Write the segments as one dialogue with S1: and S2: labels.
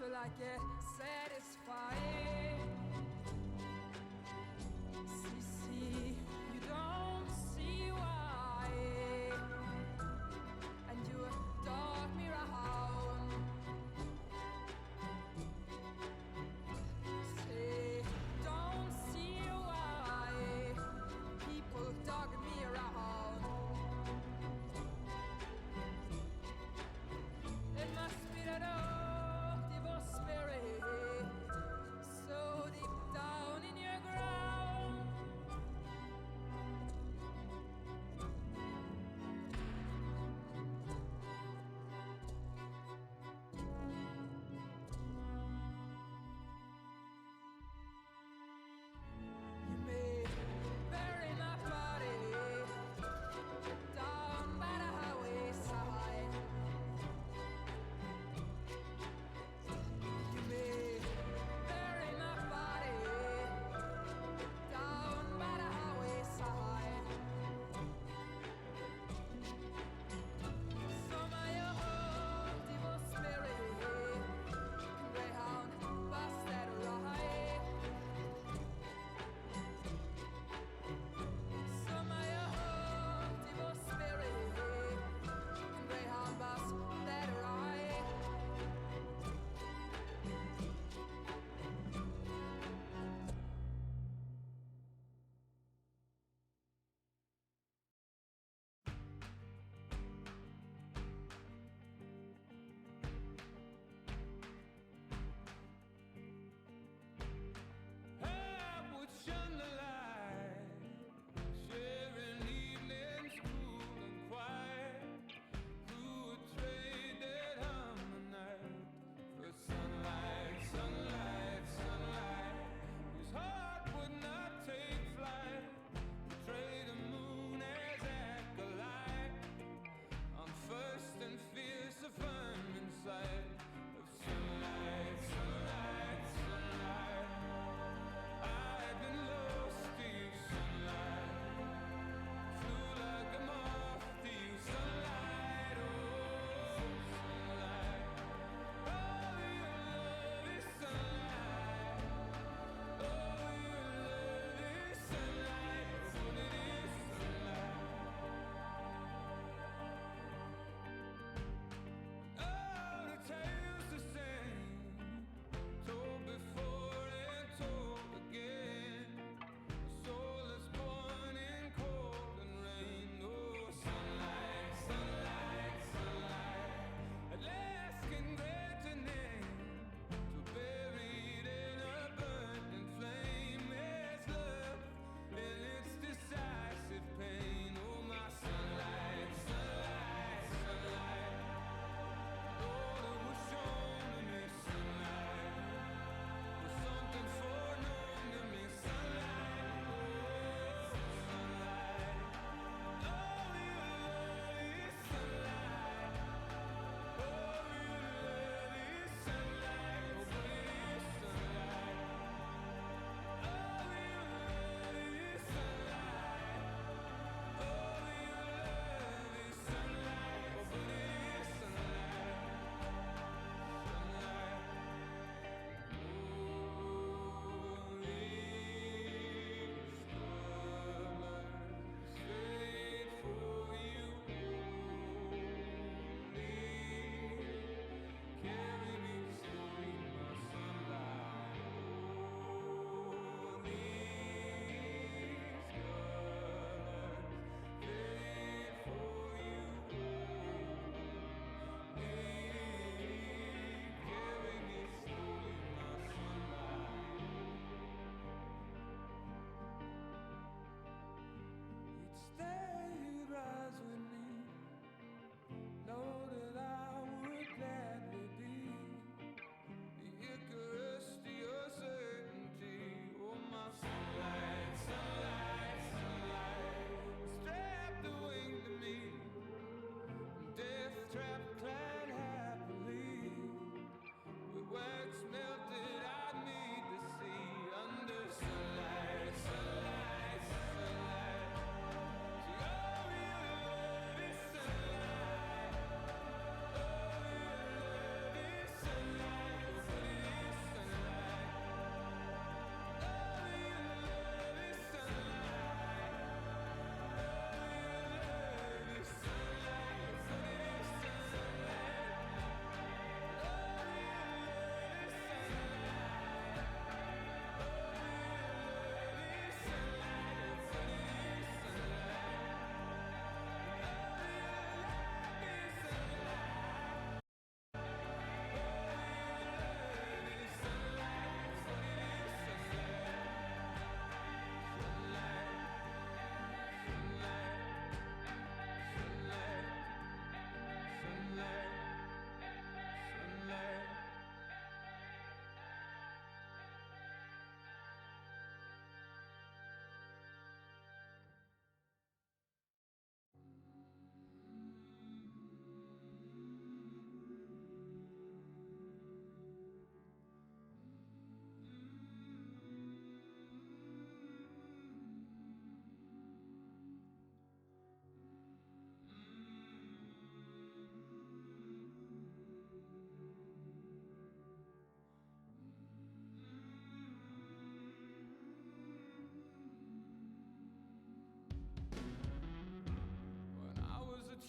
S1: till I get satisfied. See, you don't see why, and you dog me around. Say, don't see why people dog me around. It must be that old evil spirit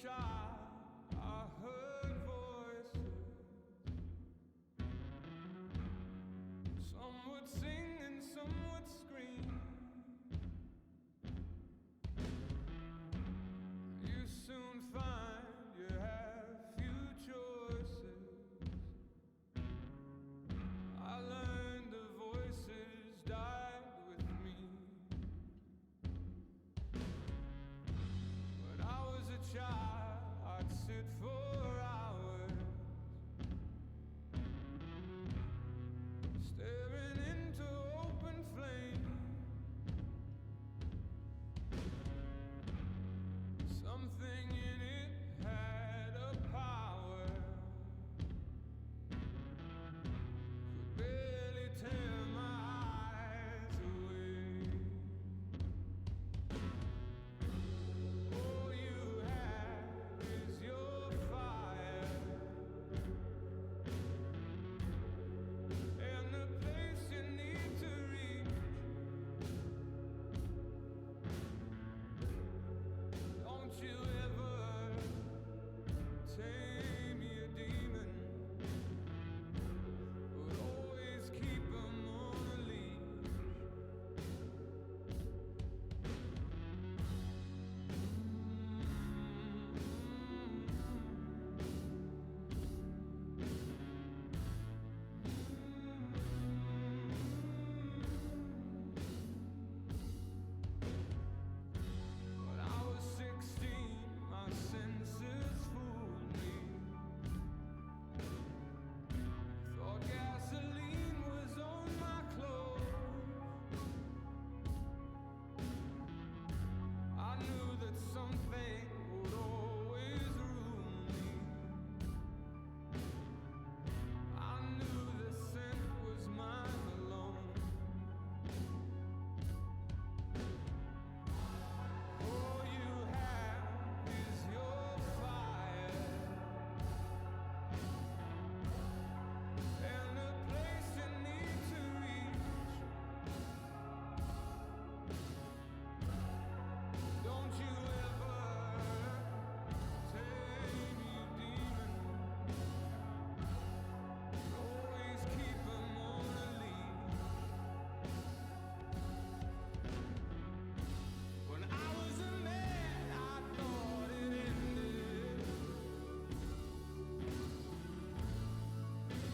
S1: child, I heard voices. Some would sing and some would scream. You soon find you have few choices. I learned the voices died with me. When I was a child, I'd sit for hours, staring into open flame. Something in it had a power, could barely tear my eyes away. All you have is your fire, and the place you need to reach. Don't you ever tame your demon, but always keep 'em on a leash. When I was 16, my senses fooled me. Thought gasoline was on my clothes. I knew that something would always ruin me. I knew the scent was mine alone. All you have is your fire, and the place you need to reach. Don't you ever tame your demon, always keep 'em on a leash. When I was a man, I thought it ended.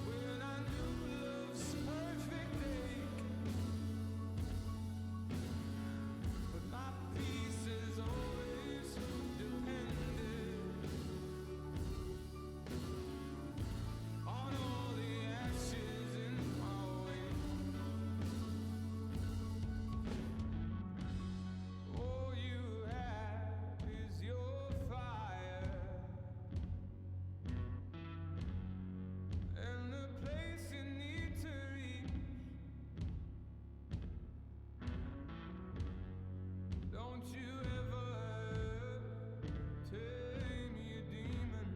S1: When I knew love's perfect ache, but my peace has always depended on all the ashes in my way. All you have is your fire, and the place you need to reach. Don't you ever tame your demon,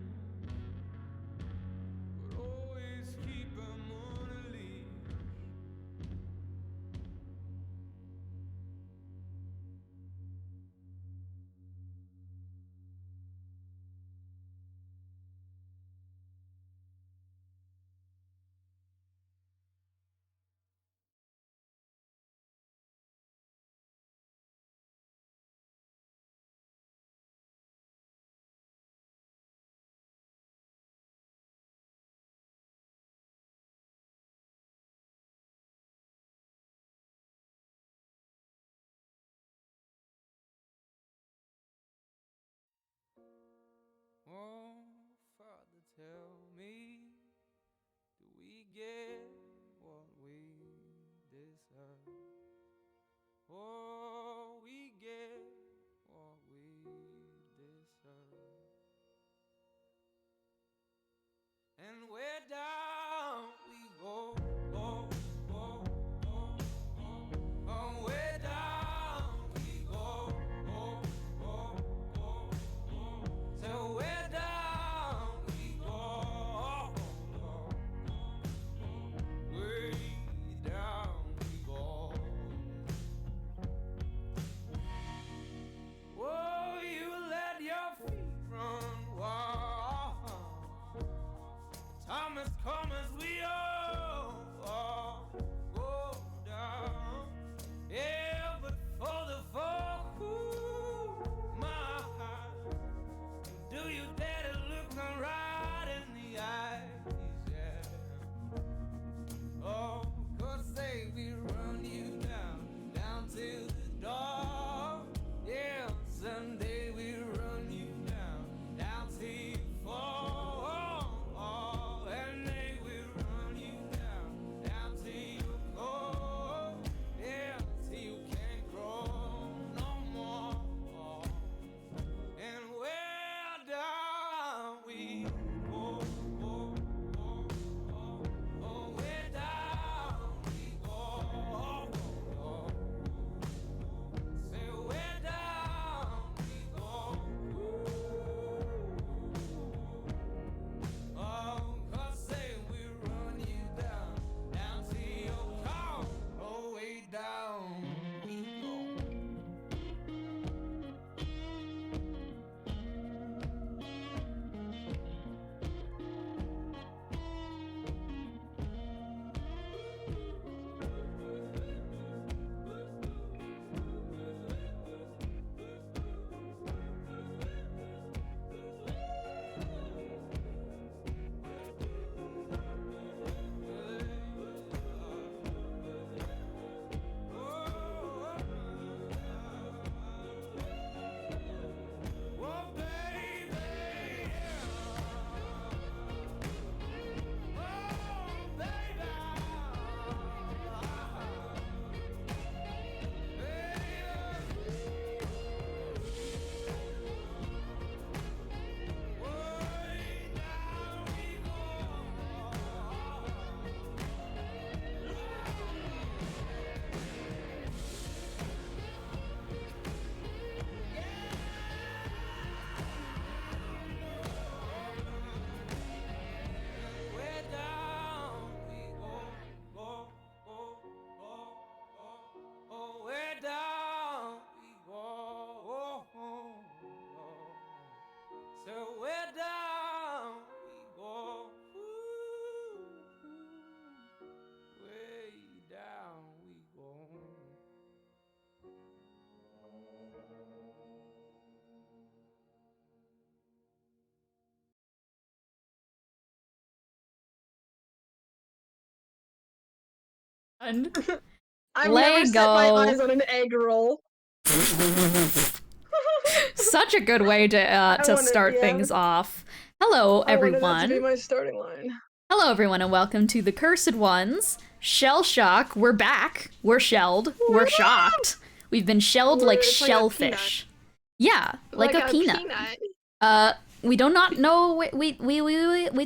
S1: but always keep 'em on a leash. Oh, Father, tell me, do we get what we deserve? Oh, we get what we deserve. And where down we go, oh, oh, oh, oh, oh, where down we go, oh, oh, oh, oh, so where down we go, oh, oh, oh,
S2: And
S3: I've never set my eyes on an egg roll.
S2: Such a good way to start things off. Hello, everyone.
S3: I wanted that to be my starting line.
S2: Hello, everyone, and welcome to the Cursed Ones. Shellshock. We're back. We're shelled. We're shocked. We've been shelled like shellfish. Yeah, like a peanut. We do not know. We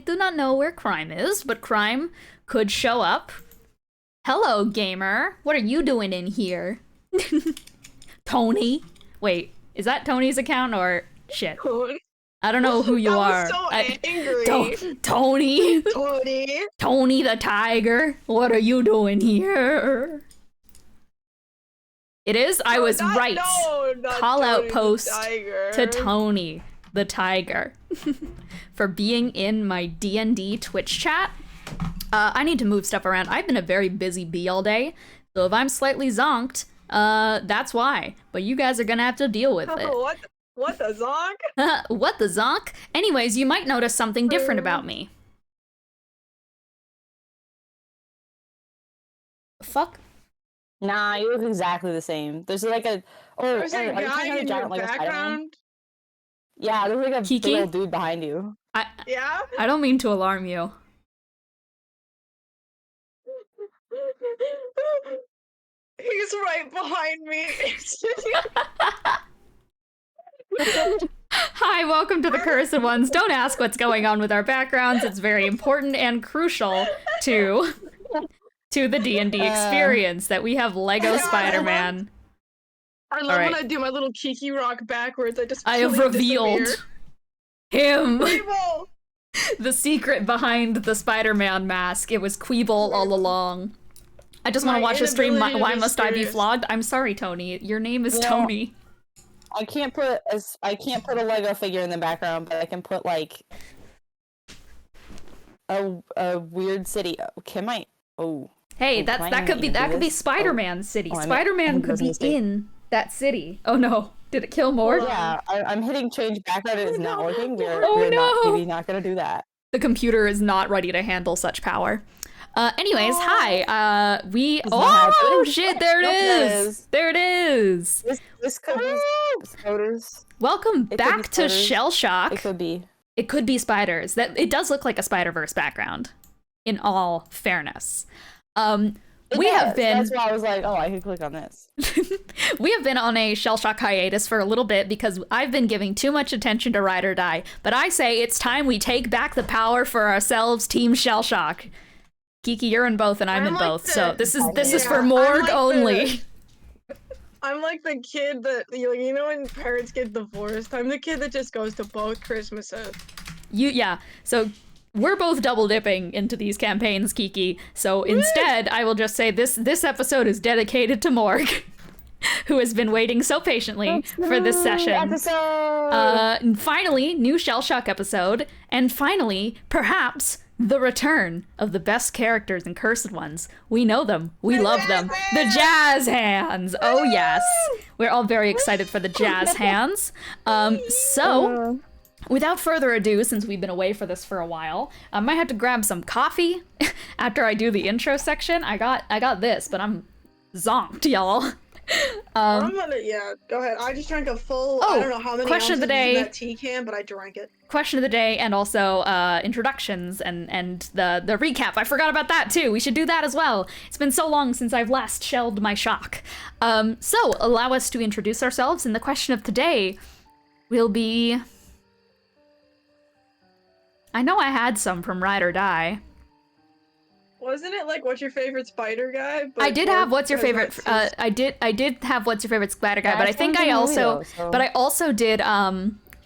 S2: do not know where crime is, but crime could show up. Hello, gamer. What are you doing in here? Tony. Wait, is that Tony's account or shit? I don't know who you are.
S3: So angry.
S2: Tony.
S3: Tony.
S2: Tony the Tiger. What are you doing here? It is. I was right. Call out post to Tony the Tiger for being in my D&D Twitch chat. I need to move stuff around. I've been a very busy bee all day, so if I'm slightly zonked, that's why. But you guys are gonna have to deal with it.
S3: What the zonk?
S2: What the zonk? Anyways, you might notice something different about me. Fuck.
S4: Nah, you look exactly the same. There's like a
S3: there's a guy in your background.
S4: Yeah, there's like a
S2: Kiki?
S4: big old dude behind you.
S3: Yeah?
S2: I don't mean to alarm you.
S3: He's right behind me.
S2: Hi, welcome to the Cursed Ones. Don't ask what's going on with our backgrounds. It's very important and crucial to the D&D experience that we have Lego Spider-Man.
S3: I love when I do my little Kiki rock backwards.
S2: I have revealed him.
S3: Queeble!
S2: The secret behind the Spider-Man mask. It was Queeble all along. I just want to watch a stream. Why must I be flogged? I'm sorry, Tony. Your name is Tony.
S4: I can't put a Lego figure in the background, but I can put like a weird city. Can I? Oh.
S2: Hey, that could be Spider-Man's city. Spider-Man could be in that city. Oh no. Did it kill Morgue?
S4: Yeah, I'm hitting change background and it's not working. We're not gonna do that.
S2: The computer is not ready to handle such power. Anyways, hi. Shit, there it is. There it is.
S4: This could be spiders.
S2: Welcome back to Shellshock.
S4: It could be.
S2: It could be spiders. It does look like a Spider-Verse background, in all fairness. We have been.
S4: That's why I was like, oh, I can click on this.
S2: We have been on a Shellshock hiatus for a little bit because I've been giving too much attention to Ride or Die. But I say it's time we take back the power for ourselves, Team Shellshock. Kiki, you're in both, and I'm in both. So this is for Morgue only.
S3: I'm like the kid that you know when parents get divorced. I'm the kid that just goes to both Christmases.
S2: So we're both double dipping into these campaigns, Kiki. So instead, I will just say this episode is dedicated to Morgue, who has been waiting so patiently for this session. Finally, new Shellshock episode, and finally, perhaps the return of the best characters in Cursed Ones. We know them. We love them. The Jazz Hands. Oh yes. We're all very excited for the Jazz Hands. So without further ado, since we've been away for this for a while, I might have to grab some coffee after I do the intro section. I got this, but I'm zonked, y'all.
S3: I'm gonna, go ahead. I just drank a full, I don't know how many
S2: question of the day.
S3: In that tea can, but I drank it.
S2: Question of the day, and also introductions and the recap. I forgot about that too. We should do that as well. It's been so long since I've last shelled my shock. So allow us to introduce ourselves, and the question of today will be... I know I had some from Ride or Die.
S3: Wasn't it like what's your favorite spider guy? But
S2: I did have what's your favorite. I did have what's your favorite spider guy, but I think I also, did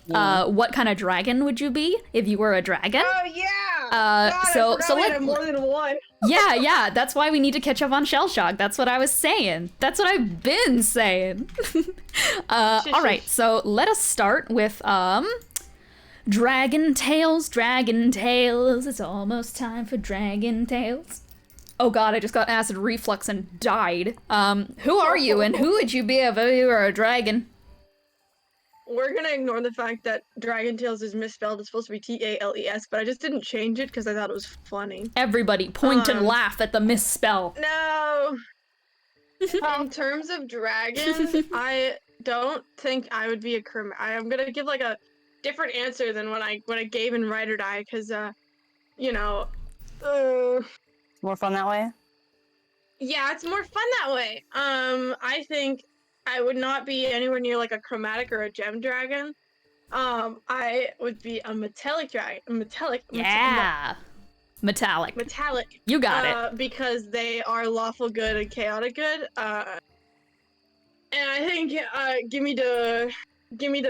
S2: what kind of dragon would you be if you were a dragon?
S3: Oh yeah.
S2: So
S3: let more than one.
S2: yeah. That's why we need to catch up on Shellshock. That's what I was saying. That's what I've been saying. All right. So let us start with Dragon Tales, Dragon Tales, it's almost time for Dragon Tales. Oh god, I just got acid reflux and died. Who are you, and who would you be if you were a dragon?
S3: we're gonna ignore the fact that Dragon Tales is misspelled. It's supposed to be Tales, but I just didn't change it because I thought it was funny.
S2: Everybody point and laugh at the misspell.
S3: No. In terms of dragons, I don't think I would be a I'm gonna give like a different answer than what I gave in Ride or Die, because you know,
S4: More fun that way.
S3: yeah, it's more fun that way. I think I would not be anywhere near like a chromatic or a gem dragon. I would be a metallic dragon. Metallic.
S2: Metallic. You got it.
S3: Because they are lawful good and chaotic good. And I think give me the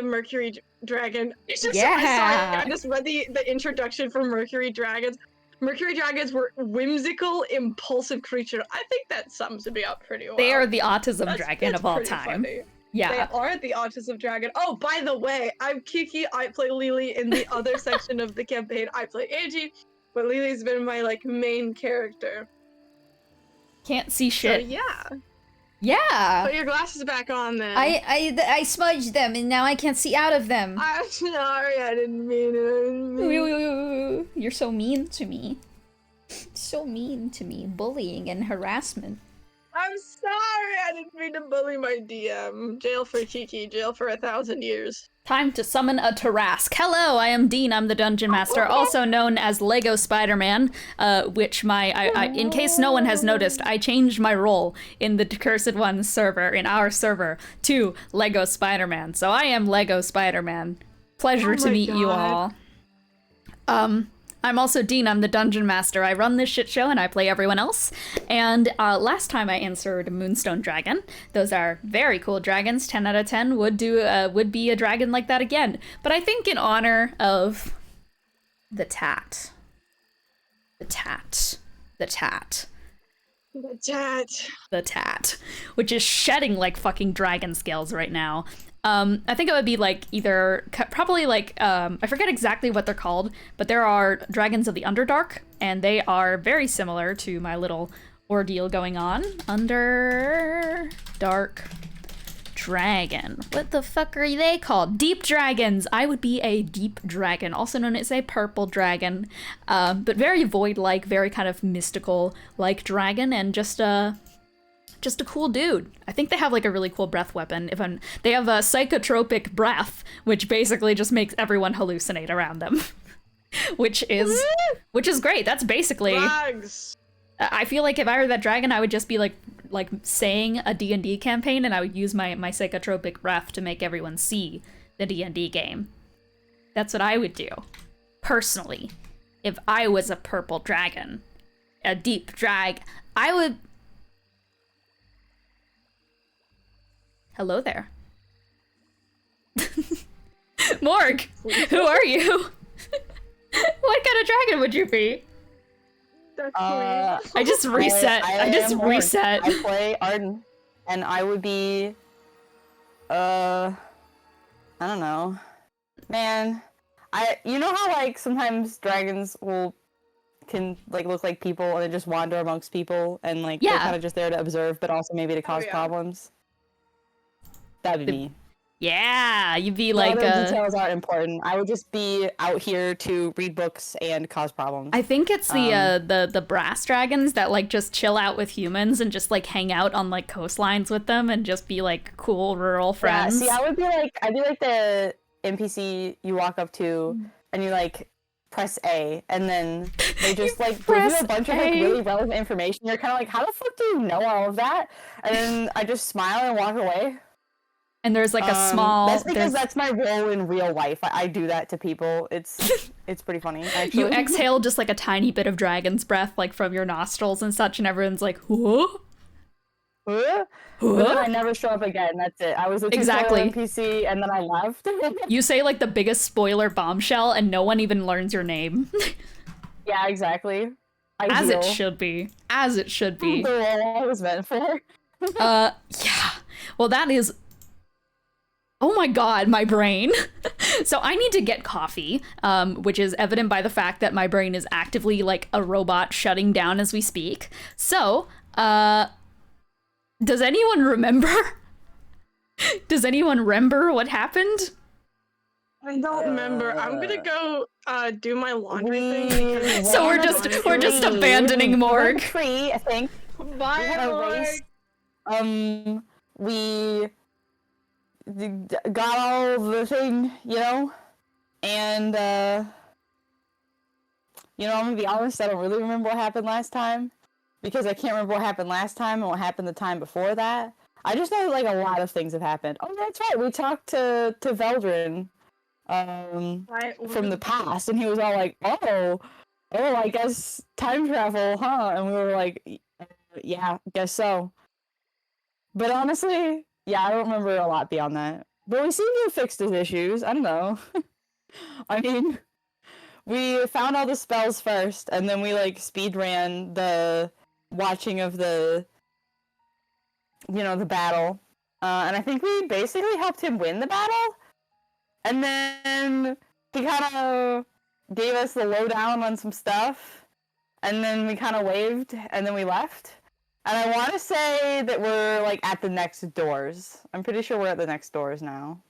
S3: Mercury Dragon. It's just,
S2: Yeah.
S3: Sorry, I just read the introduction for Mercury Dragons. Mercury Dragons were whimsical, impulsive creature. I think that sums me up pretty well.
S2: They are the autism dragon of all time.
S3: Funny.
S2: Yeah.
S3: They are the autism dragon. Oh, by the way, I'm Kiki. I play Lelee in the other section of the campaign. I play Angie, but Leelee's been my like main character.
S2: Can't see shit.
S3: So yeah.
S2: Yeah.
S3: Put your glasses back on then.
S2: I smudged them and now I can't see out of them.
S3: I'm sorry, I didn't mean it.
S2: You're so mean to me. So mean to me. Bullying and harassment.
S3: I'm sorry, I didn't mean to bully my DM. Jail for Kiki, jail for 1,000 years.
S2: Time to summon a Tarask. Hello, I am Dean. I'm the Dungeon Master, also known as Lego Spider-Man, which in case no one has noticed, I changed my role in the Cursed Ones server, in our server, to Lego Spider-Man. So I am Lego Spider-Man. Pleasure to meet you all. I'm also Dean. I'm the Dungeon Master. I run this shit show and I play everyone else. And last time I answered Moonstone Dragon. Those are very cool dragons. 10 out of 10 would be a dragon like that again. But I think in honor of the tat, which is shedding like fucking dragon scales right now. I think it would be like probably like, I forget exactly what they're called, but there are dragons of the Underdark, and they are very similar to my little ordeal going on. Underdark dragon. What the fuck are they called? Deep dragons! I would be a deep dragon, also known as a purple dragon, but very void-like, very kind of mystical-like dragon, and just a cool dude. I think they have like a really cool breath weapon. They have a psychotropic breath, which basically just makes everyone hallucinate around them, which is great. That's basically.
S3: Drugs.
S2: I feel like if I were that dragon, I would just be like saying a D&D campaign, and I would use my psychotropic breath to make everyone see the D&D game. That's what I would do, personally, if I was a purple dragon, a deep drag. I would. Hello there. Morgue, who are you? What kind of dragon would you be?
S3: I
S2: just reset. I just reset.
S4: I play Arden, and I would be, I don't know. Man, you know how like sometimes dragons can like look like people and they just wander amongst people and like they're kind of just there to observe, but also maybe to cause problems. That'd be me.
S2: Yeah, you'd be like.
S4: The details aren't important. I would just be out here to read books and cause problems.
S2: I think it's the brass dragons that like just chill out with humans and just like hang out on like coastlines with them and just be like cool rural friends.
S4: Yeah, see, I'd be like the NPC you walk up to and you like press A, and then they just like give you a bunch of like really relevant information. You're kind of like, how the fuck do you know all of that? And then I just smile and walk away.
S2: And there's like a small.
S4: That's because that's my role in real life. I do that to people. It's pretty funny. Actually.
S2: You exhale just like a tiny bit of dragon's breath, like from your nostrils and such, and everyone's like, "Whoa."
S4: And then I never show up again. That's it. I was a tutorial NPC, and then I left.
S2: You say like the biggest spoiler bombshell, and no one even learns your name.
S4: Yeah, exactly. Ideal.
S2: As it should be. As it should be.
S4: The role I was meant for.
S2: Yeah. Well, that is. Oh my god, my brain. So I need to get coffee, which is evident by the fact that my brain is actively like a robot shutting down as we speak. So, does anyone remember? Does anyone remember what happened
S3: I don't remember. I'm gonna go do my laundry thing.
S4: We
S3: because-
S2: So we're
S4: went
S2: just
S4: on a
S2: we're just
S4: tree.
S2: abandoning
S4: We went on
S2: Morgue.
S4: a tree, I think.
S3: Bye,
S4: We had a
S3: Morgue.
S4: race. We got all the thing, and I'm gonna be honest, I don't really remember what happened last time, because I can't remember what happened last time and what happened the time before that. I just know, like, a lot of things have happened. Oh, that's right, we talked to Veldrin, from the past, and he was all like, oh, I guess time travel, huh? And we were like, yeah, guess so. But honestly, yeah, I don't remember a lot beyond that. But we seem to have fixed his issues. I don't know. I mean, we found all the spells first, and then we, like, speed ran the watching of the battle. And I think we basically helped him win the battle. And then he kind of gave us the lowdown on some stuff. And then we kind of waved, and then we left. And I want to say that we're, like, at the next doors. I'm pretty sure we're at the next doors now.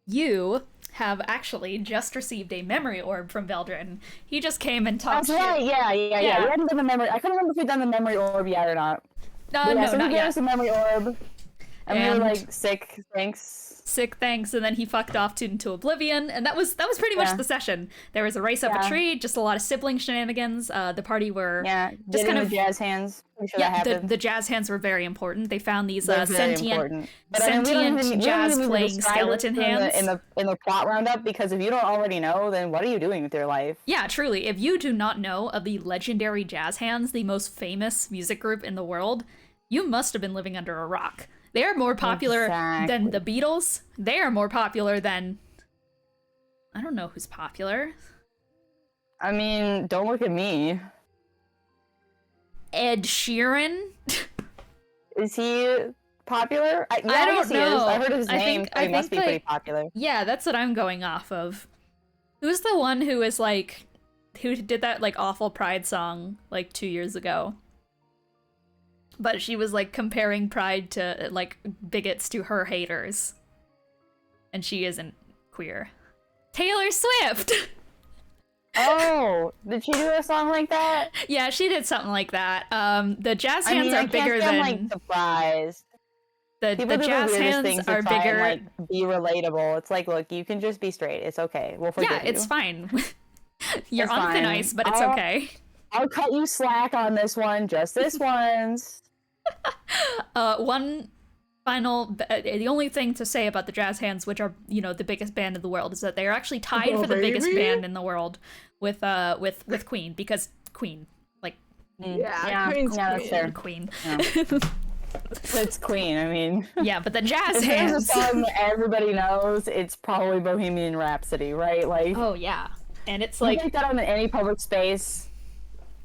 S2: You have actually just received a memory orb from Veldrin. He just came and talked
S4: That's right, yeah. We hadn't done the memory. I couldn't remember if we'd done the memory orb yet or not.
S2: No,
S4: So
S2: not
S4: he gave
S2: yet.
S4: us a memory orb, and we were like, sick, thanks.
S2: Sick thanks, and then he fucked off into oblivion, and that was pretty much the session. There was a race up a tree, just a lot of sibling shenanigans. The party were
S4: just kind of jazz hands. Pretty sure that happened.
S2: The jazz hands were very important. They found these
S4: They're very
S2: sentient
S4: important. But, I mean, we don't even
S2: jazz
S4: need to
S2: playing
S4: describe
S2: skeleton
S4: it
S2: hands.
S4: in the plot roundup, because if you don't already know, then what are you doing with your life?
S2: Yeah, truly. If you do not know of the legendary Jazz Hands, the most famous music group in the world, you must have been living under a rock. They are more popular than the Beatles. They are more popular than... I don't know who's popular.
S4: I mean, don't look at me.
S2: Ed Sheeran?
S4: Is he popular?
S2: I don't know.
S4: I heard his name, so he must be pretty popular.
S2: Yeah, that's what I'm going off of. Who's the one who is like... who did that like awful Pride song like 2 years ago? But she was, like, comparing Pride to, like, bigots to her haters. And she isn't queer. Taylor Swift!
S4: Oh, did she do a song like that?
S2: Yeah, she did something like that. The jazz hands are bigger than...
S4: I'm, like, surprised.
S2: The jazz hands are bigger...
S4: And, like, be relatable. It's like, look, you can just be straight. It's okay. We'll forgive you.
S2: Yeah, it's fine. You're on thin ice, but it's okay.
S4: I'll cut you slack on this one, just this once.
S2: One final, the only thing to say about the Jazz Hands, which are, the biggest band in the world, is that they are actually tied for the biggest band in the world with Queen, because Queen, like,
S3: Queen's
S4: that's fair.
S2: Queen.
S4: Yeah. It's Queen, I mean.
S2: Yeah, but the Jazz
S4: if
S2: Hands.
S4: there's a song that everybody knows, it's probably Bohemian Rhapsody, right? Like,
S2: oh yeah, and it's
S4: you
S2: like
S4: take that on in any public space.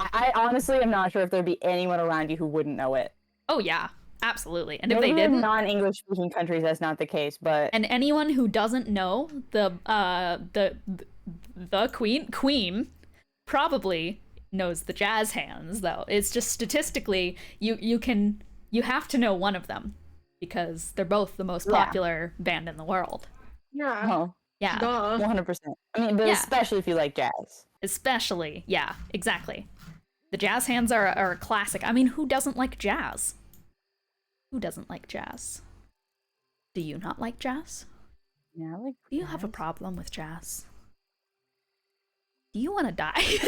S4: I honestly am not sure if there'd be anyone around you who wouldn't know it.
S2: Oh yeah, absolutely. And
S4: Maybe
S2: if they didn't,
S4: in non-English speaking countries, that's not the case. But
S2: and anyone who doesn't know the Queen probably knows the Jazz Hands, though. It's just statistically, you have to know one of them because they're both the most popular band in the world.
S3: Yeah.
S4: oh,
S2: Yeah,
S4: 100%. I mean, but especially if you like jazz.
S2: especially. Yeah, exactly. The Jazz Hands are a classic. I mean, who doesn't like jazz? Who doesn't like jazz? Do you not like jazz?
S4: Yeah, I like.
S2: Do you have a problem with jazz? Do you want to die?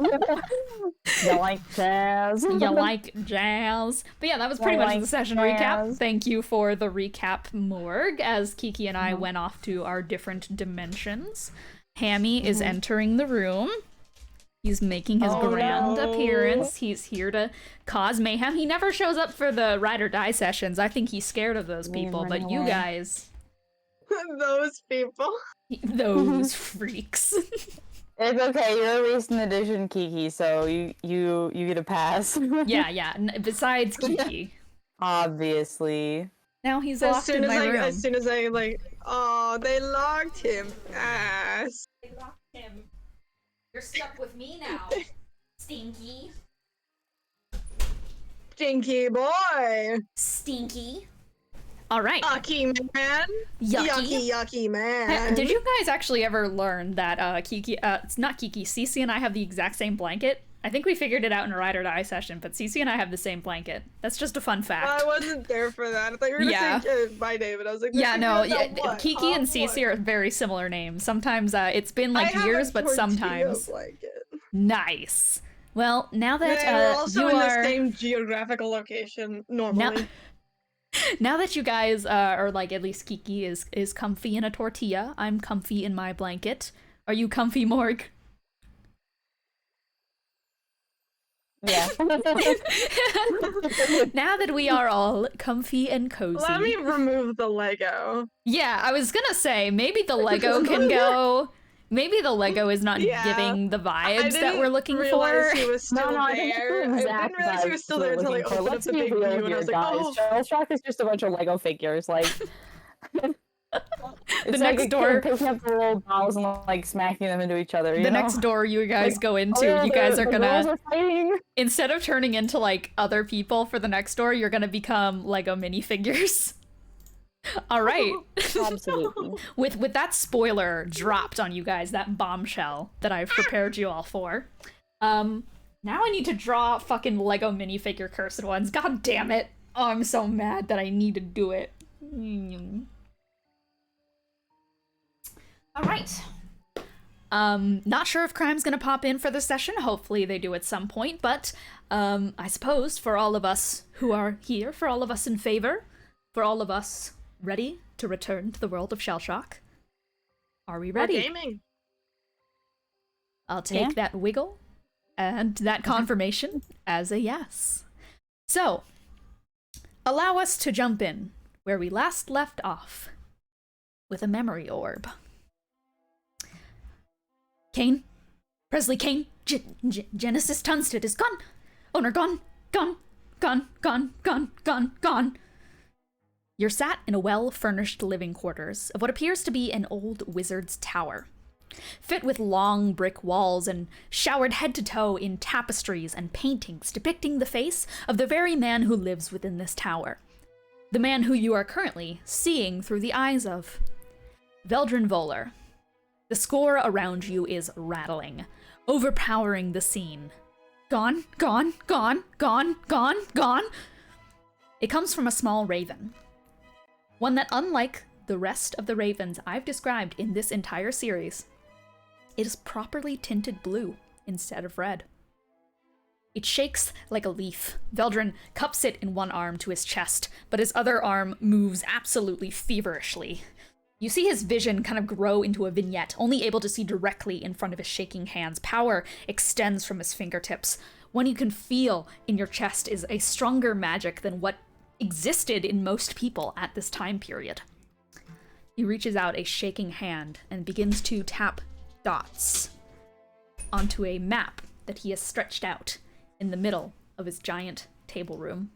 S4: You like jazz?
S2: You like jazz? But yeah, that was pretty much the session recap. Thank you for the recap, Morgue, as Kiki and I went off to our different dimensions. Hammy is entering the room. He's making his grand appearance. He's here to cause mayhem. He never shows up for the ride or die sessions. I think he's scared of those people, but you guys...
S3: Those people.
S2: Those freaks.
S4: It's okay. You're a recent edition, Kiki, so you get a pass.
S2: Yeah. Besides Kiki.
S4: Obviously.
S2: Now he's locked in my room.
S3: As soon as I oh, they locked him. Ass.
S2: They locked him. You're stuck with me now, Stinky.
S3: Stinky boy.
S2: Stinky. All right.
S3: Yucky, man.
S2: Yucky.
S3: Yucky, man.
S2: Did you guys actually ever learn that Kiki, it's not Kiki, Cece and I have the exact same blanket? I think we figured it out in a ride or die session, but Cece and I have the same blanket. That's just a fun fact.
S3: I wasn't there for that. I thought you were going to say my name, and I was like,
S2: yeah, no, Kiki and
S3: what?
S2: Cece are very similar names. Sometimes it's been like years, but sometimes.
S3: Blanket.
S2: Nice. Well, now that
S3: we're also
S2: you
S3: in
S2: are...
S3: the same geographical location normally.
S2: Now that you guys are like, at least Kiki is comfy in a tortilla, I'm comfy in my blanket. Are you comfy, Morgue?
S4: Yeah.
S2: Now that we are all comfy and cozy.
S3: Let me remove the Lego.
S2: Yeah, I was gonna say, maybe the Lego can go. Maybe the Lego is not giving the vibes that we're looking for.
S3: He was still there. I didn't realize he was still there until I opened up the big view and I was like, oh.
S4: Shellshock is just a bunch of Lego figures, like...
S2: The next door,
S4: picking up the little dolls and like smacking them into each other.
S2: The next door you guys go into, you guys are gonna, instead of turning into like other people for the next door, you're gonna become Lego minifigures. All right.
S4: Absolutely.
S2: With that spoiler dropped on you guys, that bombshell that I've prepared you all for. Now I need to draw fucking Lego minifigure cursed ones. God damn it! Oh, I'm so mad that I need to do it. All right. Not sure if Crime's gonna pop in for this session. Hopefully they do at some point, but I suppose for all of us who are here, for all of us in favor, for all of us ready to return to the world of Shellshock, are we ready?
S3: We're gaming.
S2: I'll take that wiggle and that confirmation as a yes. So, allow us to jump in where we last left off with a memory orb. Kane? Presley Kane? Genesis Tunstead is gone! Owner gone! Gone! Gone! Gone! Gone! Gone! Gone! You're sat in a well-furnished living quarters of what appears to be an old wizard's tower. Fit with long brick walls and showered head to toe in tapestries and paintings depicting the face of the very man who lives within this tower. The man who you are currently seeing through the eyes of. Veldrin Volar. The score around you is rattling, overpowering the scene. Gone, gone, gone, gone, gone, gone. It comes from a small raven. One that, unlike the rest of the ravens I've described in this entire series, it is properly tinted blue instead of red. It shakes like a leaf. Veldrin cups it in one arm to his chest, but his other arm moves absolutely feverishly. You see his vision kind of grow into a vignette, only able to see directly in front of his shaking hands. Power extends from his fingertips. One you can feel in your chest is a stronger magic than what existed in most people at this time period. He reaches out a shaking hand and begins to tap dots onto a map that he has stretched out in the middle of his giant table room.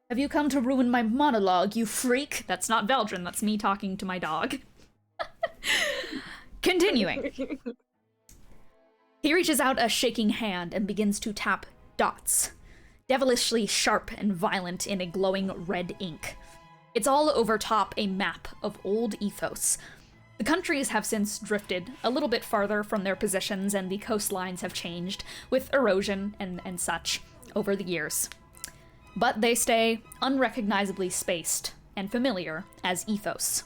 S2: Have you come to ruin my monologue, you freak? That's not Veldrin, that's me talking to my dog. Continuing. He reaches out a shaking hand and begins to tap dots, devilishly sharp and violent in a glowing red ink. It's all overtop a map of old ethos. The countries have since drifted a little bit farther from their positions, and the coastlines have changed with erosion and such over the years. But they stay unrecognizably spaced and familiar as ethos.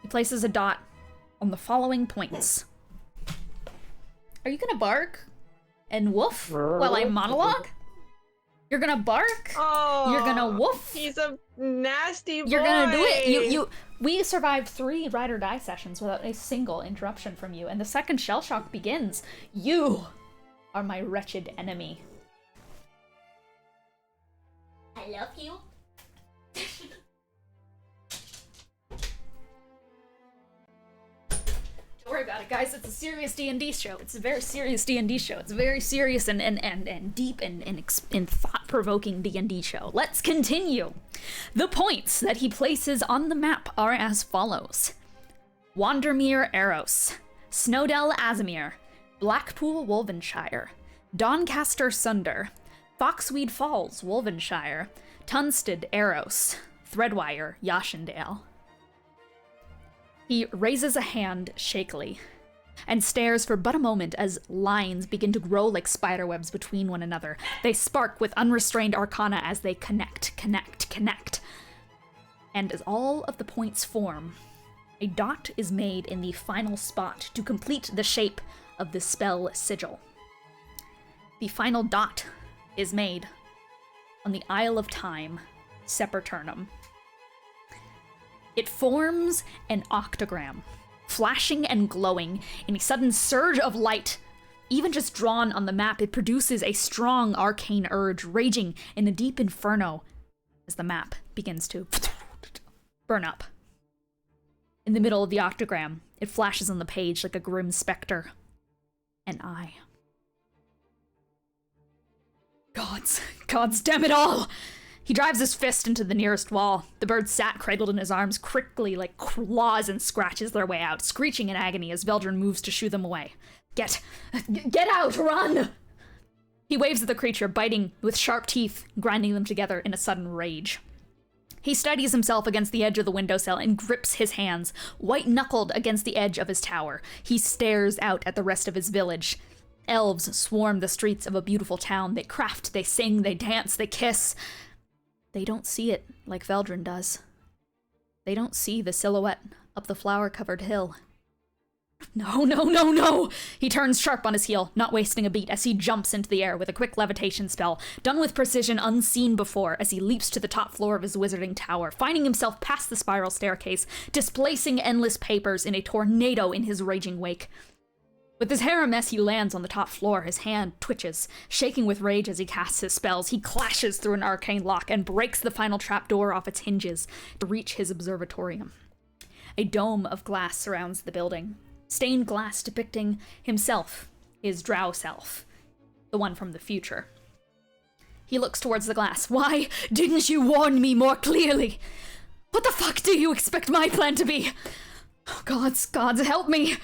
S2: He places a dot on the following points. Are you gonna bark and woof while I monologue? You're gonna bark?
S3: Oh,
S2: you're gonna woof?
S3: He's a nasty boy.
S2: You're gonna do it. We survived 3 ride or die sessions without a single interruption from you, and the second Shellshock begins, you are my wretched enemy. I love you. Don't worry about it, guys. It's a serious D&D show. It's a very serious D&D show. It's a very serious and deep and thought-provoking D&D show. Let's continue. The points that he places on the map are as follows. Wandermere Eros, Snowdell Azimir, Blackpool Wolvenshire, Doncaster Sunder, Foxweed Falls Wolvenshire, Tunstead Eros, Threadwire Yashendale. He raises a hand shakily and stares for but a moment as lines begin to grow like spiderwebs between one another. They spark with unrestrained arcana as they connect. And as all of the points form, a dot is made in the final spot to complete the shape of the spell Sigil. The final dot is made on the Isle of Time, Sepulturnum. It forms an octagram, flashing and glowing in a sudden surge of light. Even just drawn on the map, it produces a strong arcane urge raging in a deep inferno as the map begins to burn up. In the middle of the octagram, it flashes on the page like a grim specter. An eye. Gods damn it all! He drives his fist into the nearest wall. The bird sat cradled in his arms, quickly like claws and scratches their way out, screeching in agony as Veldrin moves to shoo them away. Get out, run! He waves at the creature, biting with sharp teeth, grinding them together in a sudden rage. He steadies himself against the edge of the windowsill and grips his hands, white-knuckled against the edge of his tower. He stares out at the rest of his village. Elves swarm the streets of a beautiful town. They craft, they sing, they dance, they kiss. They don't see it like Veldrin does. They don't see the silhouette up the flower-covered hill. No! He turns sharp on his heel, not wasting a beat as he jumps into the air with a quick levitation spell, done with precision unseen before as he leaps to the top floor of his wizarding tower, finding himself past the spiral staircase, displacing endless papers in a tornado in his raging wake. With his hair a mess, he lands on the top floor. His hand twitches, shaking with rage as he casts his spells. He clashes through an arcane lock and breaks the final trapdoor off its hinges to reach his observatorium. A dome of glass surrounds the building. Stained glass depicting himself, his drow self, the one from the future. He looks towards the glass. Why didn't you warn me more clearly? What the fuck do you expect my plan to be? Oh, gods, help me!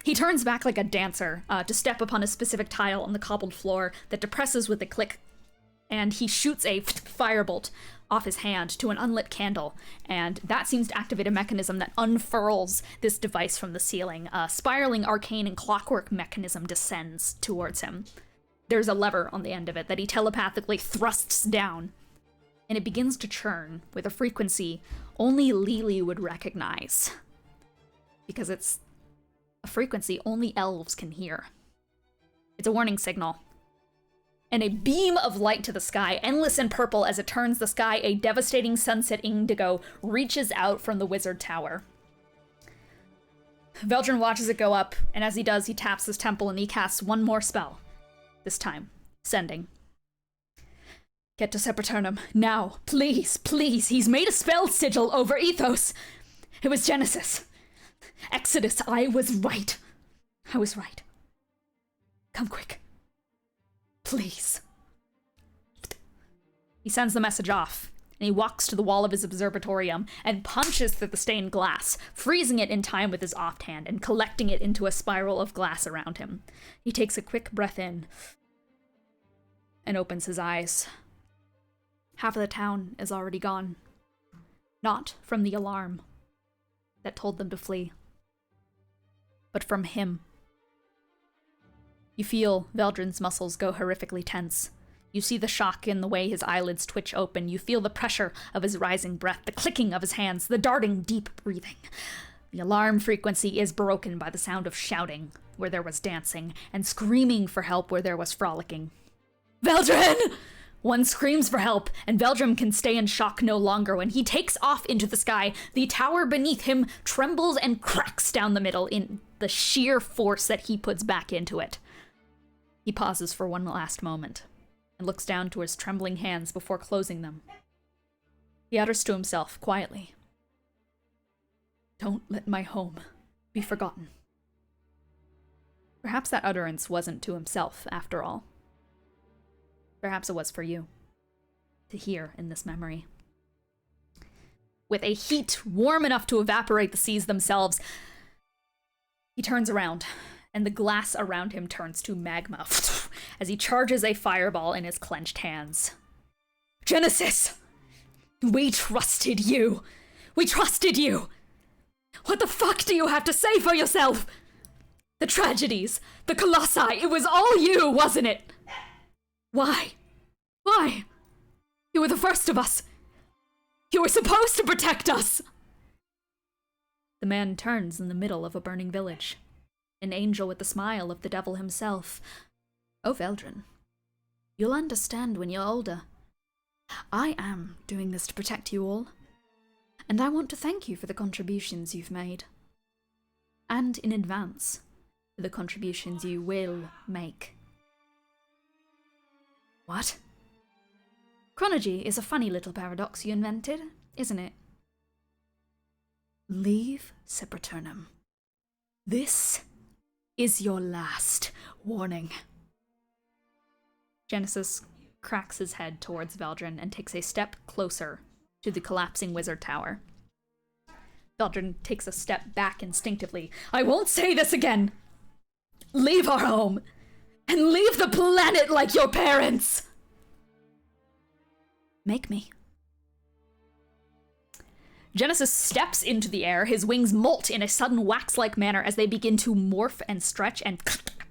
S2: He turns back like a dancer to step upon a specific tile on the cobbled floor that depresses with a click, and he shoots a firebolt off his hand to an unlit candle, and that seems to activate a mechanism that unfurls this device from the ceiling. A spiraling arcane and clockwork mechanism descends towards him. There's a lever on the end of it that he telepathically thrusts down, and it begins to churn with a frequency only Lelee would recognize, because it's a frequency only elves can hear. It's a warning signal. And a beam of light to the sky, endless and purple as it turns the sky a devastating sunset indigo, reaches out from the wizard tower. Veldrin watches it go up, and as he does, he taps his temple and he casts one more spell. This time, sending. Get to Sepulturnum, now, please. He's made a spell sigil over Ethos. It was Genesis. Exodus, I was right. Come quick. Please. He sends the message off, and he walks to the wall of his observatorium and punches through the stained glass, freezing it in time with his offhand and collecting it into a spiral of glass around him. He takes a quick breath in and opens his eyes. Half of the town is already gone. Not from the alarm that told them to flee, but from him. You feel Veldrin's muscles go horrifically tense. You see the shock in the way his eyelids twitch open. You feel the pressure of his rising breath, the clicking of his hands, the darting, deep breathing. The alarm frequency is broken by the sound of shouting where there was dancing, and screaming for help where there was frolicking. Veldrin! One screams for help, and Veldrin can stay in shock no longer. When he takes off into the sky, the tower beneath him trembles and cracks down the middle in the sheer force that he puts back into it. He pauses for one last moment and looks down to his trembling hands before closing them. He utters to himself quietly, "Don't let my home be forgotten." Perhaps that utterance wasn't to himself, after all. Perhaps it was for you to hear in this memory. With a heat warm enough to evaporate the seas themselves, he turns around, and the glass around him turns to magma as he charges a fireball in his clenched hands. Genesis! We trusted you. We trusted you. What the fuck do you have to say for yourself? The tragedies, the colossi, it was all you, wasn't it? Why? Why? You were the first of us. You were supposed to protect us. The man turns in the middle of a burning village. An angel with the smile of the devil himself. Oh, Veldrin, you'll understand when you're older. I am doing this to protect you all. And I want to thank you for the contributions you've made. And in advance, for the contributions you will make. What? Chronology is a funny little paradox you invented, isn't it? Leave Sepulturnum. This is your last warning. Genesis cracks his head towards Veldrin and takes a step closer to the collapsing wizard tower. Veldrin takes a step back instinctively. I won't say this again! Leave our home! And leave the planet like your parents! Make me. Genesis steps into the air, his wings molt in a sudden wax-like manner as they begin to morph and stretch and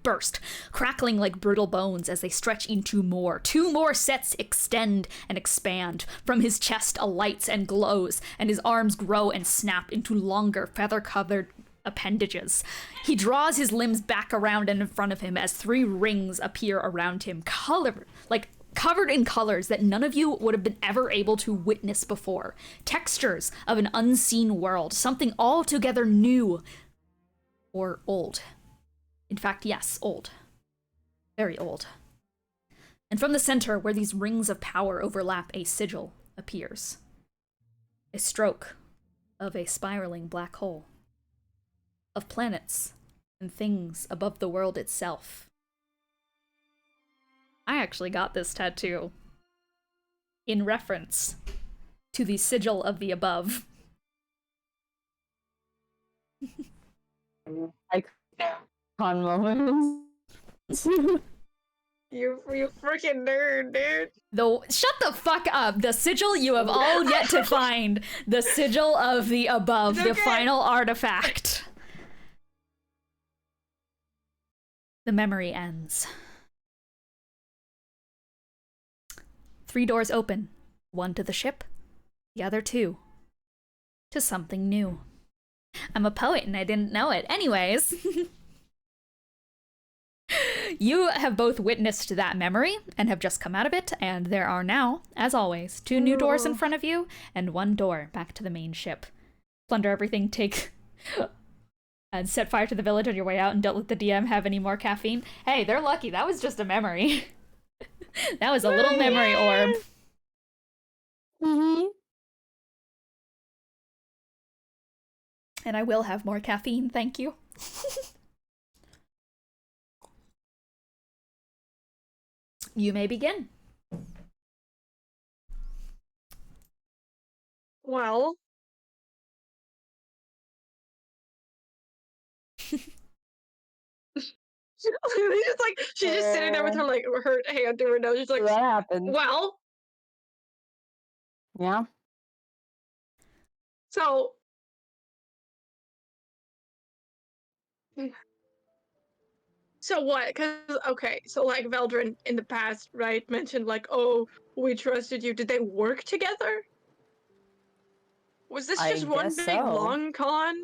S2: burst, crackling like brittle bones as they stretch into more. 2 more sets extend and expand. From his chest alights and glows, and his arms grow and snap into longer, feather-covered appendages. He draws his limbs back around and in front of him as 3 rings appear around him, covered in colors that none of you would have been ever able to witness before. Textures of an unseen world, something altogether new. Or old. In fact, yes, old. Very old. And from the center, where these rings of power overlap, a sigil appears. A stroke of a spiraling black hole. Of planets and things above the world itself. I actually got this tattoo in reference to the sigil of the above.
S4: Icon moments.
S3: You freaking nerd, dude.
S2: Though, shut the fuck up. The sigil you have all yet to find. The sigil of the above, the final artifact. The memory ends. 3 doors open. 1 to the ship, the other 2 to something new. I'm a poet and I didn't know it. Anyways. You have both witnessed that memory and have just come out of it, and there are now, as always, 2 new doors in front of you and 1 door back to the main ship. Plunder everything, take... and set fire to the village on your way out, and don't let the DM have any more caffeine. Hey, they're lucky. That was just a memory. That was a little memory orb.
S4: Mm-hmm.
S2: And I will have more caffeine, thank you. You may begin.
S3: Well. She's just sitting there with her her hand to her nose, just like,
S4: That happened.
S3: well.
S4: Yeah.
S3: So what? Because okay, so like Veldrin in the past, right, mentioned like, oh, we trusted you. Did they work together? Was this
S4: I
S3: just one
S4: guess
S3: big
S4: so.
S3: long con?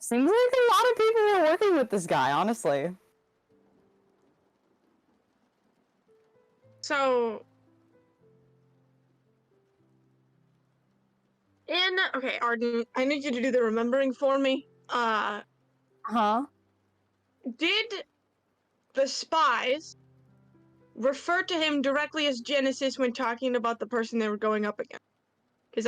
S4: Seems like a lot of people are working with this guy, honestly.
S3: So okay, Arden, I need you to do the remembering for me.
S4: Huh?
S3: Did the spies refer to him directly as Genesis when talking about the person they were going up against? Because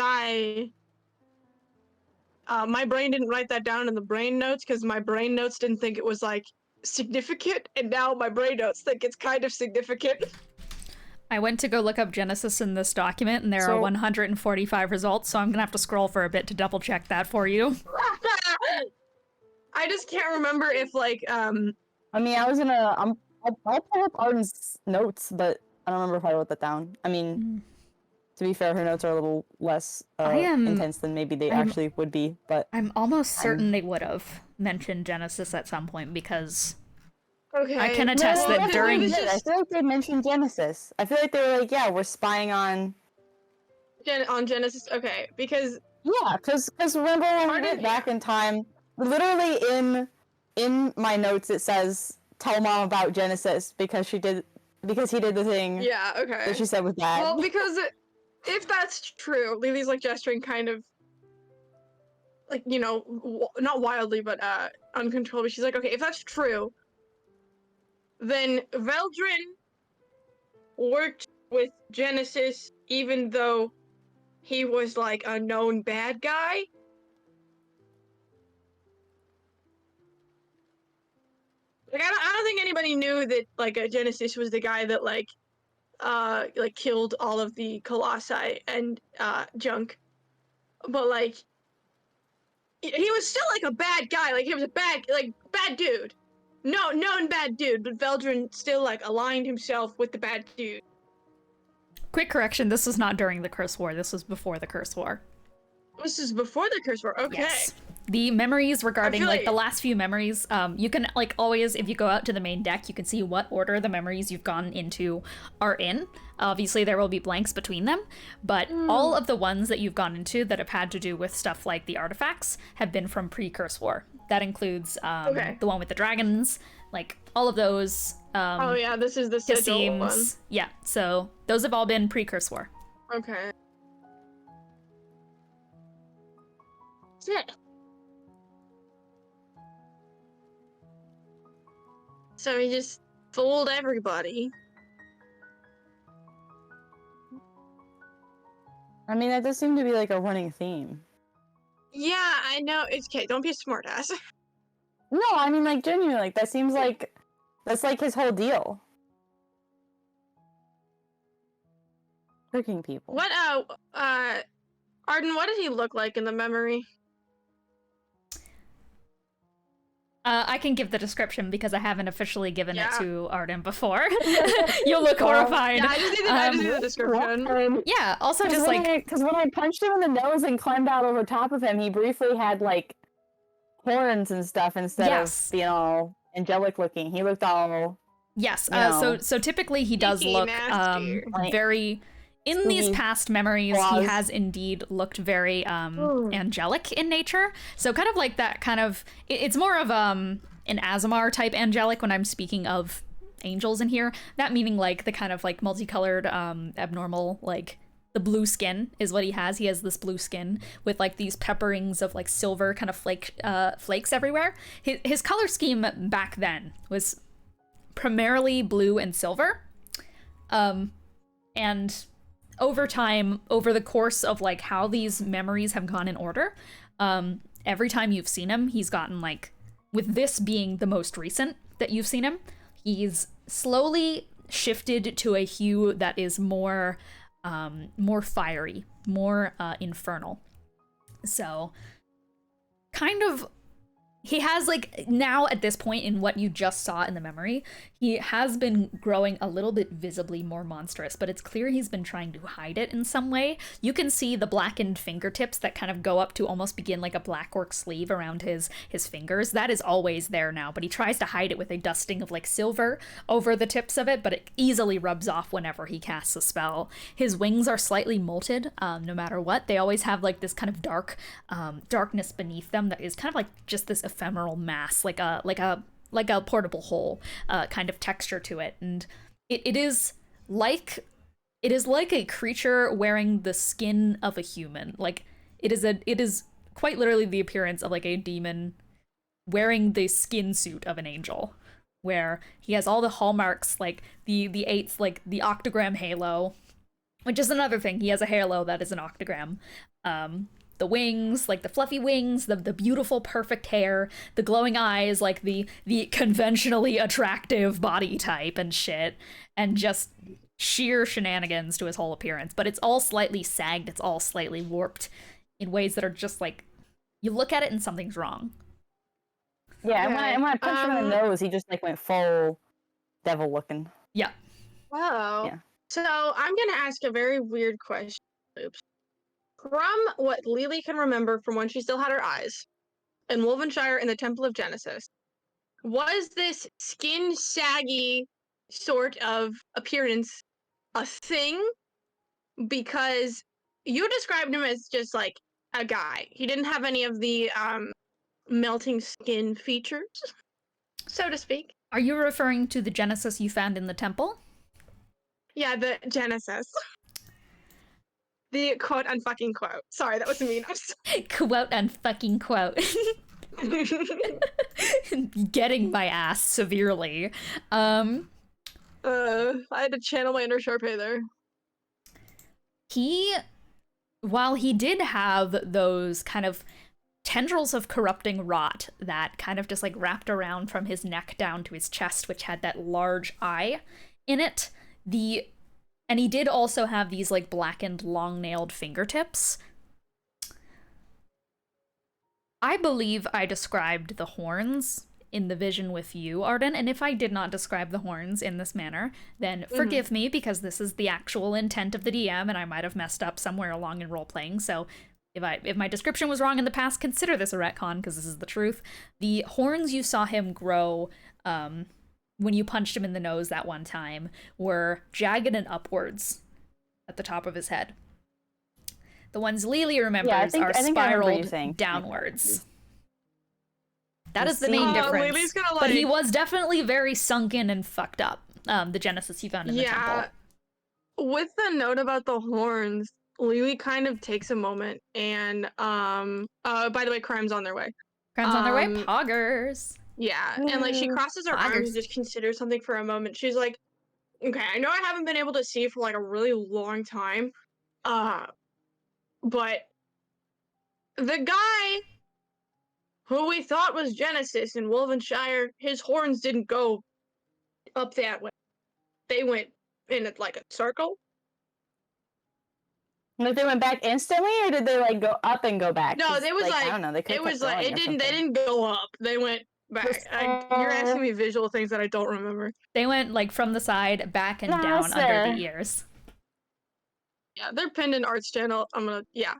S3: my brain didn't write that down in the brain notes because my brain notes didn't think it was like significant, and now my brain notes think it's kind of significant.
S2: I went to go look up Genesis in this document, and there are 145 results, so I'm gonna have to scroll for a bit to double check that for you.
S3: I just can't remember if like
S4: I mean, I'm I'll pull up Arden's notes, but I don't remember if I wrote that down. I mean, to be fair, her notes are a little less intense than maybe they actually would be, but...
S2: I'm almost certain they would have mentioned Genesis at some point, because
S3: Okay.
S2: I can attest that during...
S4: I feel like they mentioned Genesis. I feel like they were like, yeah, we're spying on...
S3: on Genesis? Okay, because...
S4: Yeah, because remember when we went back in time, literally in my notes it says, tell Mom about Genesis, because he did the thing
S3: Yeah, okay.
S4: that she said was bad.
S3: Well, because if that's true, Lily's like gesturing kind of like, you know, not wildly, but uncontrollably. She's like, okay, if that's true, then Veldrin worked with Genesis even though he was like a known bad guy. Like, I don't think anybody knew that like Genesis was the guy that like killed all of the Colossi and junk. But like he was still like a bad guy, like he was a bad dude. No, known bad dude, but Veldrin still like aligned himself with the bad dude.
S2: Quick correction, this was not during the Curse War, this was before the Curse War.
S3: This is before the Curse War, okay.
S2: Yes. The memories regarding, like,
S3: like
S2: the last few memories, you can, like, always, if you go out to the main deck, you can see what order the memories you've gone into are in. Obviously, there will be blanks between them, but all of the ones that you've gone into that have had to do with stuff like the artifacts have been from pre-Curse War. That includes the one with the dragons, like, all of those.
S3: Oh yeah, this is the Sigil one.
S2: Yeah, so those have all been pre-Curse War.
S3: Okay. Sick. So he just fooled everybody.
S4: I mean, that does seem to be like a running theme.
S3: Yeah, I know. It's okay. Don't be a smartass.
S4: No, I mean, like, genuinely, like, that seems like that's like his whole deal. Tricking people.
S3: What? Arden, what did he look like in the memory?
S2: I can give the description because I haven't officially given it to Arden before. You'll look horrified.
S3: Yeah, I just need the description.
S2: Yeah, also just like...
S4: Because when I punched him in the nose and climbed out over top of him, he briefly had, like, horns and stuff instead of being all angelic looking. He looked all...
S2: Yes, so typically he does look very... In these past memories, he has indeed looked very angelic in nature. So kind of like that kind of... It's more of an Azamar type angelic when I'm speaking of angels in here. That meaning like the kind of like multicolored, abnormal, like the blue skin is what he has. He has this blue skin with like these pepperings of like silver kind of flakes everywhere. His color scheme back then was primarily blue and silver. And... over time, over the course of like how these memories have gone in order, every time you've seen him, he's gotten like, with this being the most recent that you've seen him, he's slowly shifted to a hue that is more fiery, more infernal. So kind of, he has like, now at this point in what you just saw in the memory, he has been growing a little bit visibly more monstrous, but it's clear he's been trying to hide it in some way. You can see the blackened fingertips that kind of go up to almost begin like a black orc sleeve around his fingers. That is always there now, but he tries to hide it with a dusting of like silver over the tips of it, but it easily rubs off whenever he casts a spell. His wings are slightly molted, no matter what. They always have like this kind of darkness beneath them that is kind of like just this ephemeral mass, like a portable hole kind of texture to it, and it is like a creature wearing the skin of a human. Like it is quite literally the appearance of like a demon wearing the skin suit of an angel, where he has all the hallmarks, like the eights, like the octagram halo, which is another thing. He has a halo that is an octagram. The wings, like the fluffy wings, the beautiful, perfect hair, the glowing eyes, like the conventionally attractive body type and shit, and just sheer shenanigans to his whole appearance. But it's all slightly sagged, it's all slightly warped in ways that are just like, you look at it and something's wrong.
S4: Yeah, and when I punched him in the nose, he just like went full devil looking.
S2: Yeah.
S3: Oh.
S4: Yeah.
S3: So I'm gonna ask a very weird question. Oops. From what Lelee can remember from when she still had her eyes, in Wolvenshire in the Temple of Genesis, was this skin saggy sort of appearance a thing? Because you described him as just like a guy. He didn't have any of the melting skin features, so to speak.
S2: Are you referring to the Genesis you found in the temple?
S3: Yeah, the Genesis. The quote unfucking quote. Sorry, that was mean. I'm sorry.
S2: Quote and fucking quote. Getting my ass severely.
S3: I had to channel my inner Sharpay there.
S2: While he did have those kind of tendrils of corrupting rot that kind of just like wrapped around from his neck down to his chest, which had that large eye in it, and he did also have these like blackened, long-nailed fingertips. I believe I described the horns in the vision with you, Arden, and if I did not describe the horns in this manner, then forgive me, because this is the actual intent of the DM, and I might have messed up somewhere along in role-playing, so if my description was wrong in the past, consider this a retcon, because this is the truth. The horns you saw him grow when you punched him in the nose that one time were jagged and upwards at the top of his head. The ones Lelee remembers are spiraled downwards. That is the main difference. But he was definitely very sunken and fucked up, the Genesis he found in the temple.
S3: With the note about the horns, Lelee kind of takes a moment and, by the way, crime's on their way.
S2: Crime's on their way? Poggers.
S3: Yeah, and like she crosses her arms and just considers something for a moment. She's like, okay, I know I haven't been able to see for like a really long time, but the guy who we thought was Genesis in Wolvenshire, his horns didn't go up that way. They went in like a circle.
S4: Like they went back instantly, or did they like go up and go back?
S3: No, they was like
S4: I don't know. They
S3: didn't go up. They went back. You're asking me visual things that I don't remember.
S2: They went like from the side, back and down under the ears.
S3: Yeah, they're pinned in Art's channel. Yeah.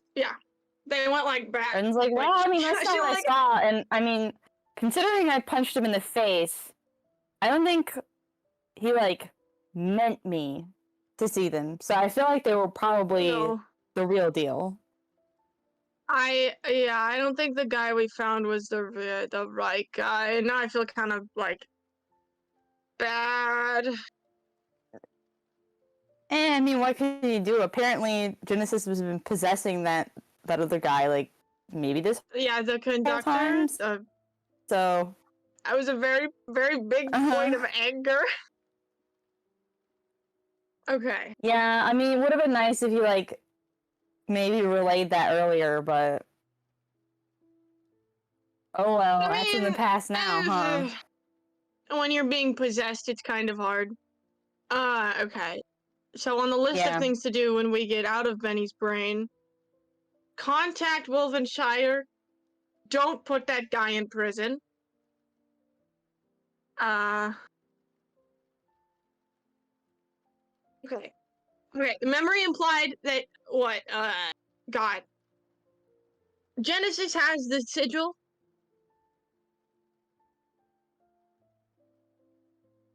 S3: They went like back.
S4: And it's like, well, I mean, that's not what I saw. And I mean, considering I punched him in the face, I don't think he like meant me to see them. So I feel like they were probably the real deal.
S3: I don't think the guy we found was the right guy. Now I feel kind of like bad.
S4: And I mean, what can you do? Apparently, Genesis has been possessing that other guy, like maybe this.
S3: Yeah, the conductor.
S4: So
S3: that was a very, very big point of anger. Okay.
S4: Yeah, I mean, it would have been nice if you like maybe relayed that earlier, but oh well, that's in the past now, huh?
S3: When you're being possessed, it's kind of hard. Okay. So on the list of things to do when we get out of Bennie's brain, contact Wolvenshire. Don't put that guy in prison. Okay. Okay, the memory implied that, God. Genesis has the sigil?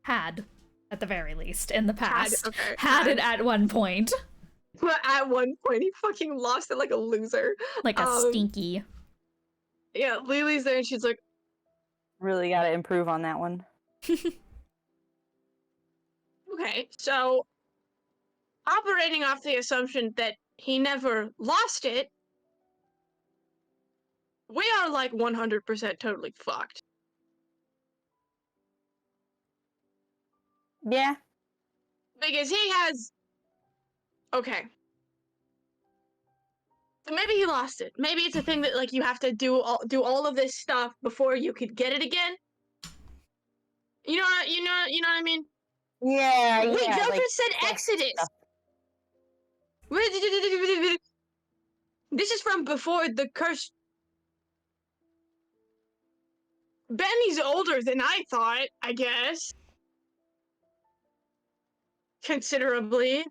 S2: Had, at the very least, in the past.
S3: Had
S2: it at one point.
S3: But at one point, he fucking lost it like a loser.
S2: Like a stinky.
S3: Yeah, Lelee's there and she's like...
S4: Really gotta improve on that one.
S3: Okay, so... operating off the assumption that he never lost it, we are like 100% totally fucked.
S4: Yeah.
S3: Because he has... Okay. So maybe he lost it. Maybe it's a thing that like you have to do all of this stuff before you could get it again. You know what I mean?
S4: Yeah,
S3: Wait,
S4: yeah.
S3: Joker
S4: like,
S3: said Exodus! This is from before the curse. Bennie's older than I thought, I guess. considerably.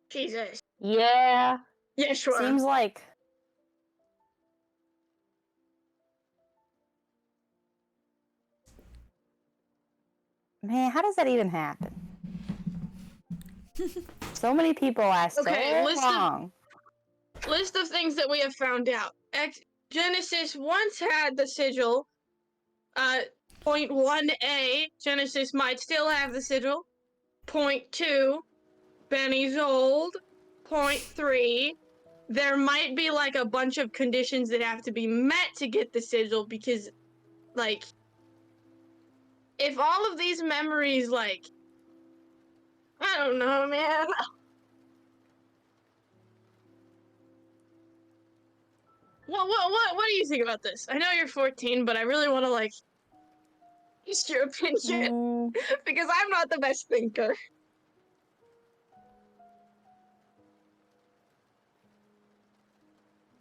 S3: Jesus.
S4: Yeah.
S3: Yeah, sure.
S4: Seems like. Man, how does that even happen? So many people ask
S3: Okay,
S4: so
S3: list
S4: long.
S3: of things that we have found out. Genesis once had the sigil. Point 1A, Genesis might still have the sigil. Point 2, Bennie's old. Point 3, there might be like a bunch of conditions that have to be met to get the sigil because, like, if all of these memories, like, I don't know, man. What do you think about this? I know you're 14, but I really want to, like, just your opinion because I'm not the best thinker.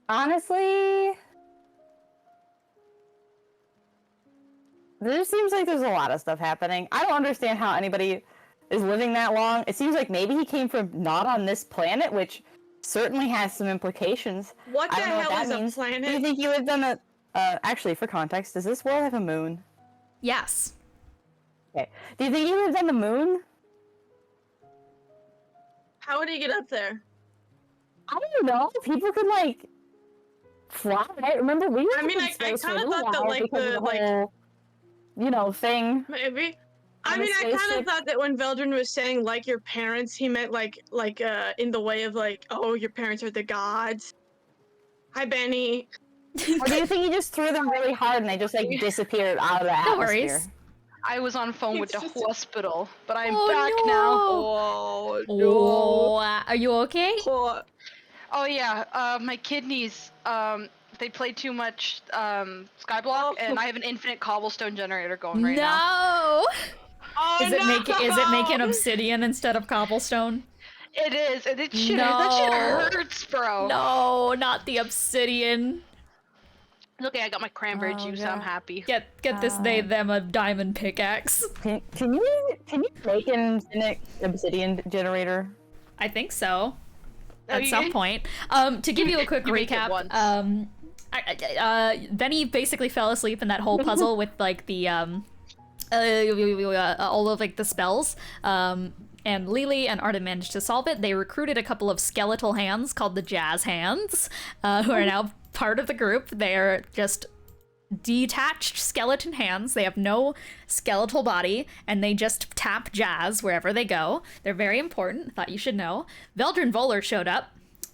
S4: Honestly, there seems like there's a lot of stuff happening. I don't understand how anybody is living that long. It seems like maybe he came from not on this planet, which certainly has some implications.
S3: What the
S4: I don't know
S3: hell
S4: what
S3: is
S4: that
S3: a
S4: means.
S3: planet?
S4: Do you think he lived on a... actually, for context, does this world have a moon?
S2: Yes.
S4: Okay. Do you think he lived on the moon?
S3: How would he get up there?
S4: I don't know. People could, like, fly. Remember, we were
S3: I mean,
S4: in
S3: I
S4: space for a
S3: kind of
S4: little
S3: thought that,
S4: while
S3: like,
S4: because of the whole, thing.
S3: maybe. I
S4: On a
S3: mean, I kind of
S4: spaceship.
S3: thought that when Veldrin was saying, like, your parents, he meant, in the way of, like, oh, your parents are the gods. Hi, Bennie.
S4: Or do you think he just threw them really hard and they just, like, disappeared out of the
S2: No
S4: atmosphere?
S2: worries.
S5: I was on phone with the
S3: It's just-
S5: hospital, but I'm
S2: Oh,
S5: back
S2: no.
S5: now.
S3: Oh,
S2: Oh, are you okay?
S3: Oh,
S5: Oh yeah, my kidneys, they played too much Skyblock, and I have an infinite cobblestone generator going right now.
S2: No.
S3: oh
S2: Is it
S3: no!
S2: making obsidian instead of cobblestone?
S5: It is, and that shit
S2: No.
S5: hurts, bro.
S2: No, not the obsidian.
S5: Okay, I got my cranberry
S4: Oh,
S5: juice, so I'm
S4: God.
S5: happy.
S2: Get this they them a diamond pickaxe.
S4: Can you make an infinite obsidian generator?
S2: I think so.
S5: Oh,
S2: At
S5: you
S2: some
S5: did?
S2: point. To give you a quick
S5: You make it
S2: recap,
S5: once.
S2: Bennie basically fell asleep in that whole puzzle with like the all of like the spells. And Lelee and Arden managed to solve it. They recruited a couple of skeletal hands called the Jazz Hands, who are now part of the group. They're just detached skeleton hands. They have no skeletal body, and they just tap jazz wherever they go. They're very important. Thought you should know. Veldrin Volar showed up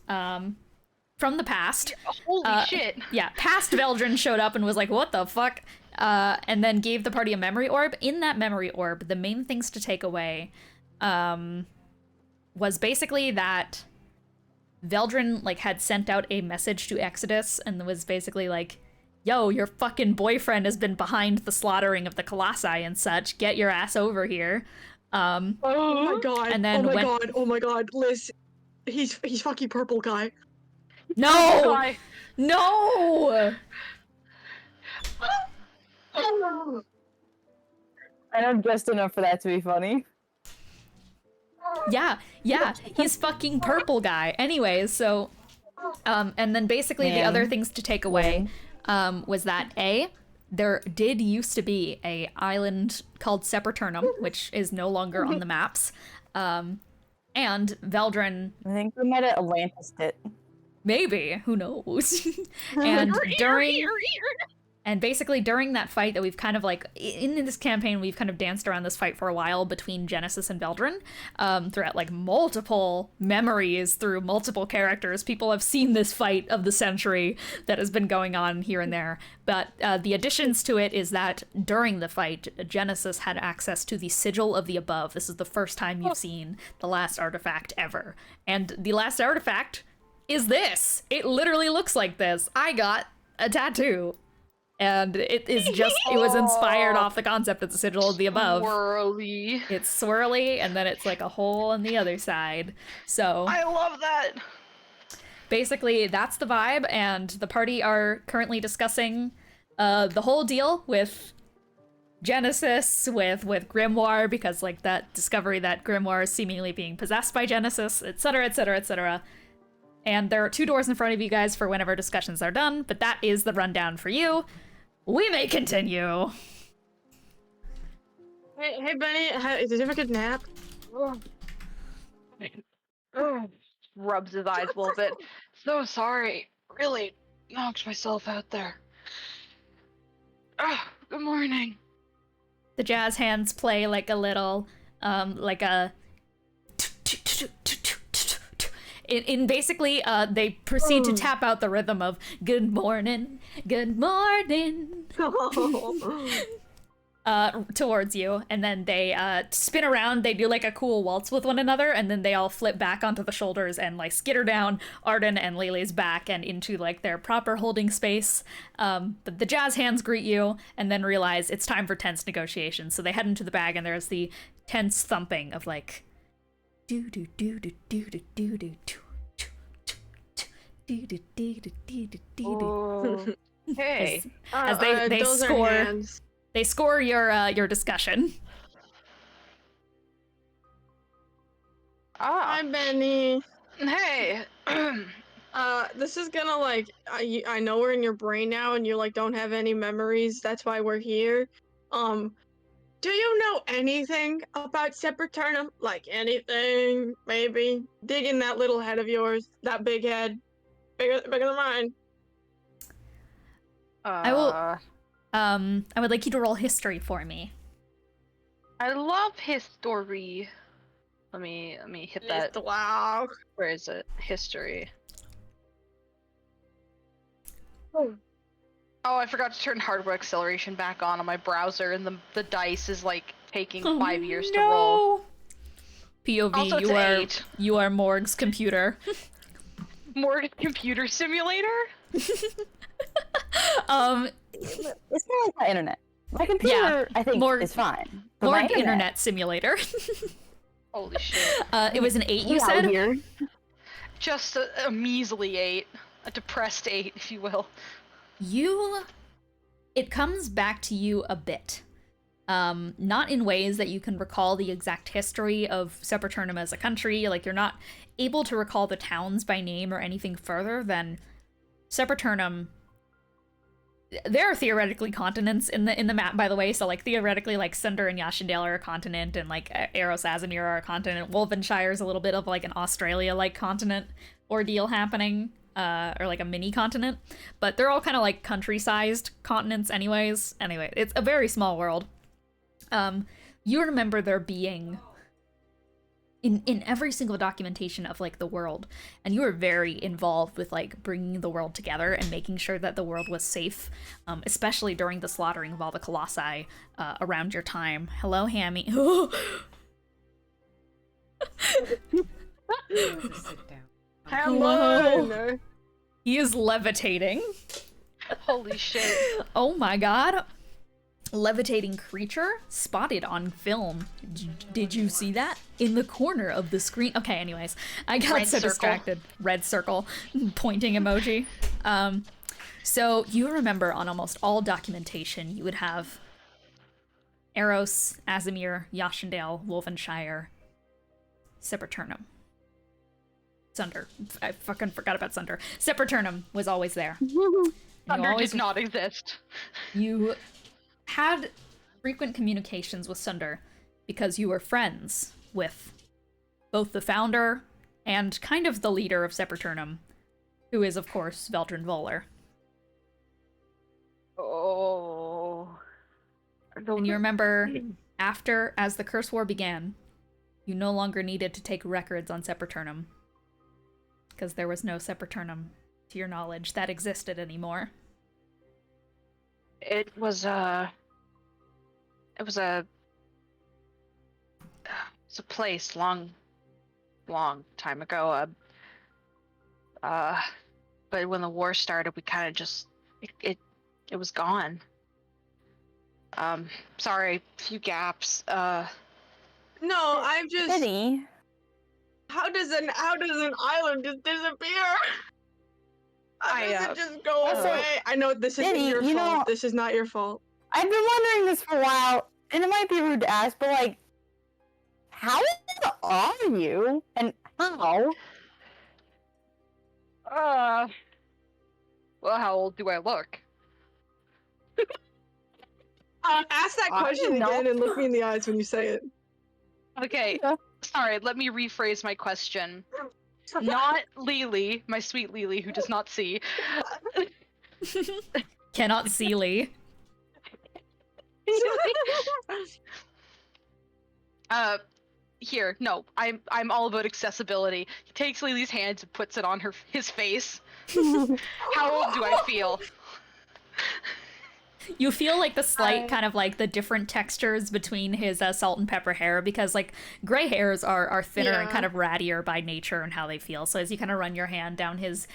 S2: from the past.
S5: Holy shit.
S2: Yeah, past Veldrin showed up and was like, what the fuck? And then gave the party a memory orb. In that memory orb, the main things to take away was basically that Veldrin like had sent out a message to Exodus and was basically like, yo, your fucking boyfriend has been behind the slaughtering of the Colossi and such. Get your ass over here.
S3: Oh my god!
S2: And then
S3: Oh my god! Liz, he's fucking purple guy.
S2: No!
S5: Bye.
S2: No!
S4: I know just enough for that to be funny.
S2: Yeah, he's fucking purple guy. Anyways, so, and then basically the other things to take away was that there did used to be a island called Sepulturnum, which is no longer on the maps, and Veldrin,
S4: I think we might have Atlantis it.
S2: maybe, who knows, and basically during that fight that we've kind of like, in this campaign, we've kind of danced around this fight for a while between Genesis and Veldrin, throughout like multiple memories through multiple characters. People have seen this fight of the century that has been going on here and there. But the additions to it is that during the fight, Genesis had access to the Sigil of the Above. This is the first time you've seen the last artifact ever. And the last artifact is this. It literally looks like this. I got a tattoo. And it was inspired off the concept of the Sigil of the Above.
S5: Swirly.
S2: It's swirly, and then it's like a hole on the other side. So
S5: I love that.
S2: basically, that's the vibe, and the party are currently discussing the whole deal with Genesis with Grimoire, because like that discovery that Grimoire is seemingly being possessed by Genesis, etc., etc., etc. And there are 2 doors in front of you guys for whenever discussions are done, but that is the rundown for you. We may continue.
S3: Hey, Benny, did you have a good nap?
S5: Rubs his eyes a little bit. So sorry. Really knocked myself out there. Good morning.
S2: The jazz hands play like a little, like a... In basically, they proceed to tap out the rhythm of good morning, towards you, and then they spin around, they do like a cool waltz with one another, and then they all flip back onto the shoulders and like skitter down Arden and Lelee's back and into like their proper holding space. But the jazz hands greet you and then realize it's time for tense negotiations, so they head into the bag and there's the tense thumping of like do do do do do do do do do do do do do.
S5: Hey.
S2: As they
S3: those are
S2: score.
S3: hands.
S2: They score your discussion.
S3: Hi, Benny.
S5: Hey.
S3: This is gonna like, I know we're in your brain now, and you like don't have any memories. That's why we're here. Do you know anything about Sepulturnum? Like anything, maybe? Dig in that little head of yours, that big head, bigger than mine.
S2: I will. I would like you to roll history for me.
S5: I love history. Let me hit that.
S3: Wow.
S5: Where is it? History. Oh, I forgot to turn hardware acceleration back on my browser, and the dice is like taking 5 years to roll.
S2: POV,
S5: Also, it's 8.
S2: you are Morgue's computer.
S5: Morgue computer simulator?
S4: It's kind of like my internet. My computer, I think, is fine. But my
S2: Morgue internet simulator.
S5: Holy shit.
S2: It was an 8, you
S4: out
S2: said?
S4: here.
S5: Just a measly 8. A depressed 8, if you will.
S2: It comes back to you a bit. Not in ways that you can recall the exact history of Sepulturnum as a country. Like, you're not able to recall the towns by name or anything further than Sepulturnum. There are theoretically continents in the map, by the way. So, like, theoretically, like, Sunder and Yashandale are a continent, and, like, Eros Azamir are a continent. Wolvenshire is a little bit of, like, an Australia-like continent ordeal happening. Or like a mini continent, but they're all kind of like country-sized continents anyways. Anyway, it's a very small world. You remember there being in every single documentation of like the world, and you were very involved with like bringing the world together and making sure that the world was safe, especially during the slaughtering of all the colossi around your time. Hello, Hammy.
S6: Sit down.
S2: Hello. He is levitating.
S5: Holy shit.
S2: Oh my god. Levitating creature spotted on film. Did you see that? In the corner of the screen. Okay, anyways. I got
S5: Red
S2: so
S5: circle.
S2: distracted. Red circle. Pointing emoji. So you remember on almost all documentation you would have Eros, Azamir, Yashandale, Wolvenshire, Sepulturnum. Sunder. I fucking forgot about Sunder. Sepulturnum was always there.
S5: Thunder did not exist.
S2: You had frequent communications with Sunder because you were friends with both the founder and kind of the leader of Sepulturnum, who is, of course, Veldrin Volar.
S5: Oh.
S2: And you remember, as the Curse War began, you no longer needed to take records on Sepulturnum, because there was no Sepulturnum, to your knowledge, that existed anymore.
S5: It was a place long time ago. But when the war started, we kind of just it was gone. Sorry, few gaps.
S3: No, I'm just.
S4: Benny.
S3: How does an island just disappear? How does it just go
S4: also,
S3: away? I know this isn't
S4: Benny,
S3: your
S4: you
S3: fault.
S4: know-
S3: This is not your fault.
S4: I've been wondering this for a while, and it might be rude to ask, but like, how old are you? And how?
S5: Well, how old do I look?
S3: Ask that
S4: I
S3: question
S4: don't know.
S3: again and look me in the eyes when you say it.
S5: Okay,
S4: Yeah.
S5: sorry, let me rephrase my question. Not Lelee, my sweet Lelee, who does not see.
S2: Cannot see Lee.
S5: Here, no, I'm all about accessibility. He takes Leely's hands and puts it on his face. How old do I feel?
S2: You feel like the slight kind of like the different textures between his salt and pepper hair, because like gray hairs are thinner and
S3: Yeah.
S2: kind of rattier by nature and how they feel. So as you kind of run your hand down his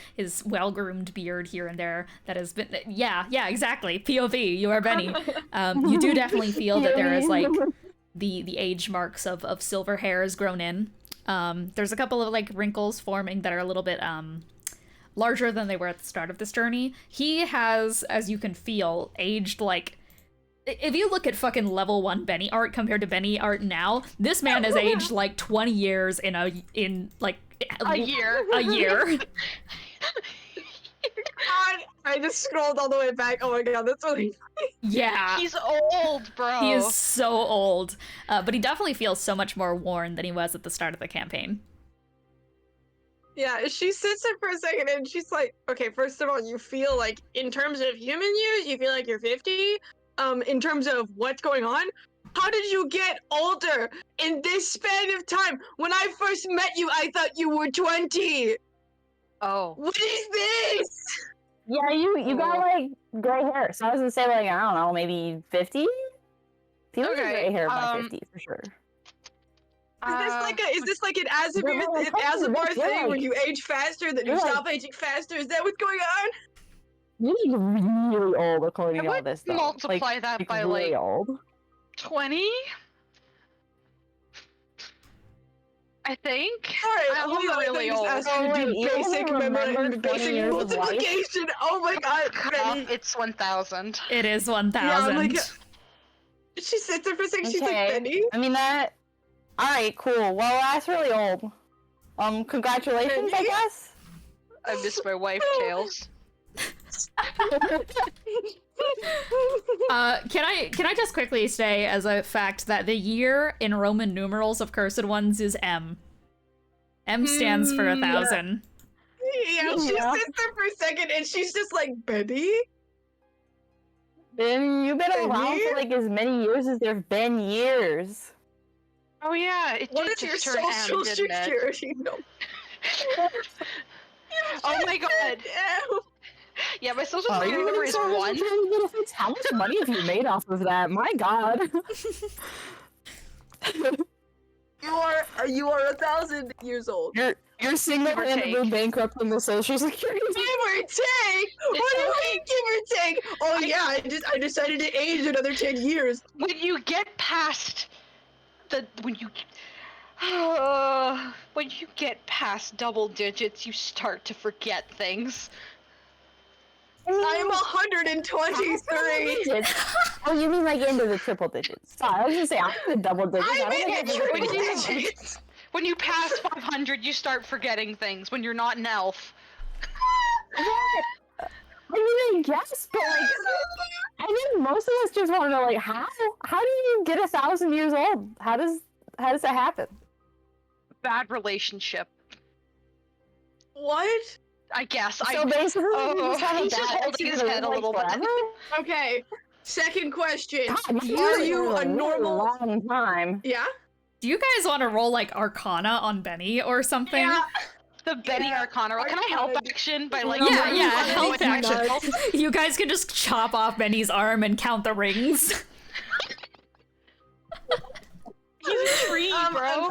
S2: well-groomed beard here and there, that has been yeah exactly POV. You are Benny. You do definitely feel that there is like the age marks of silver hairs grown in. There's a couple of like wrinkles forming that are a little bit larger than they were at the start of this journey. He has, as you can feel, aged like... If you look at fucking level 1 Benny art compared to Benny art now, this man has aged like 20 years in a
S5: year.
S2: A year.
S3: I just scrolled all the way back. Oh my god, that's really
S2: Yeah.
S5: He's old, bro.
S2: He is so old. But he definitely feels so much more worn than he was at the start of the campaign.
S3: Yeah, she sits there for a second and she's like, okay, first of all, you feel like, in terms of human years, you feel like you're 50. In terms of what's going on, how did you get older in this span of time? When I first met you, I thought you were 20.
S5: Oh.
S3: What is this?
S4: Yeah, you got like gray hair, so I was gonna say like I don't know, maybe 50. Feels like
S5: Okay,
S4: gray hair by 50 for sure.
S3: Is this like an Asimir
S4: no,
S3: thing
S4: like-
S3: where you age faster, then you
S4: you're
S3: stop aging faster? Is that what's going on?
S4: You're like really old according
S5: I
S4: to all
S5: would
S4: this stuff.
S5: multiply
S4: like,
S5: that by
S4: really
S5: like
S4: old.
S5: 20? I think.
S3: Alright,
S5: I'm
S3: hold on,
S5: really
S3: I just
S5: old.
S3: asked you to
S4: Oh,
S3: do
S4: wait, you
S3: basic
S4: only remember 20
S3: basic
S4: years of life?
S3: multiplication. Oh my god, Benny.
S5: It's 1,000.
S2: It is 1,000.
S3: Yeah, I'm like, she sits there for a second, she's like,
S4: Okay.
S3: Benny?
S4: I mean that. All right, cool. Well, that's really old. Congratulations, I
S3: Benny?
S4: guess.
S5: I miss my wife, Tails.
S2: Can I just quickly say as a fact that the year in Roman numerals of Cursed Ones is M. M stands for 1,000.
S3: Yeah, she
S4: Yeah.
S3: sits there for a second and she's just like, Benny?
S4: Then you've been around
S3: Benny?
S4: for like as many years as there've been years.
S5: Oh yeah, it
S3: What
S5: did
S3: is your
S5: just turn
S3: social
S5: M, didn't it?
S3: security number?
S5: Oh my god. Yeah, my social security number is 1.
S4: Benefits? How much money have you made off of that? My God.
S3: You are 1,000 years old.
S4: You're single-handedly
S5: take.
S4: bankrupt from the social security.
S3: Give or take? What do you mean, give or take? Oh yeah, I decided to age another 10 years.
S5: When you get past when you get past double digits, you start to forget things.
S3: I'm 123.
S4: Oh, you mean like into the triple digits? Sorry, I was gonna say I'm in the double digits. I
S3: I'm
S4: don't
S3: in
S4: think
S3: the
S4: I'm
S3: triple
S4: in the
S3: digits.
S5: When you pass 500, you start forgetting things when you're not an elf.
S4: What? I mean, I guess, but like, I think most of us just want to know, like, how do you get 1,000 years old? How does that happen?
S5: Bad relationship.
S3: What?
S5: I guess.
S4: So basically, you just have a
S5: he's just
S4: bad
S5: holding his
S4: attitude
S5: head a
S4: like
S5: little bit.
S4: forever?
S3: Okay. Second question.
S4: God,
S3: Are you a
S4: really
S3: normal?
S4: long time?
S3: Yeah.
S2: Do you guys want to roll like Arcana on Benny or something?
S3: Yeah.
S5: The Benny Arcana roll. Can I help action by like?
S2: Yeah,
S5: moving
S2: yeah,
S5: on to
S2: help
S5: an
S2: action.
S5: elf?
S2: You guys can just chop off Benny's arm and count the rings.
S5: He's a tree, bro.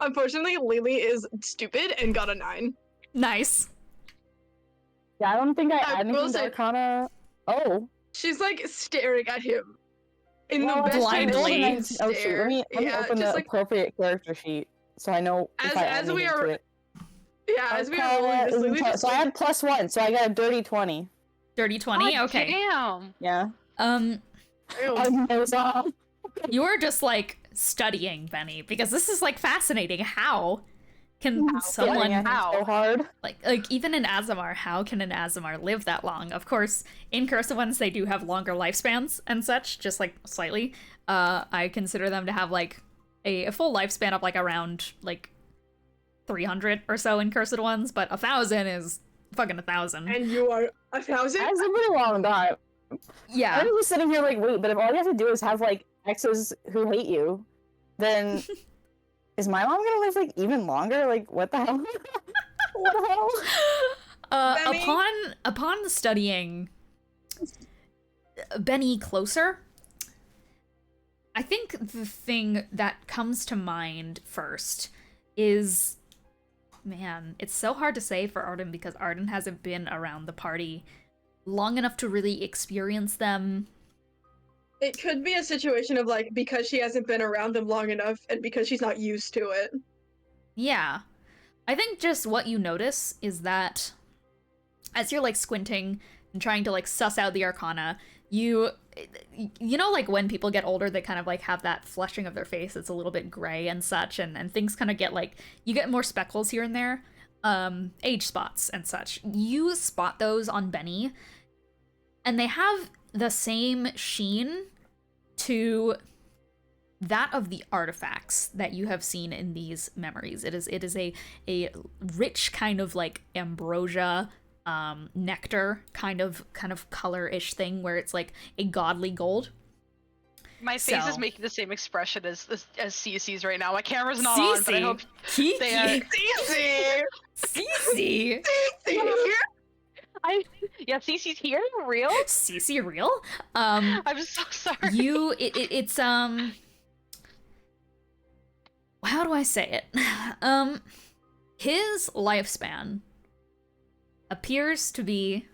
S3: Unfortunately, Lily is stupid and got a 9.
S2: Nice.
S4: Yeah, I don't think I
S3: I
S4: added
S3: will
S4: anything to
S3: say-
S4: Arcana. Oh.
S3: She's like staring at him. In
S4: Well,
S3: the best way that
S2: blindly.
S3: she can
S4: Oh, shoot, let
S3: stare.
S4: me
S3: Yeah,
S4: open
S3: just
S4: the
S3: like
S4: appropriate character sheet so I know if I add
S3: as we
S4: anything
S3: are
S4: to it.
S3: as we are
S4: Arcana
S3: rolling this,
S4: is
S3: Lily
S4: in
S3: just
S4: so I had +1, so I got a dirty 20.
S2: Dirty 20?
S5: God
S2: Okay.
S5: Damn.
S4: Yeah.
S3: Ew.
S2: You're just like studying, Benny, because this is like fascinating. How can someone
S4: so hard?
S2: like even an Azamar, how can an Azamar live that long? Of course, in Cursive ones they do have longer lifespans and such, just like slightly. I consider them to have like a full lifespan of like around like 300 or so in Cursed ones, but 1,000 is fucking 1,000.
S3: And you are 1,000?
S4: That's a pretty long time.
S2: Yeah.
S4: I'm just sitting here like, wait, but if all you have to do is have like exes who hate you, then is my mom gonna live like even longer? Like, what the hell? What the hell?
S2: Upon studying Benny closer, I think the thing that comes to mind first is, man, it's so hard to say for Arden because Arden hasn't been around the party long enough to really experience them.
S3: It could be a situation of like, because she hasn't been around them long enough and because she's not used to it.
S2: Yeah. I think just what you notice is that as you're like squinting and trying to like suss out the arcana, you know, like when people get older, they kind of like have that flushing of their face that's a little bit gray and such, and things kind of get like, you get more speckles here and there, age spots and such. You spot those on Benny, and they have the same sheen to that of the artifacts that you have seen in these memories. It is a rich kind of like ambrosia, nectar kind of color-ish thing where it's like a godly gold.
S5: My face is making the same expression as Cece's right now. My camera's not on, but I hope
S2: Kiki.
S5: they are.
S2: Cece.
S5: Yeah, Cece's here. Real?
S2: Cece real?
S5: I'm so sorry.
S2: It's how do I say it? His lifespan appears to be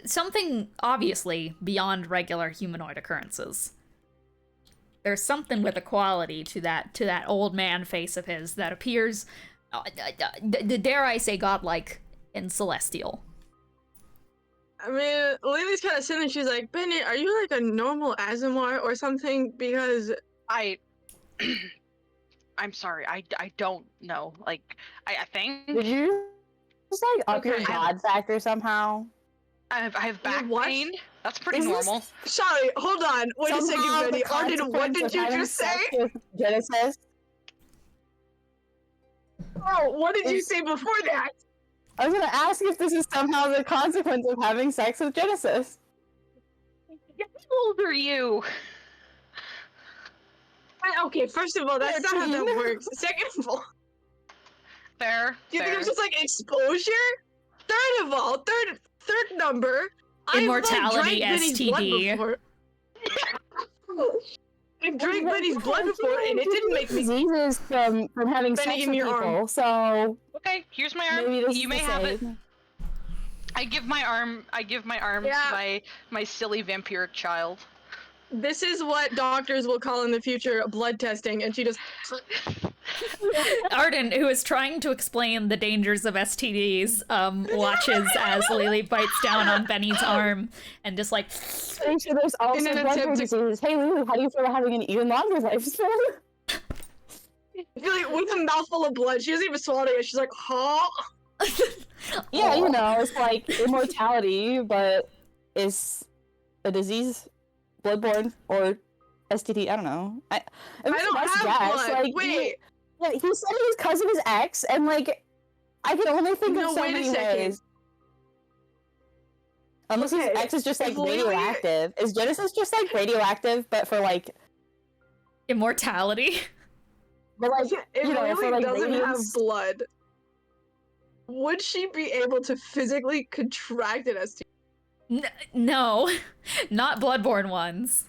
S2: something obviously beyond regular humanoid occurrences. There's something with a quality to that old man face of his that appears, dare I say, godlike and celestial.
S3: I mean, Lily's kind of sitting there, she's like, Benny, are you like a normal Azamar or something? Because
S5: I'm sorry, I don't know. Like, I think...
S4: Did you just like up your god factor somehow?
S5: I have back
S3: What?
S5: pain. That's pretty normal.
S3: Sorry, hold on. Wait a second, Benny. Arden, what did you just say?
S4: Genesis?
S3: Oh, what did you say before that?
S4: I was gonna ask if this is somehow the consequence of having sex with Genesis.
S5: How old are you?
S3: Okay, first of all, that's not how that works. Second of all,
S5: Fair.
S3: do you think it was just like exposure? Third of all, third number,
S2: Immortality
S3: I've like, drank Benny's blood
S2: STD.
S3: before. I've drank Benny's blood before, and it didn't make me.
S4: Diseases from having
S3: Benny,
S4: sex
S3: give
S4: with
S3: me your
S4: people.
S3: arm.
S4: So
S5: Okay, here's my arm.
S4: maybe this
S5: You
S4: is
S5: may
S4: the
S5: have it.
S4: same.
S5: I give my arm
S3: Yeah.
S5: to my silly vampiric child.
S3: This is what doctors will call in the future blood testing, and she just.
S2: Arden, who is trying to explain the dangers of STDs, watches as Lily bites down on Benny's arm and just like.
S4: Pretty sure there's also
S3: an
S4: blood
S3: attempt to-
S4: diseases. Hey Lulu, how do you feel about having an even longer lifespan?
S3: I feel like with a mouthful of blood, she doesn't even swallow it. She's like, huh?
S4: Yeah,
S2: Aw.
S4: you know, it's like immortality, but it's a disease, bloodborne or STD. I don't know. I
S3: I don't have blood.
S4: Like,
S3: Wait.
S4: he said he was cousin his ex, and like, I can only think
S3: No,
S4: of so
S3: wait a
S4: many
S3: second.
S4: ways. Unless his
S3: Okay,
S4: ex is just like
S3: if Lily-
S4: radioactive. Is Genesis just like radioactive, but for like,
S2: Immortality.
S4: but like,
S3: If
S4: you know,
S3: Lily
S4: for like
S3: doesn't have
S4: radiance?
S3: blood, would she be able to physically contract an STD?
S2: No, not bloodborne ones.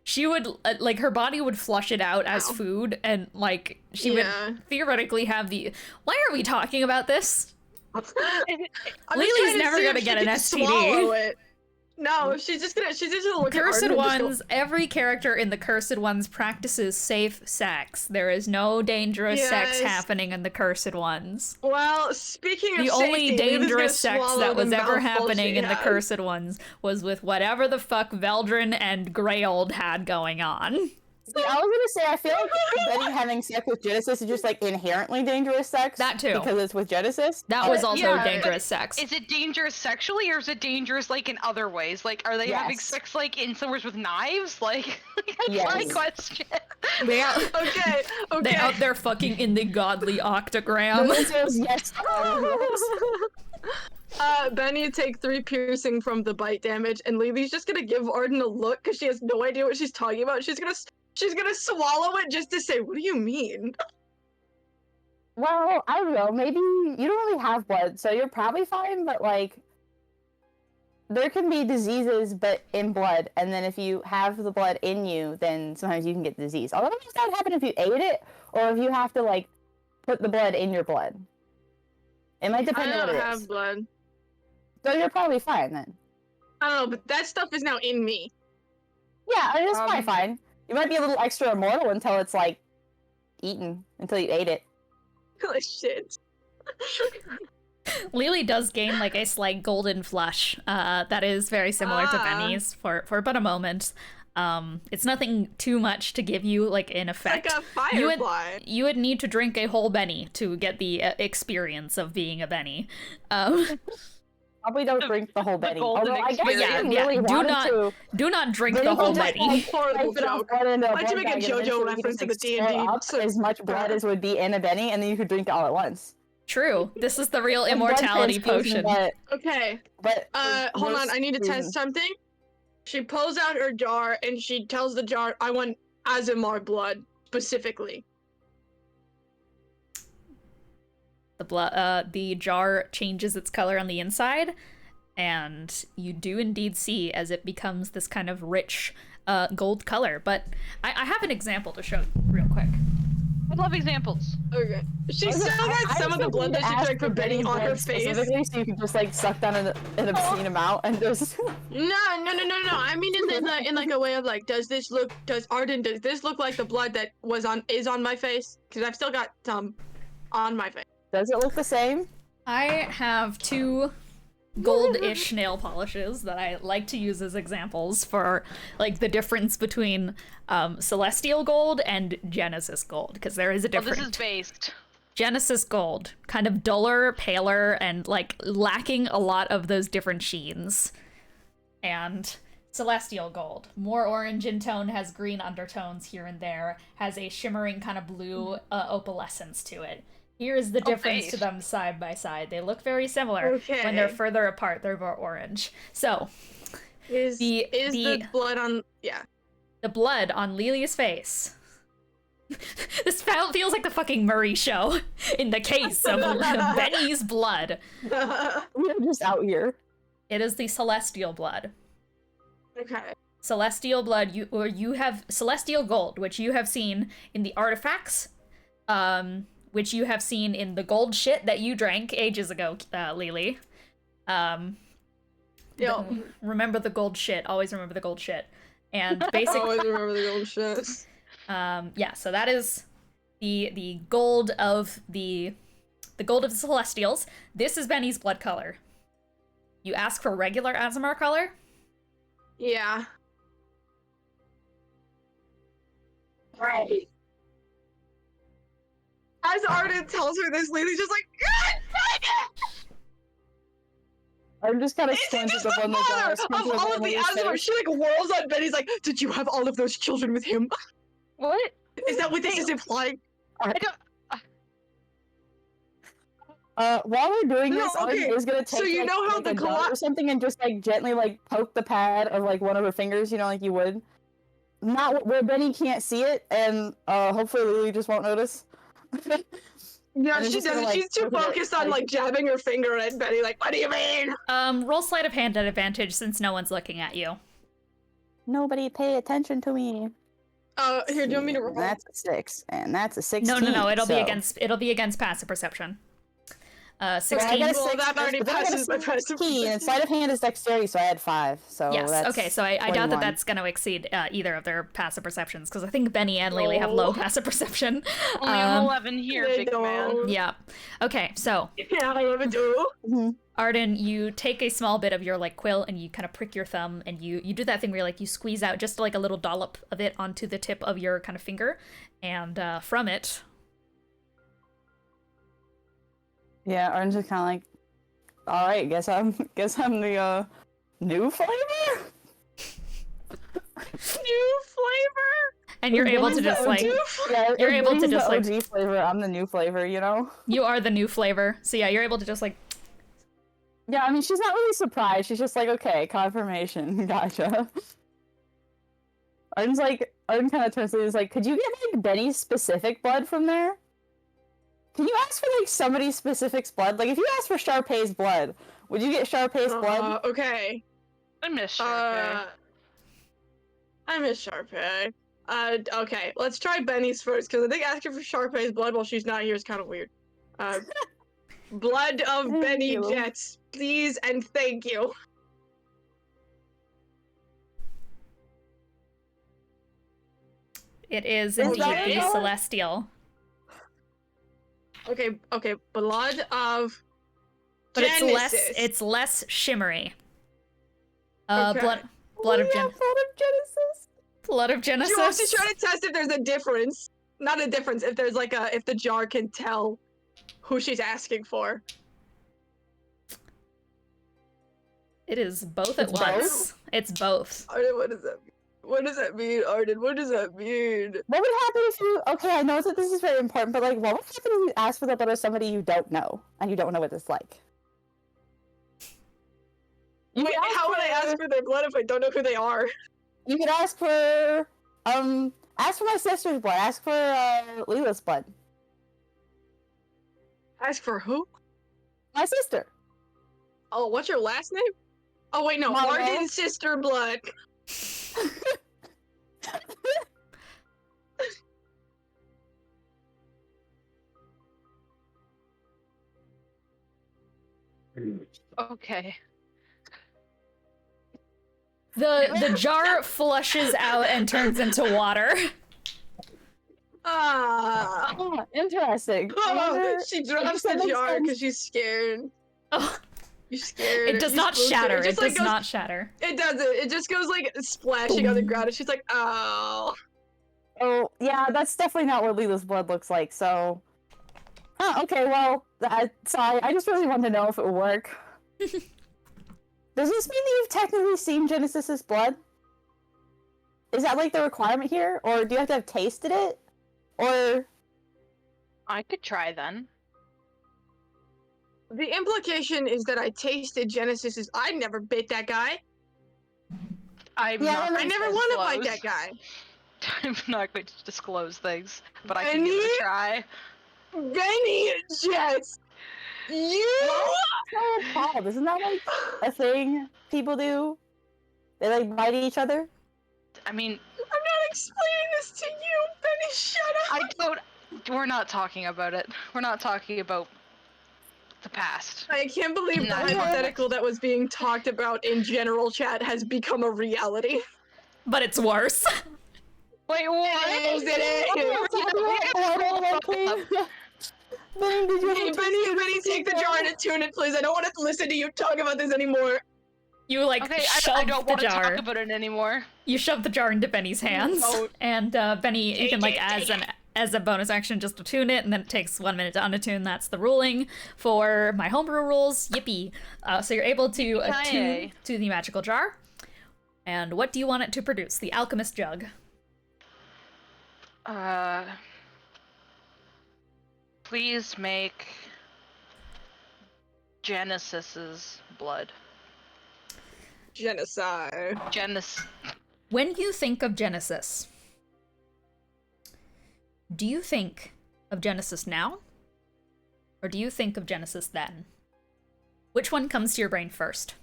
S2: She would, like, her body would flush it out as
S3: Ow.
S2: food, and, like, she
S3: Yeah.
S2: would theoretically have the. Why are we talking about this?
S3: I'm just
S2: Lily's
S3: trying to
S2: never
S3: see
S2: gonna
S3: if
S2: get
S3: she
S2: an
S3: can
S2: STD.
S3: swallow it. No, she's just gonna look at
S2: Cursed
S3: Arden and just go,
S2: Ones, every character in the Cursed Ones practices safe sex. There is no dangerous sex
S3: Yes.
S2: happening in the Cursed Ones.
S3: Well, speaking of
S2: The only
S3: safety, Lily's
S2: dangerous
S3: gonna
S2: sex
S3: swallow
S2: that was
S3: the
S2: ever
S3: mouthful
S2: happening
S3: she
S2: in the
S3: has.
S2: Cursed Ones was with whatever the fuck Veldrin and Greyold had going on.
S4: See, I was gonna say, I feel like Benny having sex with Genesis is just like inherently dangerous sex.
S2: That too.
S4: Because it's with Genesis.
S2: That was also
S3: yeah,
S2: dangerous sex.
S5: Is it dangerous sexually, or is it dangerous like in other ways? Like, are they having
S4: Yes.
S5: sex like in somewhere with knives? Like, that's my
S4: Yes.
S5: question.
S2: They out,
S3: Okay, okay.
S2: they out there fucking in the godly octagram.
S4: The answer is yes to all of those.
S3: Benny take 3 piercing from the bite damage, and Lily's just gonna give Arden a look because she has no idea what she's talking about. She's gonna swallow it just to say, "What do you mean?"
S4: Well, I don't know. Maybe you don't really have blood, so you're probably fine. But like, there can be diseases, but in blood, and then if you have the blood in you, then sometimes you can get disease. Although does that happen if you ate it, or if you have to like put the blood in your blood? It might
S3: I
S4: depend on what
S3: don't
S4: it
S3: have
S4: is.
S3: blood.
S4: So you're probably fine then.
S3: I don't know, but that stuff is now in me.
S4: Yeah, it's probably
S3: Um,
S4: fine. You might be a little extra immortal until it's like eaten, until you ate it.
S3: Holy shit.
S2: Lily does gain like a slight golden flush. That is very similar to Benny's for but a moment. It's nothing too much to give you like an
S3: It's
S2: effect.
S3: like a firefly.
S2: You would need to drink a whole Benny to get the experience of being a Benny.
S4: Probably don't drink the whole Benny.
S5: golden
S4: Although I guess
S5: experience.
S4: if you
S2: Yeah,
S4: really
S2: do
S4: wanted
S2: not-
S4: to,
S2: Do not drink
S4: then
S2: the
S4: you can
S2: whole
S4: just,
S2: Benny.
S4: like,
S3: Horrible
S4: type it off
S3: joke.
S4: blood into a
S3: Like to
S4: blood
S3: make a
S4: bag, and
S3: JoJo
S4: eventually you
S3: reference
S4: can
S3: to
S4: just
S3: the
S4: like,
S3: D&D,
S4: swirl up
S3: so-
S4: as much blood as would be in a Benny, and then you could drink it all at once.
S2: True. This is the real
S4: Like, blood
S2: immortality
S4: transfusion,
S2: potion.
S3: Okay,
S4: But
S3: hold on,
S4: most
S3: I need to test
S4: reasons-
S3: something. She pulls out her jar and she tells the jar, "I want Azimar blood, specifically."
S2: The jar changes its color on the inside, and you do indeed see as it becomes this kind of rich gold color. But I have an example to show you real quick.
S5: I love examples.
S3: Okay. She
S4: I was-
S3: still
S4: I-
S3: got
S4: I
S3: some of
S4: was
S3: the blood
S4: thinking
S3: that
S4: to
S3: she
S4: ask
S3: drank
S4: for
S3: from Benny
S4: Benny's
S3: on her
S4: blood
S3: face.
S4: specifically, so you could just like suck down an obscene amount and just.
S3: No. I mean in like a way of like, does this look like the blood that is on my face? Because I've still got some on my face.
S4: Does it look the same?
S2: I have 2 gold-ish nail polishes that I like to use as examples for like the difference between Celestial Gold and Genesis Gold, because there is a
S5: Well,
S2: difference.
S5: this is based.
S2: Genesis Gold, kind of duller, paler, and like lacking a lot of those different sheens. And Celestial Gold, more orange in tone, has green undertones here and there, has a shimmering kind of blue opalescence to it. Here is the difference to
S5: nice.
S2: them side by side. They look very similar. When they're
S3: Okay.
S2: further apart, they're more orange. So,
S3: Is
S2: The-
S3: the blood on? Yeah.
S2: the blood on Lily's face. This feels like the fucking Murray show in the case of Benny's blood.
S4: We're just out here.
S2: It is the celestial blood.
S3: Okay.
S2: Celestial blood, you have celestial gold, which you have seen in the artifacts, which you have seen in the gold shit that you drank ages ago, Lily.
S3: Yo.
S2: Remember the gold shit. Always remember the gold shit. And basically,
S3: Always remember the old shit.
S2: yeah. So that is the gold of the gold of the Celestials. This is Benny's blood color. You ask for regular Azimar color.
S3: Yeah. Right. As Arden tells her this, Lily's just like, "God dang it!
S4: I'm just kind of
S3: It's
S4: squinted
S3: just
S4: up
S3: the
S4: on the
S3: father
S4: jar.
S3: of
S4: squinted
S3: all
S4: up
S3: of
S4: on
S3: the
S4: Lily's
S3: Azimar."
S4: face.
S3: She like whirls on Benny's like, "Did you have all of those children with him?"
S5: What?
S3: Is that what this is implying?
S5: I don't.
S4: While we're doing
S3: No,
S4: this, Arden
S3: okay,
S4: is gonna take
S3: so you
S4: like,
S3: know how
S4: like
S3: the
S4: a dot or something and just like gently like poke the pad of like one of her fingers, you know, like you would. Not where Benny can't see it, and hopefully Lily just won't notice.
S3: Yeah,
S4: And it's
S3: she
S4: just gonna,
S3: doesn't.
S4: like,
S3: She's too
S4: look at it,
S3: focused on
S4: like-
S3: like jabbing her finger at Benny. Like, what do you mean?
S2: Roll sleight of hand at advantage since no one's looking at you.
S4: Nobody pay attention to me.
S3: Here, do you want me to
S4: And
S3: roll?
S4: that's a 6, and that's a 16.
S2: No. It'll
S4: so-
S2: be against passive perception.
S4: I
S2: 16.
S4: got a
S3: Well,
S4: 6
S3: that already
S4: but then I got a
S3: passes my
S4: 6
S3: passive
S4: key, and
S3: perception.
S4: sleight of hand is dexterity, so I had 5. So
S2: Yes.
S4: that's
S2: Okay. So I doubt that
S4: 21.
S2: that's going to exceed either of their passive perceptions because I think Bennie and Lelee have low
S3: No.
S2: passive perception.
S5: Only an 11 here,
S3: They
S5: big man.
S3: don't.
S2: Yeah. Okay. So
S3: Yeah, I have a do.
S4: Mhm.
S2: Arden, you take a small bit of your like quill and you kind of prick your thumb and you do that thing where like you squeeze out just like a little dollop of it onto the tip of your kind of finger, and from it.
S4: Yeah, Orange is kind of like, all right, guess I'm the new flavor.
S3: New flavor.
S2: And you're able to
S4: Benny's
S2: just
S4: the
S2: like
S4: OG. Yeah,
S2: you're able to
S4: Benny's
S2: just,
S4: the
S2: like-
S4: OG flavor. I'm the new flavor, you know.
S2: you are the new flavor. So yeah, you're able to just like
S4: Yeah, I mean, she's not really surprised. She's just like, okay, confirmation, gotcha. Arden kind of turns to me and is like, could you get like Benny's specific blood from there? Can you ask for like somebody's specific blood? Like, if you ask for Sharpay's blood, would you get Sharpay's blood?
S3: Okay.
S5: I miss Sharpay.
S3: I miss Sharpay. Okay, let's try Benny's first, because I think asking for Sharpay's blood while she's not here is kind of weird. Blood of
S4: Thank
S3: Benny
S4: you.
S3: Jets, please and thank you.
S2: it is
S4: Is
S2: indeed
S4: that
S2: the
S4: it?
S2: celestial.
S3: Okay, blood of
S2: But
S3: Genesis.
S2: it's less shimmery.
S3: Okay.
S2: Blood of
S4: Genesis.
S2: blood of
S3: She wants
S2: Genesis.
S3: to try to test if there's a difference. Not a difference, if there's like if the jar can tell who she's asking for.
S2: It is both at
S4: It's
S2: once. It's both.
S3: Arden, what does that mean? What does that mean, Arden? What does that mean?
S4: What would happen if you? Okay, I know that this is very important, but like, what would happen if you ask for the blood of somebody you don't know and you don't know what it's like? You
S3: Wait,
S4: could ask
S3: how would I
S4: for-
S3: ask for their blood if I don't know who they are?
S4: You could ask for my sister's blood. Ask for Leela's blood.
S3: Ask for who?
S4: My sister.
S3: Oh, what's your last name? Oh wait, no,
S4: Mama.
S3: Arden's sister blood.
S5: Okay.
S2: The jar flushes out and turns into water.
S3: Ah.
S4: Oh, interesting. I wonder
S3: She drops
S4: that
S3: the
S4: makes
S3: jar
S4: sense.
S3: because she's scared.
S2: Oh,
S3: You're scared.
S2: it does
S3: You
S2: not
S3: spooked her.
S2: shatter. It
S3: just, like,
S2: does
S3: goes-
S2: not shatter.
S3: It doesn't. It just goes like splashing on the ground, and she's like, "Oh."
S4: Oh, yeah, that's definitely not what Leela's blood looks like, so... Oh, okay, well, sorry, I just really wanted to know if it would work. Does this mean that you've technically seen Genesis's blood? Is that, like, the requirement here? Or do you have to have tasted it? Or...
S5: I could try then.
S3: The implication is that I tasted Genesis's. I never bit that guy.
S5: I'm
S4: Yeah,
S5: not
S3: I
S5: going
S3: never
S5: to
S3: want to bite
S5: disclose.
S3: that guy.
S5: I'm not going to disclose things, but I can give it
S3: Benny?
S5: a try.
S3: Benny Jets. You.
S4: Oh, Paul, isn't that, like, a thing people do? They, like, bite each other?
S5: I mean,
S3: I'm not explaining this to you, Benny. Shut up.
S5: I don't. We're not talking about it. We're not talking about the past.
S3: I can't believe the
S5: No.
S3: hypothetical that was being talked about in general chat has become a reality.
S2: But it's worse.
S5: Wait, what?
S3: It is,
S4: Benny, did you
S3: Hey, Benny, take the jar and attune it, please. I don't want to listen to you talk about this anymore.
S2: You like
S5: Okay,
S2: shove
S5: I don't
S2: the
S5: want to
S2: jar.
S5: talk about it anymore.
S2: You shove the jar into Benny's hands,
S5: Oh.
S2: and Benny, you can like as a bonus action just attune it, and then it takes 1 minute to unattune. That's the ruling for my homebrew rules. Yippee! So you're able to attune
S5: Yay.
S2: to the magical jar. And what do you want it to produce? The alchemist jug.
S5: Please make Genesis's blood.
S3: Genocide.
S2: When you think of Genesis, do you think of Genesis now? Or do you think of Genesis then? Which one comes to your brain first?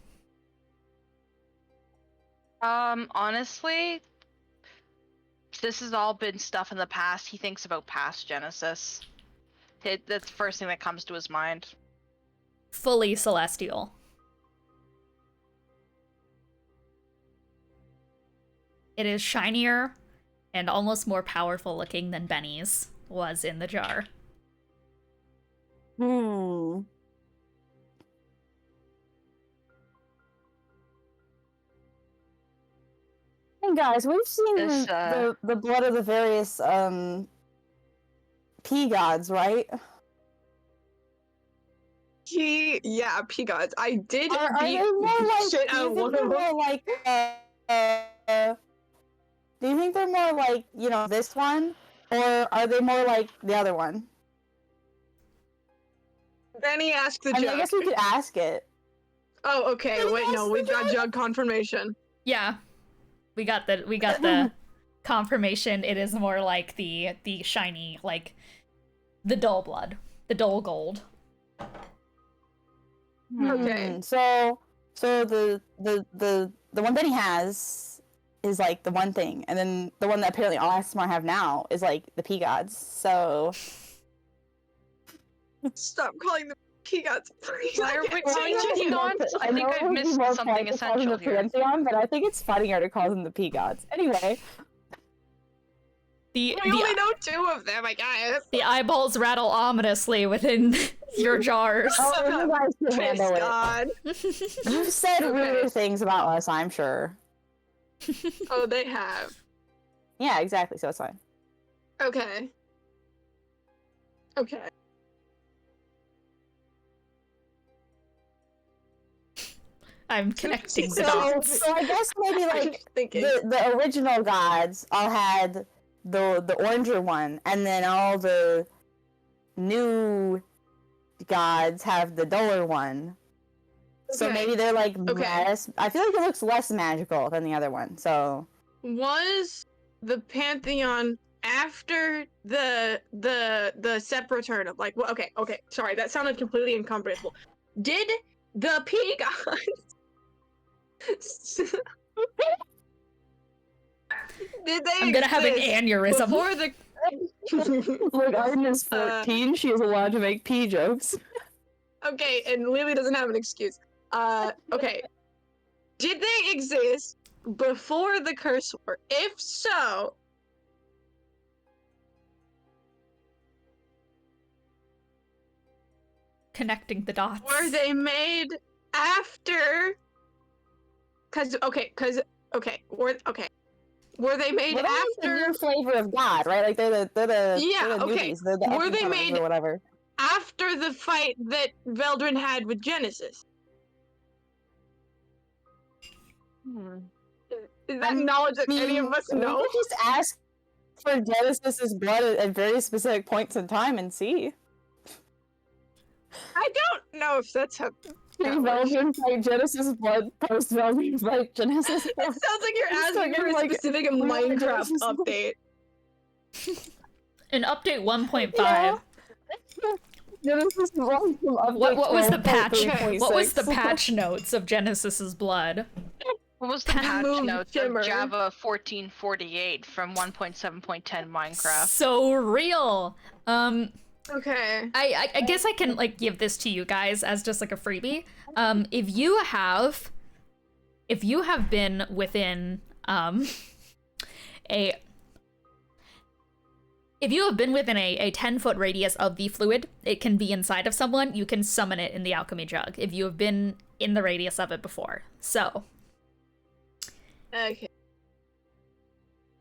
S5: Honestly, this has all been stuff in the past. He thinks about past Genesis. That's the first thing that comes to his mind.
S2: fully celestial. It is shinier and almost more powerful looking than Bennie's was in the jar.
S4: Hmm. Hey guys, we've seen
S5: This,
S4: the blood of the various pea gods, right?
S3: Yeah, pea gods. I did
S4: Are
S3: beat
S4: they more like?
S3: shit
S4: Do
S3: out
S4: you
S3: of
S4: think
S3: one
S4: they're
S3: of them.
S4: more like? Do you think they're more like this one, or are they more like the other one?
S3: Bennie asked the
S4: I mean,
S3: jug.
S4: I guess we could ask it.
S3: Oh, okay.
S4: Bennie
S3: Wait, no,
S4: asked
S3: we
S4: the
S3: got
S4: jug?
S3: jug confirmation.
S2: Yeah. We got the confirmation. It is more like the shiny, like the dull blood. The dull gold.
S3: Okay.
S4: So the one Benny has is like the one thing, and then the one that apparently all Asmar have now is like the pea gods. So
S3: Stop calling them pea gods, please.
S5: Why are we changing on? I think I've
S4: it would be
S5: missed
S4: more
S5: something
S4: fun to call them
S5: essential
S4: the
S5: here.
S4: Pantheon, but I think it's funnier to call them the pea gods. Anyway,
S2: The
S3: We only know 2 of them, I guess.
S2: the eyeballs rattle ominously within your jars.
S4: oh, you guys can
S3: Piss
S4: handle it.
S3: God.
S4: You've said
S3: Okay.
S4: ruder things about us, I'm sure.
S3: Oh, they have.
S4: Yeah, exactly. So it's fine.
S3: Okay. Okay.
S2: I'm connecting the
S3: So-
S2: dots.
S4: So I guess maybe
S3: I'm
S4: like
S3: just thinking.
S4: the original gods all had the oranger one, and then all the new gods have the duller one. So
S3: Okay.
S4: maybe they're like
S3: Okay.
S4: less. I feel like it looks less magical than the other one. So
S3: Was the Pantheon after the Sepulchre of like okay, sorry, that sounded completely incomprehensible. Did the pea gods did they
S2: I'm gonna have an
S3: exist
S2: aneurysm.
S3: before the
S4: look, Arden is
S3: Uh,
S4: 14. She is allowed to make pea jokes.
S3: Okay, and Lelee doesn't have an excuse. Okay. Did they exist before the curse war? If so,
S2: Connecting the dots.
S3: were they made after? Were they made
S4: Well, that's like the
S3: after
S4: new flavor of God, right? Like they're the
S3: Yeah,
S4: they're the
S3: okay.
S4: newbies. They're the
S3: Were they
S4: up-and-comers
S3: made-
S4: or whatever?
S3: after the fight that Veldrin had with Genesis? Is that knowledge that any of us
S4: we
S3: know?
S4: could just ask for Genesis's blood at very specific points in time and see.
S3: I don't know if that's how.
S4: Pre-Veldrin fight Genesis blood, post-Veldrin fight Genesis
S3: It
S4: blood.
S3: sounds like you're
S4: Just
S3: asking
S4: like
S3: for a
S4: like-
S3: specific
S4: like
S3: Minecraft
S4: Genesis-
S3: update.
S2: In update 1.5.
S4: Yeah. Genesis blood from update
S2: What was the patch?
S4: 12.3.6.
S2: What was the patch notes of Genesis's blood?
S5: What was the patch
S3: Moon
S5: notes
S3: Shimmer.
S5: of Java 1448 from 1.7.10 Minecraft?
S2: So real.
S3: Okay.
S2: I guess I can like give this to you guys as just like a freebie. If you have been within a 10-foot radius of the fluid, it can be inside of someone, you can summon it in the alchemy jug if you have been in the radius of it before. So
S3: Okay.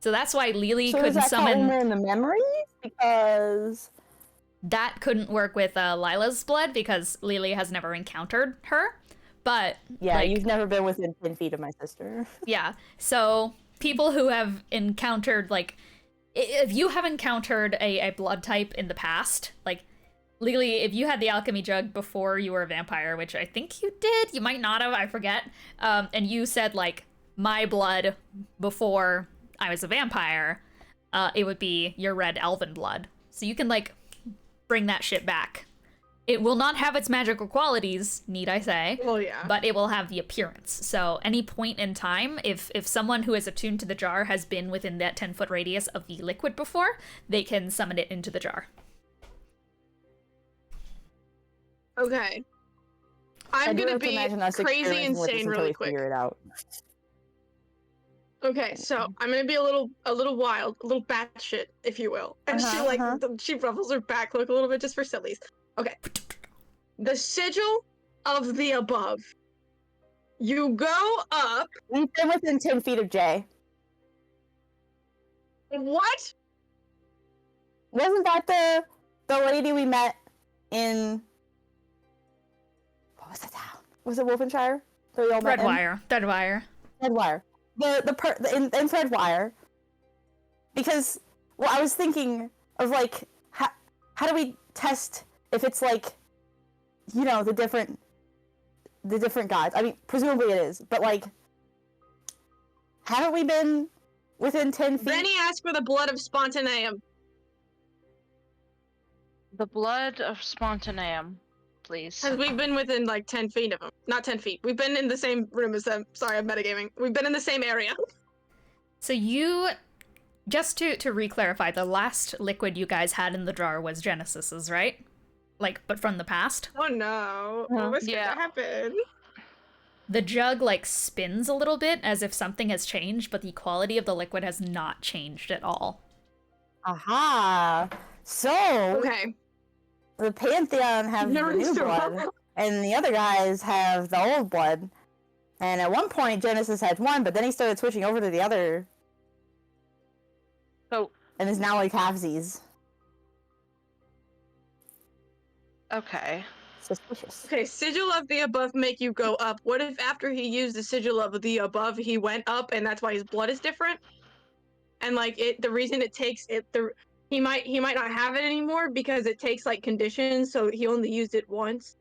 S2: that's why Lelee
S4: So
S2: couldn't
S4: does that count when
S2: summon.
S4: we're in the memory? Because
S2: That couldn't work with Lila's blood because Lelee has never encountered her. But
S4: yeah,
S2: like,
S4: you've never been within 10 feet of my sister.
S2: yeah. So people who have encountered like, if you have encountered a blood type in the past, like Lelee, if you had the alchemy jug before you were a vampire, which I think you did, you might not have, I forget. And you said like my blood before I was a vampire, it would be your red elven blood. So you can like bring that shit back. It will not have its magical qualities, need I say,
S3: Well, yeah.
S2: but it will have the appearance. So any point in time, if someone who is attuned to the jar has been within that 10-foot radius of the liquid before, they can summon it into the jar.
S3: Okay. I'm
S4: do
S3: gonna
S4: have to
S3: be
S4: imagine us
S3: crazy
S4: experimenting with this
S3: insane
S4: until
S3: really
S4: we
S3: quick.
S4: figure it out.
S3: Okay, so I'm gonna be a little wild, a little batshit, if you will. And she she ruffles her back look a little bit just for sillies. Okay. The sigil of the above. You go up.
S4: We've been within 10 feet of Jay.
S3: What?
S4: Wasn't that the lady we met in... What was the town? Was it Wolfenshire? That we all met in?
S2: Threadwire.
S4: Threadwire. In Threadwire. Because, well, I was thinking of, like, how do we test if it's, like, you know, the different gods? I mean, presumably it is, but, like, haven't we been within 10 feet?
S3: Bennie asked for the blood of spontaneum.
S5: The blood of spontaneum, please.
S3: Because we've been within, like, 10 feet of them. Not 10 feet. We've been in the same room as them. Sorry, I'm metagaming. We've been in the same area.
S2: So you, just to re-clarify, the last liquid you guys had in the jar was Genesis's, right? Like, but from the past?
S3: Oh no. What's gonna happen?
S2: The jug, like, spins a little bit as if something has changed, but the quality of the liquid has not changed at all.
S4: Aha! So,
S3: Okay.
S4: the Pantheon have the new blood, and the other guys have the old blood. And at one point, Genesis had one, but then he started switching over to the other.
S5: So,
S4: and is now like halvesies.
S5: okay.
S4: Suspicious.
S3: Okay, sigil of the above make you go up. What if after he used the sigil of the above, he went up, and that's why his blood is different? And like the reason it takes it, he might not have it anymore because it takes like conditions, so he only used it once.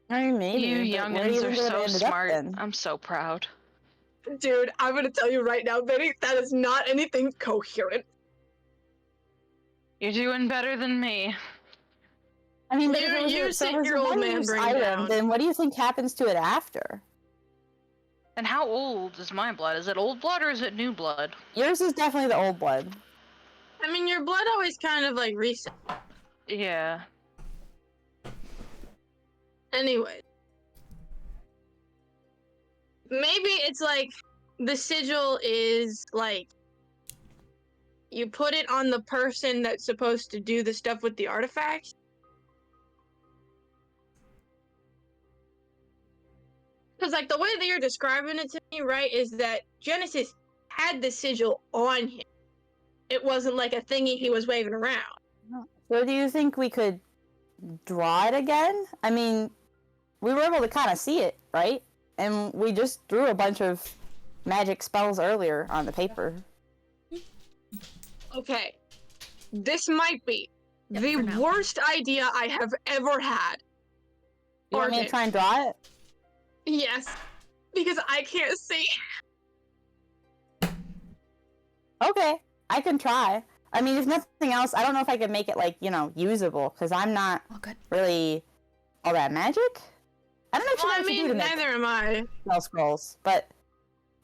S4: I mean, maybe.
S5: You
S4: but where do
S5: youngins
S4: you
S5: are
S4: think it
S5: so
S4: ended up
S5: smart.
S4: then?
S5: I'm so proud.
S3: Dude, I'm gonna tell you right now, Bennie, that is not anything coherent.
S5: You're doing better than me.
S4: I mean,
S3: You sit your old man brain down.
S4: Then what do you think happens to it after?
S5: And how old is my blood? Is it old blood or is it new blood?
S4: Yours is definitely the old blood.
S3: I mean, your blood always kind of like resets.
S5: Yeah.
S3: Anyway. Maybe it's like the sigil is like you put it on the person that's supposed to do the stuff with the artifacts. Because like the way that you're describing it to me, right, is that Genesis had the sigil on him. It wasn't like a thingy he was waving around.
S4: So do you think we could draw it again? I mean, we were able to kind of see it, right? And we just drew a bunch of magic spells earlier on the paper.
S3: Okay. This might be the
S2: for now.
S3: worst idea I have ever had.
S4: You want me to try and draw it?
S3: Yes. Because I can't see.
S4: Okay, I can try. I mean, if nothing else, I don't know if I can make it, like, you know, usable, because I'm not
S2: Oh, good.
S4: really all that magic. I don't actually know
S3: Well, I
S4: what to do
S3: mean,
S4: to make
S3: neither am I.
S4: spell scrolls, but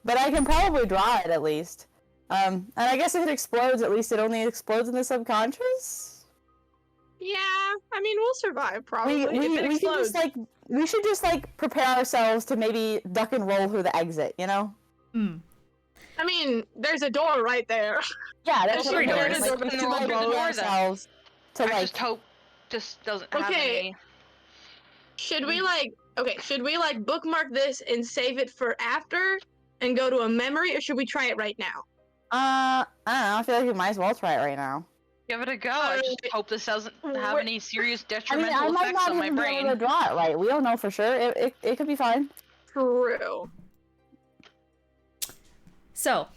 S4: I can probably draw it at least. And I guess if it explodes, at least it only explodes in the subconscious.
S3: Yeah, I mean, we'll survive probably. if it
S4: We should
S3: explodes.
S4: just prepare ourselves to maybe duck and roll through the exit, you know?
S2: Hmm.
S3: I mean, there's a door right there.
S4: Yeah,
S3: There's
S4: that's
S3: three
S4: what
S3: doors.
S4: it is. Like,
S5: Open
S4: we
S5: the
S4: should
S5: door,
S4: like
S5: open the
S4: roll
S5: door, then.
S4: ourselves to
S5: I
S4: like.
S5: just hope this doesn't have
S3: Okay.
S5: any.
S3: Should we bookmark this and save it for after and go to a memory, or should we try it right now?
S4: I don't know. I feel like we might as well try it right now.
S5: Give it a go. I just hope this doesn't have
S3: Wh-
S5: any serious
S4: I mean,
S5: detrimental
S4: I might
S5: effects
S4: not
S5: on my
S4: even be able to
S5: brain.
S4: draw it right. We don't know for sure. It could be fine.
S3: True.
S2: So,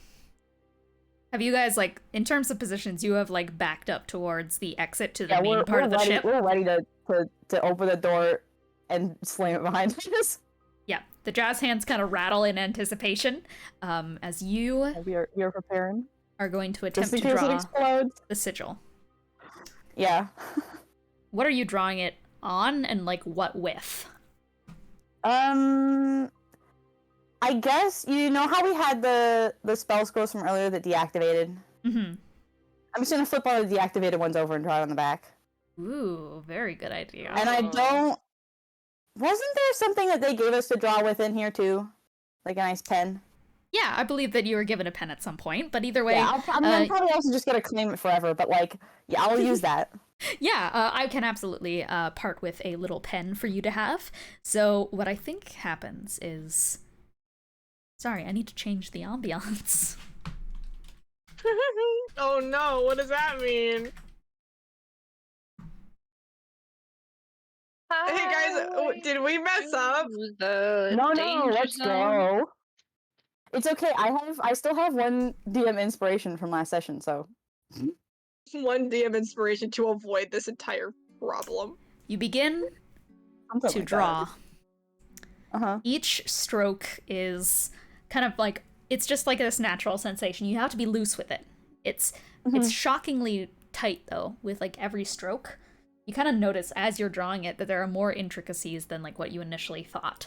S2: have you guys, like, in terms of positions, you have, like, backed up towards the exit to the main part of the
S4: ready,
S2: ship?
S4: We're ready to open the door and slam it behind us.
S2: Yeah, the jazz hands kind of rattle in anticipation as you
S4: We are preparing.
S2: are going to
S4: Just
S2: attempt
S4: in
S2: to
S4: case it
S2: draw
S4: explodes.
S2: the sigil.
S4: Yeah.
S2: What are you drawing it on, and, like, what with?
S4: I guess, you know how we had the spell scrolls from earlier that deactivated?
S2: Mm-hmm.
S4: I'm just gonna flip all the deactivated ones over and draw it on the back.
S2: Ooh, very good idea.
S4: And I don't... Wasn't there something that they gave us to draw with in here, too? Like a nice pen?
S2: Yeah, I believe that you were given a pen at some point, but either way...
S4: Yeah, I'm probably also just gonna claim it forever, but like, yeah, I'll use that.
S2: Yeah, I can absolutely part with a little pen for you to have. So what I think happens is... Sorry, I need to change the ambiance.
S3: Oh no, what does that mean? Hey guys, did we mess up?
S4: No, let's go. It's okay. I still have one DM inspiration from last session, so.
S3: One DM inspiration to avoid this entire problem.
S2: You begin to draw. Each stroke is kind of like, it's just like this natural sensation. You have to be loose with it. It's shockingly tight though, with like every stroke. You kind of notice as you're drawing it that there are more intricacies than like what you initially thought.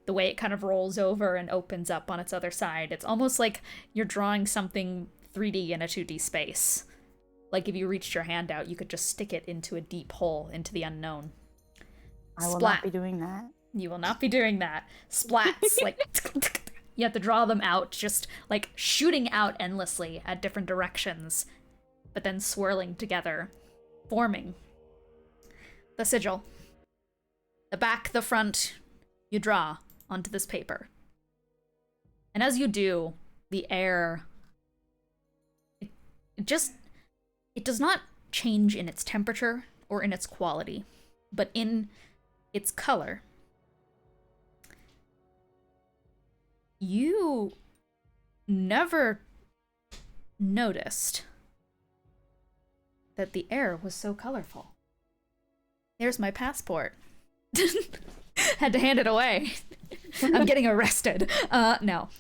S2: The way it kind of rolls over and opens up on its other side. It's almost like you're drawing something 3D in a 2D space. Like if you reached your hand out, you could just stick it into a deep hole into the unknown.
S4: I will not be doing that.
S2: You will not be doing that. Splats, like, you have to draw them out, just like shooting out endlessly at different directions, but then swirling together, forming the sigil. The back, the front, you draw onto this paper. And as you do, the air, it does not change in its temperature or in its quality, but in its color. You never noticed that the air was so colorful. Here's my passport. Had to hand it away. I'm getting arrested. No.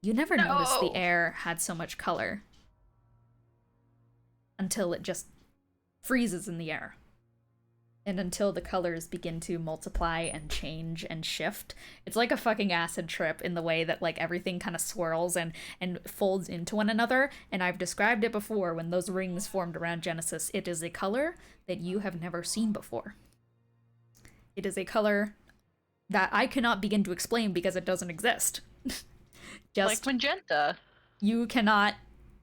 S2: You never noticed the air had so much color until it just freezes in the air. And until the colors begin to multiply and change and shift. It's like a fucking acid trip in the way that like everything kind of swirls and folds into one another. And I've described it before when those rings formed around Genesis. It is a color that you have never seen before. It is a color that I cannot begin to explain because it doesn't exist.
S5: Just like magenta.
S2: You cannot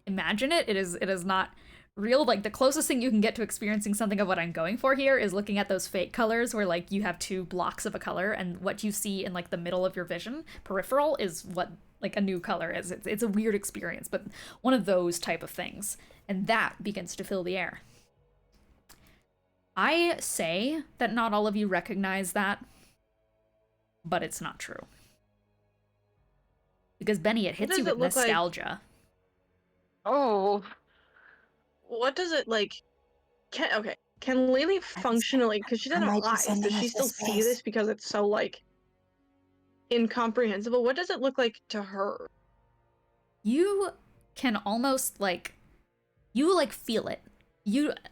S2: imagine it. It is not real. Like the closest thing you can get to experiencing something of what I'm going for here is looking at those fake colors where like you have two blocks of a color and what you see in like the middle of your vision peripheral is what like a new color is. It's a weird experience, but one of those type of things, and that begins to fill the air. I say that not all of you recognize that, but it's not true. Because Bennie, it hits you with nostalgia.
S3: Like? Oh. What does it like? Can Lelee functionally, because she doesn't have eyes, does she still see this because it's so like incomprehensible? What does it look like to her?
S2: You can almost like, you like feel it.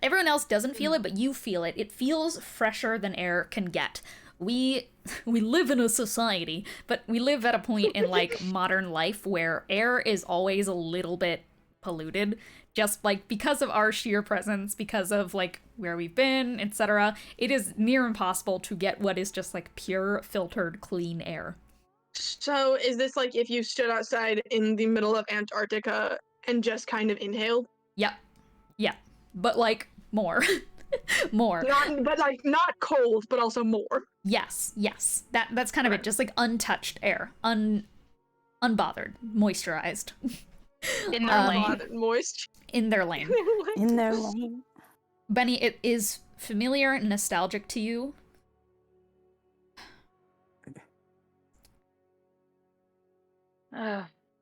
S2: Everyone else doesn't feel it, but you feel it. It feels fresher than air can get. We live in a society, but we live at a point in like modern life where air is always a little bit polluted. Just like because of our sheer presence, because of like where we've been, etc. It is near impossible to get what is just like pure, filtered, clean air.
S3: So is this like if you stood outside in the middle of Antarctica and just kind of inhaled?
S2: Yep. Yeah. But like more. More.
S3: Not cold, but also more.
S2: Yes. That's kind of it. Just like untouched air. Unbothered. Moisturized.
S5: In their lane.
S3: Moist.
S2: In their lane.
S4: In their lane.
S2: Bennie, it is familiar and nostalgic to you.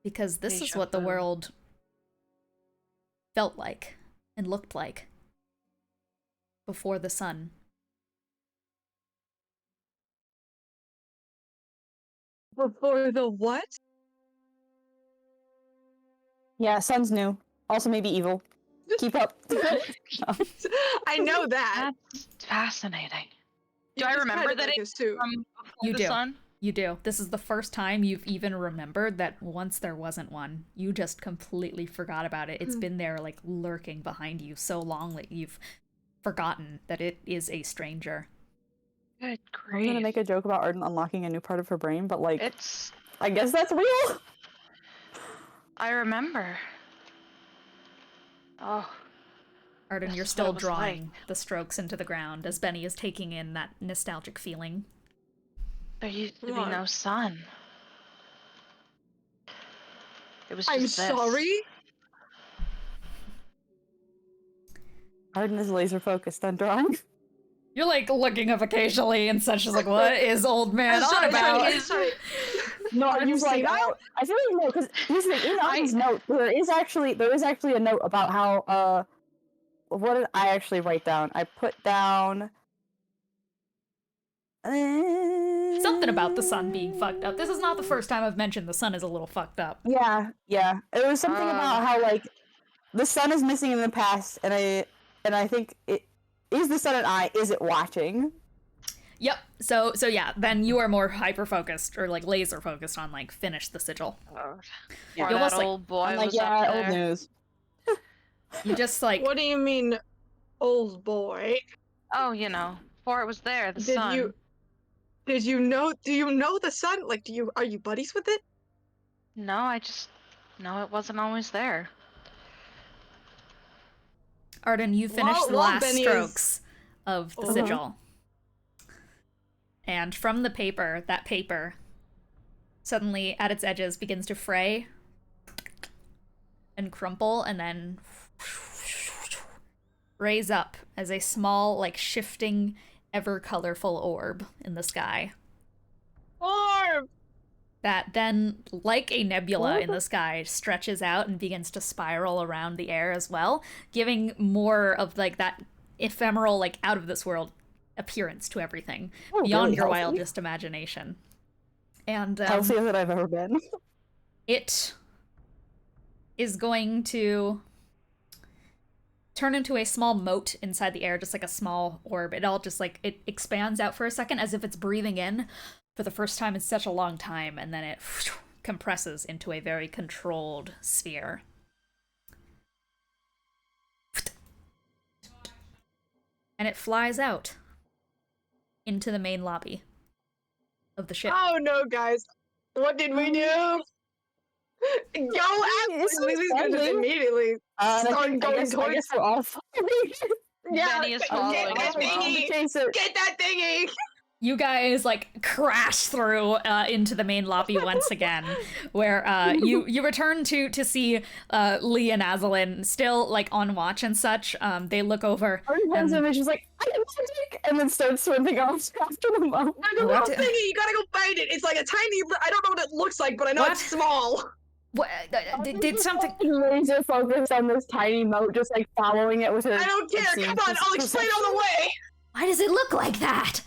S2: Because this is what the world felt like and looked like before the sun.
S3: Before the what?
S4: Yeah, sun's new. Also maybe evil. Keep up.
S3: I know that.
S5: That's fascinating. Do I remember that it
S3: too?
S5: From before
S2: You
S5: the
S2: do.
S5: sun?
S2: You do. This is the first time you've even remembered that once there wasn't one. You just completely forgot about it. It's been there, like, lurking behind you so long that you've forgotten that it is a stranger.
S5: Good
S4: I'm gonna
S5: grief.
S4: make a joke about Arden unlocking a new part of her brain, but like,
S5: It's.
S4: I guess that's real.
S5: I remember. Oh.
S2: Arden,
S5: This
S2: you're
S5: is what
S2: still
S5: it was
S2: drawing
S5: like.
S2: the strokes into the ground as Bennie is taking in that nostalgic feeling.
S5: There used to be
S3: What?
S5: no sun. It was
S3: I'm
S5: just this.
S3: sorry.
S4: Arden is laser focused on drawing.
S2: You're like looking up occasionally and such. She's like, what is old man on
S3: Sorry,
S2: about?
S3: sorry.
S4: No,
S3: Are
S4: I'm
S3: you
S4: just like,
S3: senile?
S4: I feel like no, because here's the thing, in Arden's note, there is actually a note about how, what did I actually write down? I put down...
S2: Something about the sun being fucked up. This is not the first time I've mentioned the sun is a little fucked up.
S4: Yeah. It was something about how, like, the sun is missing in the past, and I think it... Is the sun an eye? Is it watching?
S2: Yep. So yeah, then you are more hyper-focused, or like laser-focused on like finish the sigil.
S5: Oh,
S4: Yeah.
S5: yeah,
S2: You almost,
S5: that
S2: like-
S5: old boy
S4: I'm like,
S5: was
S4: yeah,
S5: up
S4: old
S5: there.
S4: news.
S2: You just like,
S3: What do you mean, old boy?
S5: Oh, you know, before it was there, the
S3: Did
S5: sun.
S3: you? Did you know? Do you know the sun? Like, are you buddies with it?
S5: No, I just know it wasn't always there.
S2: Arden, you finished
S3: While-
S2: the
S3: while
S2: last
S3: Bennie is-
S2: strokes of the
S3: Uh-huh.
S2: sigil. And from the paper, that paper, suddenly at its edges begins to fray and crumple and then raise up as a small, like, shifting, ever-colorful orb in the sky.
S3: Orb!
S2: That then, like a nebula in the sky, stretches out and begins to spiral around the air as well, giving more of, like, that ephemeral, like, out-of-this-world appearance to everything,
S4: Oh,
S2: beyond
S4: really
S2: your
S4: healthy.
S2: wildest imagination. And
S4: Healthier than I've ever been.
S2: it is going to turn into a small moat inside the air, just like a small orb. It all just, like, it expands out for a second as if it's breathing in for the first time in such a long time, and then it compresses into a very controlled sphere. And it flies out into the main lobby of the ship.
S3: Oh no, guys! What did we do? Go
S4: This
S3: after
S4: is
S3: Lily's gonna just
S4: friendly.
S3: immediately
S4: I
S3: start
S4: think- I
S3: going
S4: guess
S3: towards.
S4: we're all following.
S5: Bennie is following
S3: get
S5: as
S3: that
S5: well.
S3: thingy!
S4: Chase it.
S3: Get that thingy!
S2: You guys like crash through into the main lobby once again, where you return to see Lee and Azalin still like on watch and such. They look over.
S4: Arden turns to him and she's like, I am magic! And then starts swimming off after the moat.
S3: There's a
S2: What?
S3: little thingy. You gotta go find it. It's like a tiny. I don't know what it looks like, but I know
S2: What?
S3: it's small.
S2: What did something?
S4: Laser focused on this tiny moat, just like following it with her.
S3: I don't care.
S4: obscene
S3: Come on, I'll explain on the way.
S2: Why does it look like that?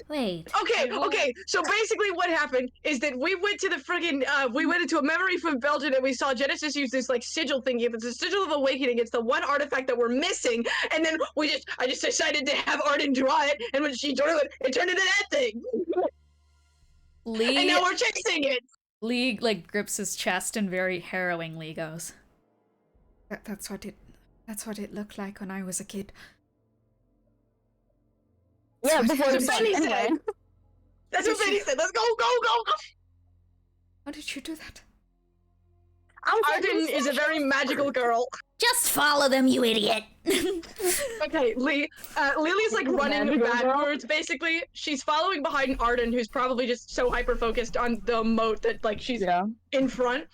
S2: Wait.
S3: Okay. So basically, what happened is that we went to the friggin' we went into a memory from Veldrin and we saw Genesis use this like sigil thingy. If it's a sigil of awakening, it's the one artifact that we're missing. And then I just decided to have Arden draw it, and when she drew it, it turned into that thing. And now we're chasing it.
S2: Lee like grips his chest and very harrowingly goes, That's what it looked like when I was a kid.
S4: Yeah, before
S3: That's
S4: the
S3: what Bennie
S4: anyway.
S3: said. That's what Bennie said. Let's go.
S2: How did you do that?
S3: Arden is a very magical girl.
S2: Just follow them, you idiot.
S3: Okay, Lily's like running
S4: Magical girl.
S3: backwards, basically. She's following behind Arden, who's probably just so hyper-focused on the moat that, like, she's
S4: Yeah.
S3: in front.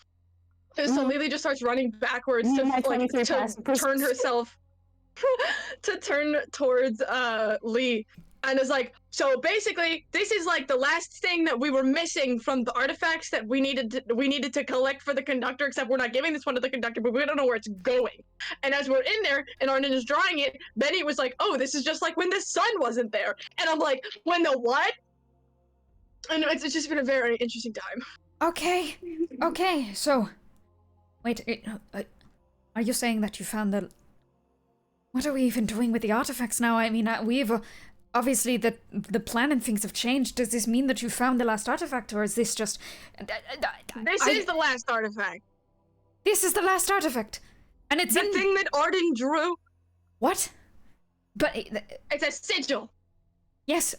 S3: And so Lily just starts running backwards to,
S4: My
S3: like,
S4: 23
S3: to
S4: passive
S3: turn
S4: perception.
S3: herself... to turn towards, Lee. And is like, so basically, this is like the last thing that we were missing from the artifacts that we needed to collect for the conductor, except we're not giving this one to the conductor, but we don't know where it's going. And as we're in there, and Arden is drawing it, Bennie was like, oh, this is just like when the sun wasn't there. And I'm like, when the what? And it's just been a very interesting time.
S2: Okay, so... Wait, are you saying that you found the... What are we even doing with the artifacts now? I mean, we've... Obviously, the plan and things have changed. Does this mean that you found the last artifact, or is this just...
S3: This is the last artifact.
S2: This is the last artifact! And it's
S3: The
S2: in...
S3: thing that Arden drew.
S2: What? But
S3: It's a sigil.
S2: yes,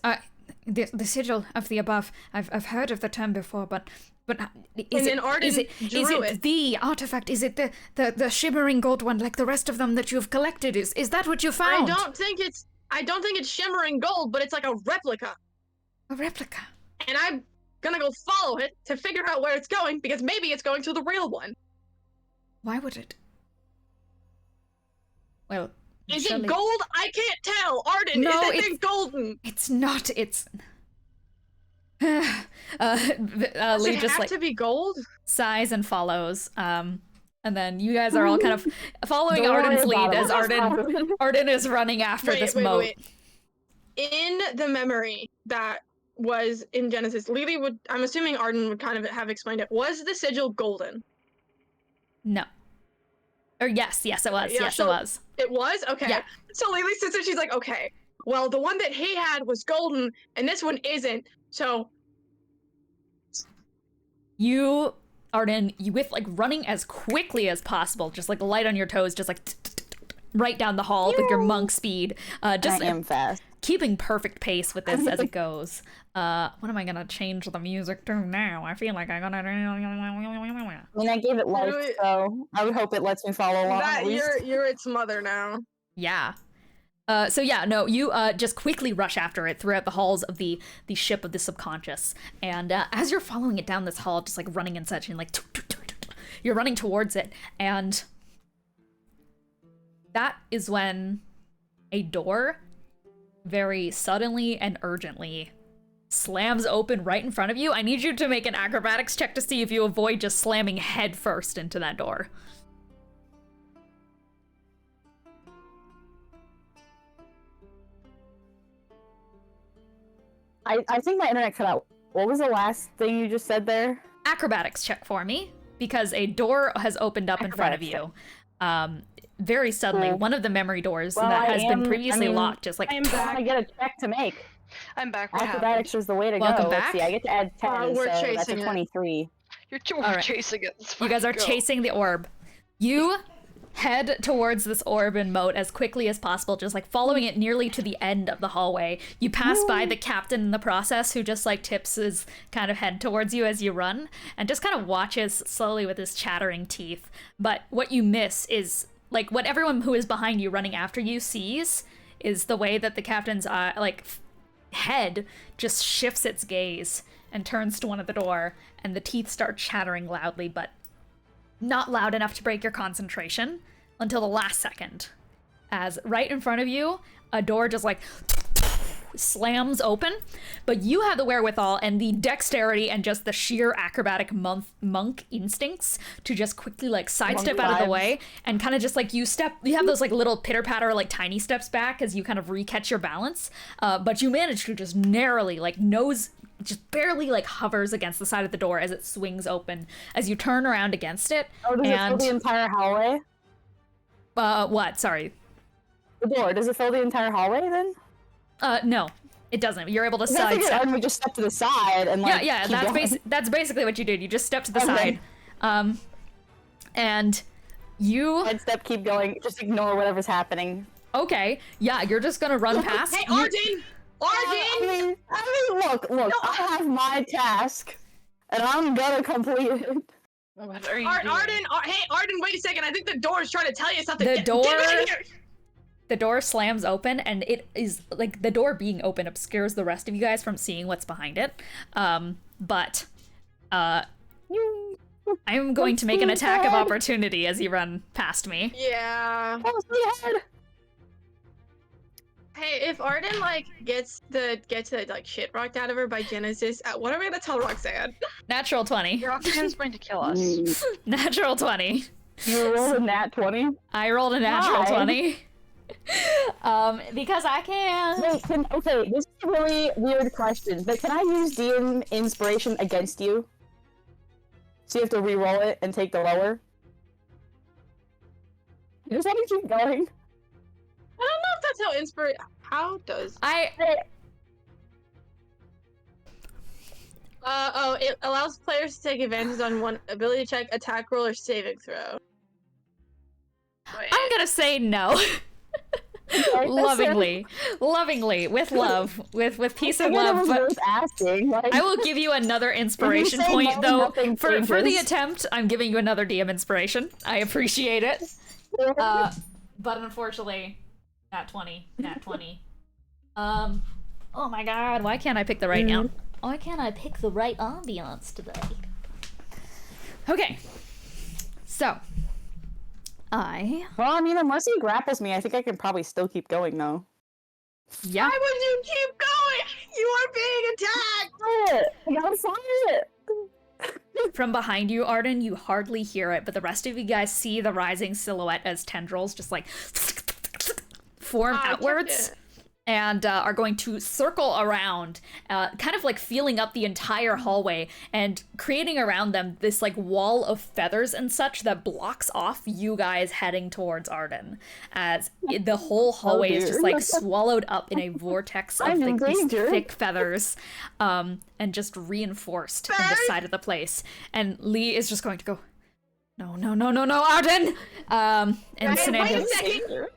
S2: the sigil of the above. I've heard of the term before, but
S3: And then Arden drew it.
S2: the artifact? Is it the shimmering gold one like the rest of them that you've collected? Is that what you found?
S3: I don't think it's shimmering gold, but it's like a replica.
S2: A replica.
S3: And I'm gonna go follow it to figure out where it's going, because maybe it's going to the real one.
S2: Why would it? Well,
S3: Is
S2: surely-
S3: it gold? I can't tell. Arden,
S2: No,
S3: is that
S2: it's-
S3: thing golden?
S2: It's not. It's.
S3: Does
S2: Lee
S3: it
S2: just
S3: have
S2: like
S3: to be gold?
S2: sighs and follows. And then you guys are all kind of following
S4: Don't worry
S2: Arden's
S4: about
S2: lead
S4: it.
S2: as Arden is running after this moat.
S3: In the memory that was in Genesis, Lelee would, I'm assuming Arden would kind of have explained it. Was the sigil golden?
S2: No. Or yes, it was.
S3: Yeah,
S2: yes,
S3: so-
S2: it was.
S3: It was? Okay.
S2: Yeah.
S3: So Lelee sits there, she's like, okay, well, the one that he had was golden, and this one isn't, so...
S2: You, Arden, you with like running as quickly as possible, just like light on your toes, just like right down the hall with your monk speed. Just
S4: I am fast.
S2: keeping perfect pace with this as it goes. What am I gonna change the music to now? I feel like I'm gonna.
S4: I mean, I gave it life,
S3: Literally-
S4: so I would hope it lets me follow along.
S3: That,
S4: at least.
S3: you're its mother now.
S2: Yeah. So yeah, no, you just quickly rush after it throughout the halls of the ship of the subconscious, and as you're following it down this hall, just like running and such, and like you're running towards it, and that is when a door very suddenly and urgently slams open right in front of you. I need you to make an acrobatics check to see if you avoid just slamming head first into that door.
S4: I think my internet cut out. What was the last thing you just said there?
S2: Acrobatics check for me, because a door has opened up in front of you. Very suddenly,
S4: Cool.
S2: one of the memory doors
S4: Well,
S2: that
S4: I
S2: has been
S4: am-
S2: previously
S4: I mean,
S2: locked just like
S4: I am trying to get a check to make.
S5: I'm back. What happened?
S4: Acrobatics is the way to
S2: Welcome
S4: go.
S2: back.
S4: Let's see, I get to add 10,
S3: we're
S4: so that's a
S3: chasing it.
S4: 23.
S5: We're
S2: Alright.
S5: chasing it. Let's
S2: you guys are
S5: fucking go.
S2: chasing the orb. You head towards this orb and moat as quickly as possible, just like following it nearly to the end of the hallway. You pass by the captain in the process, who just like tips his kind of head towards you as you run and just kind of watches slowly with his chattering teeth. But what you miss is like what everyone who is behind you running after you sees is the way that the captain's head just shifts its gaze and turns to one of the door, and the teeth start chattering loudly, but not loud enough to break your concentration until the last second. As right in front of you, a door just like slams open, but you have the wherewithal and the dexterity and just the sheer acrobatic monk instincts to just quickly like sidestep
S4: Monk
S2: out of the
S4: vibes.
S2: way and kind of just like you have those like little pitter patter like tiny steps back as you kind of re-catch your balance, but you manage to just narrowly like nose just barely like hovers against the side of the door as it swings open as you turn around against it.
S4: Oh, does it fill
S2: and
S4: the entire hallway?
S2: what? Sorry.
S4: The door, does it fill the entire hallway then?
S2: No, it doesn't. You're able to
S4: I figured
S2: sidestep.
S4: Arden would just step to the side and like
S2: Yeah,
S4: keep
S2: that's
S4: going.
S2: that's basically what you did. You just stepped to the
S4: Okay.
S2: side. And you
S4: Head step, keep going, just ignore whatever's happening.
S2: okay, yeah, you're just gonna run past.
S3: Hey,
S2: you-
S3: Arden! Arden!
S4: I mean, look, I have my task, and I'm gonna complete it.
S5: What are you doing?
S3: Hey, Arden, wait a second. I think the door is trying to tell you something.
S2: The
S3: Get
S2: door-
S3: in here!
S2: The door slams open, and it is like the door being open obscures the rest of you guys from seeing what's behind it. But I'm going to make an attack of opportunity as you run past me.
S3: Yeah.
S4: That was my head.
S3: Hey, if Arden like gets the like shit rocked out of her by Genesis, what are we gonna tell Roxanne?
S2: Natural 20.
S5: Roxanne's going to kill us.
S2: Natural 20.
S4: You rolled a nat 20?
S2: I rolled a natural
S4: Why?
S2: 20. Because I can.
S4: Wait, okay, this is a really weird question, but can I use DM inspiration against you? So you have to re-roll it and take the lower? You just want to keep going?
S3: I don't know if that's how inspiration. How does? It allows players to take advantage on one ability check, attack roll, or saving throw. Wait.
S2: I'm gonna say no. lovingly, with love, with peace and
S4: I
S2: love.
S4: was
S2: But
S4: worth asking. Like,
S2: I will give you another inspiration
S4: say
S2: point,
S4: no,
S2: though.
S4: nothing
S2: For the
S4: changes.
S2: attempt, I'm giving you another DM inspiration. I appreciate it. But unfortunately, nat 20. Oh my god, why can't I pick the right Why can't I pick the right ambiance today? Okay. So,
S4: Well, I mean, unless he grapples me, I think I can probably still keep going, though.
S2: yeah.
S3: Why would you keep going? You are being attacked!
S4: I gotta find it!
S2: From behind you, Arden, you hardly hear it, but the rest of you guys see the rising silhouette as tendrils just like form
S3: I
S2: outwards.
S3: kept it.
S2: And are going to circle around, kind of like feeling up the entire hallway and creating around them this like wall of feathers and such that blocks off you guys heading towards Arden, as the whole hallway is just like swallowed up in a vortex of
S4: I'm in
S2: like these
S4: danger.
S2: thick feathers, and just reinforced in the side of the place. And Lee is just going to go, no, Arden! And
S3: Wait a
S2: Sinambulus.
S3: second.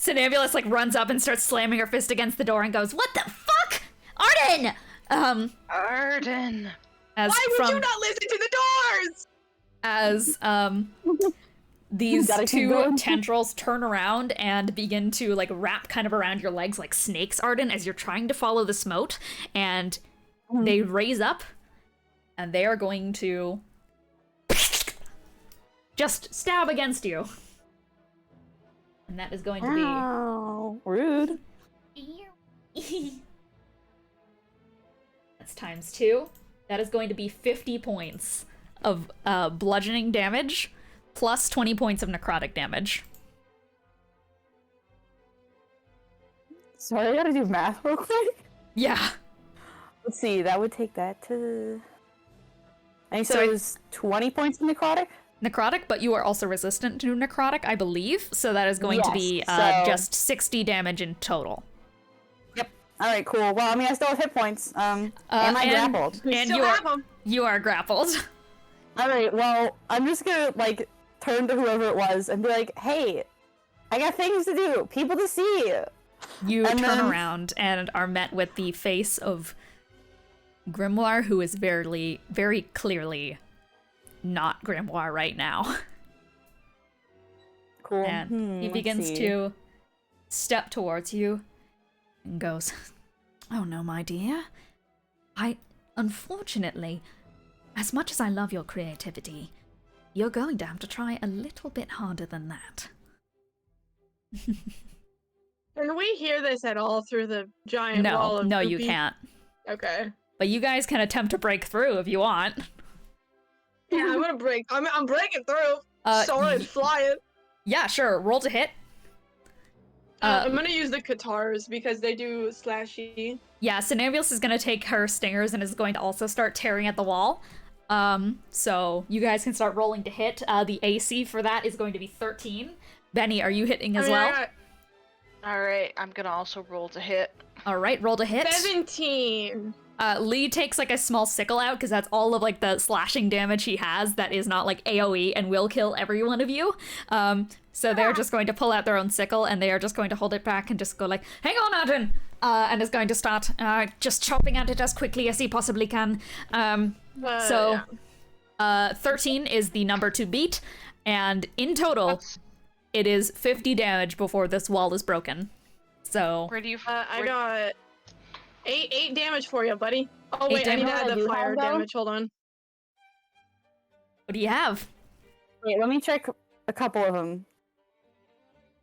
S2: Sinambulus like runs up and starts slamming her fist against the door and goes, "What the fuck, Arden?"
S5: Arden.
S2: As
S3: Why would
S2: from
S3: you not listen to the doors?
S2: as these
S4: Gotta keep
S2: two
S4: going.
S2: tendrils turn around and begin to like wrap kind of around your legs like snakes, Arden, as you're trying to follow the smote, and they raise up, and they are going to just stab against you. And that is going to be
S4: Oh, rude.
S2: That's times 2. That is going to be 50 points of bludgeoning damage, plus 20 points of necrotic damage.
S4: Sorry, I gotta do math real quick.
S2: Yeah.
S4: Let's see, that would take that to... And you said
S2: So
S4: it was 20 points in necrotic?
S2: Necrotic, but you are also resistant to necrotic, I believe. So that is going to be
S4: Yes, so-
S2: just 60 damage in total.
S4: Yep. Alright, cool. Well, I mean, I still have hit points. Am I grappled?
S2: And
S3: Still have 'em.
S2: you are grappled.
S4: Alright, well, I'm just gonna, like, turn to whoever it was and be like, hey, I got things to do, people to see.
S2: You
S4: And
S2: turn
S4: then-
S2: around and are met with the face of Grimoire, who is very, very clearly not Grimoire right now.
S4: Cool.
S2: And he
S4: let's
S2: begins
S4: see.
S2: to step towards you and goes, "Oh no, my dear. Unfortunately, as much as I love your creativity, you're going to have to try a little bit harder than that."
S3: Can we hear this at all through the giant wall of
S2: No, you
S3: goopy?
S2: can't.
S3: Okay.
S2: But you guys can attempt to break through if you want.
S3: Yeah, I'm gonna break. I'm breaking through. Sword flying.
S2: Yeah, sure. Roll to hit.
S3: I'm gonna use the Katars because they do slashy.
S2: Yeah, Sinambulus is gonna take her stingers and is going to also start tearing at the wall. So you guys can start rolling to hit. The AC for that is going to be 13. Benny, are you hitting as well?
S5: Alright, I'm gonna also roll to hit.
S2: All right, roll to hit.
S3: 17.
S2: Lee takes like a small sickle out because that's all of like the slashing damage he has that is not like AoE and will kill every one of you. So they're just going to pull out their own sickle and they are just going to hold it back and just go like, "Hang on, Arden!" And is going to start just chopping at it as quickly as he possibly can. So 13 is the number to beat, and in total, it is 50 damage before this wall is broken. So
S5: Where do you
S3: I got 8 damage for you, buddy. Oh
S2: 8
S3: wait, I need to
S2: damage?
S3: add the
S4: You
S3: fire
S4: have, though?
S3: damage. Hold on.
S2: what do you have?
S4: Wait, let me check a couple of them.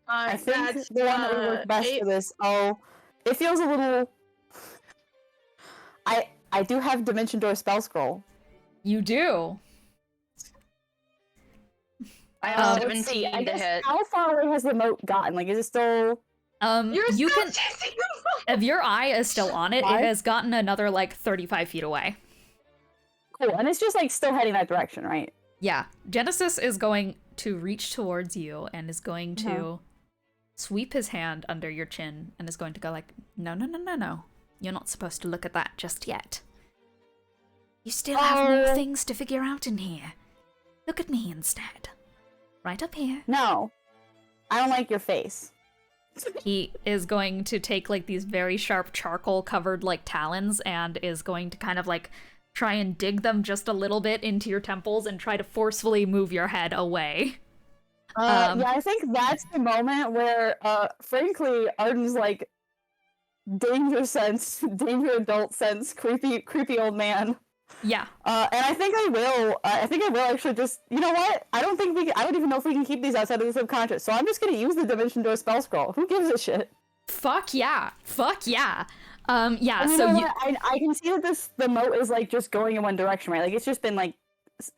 S4: I think
S3: That's,
S4: the one that would work best
S3: 8.
S4: for this. Oh, it feels a little. I do have Dimension Door spell scroll.
S2: You do.
S5: I have
S4: Let's see.
S5: 17
S4: I
S5: to
S4: guess
S5: hit.
S4: how far away has the moat gotten? Like, is it still?
S3: You're
S2: You
S3: still
S2: can,
S3: chasing
S2: if your eye is still on it,
S4: Why?
S2: it has gotten another like 35 feet away.
S4: Cool, and it's just like still heading that direction, right?
S2: Yeah, Genesis is going to reach towards you and is going to sweep his hand under your chin and is going to go like, no. You're not supposed to look at that just yet. You still have more things to figure out in here. Look at me instead. Right up here.
S4: No, I don't like your face.
S2: He is going to take like these very sharp charcoal covered like talons and is going to kind of like try and dig them just a little bit into your temples and try to forcefully move your head away.
S4: Yeah, I think that's the moment where, frankly, Arden's like, danger adult sense, creepy old man.
S2: Yeah.
S4: And I think I will actually just, you know what? I don't even know if we can keep these outside of the subconscious, so I'm just gonna use the Dimension Door spell scroll. Who gives a shit?
S2: Fuck yeah. Yeah,
S4: And you
S2: so
S4: know
S2: you...
S4: what? I can see that the moat is, like, just going in one direction, right? Like, it's just been, like,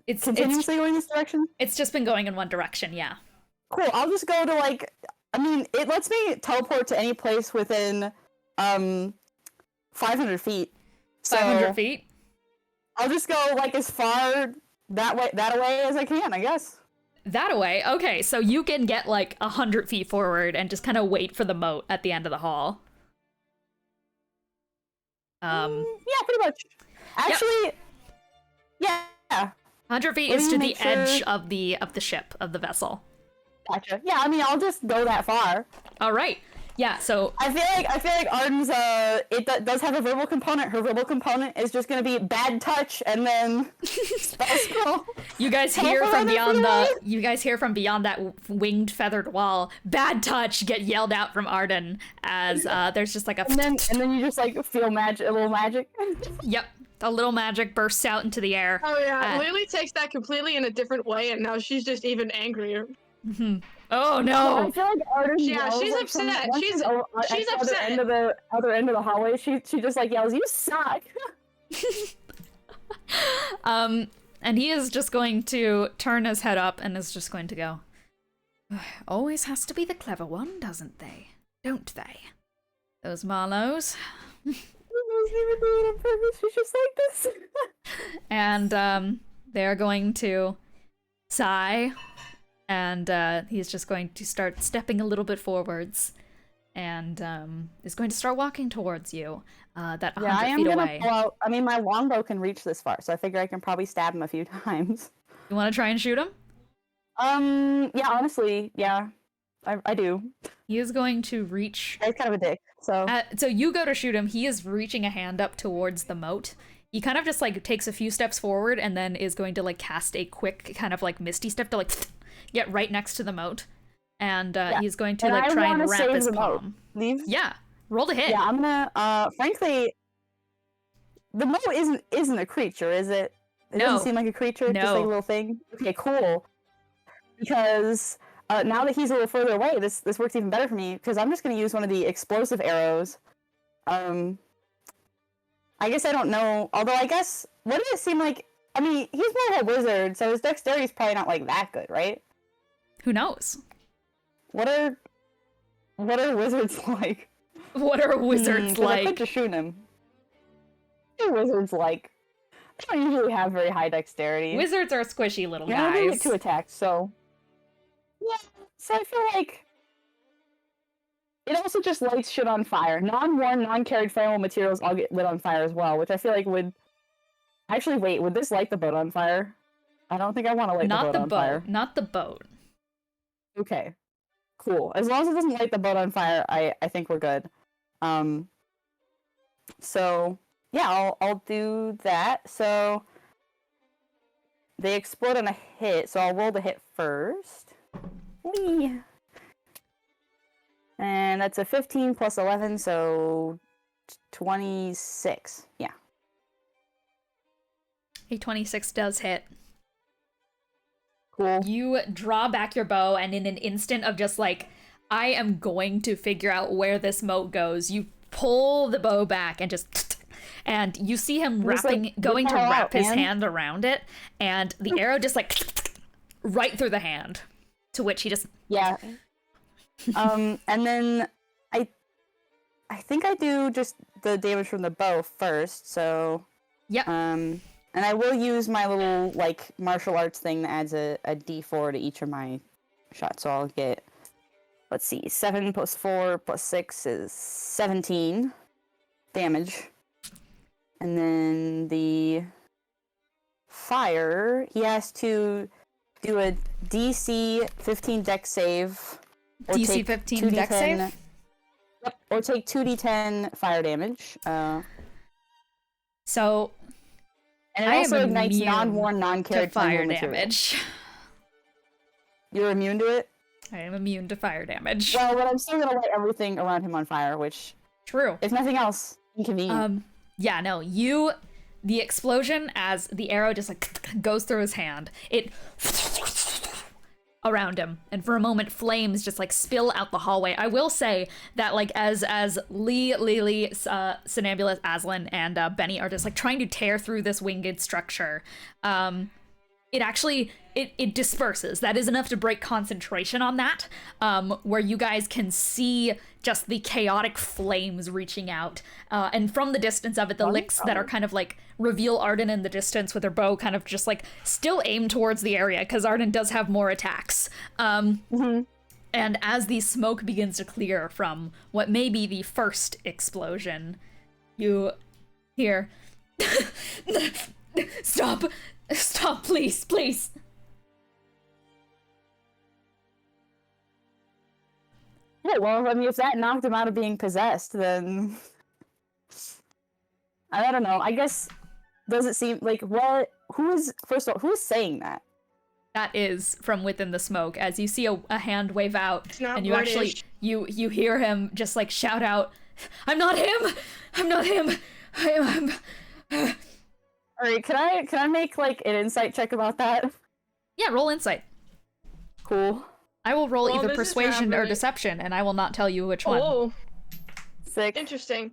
S4: continuously going this direction?
S2: It's just been going in one direction, yeah.
S4: Cool, I'll just go to, like, I mean, it lets me teleport to any place within, 500 feet. So
S2: 500 feet?
S4: I'll just go, like, as far that away as I can, I guess.
S2: That away? Okay, so you can get, like, 100 feet forward and just kind of wait for the moat at the end of the hall.
S4: Yeah, pretty much. Actually, yeah.
S2: 100 feet is to the edge of the ship, of the vessel.
S4: Gotcha. Yeah, I mean, I'll just go that far.
S2: All right. Yeah, so
S4: I feel like Arden's does have a verbal component. Her verbal component is just gonna be bad touch and then spell scroll.
S2: You guys hear from beyond that winged feathered wall, bad touch get yelled out from Arden as there's just like a
S4: and then you just like feel a little magic.
S2: Yep. A little magic bursts out into the air.
S3: Oh yeah, Lily takes that completely in a different way, and now she's just even angrier.
S2: Mm-hmm. Oh no!
S4: I feel like Arden
S3: She's
S4: like,
S3: upset. She's
S4: upset.
S3: upset.
S4: Other end of the hallway, she just like yells, "You suck!"
S2: And he is just going to turn his head up and is just going to go, always has to be the clever one, doesn't they? Don't they? Those Marlows.
S4: I wasn't even doing it on purpose. She's just like this.
S2: And they're going to sigh. And he's just going to start stepping a little bit forwards, and is going to start walking towards you. That 100 feet away.
S4: Pull out, I mean, my longbow can reach this far, so I figure I can probably stab him a few times.
S2: You want to try and shoot him?
S4: Yeah, honestly, yeah, I do.
S2: He is going to reach.
S4: He's kind of a dick, so.
S2: So you go to shoot him. He is reaching a hand up towards the moat. He kind of just like takes a few steps forward, and then is going to like cast a quick kind of like misty step to like get right next to the moat, and he's going to like try and wrap his palm.
S4: Leave.
S2: Yeah, roll to hit.
S4: Yeah, I'm gonna. Frankly, the moat isn't a creature, is it? It doesn't seem like a creature.
S2: No.
S4: Just like a little thing. Okay, cool. Because now that he's a little further away, this works even better for me. Because I'm just gonna use one of the explosive arrows. I guess I don't know. Although I guess, what does it seem like? I mean, he's more of a wizard, so his dexterity is probably not like that good, right?
S2: Who knows?
S4: What are wizards like?
S2: What are wizards like?
S4: I could just shoot him. What are wizards like? They don't usually have very high dexterity.
S2: Wizards are squishy little
S4: guys. They get 2 attacks, so yeah. So I feel like it also just lights shit on fire. Non-worn, non-carried flammable materials all get lit on fire as well, which I feel like would. Actually, wait. Would this light the boat on fire? I don't think I want to light the boat on fire.
S2: Not the boat.
S4: Okay, cool. As long as it doesn't light the boat on fire, I think we're good. So yeah, I'll do that. So they explode on a hit, so I'll roll the hit first. Whee! And that's a 15 plus 11, so 26. Yeah.
S2: A 26 does hit.
S4: Cool.
S2: You draw back your bow, and in an instant of just like, I am going to figure out where this moat goes, you pull the bow back and and you see him going to wrap his hand around it, and the arrow just like right through the hand, to which he just
S4: and then I think I do just the damage from the bow first, so
S2: yep.
S4: And I will use my little, like, martial arts thing that adds a d4 to each of my shots. So I'll get, let's see, 7 plus 4 plus 6 is 17 damage. And then the fire, he has to do a DC 15 dex save.
S2: DC 15 dex save?
S4: Or take 2d10 fire damage.
S2: So
S4: And it
S2: I
S4: also
S2: am
S4: ignites
S2: immune
S4: non-worn,
S2: to
S4: non-carried
S2: fire
S4: flammable material.
S2: damage.
S4: You're immune to it?
S2: I am immune to fire damage.
S4: Well, but I'm still gonna light everything around him on fire, which,
S2: True.
S4: if nothing else, inconvenient.
S2: Yeah, no, the explosion as the arrow just like goes through his hand, it around him, and for a moment flames just like spill out the hallway. I will say that like as Lee, Lelee, Sonambulist, Aslan, and Bennie are just like trying to tear through this winged structure, it actually it disperses. That is enough to break concentration on that, where you guys can see just the chaotic flames reaching out, and from the distance of it, the licks that are kind of like reveal Arden in the distance with her bow kind of just like still aimed towards the area, because Arden does have more attacks. And as the smoke begins to clear from what may be the first explosion, you hear, Stop, please, please.
S4: Yeah, well, I mean, if that knocked him out of being possessed, then... I don't know. I guess, does it seem like, what? First of all, who is saying that?
S2: That is from within the smoke, as you see a hand wave out,
S3: not
S2: and you
S3: British.
S2: actually, you hear him just like shout out, I'm not him! I'm not him! I'm
S4: Alright, can I make, like, an insight check about that?
S2: Yeah, roll insight.
S4: Cool.
S2: I will roll
S3: Well,
S2: either
S3: this is
S2: persuasion or
S3: happening.
S2: deception, and I will not tell you which one.
S3: Oh,
S4: Sick.
S3: interesting.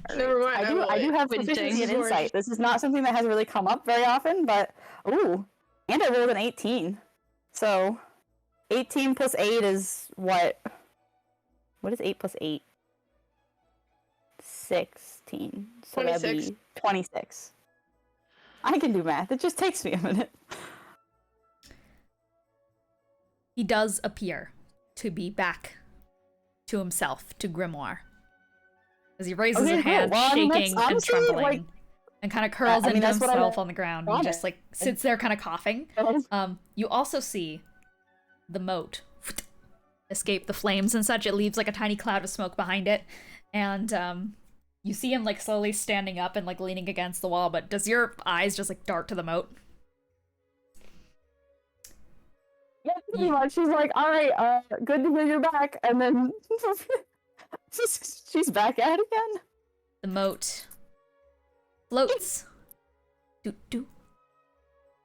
S4: Alright.
S3: Never mind.
S4: I do have
S5: Winting.
S4: proficiency in
S3: This is worse.
S4: insight. This is not something that has really come up very often, but ooh, and I rolled an 18. So 18 plus 8 is what? What is 8 plus 8? 16. So that'd
S3: 26.
S4: be 26. I can do math. It just takes me a minute.
S2: He does appear to be back to himself, to Grimoire. As he raises
S4: Okay,
S2: a
S4: cool.
S2: hand,
S4: Well, I mean, that's
S2: shaking and
S4: honestly,
S2: trembling,
S4: like-
S2: and kind of curls
S4: I mean,
S2: into
S4: that's what I
S2: himself on the ground and
S4: wanted.
S2: just like sits there kind of coughing. You also see the moat escape the flames and such. It leaves like a tiny cloud of smoke behind it, and you see him like slowly standing up and like leaning against the wall. But does your eyes just like dart to the moat?
S4: Yeah, pretty much. She's like, alright, good to hear you're back. And then she's back at it again.
S2: The moat floats. Do do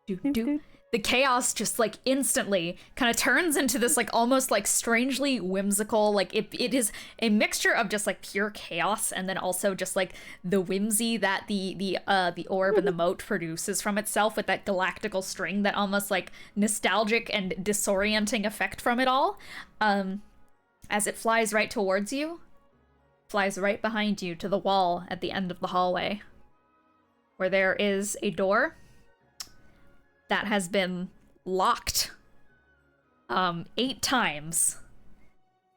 S2: do do. The chaos just like instantly kind of turns into this like almost like strangely whimsical, like it is a mixture of just like pure chaos and then also just like the whimsy that the orb and the moat produces from itself, with that galactical string, that almost like nostalgic and disorienting effect from it all. As it flies right towards you, flies right behind you to the wall at the end of the hallway, where there is a door that has been locked 8 times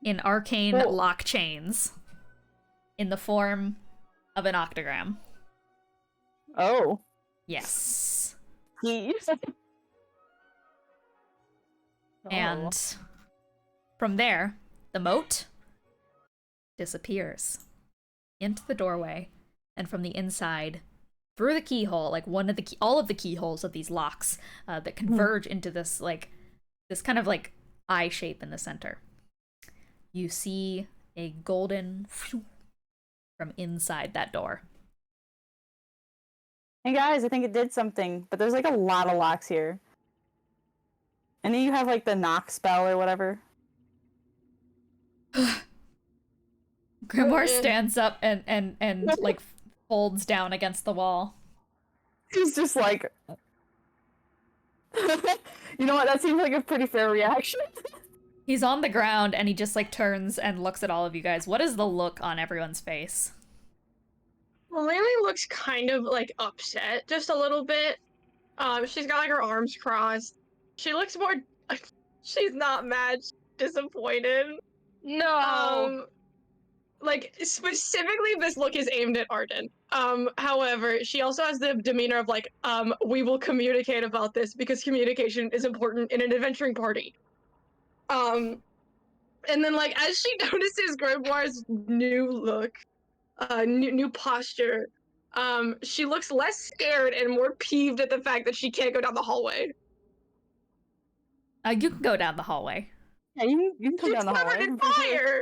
S2: in arcane lock chains in the form of an octagram.
S4: Oh.
S2: Yes.
S4: Jeez.
S2: And from there, the moat disappears into the doorway, and from the inside, through the keyhole, like all of the keyholes of these locks that converge into this like this kind of like eye shape in the center, you see a golden from inside that door.
S4: Hey guys, I think it did something, but there's like a lot of locks here. And then you have like the knock spell or whatever.
S2: Grimoire
S3: Oh, yeah.
S2: stands up and like folds down against the wall.
S4: He's just like, you know what? That seems like a pretty fair reaction.
S2: He's on the ground and he just like turns and looks at all of you guys. What is the look on everyone's face?
S3: Well, Lelee looks kind of like upset, just a little bit. She's got like her arms crossed. She looks more. She's not mad. She's disappointed.
S5: No.
S3: Like specifically, this look is aimed at Arden. However, she also has the demeanor of like, we will communicate about this because communication is important in an adventuring party. And and then like as she notices Grimoire's new look, new posture, she looks less scared and more peeved at the fact that she can't go down the hallway.
S2: You can go down the hallway.
S4: Yeah, you can come
S3: She's
S4: down the
S3: covered
S4: hallway.
S3: in
S4: for sure.
S3: fire.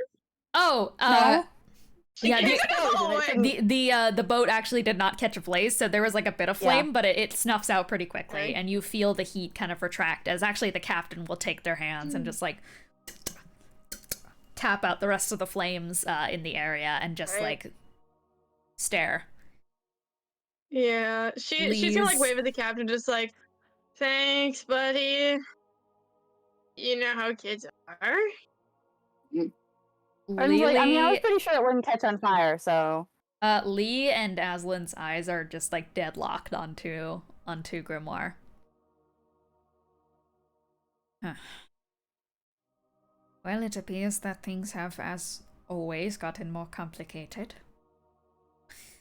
S2: Oh,
S4: No.
S3: She
S2: yeah,
S3: can't go down the hallway.
S2: the boat actually did not catch a blaze, so there was like a bit of flame, but it snuffs out pretty quickly,
S3: Okay.
S2: and you feel the heat kind of retract as actually the captain will take their hands and just like tap out the rest of the flames in the area and just like stare.
S3: Yeah, she's gonna like
S2: Please.
S3: wave at the captain, just like, thanks, buddy. You know how kids are.
S4: I was pretty sure it wouldn't catch on fire, so.
S2: Lee and Aslan's eyes are just like deadlocked onto Grimoire. Huh. Well, it appears that things have, as always, gotten more complicated.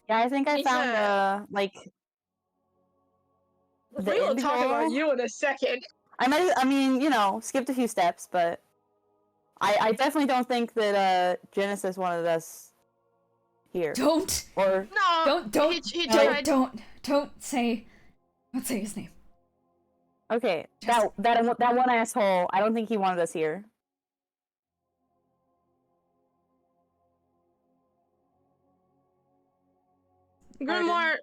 S4: Yeah, I think I found like.
S3: We will talk about
S4: indigo.
S3: you in a second.
S4: I mean, you know, skipped a few steps, but I definitely don't think that Genesis wanted us here.
S2: Don't
S4: Or
S3: No, he tried.
S2: don't say his name.
S4: okay, that one asshole. I don't think he wanted us here.
S3: Grimoire,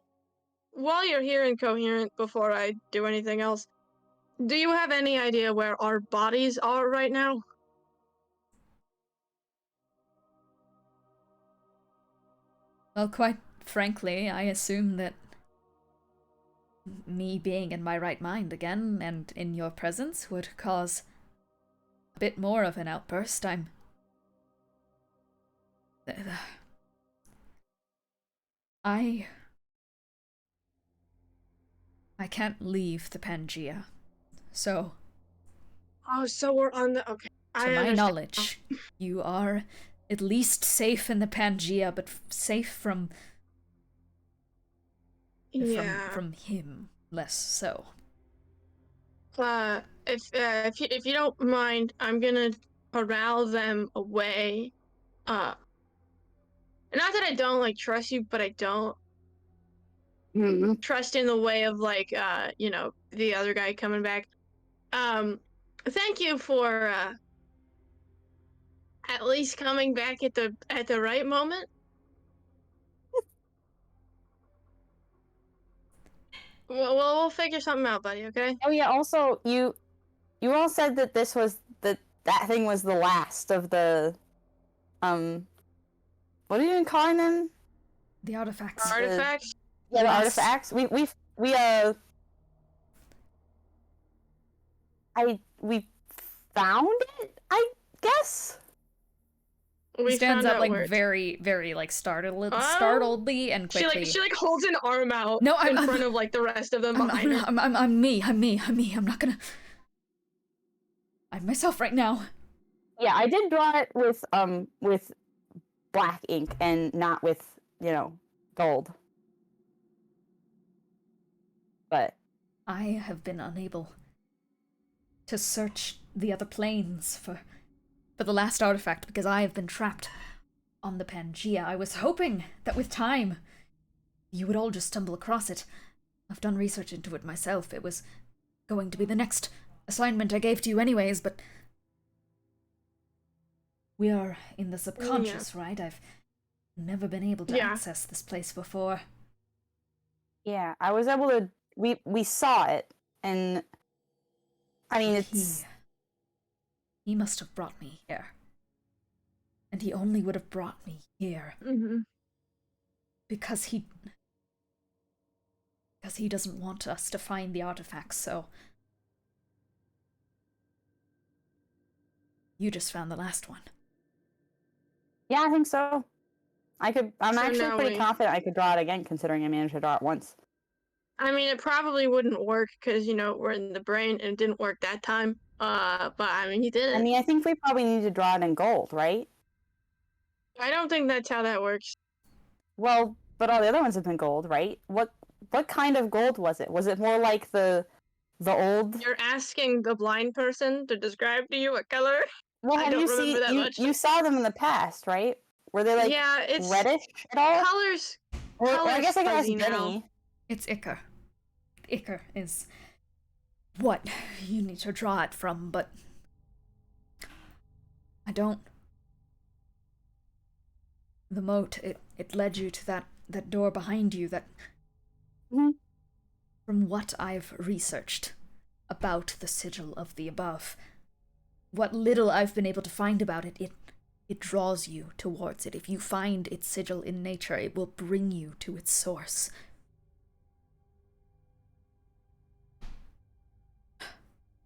S3: while you're here incoherent, before I do anything else, do you have any idea where our bodies are right now?
S2: Well, quite frankly, I assume that me being in my right mind again and in your presence would cause a bit more of an outburst. I can't leave the Pangea, so
S3: Oh, so we're on the okay.
S2: to my
S3: understand.
S2: knowledge, you are at least safe in the Pangea, but safe from
S3: Yeah.
S2: from him, less so.
S3: If you don't mind, I'm gonna corral them away. Not that I don't like trust you, but I don't trust in the way of like you know, the other guy coming back. Thank you for at least coming back at the right moment. We'll figure something out, buddy. Okay.
S4: Oh yeah. Also, you all said that this was that thing was the last of the what are you even calling them?
S2: The artifacts.
S3: Artifacts.
S4: Yeah, the
S2: Yes.
S4: artifacts. We found it, I guess.
S2: He
S3: We
S2: stands
S3: found
S2: up
S3: out
S2: like
S3: where
S2: very, very like startledly and quickly.
S3: she like holds an arm out
S2: No,
S3: in
S2: I'm-
S3: front of like the rest of them behind her.
S2: I'm me. I'm not gonna. I'm myself right now.
S4: Yeah, I did draw it with black ink and not with, you know, gold. But
S2: I have been unable to search the other planes for the last artifact because I have been trapped on the Pangea. I was hoping that with time you would all just stumble across it. I've done research into it myself. It was going to be the next assignment I gave to you anyways, but we are in the subconscious, right? I've never been able to access this place before.
S4: yeah, I was able to. We saw it, and I mean it's.
S2: He must have brought me here. And he only would have brought me here because he doesn't want us to find the artifacts, so you just found the last one.
S4: Yeah, I think so. I'm
S3: So
S4: actually
S3: now
S4: pretty confident I could draw it again, considering I managed to draw it once.
S3: I mean, it probably wouldn't work because, you know, we're in the brain and it didn't work that time. But I mean, he did it.
S4: I mean, I think we probably need to draw it in gold, right?
S3: I don't think that's how that works.
S4: Well, but all the other ones have been gold, right? What kind of gold was it? Was it more like the old?
S3: You're asking the blind person to describe to you what color?
S4: Well,
S3: I
S4: have
S3: don't
S4: you
S3: remember
S4: seen
S3: that much.
S4: you saw them in the past, right? Were they like
S3: Yeah, it's
S4: reddish at all?
S3: colors.
S4: Or I
S3: color's
S4: guess I could ask
S3: fuzzy now.
S4: Benny.
S2: It's ichor. Ichor is what you need to draw it from, but I don't. The moat, it led you to that door behind you that,
S4: Mhm.
S2: from what I've researched about the sigil of the above, what little I've been able to find about it, it draws you towards it. If you find its sigil in nature, it will bring you to its source.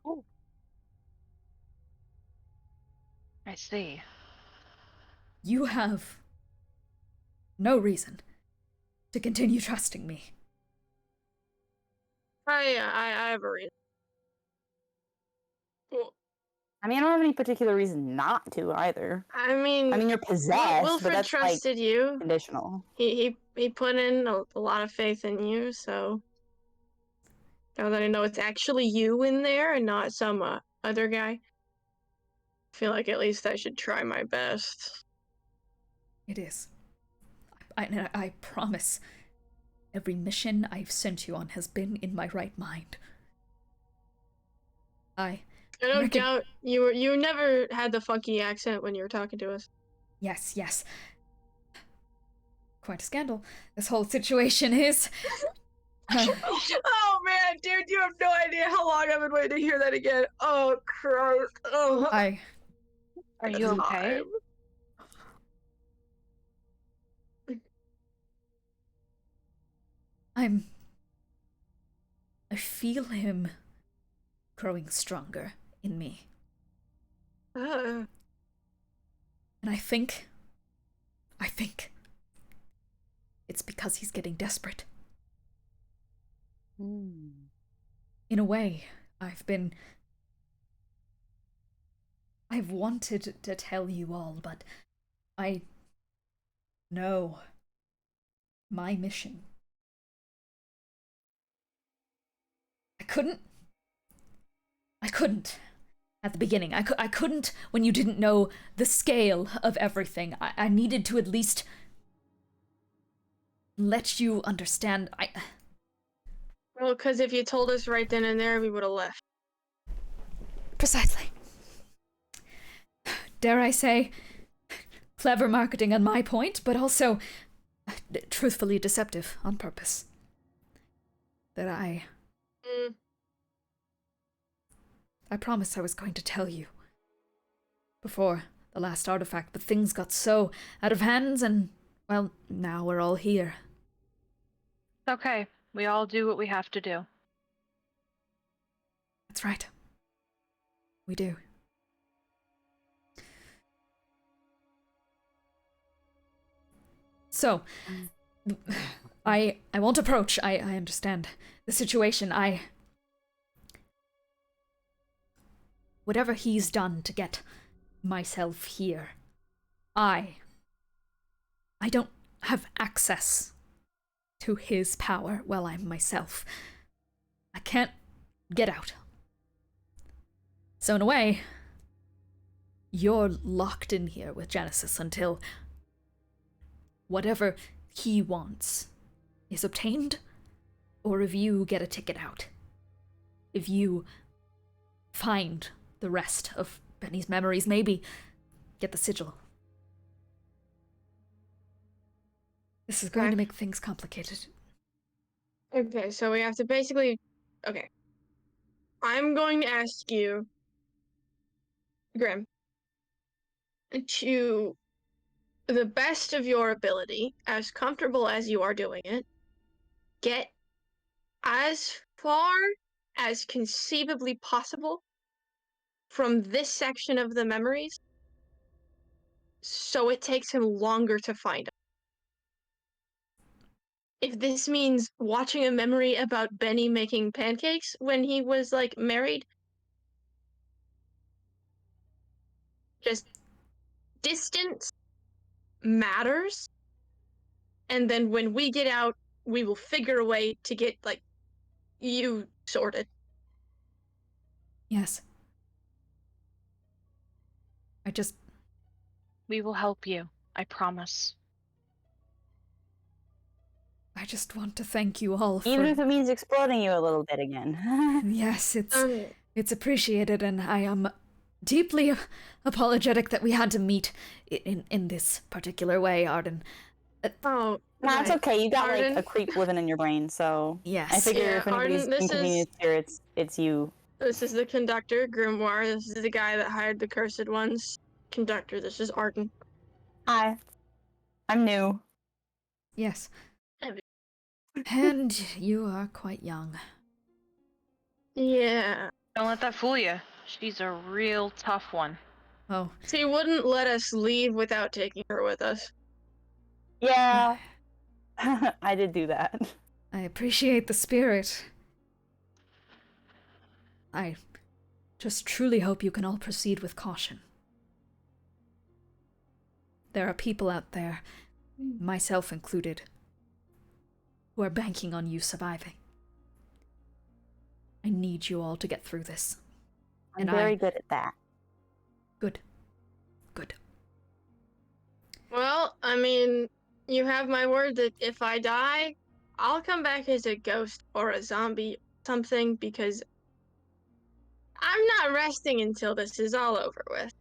S5: Oh. I see.
S2: You have no reason to continue trusting me.
S3: I have a reason. Well,
S4: I mean, I don't have any particular reason not to either.
S3: I mean,
S4: You're possessed,
S3: Wilfred
S4: but that's like
S3: trusted you.
S4: conditional.
S3: He put in a lot of faith in you, so now that I know it's actually you in there and not some other guy, I feel like at least I should try my best.
S2: It is. I promise. Every mission I've sent you on has been in my right mind. I
S3: don't doubt you never had the funky accent when you were talking to us.
S2: Yes. Quite a scandal. This whole situation is.
S3: Oh man, dude, you have no idea how long I've been waiting to hear that again. Oh Christ. Oh.
S5: Are you okay?
S2: I feel him growing stronger in me. And I think it's because he's getting desperate. In a way, I've wanted to tell you all, but I know my mission. I couldn't at the beginning. I couldn't when you didn't know the scale of everything. I needed to at least let you understand.
S3: Well, because if you told us right then and there, we would have left.
S2: Precisely. Dare I say, clever marketing on my point, but also truthfully deceptive on purpose. That I promised I was going to tell you before the last artifact, but things got so out of hands and, well, now we're all here.
S5: Okay, we all do what we have to do.
S2: That's right. We do. So, I won't approach. I understand the situation. Whatever he's done to get myself here, I don't have access to his power while I'm myself. I can't get out. So in a way, you're locked in here with Genesis until whatever he wants is obtained, or if you get a ticket out. If you find the rest of Benny's memories, maybe get the sigil. This is going to make things complicated.
S3: Okay, so we have to basically... Okay. I'm going to ask you, Grim, to the best of your ability, as comfortable as you are doing it, get as far as conceivably possible from this section of the memories, so it takes him longer to find them. If this means watching a memory about Benny making pancakes when he was, like, married, just distance matters. And then when we get out, we will figure a way to get, like, you sorted.
S2: Yes.
S5: We will help you. I promise.
S2: I just want to thank you all for...
S4: Even if it means exploding you a little bit again.
S2: Yes, it's appreciated, and I am deeply apologetic that we had to meet in this particular way, Arden.
S3: Oh,
S4: No, it's
S3: right.
S4: okay. You got
S3: Arden?
S4: like a creep living in your brain, so
S2: Yes.
S4: I figure
S3: Yeah,
S4: if anybody's
S3: Arden, this is-
S4: inconvenienced here, it's you.
S3: This is the conductor, Grimoire. This is the guy that hired the cursed ones. Conductor, this is Arden.
S4: Hi, I'm new.
S2: Yes.
S3: Have
S2: And you are quite young.
S3: Yeah.
S5: Don't let that fool you. She's a real tough one.
S2: Oh,
S3: She wouldn't let us leave without taking her with us.
S4: Yeah, I did do that.
S2: I appreciate the spirit. I just truly hope you can all proceed with caution. There are people out there, myself included, who are banking on you surviving. I need you all to get through this.
S4: I'm very good at that.
S2: Good. Good.
S3: Well, I mean, you have my word that if I die, I'll come back as a ghost or a zombie, something, because I'm not resting until this is all over with.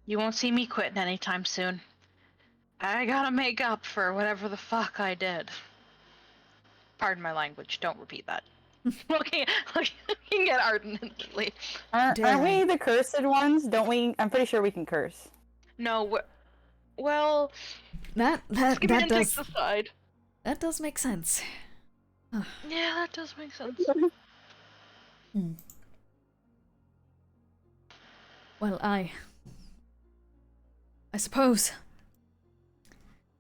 S5: You won't see me quitting anytime soon. I gotta make up for whatever the fuck I did. Pardon my language, don't repeat that. looking at Arden and Lelee.
S4: Aren't we
S2: Daring.
S4: the cursed ones? Don't we? I'm pretty sure we can curse.
S5: No, well,
S2: That
S5: semantics
S2: does
S5: aside.
S2: that does make sense.
S5: Yeah, that does make sense.
S2: Well, I suppose.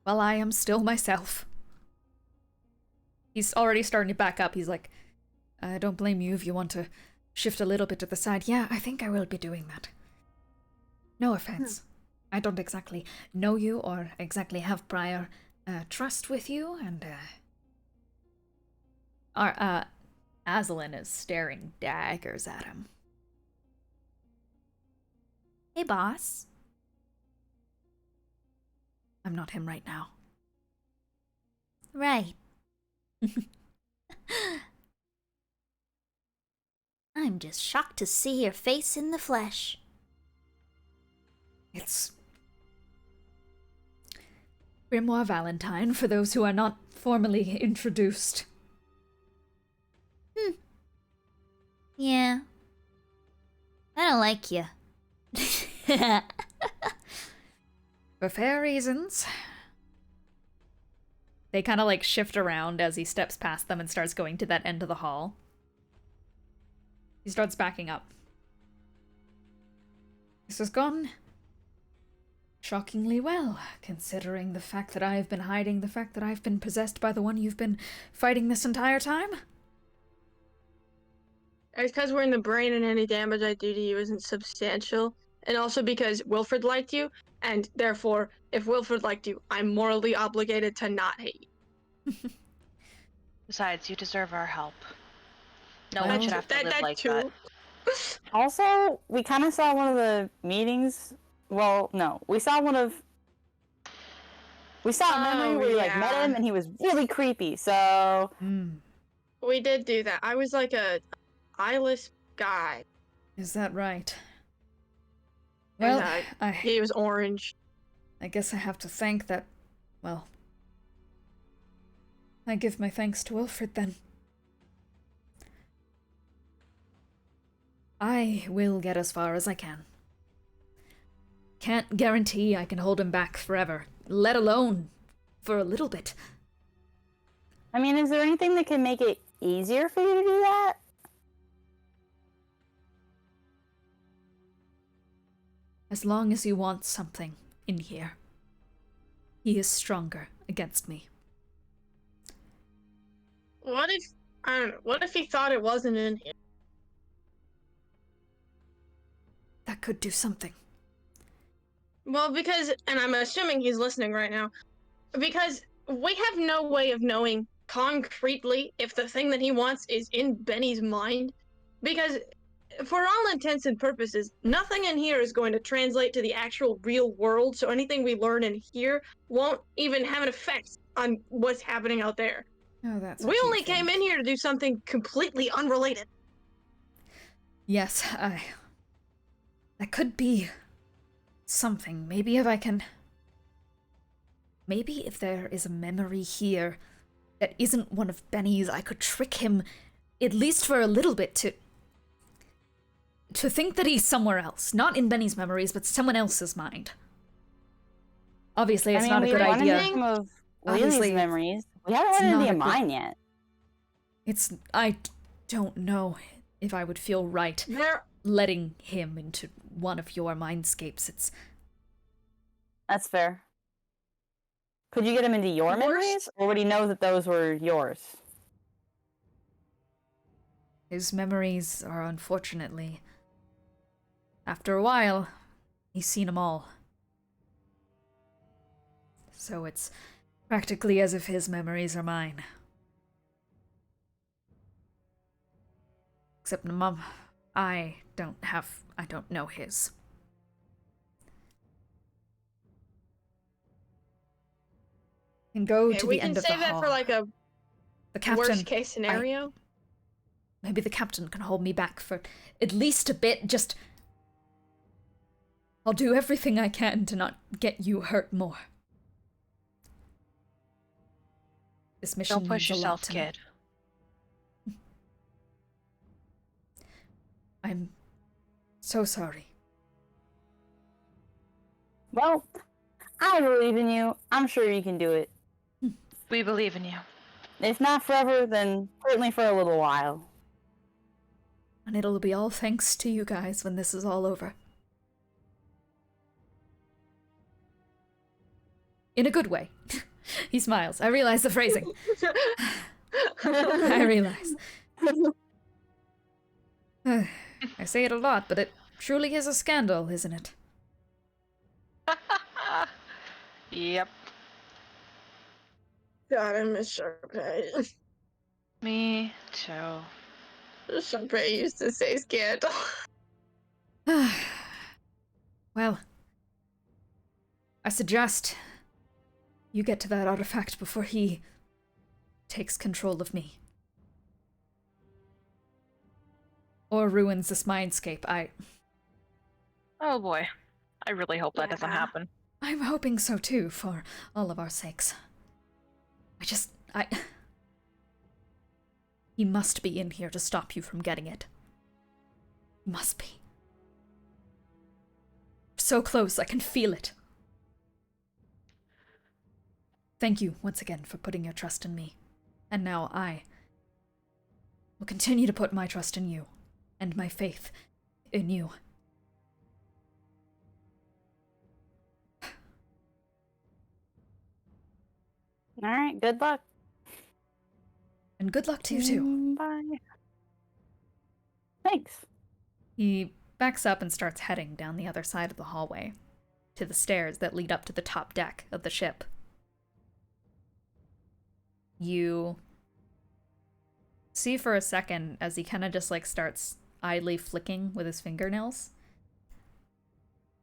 S2: Well, I am still myself. He's already starting to back up. He's like, I don't blame you if you want to shift a little bit to the side. Yeah, I think I will be doing that. No offense. I don't exactly know you or exactly have prior trust with you, and Aslan is staring daggers at him. Hey, boss. I'm not him right now. Right.
S6: I'm just shocked to see your face in the flesh.
S2: It's Grimoire Valentine, for those who are not formally introduced.
S6: Yeah. I don't like you.
S2: For fair reasons. They kind of like shift around as he steps past them and starts going to that end of the hall. He starts backing up. This has gone shockingly well, considering the fact that I've been hiding the fact that I've been possessed by the one you've been fighting this entire time.
S3: It's because we're in the brain and any damage I do to you isn't substantial. And also because Wilfred liked you, and therefore, if Wilfred liked you, I'm morally obligated to not hate you.
S5: Besides, you deserve our help. No
S2: Well,
S5: one should have to live like that.
S4: Also, we kind of saw one of the meetings. Well, no, we saw a memory where we like met him and he was really creepy. So
S3: We did do that. I was like a eyeless guy.
S2: Is that right?
S3: And,
S2: Well,
S3: he was orange.
S2: I guess I have to thank that. Well, I give my thanks to Wilfred then. I will get as far as I can. Can't guarantee I can hold him back forever, let alone for a little bit.
S4: I mean, is there anything that can make it easier for you to do that?
S2: As long as you want something in here. He is stronger against me.
S3: What if he thought it wasn't in him?
S2: That could do something.
S3: Well, because, and I'm assuming he's listening right now, because we have no way of knowing concretely if the thing that he wants is in Benny's mind. Because for all intents and purposes, nothing in here is going to translate to the actual real world, so anything we learn in here won't even have an effect on what's happening out there.
S2: Oh, that's
S3: We
S2: what you
S3: only came
S2: think.
S3: in here to do something completely unrelated.
S2: Yes, that could be something. Maybe if I can... Maybe if there is a memory here that isn't one of Benny's, I could trick him, at least for a little bit, to think that he's somewhere else. Not in Benny's memories, but someone else's mind. Obviously, it's not a good idea.
S4: Some of
S2: Obviously,
S4: Lily's memories. We haven't
S2: it's
S4: had any
S2: not
S4: of
S2: a good-
S4: mine yet.
S2: I don't know if I would feel right
S3: There,
S2: letting him into one of your mindscapes.
S4: That's fair. Could you get him into your
S3: Worst-
S4: memories, or would he know that those were yours?
S2: His memories are unfortunately... After a while, he's seen them all. So it's practically as if his memories are mine. Except, Mom, I don't know his. And go
S3: okay,
S2: to
S3: we
S2: the
S3: can
S2: end of the
S3: save that
S2: hall.
S3: for like a
S2: The captain,
S3: worst case scenario.
S2: maybe the captain can hold me back for at least a bit. Just, I'll do everything I can to not get you hurt more. This mission
S5: Don't push
S2: means a lot
S5: yourself,
S2: to me.
S5: kid.
S2: I'm so sorry.
S4: Well, I believe in you. I'm sure you can do it.
S5: We believe in you.
S4: If not forever, then certainly for a little while.
S2: And it'll be all thanks to you guys when this is all over. In a good way. He smiles. I realize the phrasing. I realize. I say it a lot, but it truly is a scandal, isn't it?
S5: Yep.
S3: God, I miss Sharpay.
S5: Me too.
S3: Sharpay used to say scandal.
S2: Well, I suggest you get to that artifact before he takes control of me. Or ruins this mindscape.
S5: Oh boy. I really hope that doesn't happen.
S2: I'm hoping so too, for all of our sakes. He must be in here to stop you from getting it. Must be. So close, I can feel it. Thank you once again for putting your trust in me. And now I will continue to put my trust in you, and my faith in you.
S4: Alright, good luck.
S2: And good luck to you too.
S4: Bye. Thanks.
S2: He backs up and starts heading down the other side of the hallway, to the stairs that lead up to the top deck of the ship. You see for a second as he kind of just starts idly flicking with his fingernails.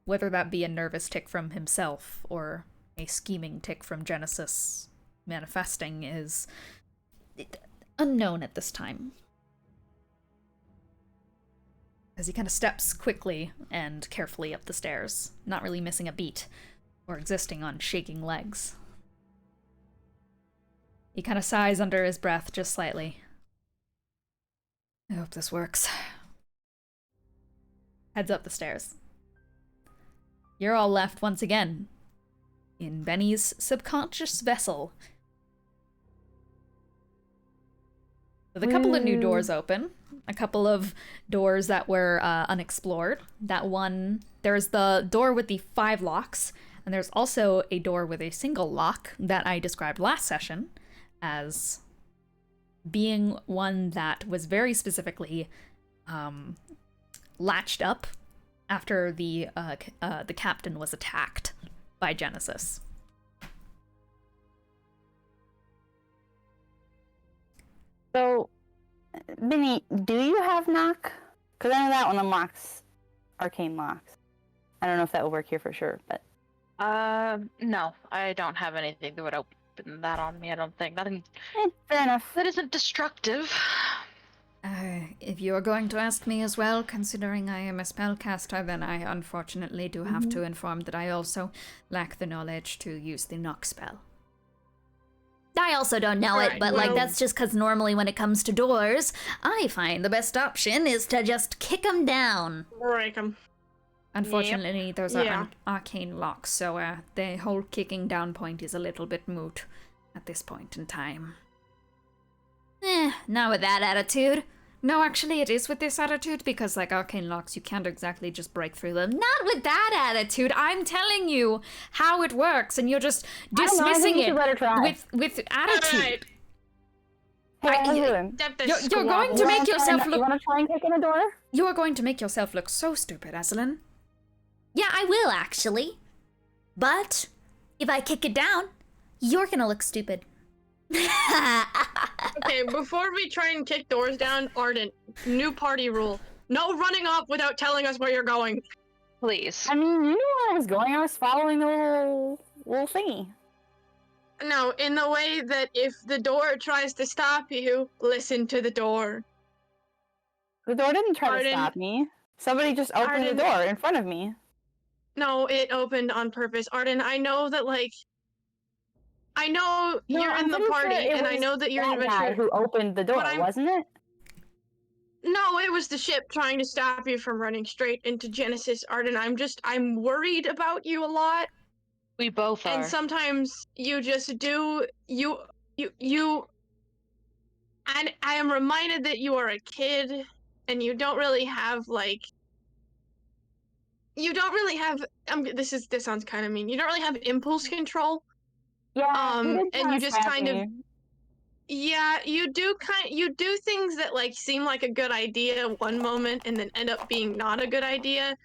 S2: Whether that be a nervous tick from himself or a scheming tick from Genesis manifesting is unknown at this time. As he kind of steps quickly and carefully up the stairs, not really missing a beat or existing on shaking legs. He kind of sighs under his breath just slightly. I hope this works. Heads up the stairs. You're all left once again in Benny's subconscious vessel. With a couple of new doors open, a couple of doors that were unexplored. There's the door with the 5 locks, and there's also a door with a single lock that I described last session as being one that was very specifically latched up after the captain was attacked by Genesis.
S4: So, Bennie, do you have knock? Because I know that one unlocks arcane locks. I don't know if that will work here for sure, but...
S5: No, I don't have anything that would open that on me, I don't think. Nothing
S4: fair enough.
S5: that isn't destructive.
S2: If you're going to ask me as well, considering I am a spellcaster, then I unfortunately do have to inform that I also lack the knowledge to use the knock spell.
S6: I also don't know it,
S3: Alright,
S6: but
S3: well-
S6: that's just because normally when it comes to doors, I find the best option is to just kick them down.
S3: Break them.
S2: Unfortunately, those are
S3: Yeah.
S2: arcane locks, so the whole kicking down point is a little bit moot at this point in time.
S6: Not with that attitude.
S2: No, actually, it is with this attitude, because, like, arcane locks, you can't exactly just break through them.
S6: Not with that attitude.
S2: I'm telling you how it works, and you're just
S4: I don't know, I think
S2: dismissing
S4: you should let her
S2: it
S4: try.
S2: with attitude.
S3: Alright.
S4: Hey, how you doing?
S3: Step this
S2: You're going to
S3: squabble.
S2: make yourself
S4: You
S2: look...
S4: want to try and kick in the door?
S2: You are going to make yourself look so stupid, Aslan.
S6: Yeah, I will actually. But if I kick it down, you're gonna look stupid.
S3: Okay, before we try and kick doors down, Arden, new party rule. No running off without telling us where you're going.
S5: Please.
S4: I mean, you knew where I was going. I was following the little thingy.
S3: No, in the way that if the door tries to stop you, listen to the door.
S4: The door didn't try to
S3: Arden.
S4: stop me. Somebody just opened the
S3: Arden.
S4: door in front of me.
S3: No, it opened on purpose. Arden, I know that, like... I know
S4: No,
S3: you're
S4: I'm
S3: in the
S4: pretty sure
S3: party,
S4: it
S3: and I
S4: was
S3: know that you're an
S4: that guy
S3: adventurer.
S4: who opened the door,
S3: But I'm-
S4: wasn't it?
S3: No, it was the ship trying to stop you from running straight into Genesis, Arden. I'm worried about you a lot.
S5: We both are.
S3: And sometimes you just do you and I am reminded that you are a kid and you don't really have this sounds kind of mean. You don't really have impulse control.
S4: Yeah, he did
S3: and
S4: kinda
S3: you just
S4: stab
S3: kind of
S4: me.
S3: yeah, you do things that like seem like a good idea one moment and then end up being not a good idea.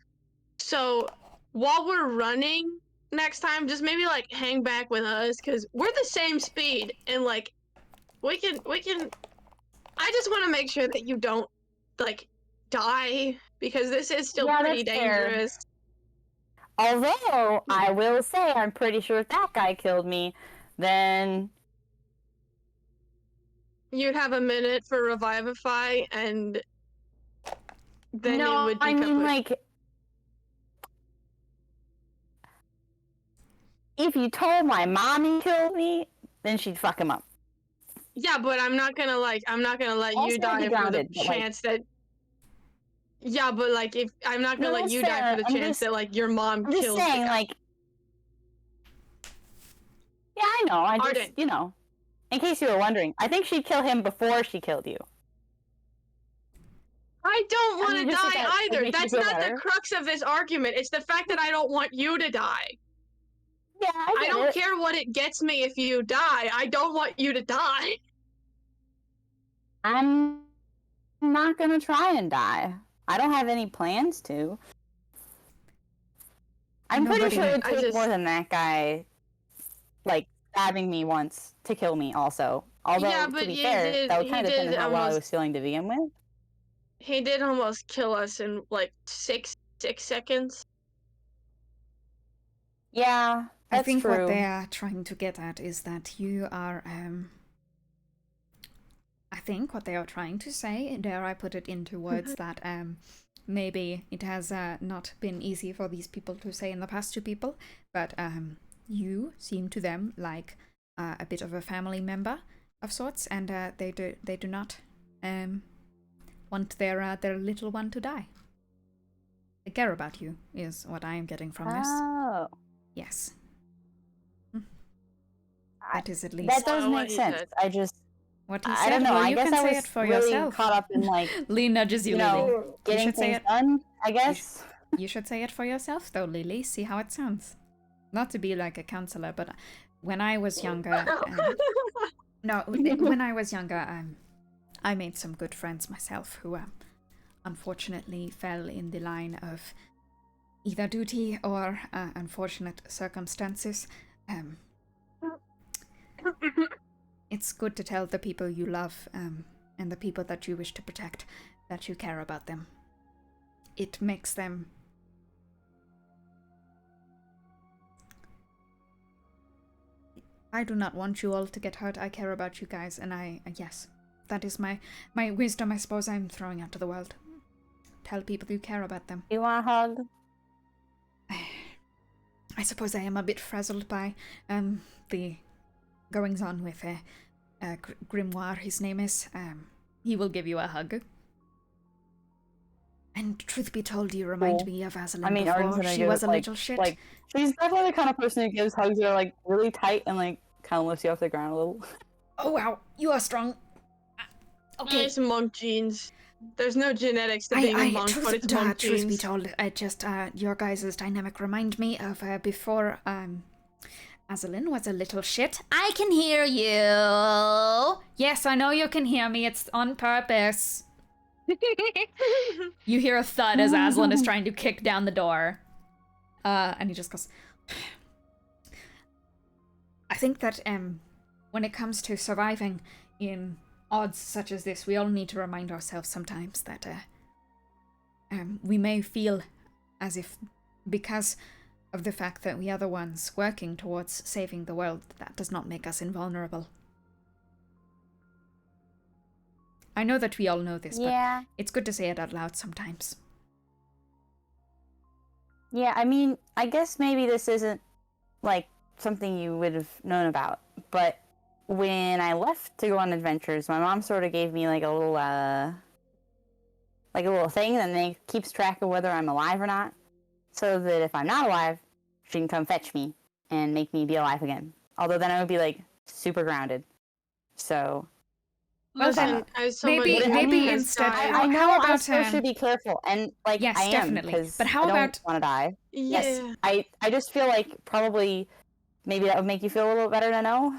S3: So, while we're running next time, just maybe like hang back with us because we're the same speed and like we can I just want to make sure that you don't like die because this is still
S4: Yeah,
S3: pretty
S4: that's fair.
S3: dangerous.
S4: Although, I will say, I'm pretty sure if that guy killed me, then...
S3: You'd have a minute for Revivify and then
S4: no,
S3: it would be
S4: I mean,
S3: kaput.
S4: like... If you told my mom he killed me, then she'd fuck him up.
S3: Yeah, but I'm not gonna let
S4: Also,
S3: you die
S4: be
S3: for the
S4: grounded, but, like-
S3: chance that. Yeah, but like if I'm not gonna
S4: No,
S3: let
S4: that's
S3: you die
S4: fair.
S3: for the
S4: I'm
S3: chance
S4: just-
S3: that like your mom
S4: I'm just
S3: kills. the
S4: saying,
S3: guy.
S4: like... Yeah, I know, I just,
S3: Arden.
S4: you know... In case you were wondering, I think she'd kill him before she killed you.
S3: I don't want to
S4: mean, just
S3: die
S4: like that
S3: either.
S4: makes you
S3: That's
S4: feel
S3: not
S4: better.
S3: the crux of this argument. It's the fact that I don't want you to die.
S4: Yeah,
S3: I
S4: get
S3: don't
S4: it.
S3: care what it gets me if you die. I don't want you to die.
S4: I'm not gonna try and die. I don't have any plans to. I'm pretty
S2: Nobody-
S4: sure it would
S3: I
S4: take
S3: just-
S4: more than that guy, like, stabbing me once to kill me also. Although,
S3: Yeah,
S4: to
S3: but
S4: be
S3: he
S4: fair,
S3: did-
S4: that would
S3: he
S4: kind of depend
S3: did
S4: on how well I
S3: almost-
S4: was feeling to begin with.
S3: He did almost kill us in like six seconds.
S4: Yeah,
S2: I
S4: that's
S2: think
S4: true.
S2: what they are trying to get at is that you are, I think what they are trying to say, dare I put it into words that, maybe it has not been easy for these people to say in the past to people, but you seem to them like a bit of a family member of sorts, and they do not want their little one to die. They care about you, is what I am getting from this.
S4: Oh,
S2: Yes. That is at least
S4: that does
S3: what
S4: make
S3: he
S4: sense.
S3: said.
S4: I just,
S2: what he
S4: I
S2: said.
S4: don't know.
S2: Well,
S4: I
S2: you
S4: guess
S2: can
S4: I
S2: say
S4: was
S2: it for
S4: really
S2: yourself.
S4: caught up in, like,
S2: Lee nudges you,
S4: you know,
S2: Lily.
S4: getting
S2: should say
S4: things
S2: it.
S4: done, I guess.
S2: You should say it for yourself, though, Lily. See how it sounds. Not to be like a counselor, but when I was younger, when I was younger, I made some good friends myself who, unfortunately, fell in the line of either duty or unfortunate circumstances. It's good to tell the people you love and the people that you wish to protect that you care about them. it makes them... I do not want you all to get hurt. I care about you guys, and yes, that is my wisdom, I suppose, I'm throwing out to the world. Tell people you care about them.
S4: You want a hug?
S2: I suppose I am a bit frazzled by the goings-on with Grimoire, his name is. He will give you a hug. And truth be told, you remind me of Aslan before. She was a little shit.
S4: Like, she's definitely the kind of person who gives hugs that are, like, really tight and, like, kind of lifts you off the ground a little.
S2: Oh, wow. You are strong. Okay.
S3: Nice monk genes. There's no genetics to being a monk, but it's monk genes.
S2: Truth be told, I just, your guys' dynamic remind me of before, Aslan was a little shit.
S6: I can hear you.
S2: Yes, I know you can hear me. It's on purpose. You hear a thud as Aslan is trying to kick down the door. And he just goes... I think that, when it comes to surviving in odds such as this, we all need to remind ourselves sometimes that, we may feel as if, because of the fact that we are the ones working towards saving the world, that does not make us invulnerable. I know that we all know this,
S4: Yeah.
S2: but it's good to say it out loud sometimes.
S4: Yeah, I mean, I guess maybe this isn't, like, something you would have known about, but when I left to go on adventures, my mom sort of gave me, like, a little thing that keeps track of whether I'm alive or not, so that if I'm not alive, she can come fetch me and make me be alive again. Although then I would be, like, super grounded. So...
S3: Listen, as somebody
S2: maybe
S3: who has
S2: instead...
S3: died-
S4: I know
S2: how about,
S4: I'm supposed to be careful, and, like,
S2: yes,
S4: I am,
S2: definitely.
S4: because
S2: But how
S4: I don't
S2: about...
S4: want to die.
S3: Yeah.
S4: Yes, I just feel like probably maybe that would make you feel a little better to know.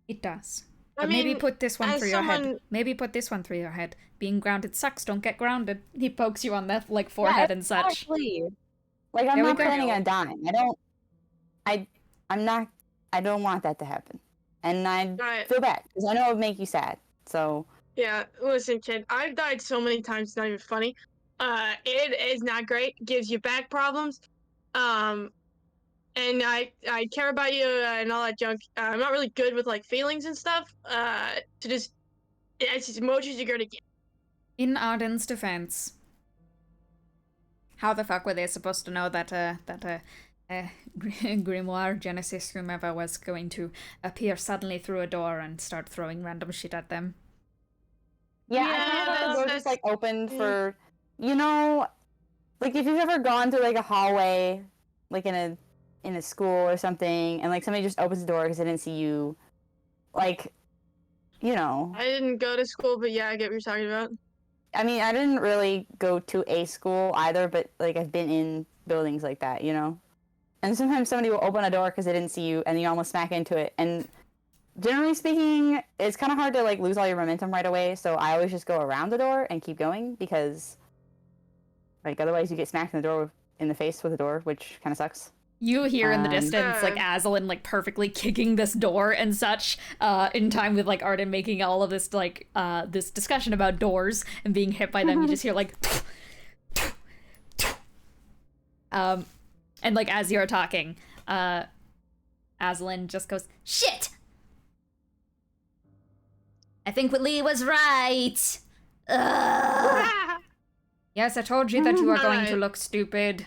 S2: It does.
S3: I
S2: But maybe
S3: mean,
S2: put this one
S3: as
S2: through your head.
S3: someone-
S2: Maybe put this one through your head. Being grounded sucks, don't get grounded. He pokes you on the, like, forehead and such.
S4: Exactly. Like, I'm
S2: There we
S4: not
S2: go.
S4: planning on dying. I don't want that to happen. And I
S3: Right.
S4: feel bad, because I know it would make you sad, so...
S3: Yeah, listen, kid. I've died so many times. It's not even funny. It is not great. Gives you back problems. And I care about you and all that junk. I'm not really good with like feelings and stuff. It's just emotions you're gonna get.
S2: In Arden's defense, how the fuck were they supposed to know that Grimoire, Genesis, whomever was going to appear suddenly through a door and start throwing random shit at them?
S4: Yeah,
S3: Yeah,
S4: I kind of thought the door just, like, opened
S3: yeah.
S4: for... You know, like, if you've ever gone through, like, a hallway, like, in a school or something, and, like, somebody just opens the door because they didn't see you, like, you know...
S3: I didn't go to school, but yeah, I get what you're talking about.
S4: I mean, I didn't really go to a school either, but, like, I've been in buildings like that, you know? And sometimes somebody will open a door because they didn't see you, and you almost smack into it, and... Generally speaking, it's kind of hard to, like, lose all your momentum right away, so I always just go around the door and keep going, because, like, otherwise you get smacked in the face with the door, which kind of sucks.
S2: You hear in the distance, like, Aslan, like, perfectly kicking this door and such, in time with, like, Arden making all of this, like, this discussion about doors and being hit by them. You just hear, like... and, like, as you're talking, Aslan just goes,
S6: Shit! I think Lee was right. Ugh.
S2: yes, I told you that you are going to
S3: Alright.
S2: look stupid.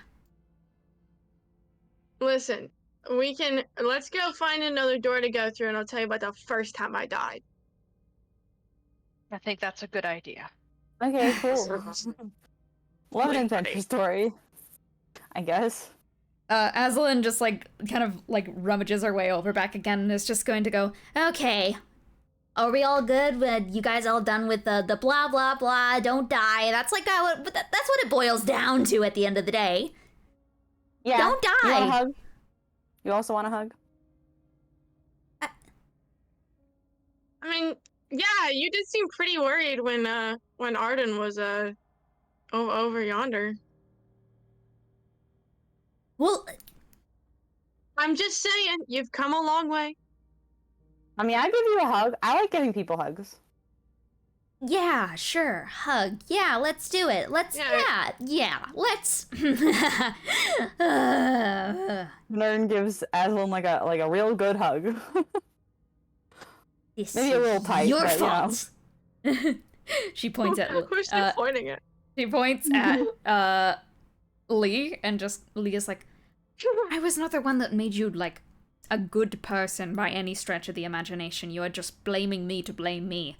S3: Listen, let's go find another door to go through, and I'll tell you about the first time I died.
S5: I think that's a good idea.
S4: Okay, cool. Love an adventure story, I guess.
S2: Aslan just, like, kind of, like, rummages her way over back again and is just going to go,
S6: Okay. Are we all good? You guys all done with the blah blah blah? Don't die. That's like that. That's what it boils down to at the end of the day.
S4: Yeah.
S6: Don't
S4: You want a
S6: die.
S4: hug? You also want a hug?
S3: I mean, yeah, you did seem pretty worried when Arden was over yonder.
S6: Well,
S3: I'm just saying, you've come a long way.
S4: I mean, I give you a hug. I like giving people hugs.
S6: Yeah, sure. Hug. Yeah, let's do it. Let's. Yeah. Let's.
S4: Nern gives Aslan like a real good hug.
S6: This
S4: Maybe a little
S6: is
S4: tight,
S6: your
S4: but, you know.
S6: fault.
S2: She points at
S3: Who's she pointing at?
S2: she points at Lee, and just Lee is like, I was not the one that made you like a good person by any stretch of the imagination. You are just blaming me to blame me.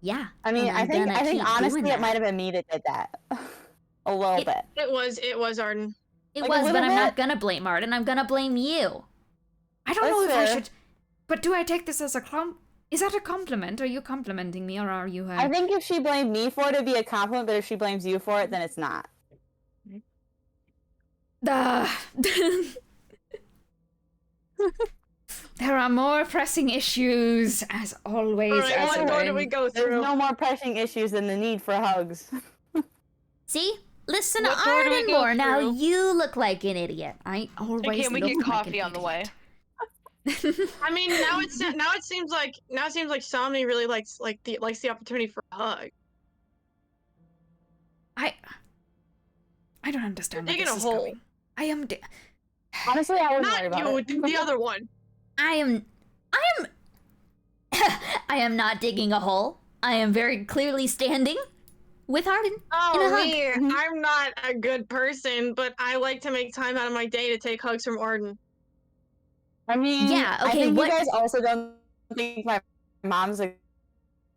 S6: Yeah.
S4: I mean,
S6: and
S4: I
S6: I'm
S4: think
S6: gonna keep
S4: honestly
S6: doing
S4: it might
S6: that.
S4: have been me that did that. A little bit.
S3: It was Arden.
S6: It
S4: like a
S6: was, but
S4: little
S6: I'm not
S4: bit.
S6: gonna blame Arden. I'm gonna blame you.
S2: I don't
S4: That's
S2: know if I
S4: fair.
S2: should, but do I take this as a is that a compliment? Are you complimenting me, or are you?
S4: I think if she blamed me for it, it'd be a compliment, but if she blames you for it, then it's not.
S2: There are more pressing issues, as always.
S3: All right,
S2: as
S3: what more do
S2: in-
S3: we go
S4: There's
S3: through?
S4: no more pressing issues than the need for hugs.
S6: See? Listen to
S5: What door do we
S6: Arden
S5: go
S6: more. Now
S5: through?
S6: you look like an idiot.
S2: I always
S5: Okay, we
S2: look
S5: get
S2: like
S5: coffee
S2: an
S5: on the way.
S2: idiot.
S3: I mean, now it seems like Somni really likes the opportunity for a hug.
S2: I don't understand where
S3: Digging
S2: this
S3: a
S2: is
S3: hole.
S2: going. I am.
S4: Honestly, I wouldn't worry
S3: Not
S4: about
S3: you,
S4: it.
S3: the other one.
S6: I am I am not digging a hole. I am very clearly standing with Arden in a
S3: Oh,
S6: hug.
S3: me.
S4: Mhm.
S3: I'm not a good person, but I like to make time out of my day to take hugs from Arden.
S4: I mean,
S6: Yeah,
S4: I
S6: okay,
S4: think
S6: what-
S4: you guys also don't think my mom's a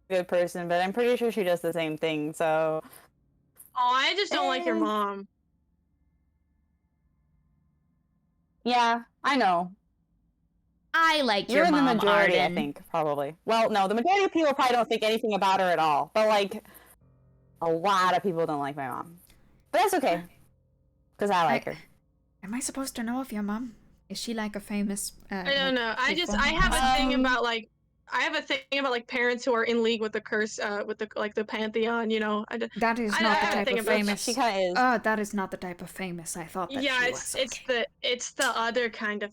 S4: good person, but I'm pretty sure she does the same thing, so...
S3: Oh, I just don't like your
S4: Eh.
S3: mom.
S4: Yeah, I know.
S6: I like
S4: You're
S6: your
S4: in the
S6: mom,
S4: majority,
S6: Arden.
S4: I think, probably. Well, no, the majority of people probably don't think anything about her at all, but, like, a lot of people don't like my mom. But that's okay, because I like her.
S2: Am I supposed to know if your mom is she like a famous?
S3: I don't know. I
S2: performer?
S3: have a thing
S4: Um,
S3: about parents who are in league with the curse, with the pantheon. You know.
S2: That is
S3: I
S2: not the
S3: have a
S2: type
S3: thing
S2: of
S3: about-
S2: famous.
S4: She kind of is.
S2: Oh, that is not the type of famous I thought that
S3: Yeah,
S2: she
S3: it's
S2: was. Okay.
S3: it's the other kind of.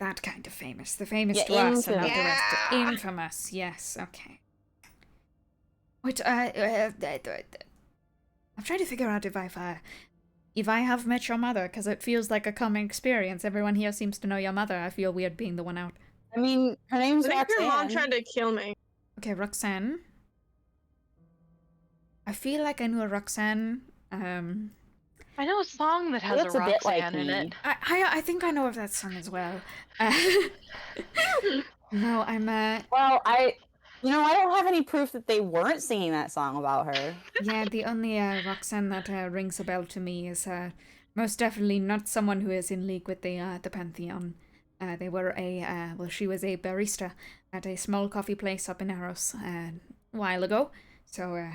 S2: That kind of famous. The famous
S4: Yeah,
S2: to us and not the
S4: infamous.
S2: rest.
S3: Yeah.
S2: Infamous. Yes. Okay. Wait. I'm trying to figure out if I have met your mother, because it feels like a common experience. Everyone here seems to know your mother. I feel weird being the one out.
S4: I mean, her name's
S3: I think your mom
S4: Roxanne.
S3: tried to kill me.
S2: Okay, Roxanne. I feel like I knew a Roxanne.
S5: I know a song that has
S4: Looks
S5: a
S4: a bit like
S5: Roxanne in
S4: me.
S5: it.
S2: I think I know of that song as well. No, I'm
S4: Well, I don't have any proof that they weren't singing that song about her.
S2: yeah, the only Roxanne that rings a bell to me is most definitely not someone who is in league with the Pantheon. They were she was a barista at a small coffee place up in Arrows a while ago, so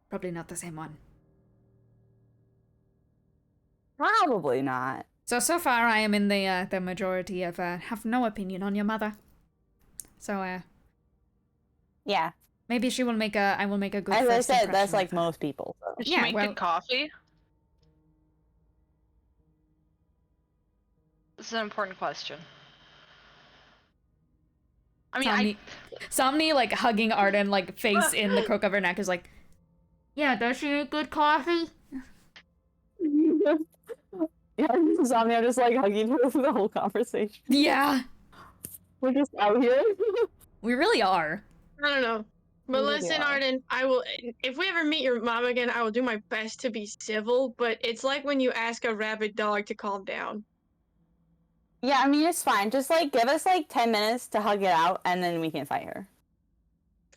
S2: probably not the same one.
S4: Probably not.
S2: So far I am in the majority of have no opinion on your mother. So
S4: Yeah.
S2: maybe I will make a good
S4: As I
S2: first
S4: said,
S2: impression
S4: that's
S2: of
S4: like
S2: her.
S4: most people. So.
S5: Did she
S2: Yeah,
S5: make
S2: well-
S5: good coffee? This is an important question. I mean,
S2: Somni like hugging Arden, like face in the crook of her neck, is like, yeah, does she make good coffee?
S4: Yeah, Insomnia just like hugging her for the whole conversation.
S2: Yeah,
S4: We're just out here.
S2: we really are.
S3: I don't know. But
S4: Really
S3: listen,
S4: are.
S3: Arden, I will. If we ever meet your mom again, I will do my best to be civil. But it's like when you ask a rabid dog to calm down.
S4: Yeah, I mean, it's fine. Just like give us like 10 minutes to hug it out and then we can fight her.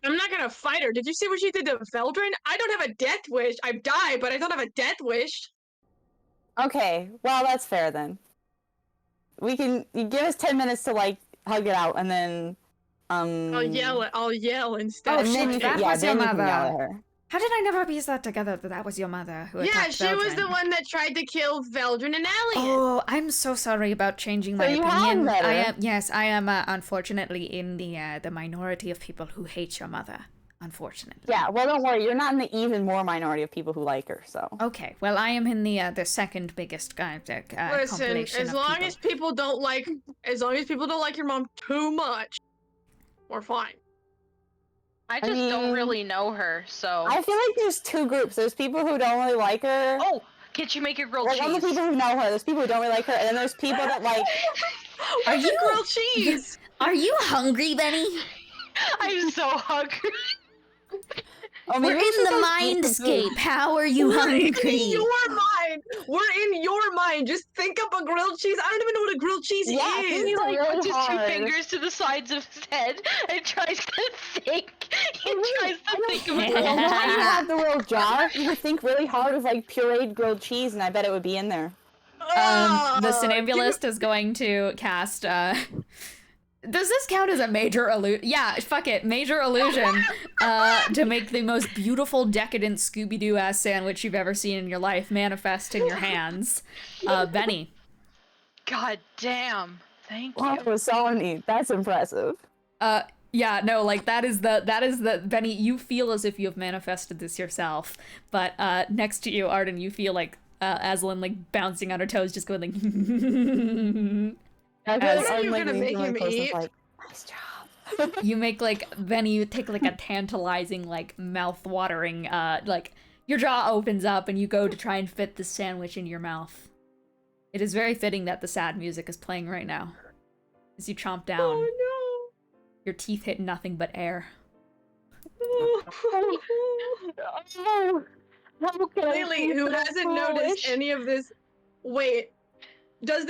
S3: I'm not gonna fight her. Did you see what she did to Veldrin? I don't have a death wish. I've died, but I don't have a death wish.
S4: Okay, well, that's fair then. You give us 10 minutes to like hug it out and then
S3: I'll yell instead.
S2: Oh,
S4: and then
S2: shit,
S4: you
S2: that
S4: can, yeah,
S2: was your
S4: then you can yell
S2: mother.
S4: at her.
S2: How did I never piece that together that was your mother who
S3: Yeah,
S2: attacked
S3: she was
S2: Veldrin?
S3: the one that tried to kill Veldrin and Elliot.
S2: Oh, I'm so sorry about changing my
S4: So you have
S2: opinion.
S4: met her.
S2: I am unfortunately in the minority of people who hate your mother. Unfortunately.
S4: Yeah, well, don't worry. You're not in the even more minority of people who like her, so.
S2: Okay, well, I am in the second biggest
S3: Listen,
S2: compilation
S3: as
S2: of
S3: long
S2: people.
S3: as people don't like your mom too much, we're fine.
S5: I just don't really know her, so.
S4: I feel like there's two groups. There's people who don't really like her.
S5: Oh, can't you make it grilled
S4: Like,
S5: cheese?
S4: all the people who know her. There's people who don't really like her, and then there's people that like.
S3: Are you grilled cheese?
S6: Are you hungry, Benny?
S5: I'm so hungry.
S4: Oh,
S6: We're
S4: maybe we
S6: in
S4: should
S6: the
S4: go eat some food.
S6: mindscape. How are you
S3: We're
S6: hungry?
S3: in your mind. We're in your mind. Just think up a grilled cheese. I don't even know what a grilled cheese
S4: Yeah,
S3: is.
S4: can
S5: He
S4: you
S5: like
S4: really
S5: puts his
S4: hard.
S5: 2 fingers to the sides of his head and tries to think. He tries to think of
S4: You know how you
S5: it.
S4: have the little jar? You could think really hard with like pureed grilled cheese, and I bet it would be in there.
S2: The Somnambulist is going to cast, does this count as a major illusion? Yeah, fuck it. Major illusion to make the most beautiful, decadent Scooby-Doo ass sandwich you've ever seen in your life manifest in your hands. Benny.
S5: God damn. Thank you.
S4: Wow, it was so neat. That's impressive.
S2: Yeah, no, like that is the Benny, you feel as if you have manifested this yourself. But next to you, Arden, you feel like Aslan like bouncing on her toes, just going like
S4: I feel
S2: As-
S4: like
S3: What are
S4: I'm,
S3: you
S4: like,
S3: gonna
S4: leaning
S3: make him
S4: really close and
S3: eat?
S4: like, nice job.
S2: you make like Benny, you take like a tantalizing, like mouth-watering, like your jaw opens up and you go to try and fit the sandwich in your mouth. It is very fitting that the sad music is playing right now. As you chomp down,
S3: Oh
S2: your teeth hit nothing but air.
S3: no. Lily, who hasn't noticed any of this. Wait. Does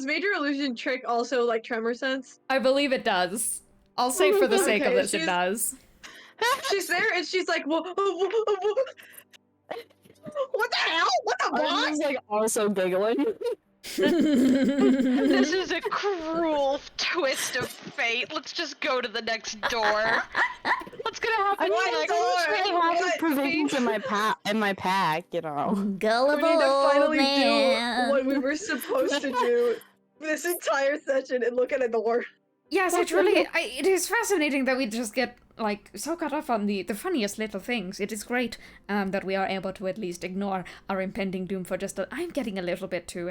S3: Major Illusion trick also like tremor sense?
S2: I believe it does. I'll say for the sake of
S3: Okay,
S2: this, it does.
S3: She's there and she's like, what the hell? What the
S4: I
S3: fuck?
S4: was like also giggling.
S5: This is a cruel twist of fate. Let's just go to the next door. What's gonna happen
S4: I mean,
S5: next?
S4: I don't really have
S3: What?
S4: provisions in my pack, you know.
S3: We
S6: Gullible
S3: need to
S6: old
S3: finally
S6: man.
S3: do what we were supposed to do this entire session and look at a door.
S2: Yes, it really, it is fascinating that we just get, like, so caught up on the funniest little things. It is great that we are able to at least ignore our impending doom for just I'm getting a little bit too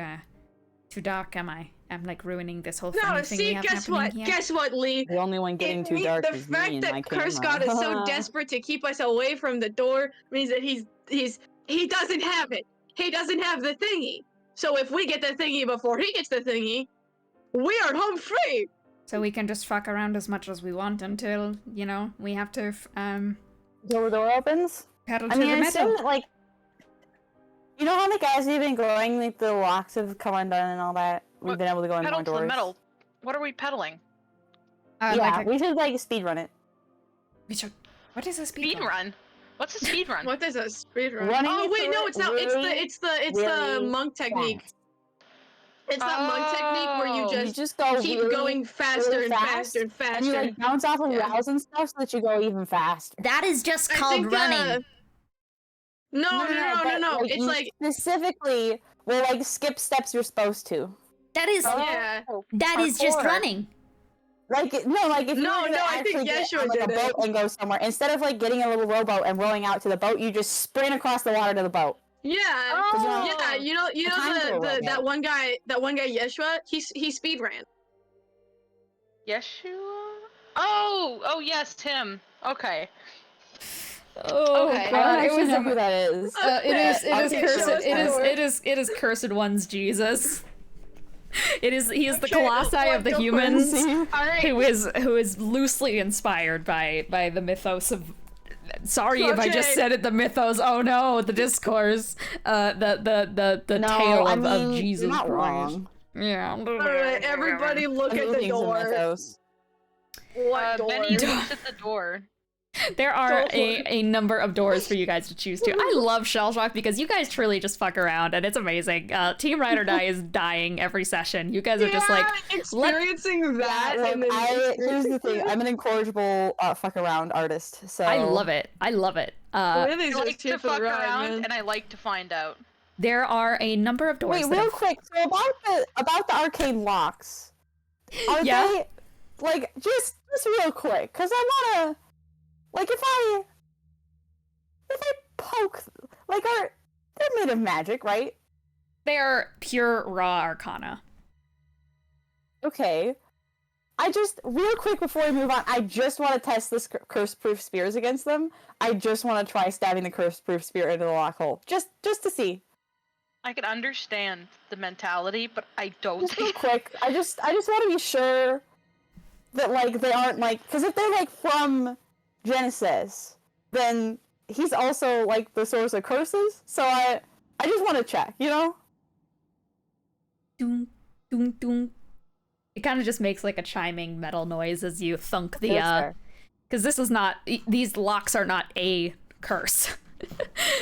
S2: dark, am I? I'm, like, ruining this whole funny
S3: No,
S2: thing we
S3: see,
S2: have
S3: guess
S2: happening
S3: what?
S2: here.
S3: Guess what, Lee?
S4: The only one getting too dark
S3: The
S4: is me
S3: fact
S4: and my
S3: that Curse
S4: camera.
S3: God is so desperate to keep us away from the door means that he doesn't have it. He doesn't have the thingy. So if we get the thingy before he gets the thingy, we are home free.
S2: So we can just fuck around as much as we want until, you know, we have to,
S4: Till the door opens?
S2: pedal
S4: I
S2: to
S4: mean,
S2: the
S4: I
S2: metal.
S4: assume that, like, you know how, like, as we've been going, like, the locks have come undone and all that? We've
S5: What?
S4: been able to go in
S5: Pedal
S4: more
S5: to the
S4: doors.
S5: metal. What are we pedaling?
S4: Yeah,
S2: Like
S4: we should, like, speedrun it.
S2: what is a speed
S5: Speed run. What's a speed run?
S3: What is a speed run?
S4: Running
S3: Oh wait,
S4: through
S3: no,
S4: it
S3: it's not.
S4: really,
S3: It's the
S4: really
S3: monk technique.
S4: fast.
S3: It's that monk technique where
S5: Oh.
S3: you
S4: You
S3: just
S4: just go
S3: keep
S4: really,
S3: going faster
S4: really
S3: and
S4: fast,
S3: faster and faster.
S4: and you, like, bounce off of
S3: Yeah.
S4: walls and stuff so that you go even faster.
S6: That is just
S3: I
S6: called
S3: think,
S6: running.
S3: No.
S4: but, like,
S3: It's
S4: you
S3: like
S4: specifically will, like, skip steps you're supposed to.
S6: That is
S3: yeah.
S6: that is just
S4: Parkour.
S6: running.
S4: Like, no, like, if you
S3: No,
S4: were to
S3: no, I think
S4: actually get
S3: Yeshua
S4: on, like, a
S3: did it.
S4: boat and go somewhere, instead of, like, getting a little rowboat and rowing out to the boat, you just sprint across the water to the boat.
S3: Yeah.
S5: Oh.
S3: Yeah, you know
S4: time for a
S3: the
S4: robot.
S3: that one guy Yeshua, he speed ran.
S5: Yeshua? Oh yes, him. Okay.
S2: Oh
S5: Okay.
S4: I
S2: god,
S4: don't
S2: it
S4: actually
S2: was
S4: know who that is.
S3: Okay,
S2: cursed.
S3: show us the door.
S2: It is cursed one's Jesus. He is the
S3: Okay,
S2: Colossi
S3: what
S2: of the
S3: the
S2: humans,
S5: Alright.
S2: who is loosely inspired by the mythos of. Sorry if I just
S3: Okay.
S2: said it. The mythos. Oh no, the discourse. The
S4: No,
S2: tale
S4: I
S2: of
S4: mean,
S2: Jesus
S4: you're not
S2: Christ.
S4: wrong.
S2: Yeah.
S3: Alright, everybody look at the
S4: Everything's a
S3: door.
S4: mythos.
S3: What door?
S5: Benny looks at the door.
S2: There are
S3: Don't
S2: a number of doors for you guys to choose to. I love Shellshock because you guys truly just fuck around and it's amazing. Team Ride or Die is dying every session. You guys are just like,
S3: experiencing that.
S4: Look,
S3: and then
S4: here's the thing. I'm an incorrigible fuck around artist, so
S2: I love it. I love it.
S3: Lily's
S5: I like
S3: just here
S5: to
S3: for the
S5: fuck
S3: ride,
S5: around,
S3: man.
S5: and I like to find out.
S2: There are a number of doors.
S4: Wait,
S2: that
S4: real
S2: have-
S4: quick. So about the arcane locks, are
S2: Yeah?
S4: they like just real quick? Cause I wanna like if I poke like they're made of magic, right?
S2: They are pure raw arcana.
S4: Okay. I just, real quick before we move on, I just want to test this curse-proof spears against them. I just want to try stabbing the curse-proof spear into the lock hole. Just to see.
S5: I can understand the mentality, but I don't
S4: Just real
S5: think...
S4: quick. I just want to be sure that, like, they aren't, like... Because if they're, like, from Genesis, then he's also, like, the source of curses. So I just want to check, you know?
S2: Doom, doom, doom. It kind of just makes like a chiming metal noise as you thunk the because this is not, these locks are not a curse.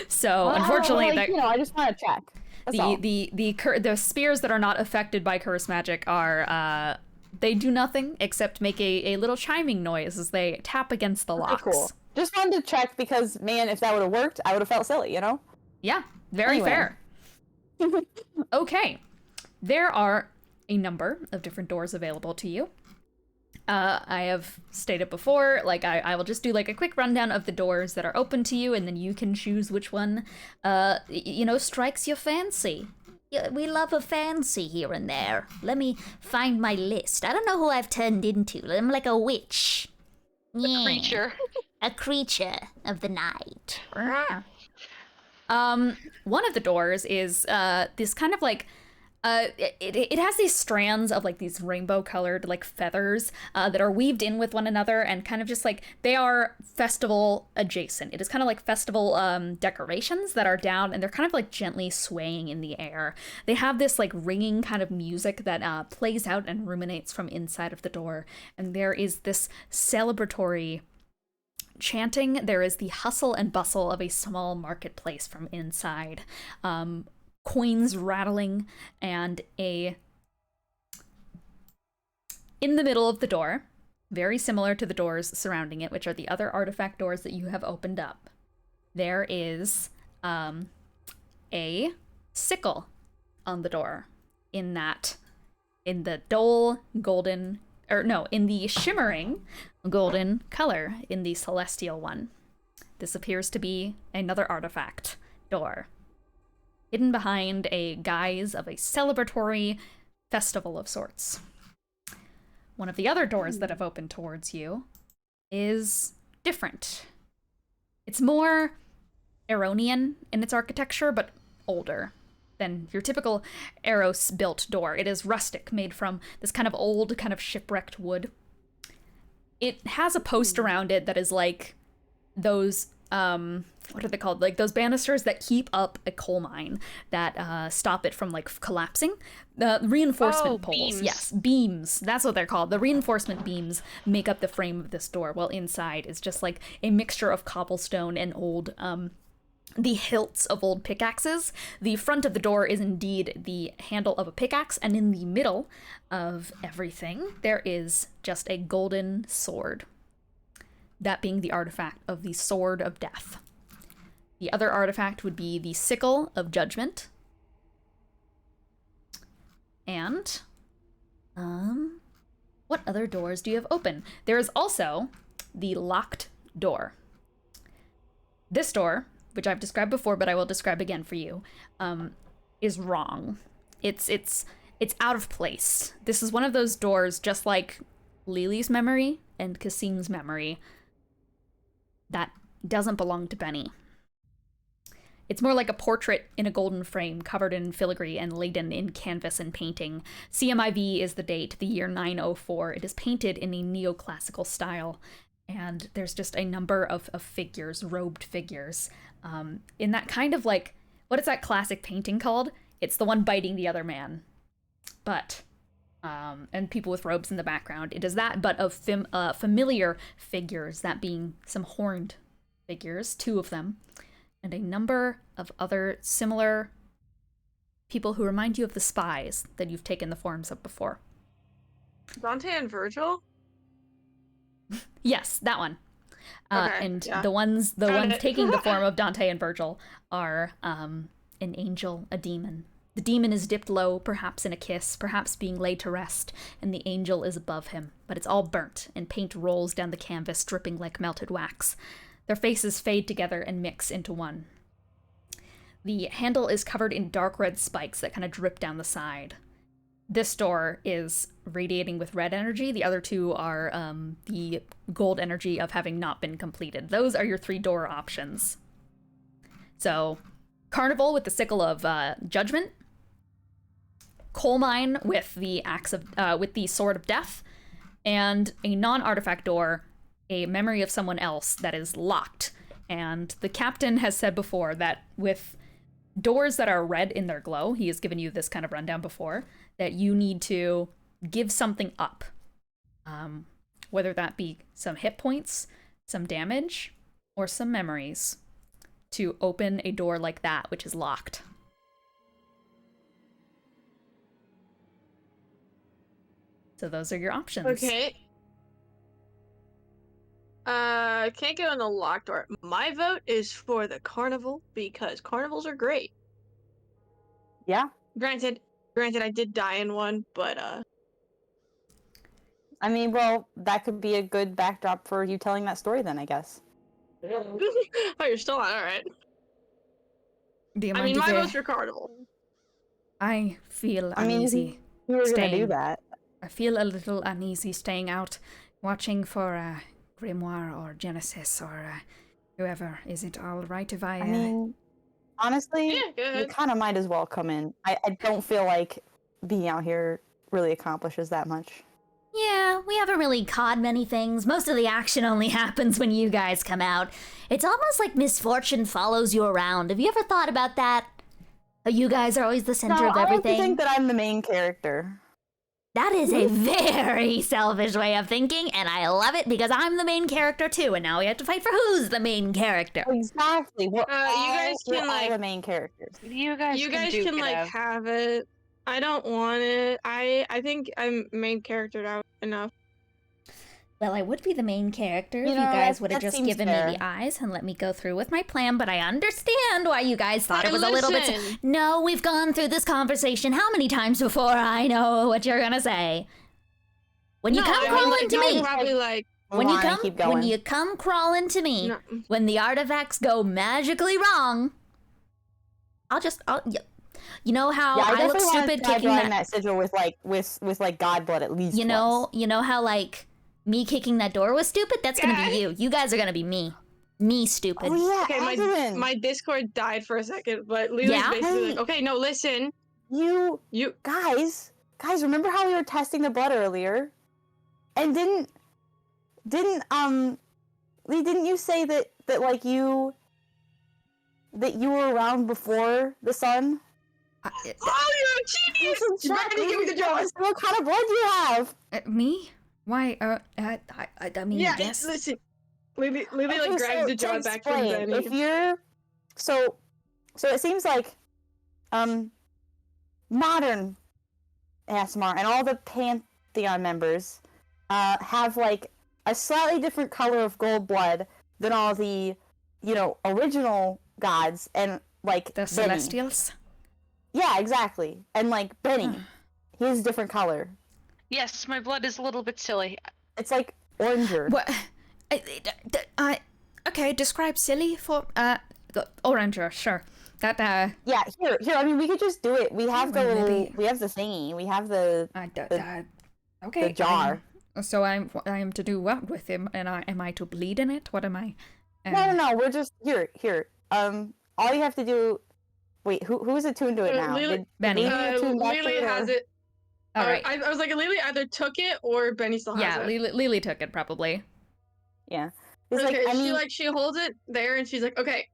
S2: So unfortunately,
S4: like, you know, I just want to check. That's all.
S2: The spears that are not affected by curse magic are they do nothing except make a little chiming noise as they tap against the locks.
S4: Cool. Just wanted to check because, man, if that would have worked, I would have felt silly, you know?
S2: Yeah, very fair. Okay, there are a number of different doors available to you. I have stated before, like, I will just do like a quick rundown of the doors that are open to you, and then you can choose which one, you know, strikes your fancy.
S6: Yeah, we love a fancy here and there. Let me find my list. I don't know who I've turned into. I'm like a witch. Yeah.
S5: Creature.
S6: A creature of the night.
S2: One of the doors is this kind of like it has these strands of like these rainbow colored like feathers that are weaved in with one another, and kind of just like they are festival adjacent. It is kind of like festival decorations that are down, and they're kind of like gently swaying in the air. They have this like ringing kind of music that plays out and ruminates from inside of the door, and there is this celebratory chanting. There is the hustle and bustle of a small marketplace from inside. Coins rattling, and in the middle of the door, very similar to the doors surrounding it, which are the other artifact doors that you have opened up, there is a sickle on the door in the shimmering golden color in the celestial one. This appears to be another artifact door, hidden behind a guise of a celebratory festival of sorts. One of the other doors that have opened towards you is different. It's more Aronian in its architecture, but older than your typical Eros-built door. It is rustic, made from this kind of old, kind of shipwrecked wood. It has a post around it that is like those what are they called? Like those banisters that keep up a coal mine that stop it from like collapsing. The reinforcement poles.
S5: Beams.
S2: Yes, beams. That's what they're called. The reinforcement beams make up the frame of this door, while inside is just like a mixture of cobblestone and old the hilts of old pickaxes. The front of the door is indeed the handle of a pickaxe, and in the middle of everything there is just a golden sword. That being the artifact of the Sword of Death. The other artifact would be the Sickle of Judgment. And, what other doors do you have open? There is also the locked door. This door, which I've described before, but I will describe again for you, is wrong. It's out of place. This is one of those doors, just like Lelee's memory and Kasim's memory, that doesn't belong to Bennie. It's more like a portrait in a golden frame covered in filigree and laden in canvas and painting. CMIV is the date, the year 904. It is painted in a neoclassical style, and there's just a number of figures, robed figures, in that kind of like, what is that classic painting called? It's the one biting the other man. But, and people with robes in the background. It is that, but of familiar figures, that being some horned figures, 2 of them, and a number of other similar people who remind you of the spies that you've taken the forms of before.
S3: Dante and Virgil?
S2: Yes, that one.
S3: Okay,
S2: and
S3: yeah.
S2: the ones
S3: Got it.
S2: taking the form of Dante and Virgil are an angel, a demon. The demon is dipped low, perhaps in a kiss, perhaps being laid to rest, and the angel is above him, but it's all burnt, and paint rolls down the canvas, dripping like melted wax. Their faces fade together and mix into one. The handle is covered in dark red spikes that kind of drip down the side. this door is radiating with red energy. The other two are the gold energy of having not been completed. Those are your 3 door options. So, Carnival with the Sickle of Judgment, Coal Mine with the with the Sword of Death, and a non-artifact door, a memory of someone else that is locked. And the captain has said before that with doors that are red in their glow, he has given you this kind of rundown before, that you need to give something up. Whether that be some hit points, some damage, or some memories to open a door like that, which is locked. So those are your options.
S3: Okay. Can't go in the locked door. My vote is for the carnival because carnivals are great.
S4: Yeah.
S3: Granted, I did die in one, but
S4: I mean, well, that could be a good backdrop for you telling that story then, I guess.
S3: oh, you're still on. All right.
S2: Do you
S3: I
S2: mind
S3: mean,
S2: if
S3: my
S2: I-
S3: vote's for carnival.
S2: I feel
S4: I mean,
S2: uneasy.
S4: you were gonna do
S2: staying.
S4: that.
S2: I feel a little uneasy staying out, watching for Grimoire or Genesis or whoever. Is it all right if I...
S4: I mean, honestly,
S3: Yeah, go
S4: you
S3: ahead.
S4: kind of might as well come in. I don't feel like being out here really accomplishes that much.
S6: Yeah, we haven't really caught many things. Most of the action only happens when you guys come out. It's almost like misfortune follows you around. Have you ever thought about that? How you guys are always the center
S4: No,
S6: of
S4: I like to
S6: everything?
S4: think that I'm the main character.
S6: That is a very selfish way of thinking, and I love it because I'm the main character too, and now we have to fight for who's the main character.
S4: Exactly. We're
S3: You guys
S4: we're
S3: can,
S4: all
S3: like-
S4: the main characters.
S5: You guys
S3: can
S5: duke it
S3: like
S5: out.
S3: have it. I don't want it. I think I'm main charactered out enough.
S6: Well, I would be the main character if
S4: You
S6: you
S4: know,
S6: guys
S4: that-
S6: would have
S4: that
S6: just
S4: seems
S6: given me
S4: fair.
S6: the eyes and let me go through with my plan, but I understand why you guys thought it was a little bit...
S3: Listen.
S6: No, we've gone through this conversation how many times before? I know what you're gonna say. When you
S3: No,
S6: come
S3: I mean,
S6: crawling
S3: like,
S6: to
S3: y'all
S6: me,
S3: probably like
S6: when
S4: Move on and keep going.
S6: you come crawling to me,
S3: no.
S6: when the artifacts go magically wrong, you know how
S4: Yeah,
S6: I look
S4: definitely wanna
S6: stupid
S4: try
S6: kicking
S4: drawing
S6: that.
S4: sigil with like god blood at least.
S6: You know how like me kicking that door was stupid. That's gonna
S3: Yeah.
S6: be you. You guys are gonna be me. Me stupid.
S4: Oh yeah,
S3: Okay,
S4: Evelyn,
S3: my Discord died for a second, but Lily's
S6: Yeah?
S3: basically like,
S4: Hey.
S3: okay, no, listen,
S4: you
S3: you.
S4: guys, remember how we were testing the blood earlier? And didn't Lee, didn't you say that like you were around before the sun?
S3: Oh, you're a genius! Why did you give me the jaws?
S4: What kind of blood do you have?
S2: me? Why? I mean,
S3: Yeah,
S2: yes.
S3: listen. Lily like
S4: Okay,
S3: grabs
S4: so
S3: the jar
S4: to
S3: back from
S4: explain,
S3: Bennie.
S4: if you're so it seems like modern ASMR and all the Pantheon members have like a slightly different color of gold blood than all the original gods and like
S2: The
S4: Bennie.
S2: Celestials?
S4: Yeah, exactly. And like Bennie, he has a different color.
S5: Yes, my blood is a little bit silly.
S4: It's like oranger.
S2: What? Okay, describe silly for oranger, sure. That
S4: Yeah, here. I mean, we could just do it. We have the
S2: Well,
S4: little,
S2: maybe-
S4: we have the thingy. We have the
S2: okay.
S4: the jar.
S2: So I am to do what with him? And am I to bleed in it? What am I?
S4: No. We're just here. All you have to do. Wait, who is attuned to it now?
S3: Lily-
S2: Bennie.
S4: Lily attune back to
S3: Lily
S4: it,
S3: has
S4: or-
S3: it.
S2: All right.
S3: I was like, Lily either took it or Benny still has
S2: Yeah,
S3: it.
S2: Lily took it probably.
S4: Yeah. It's
S3: Okay,
S4: like I mean,
S3: she holds it there and she's like, okay,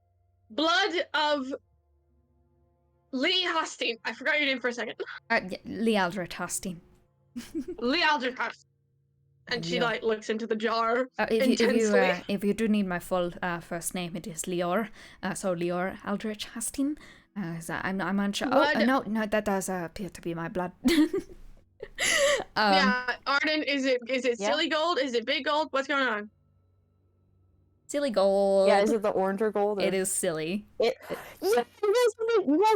S3: blood of Lee Hostine. I forgot your name for a second.
S2: Lealdra Tostin.
S3: Lee Aldrich Hostine. And she
S2: Yeah.
S3: like looks into the jar
S2: If
S3: intensely.
S2: you do need my full first name, it is Lior. So Lior Aldrich Hastin. I'm unsure.
S3: What?
S2: Oh no, that does appear to be my blood.
S3: Yeah, Arden, is it
S4: Yeah.
S3: silly gold? Is it big gold? What's going on?
S2: Silly gold.
S4: yeah, is it the orange or gold? Or...
S2: It is silly.
S4: Yeah, you guys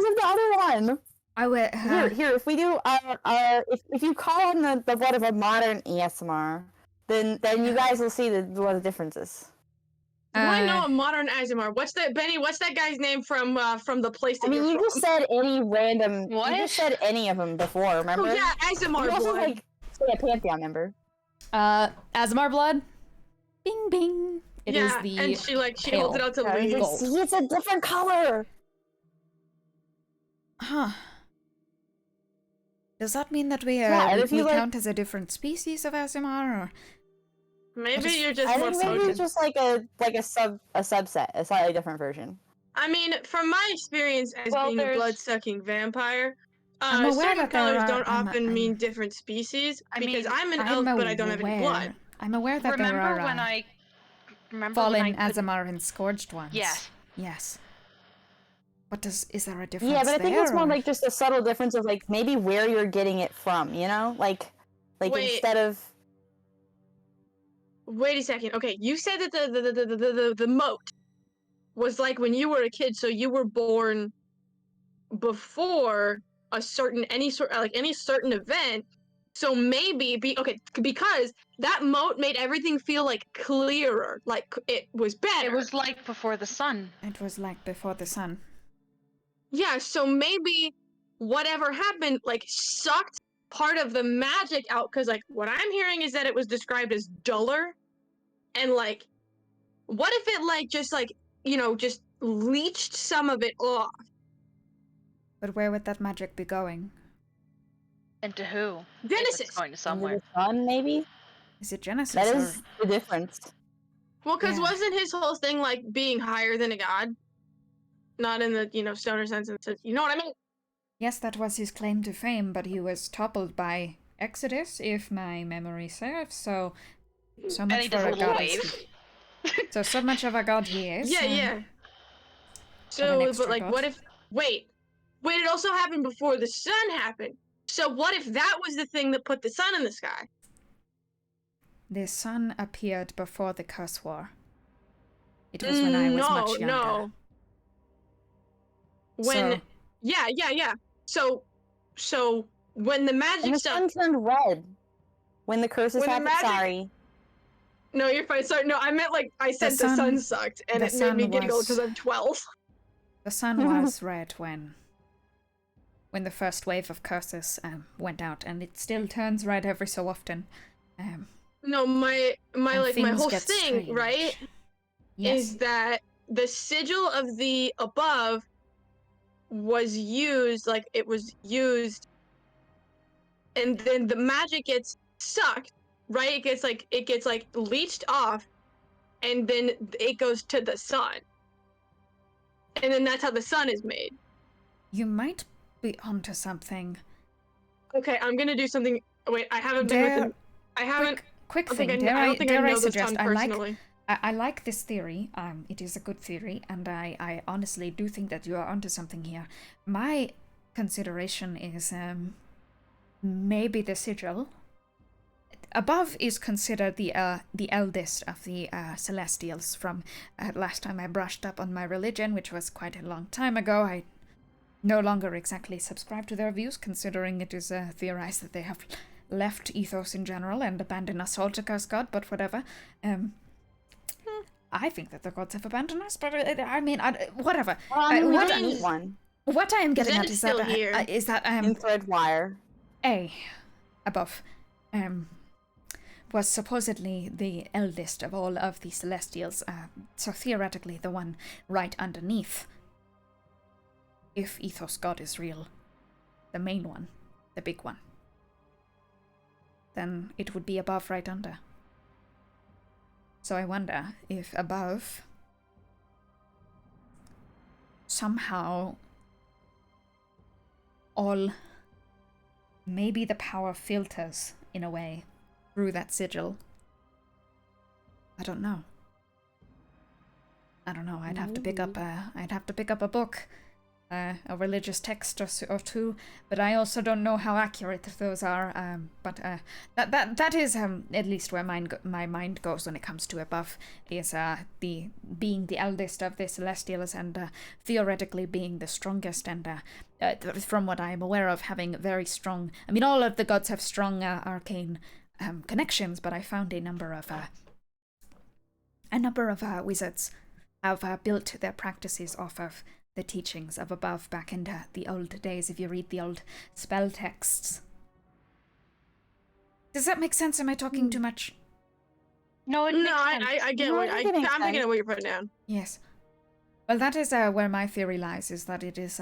S4: have the other one.
S2: I would.
S4: Here. If we do, if you call on the blood of a modern ASMR, then you guys will see what the difference is.
S3: I know a modern Azamar. What's that, Benny? What's that guy's name from the place that
S4: I mean,
S3: you're
S4: you
S3: from?
S4: just said any random.
S5: What?
S4: You just said any of them before. Remember?
S3: Oh yeah,
S4: You
S3: Azamar
S4: also
S3: blood.
S4: like say a Pantheon member.
S2: Azamar blood. Bing bing. It is
S3: yeah,
S2: the
S3: and she holds it out to Lee.
S2: Gold.
S4: See, it's a different color.
S2: Huh. Does that mean that we
S4: Yeah, and if
S2: we
S4: you, like-
S2: count as a different species of Azamar, or
S3: Maybe
S2: is-
S3: you're just
S4: I
S3: more
S4: think maybe
S3: potent.
S4: it's just like a subset, a slightly different version.
S3: I mean, from my experience as
S5: Well,
S3: being a
S5: there's-
S3: blood-sucking vampire,
S2: I'm aware
S3: certain
S2: that there
S3: colors
S2: are-
S3: don't
S2: I'm-
S3: often
S2: I'm-
S3: mean different species.
S5: I
S3: Because
S5: mean,
S3: I'm an
S2: I'm
S3: elf, but I don't have any blood.
S2: I'm aware that there
S5: Remember
S2: are
S5: when I remember when
S2: fallen
S5: I could-
S2: Azamar and scourged ones.
S5: Yes.
S2: Yes. What is there a difference?
S4: Yeah, but I think
S2: there,
S4: it's more
S2: or-
S4: like just a subtle difference of like maybe where you're getting it from. You know, like
S3: Wait.
S4: instead of
S3: Wait a second. Okay, you said that the moat was like when you were a kid, so you were born before a certain any certain event. So maybe because that moat made everything feel like clearer, like it was better.
S5: It was like before the sun.
S2: It was like before the sun.
S3: Yeah, so maybe whatever happened like sucked part of the magic out, because like what I'm hearing is that it was described as duller, and like what if it like just like just leached some of it off?
S2: But where would that magic be going?
S5: And to who? If
S3: Genesis.
S5: it's going to
S4: into
S5: somewhere.
S4: the sun, maybe.
S2: Is it Genesis?
S4: That
S2: or-
S4: is the difference.
S3: Well, because
S2: Yeah.
S3: wasn't his whole thing like being higher than a god? Not in the stoner sense, you know what I mean?
S2: Yes, that was his claim to fame, but he was toppled by Exodus, if my memory serves. So
S5: And
S2: much
S5: he
S2: for
S5: does a
S2: a
S5: little
S2: god.
S5: wave.
S2: So much of a god he is.
S3: Yeah, yeah.
S2: an
S3: So,
S2: extra
S3: but like,
S2: god.
S3: what if? Wait, it also happened before the sun happened. So what if that was the thing that put the sun in the sky?
S2: The sun appeared before the curse war. It was when I was much younger.
S3: No. When
S2: So-
S3: yeah. So when the magic
S4: And the
S3: stuff.
S4: sun turned red when the curses
S3: When the
S4: happened.
S3: magic-
S4: Sorry.
S3: No, you're fine. Sorry, no, I meant like I said the sun
S2: sun-
S3: sucked, and
S2: the
S3: it made me
S2: sun
S3: giggle
S2: was-
S3: because I'm 12.
S2: The sun was red when the first wave of curses went out, and it still turns red every so often.
S3: No, my
S2: and
S3: like my
S2: things
S3: whole
S2: get
S3: thing,
S2: strange.
S3: right,
S2: Yes.
S3: is that the sigil of the above was used, like it was used, and then the magic gets sucked, right? It gets like leached off, and then it goes to the sun, and then that's how the sun is made.
S2: You might be onto something.
S3: Okay, I'm gonna do something. Wait, I haven't been with
S2: Dare-
S3: him. I haven't.
S2: Quick
S3: I
S2: thing.
S3: don't
S2: Dare
S3: think I
S2: I
S3: know the
S2: suggest?
S3: sun
S2: I
S3: personally.
S2: like this theory. It is a good theory, and I honestly do think that you are onto something here. My consideration is maybe the sigil. Above is considered the eldest of the Celestials from last time I brushed up on my religion, which was quite a long time ago. I no longer exactly subscribe to their views, considering it is theorized that they have left ethos in general and abandoned us all to curse God, but whatever. I think that the gods have abandoned us, but whatever.
S4: Well, I mean, we
S2: what,
S4: didn't eat one
S2: what I am getting
S3: Zen
S2: at
S3: is
S2: is
S3: still
S2: that
S3: here.
S4: in Threadwire.
S2: above was supposedly the eldest of all of the Celestials, so theoretically the one right underneath. If Ethos God is real, the main one, the big one, then it would be above right under. So I wonder if above somehow maybe the power filters in a way through that sigil. I don't know. I'd have to pick up a book, a religious text or two, but I also don't know how accurate those are. But that is at least where my mind goes when it comes to above, is the being the eldest of the Celestials and theoretically being the strongest, and from what I am aware of, having very strong. I mean, all of the gods have strong arcane connections, but I found a number of a number of wizards have built their practices off of the teachings of above back in the old days, if you read the old spell texts. Does that make sense? Am I talking too much?
S5: No, it makes
S3: No,
S5: sense.
S3: I get
S4: No,
S3: what
S4: I think it makes
S3: I'm thinking
S4: sense.
S3: of what you're putting down.
S2: Yes. Well, that is where my theory lies, is that it is,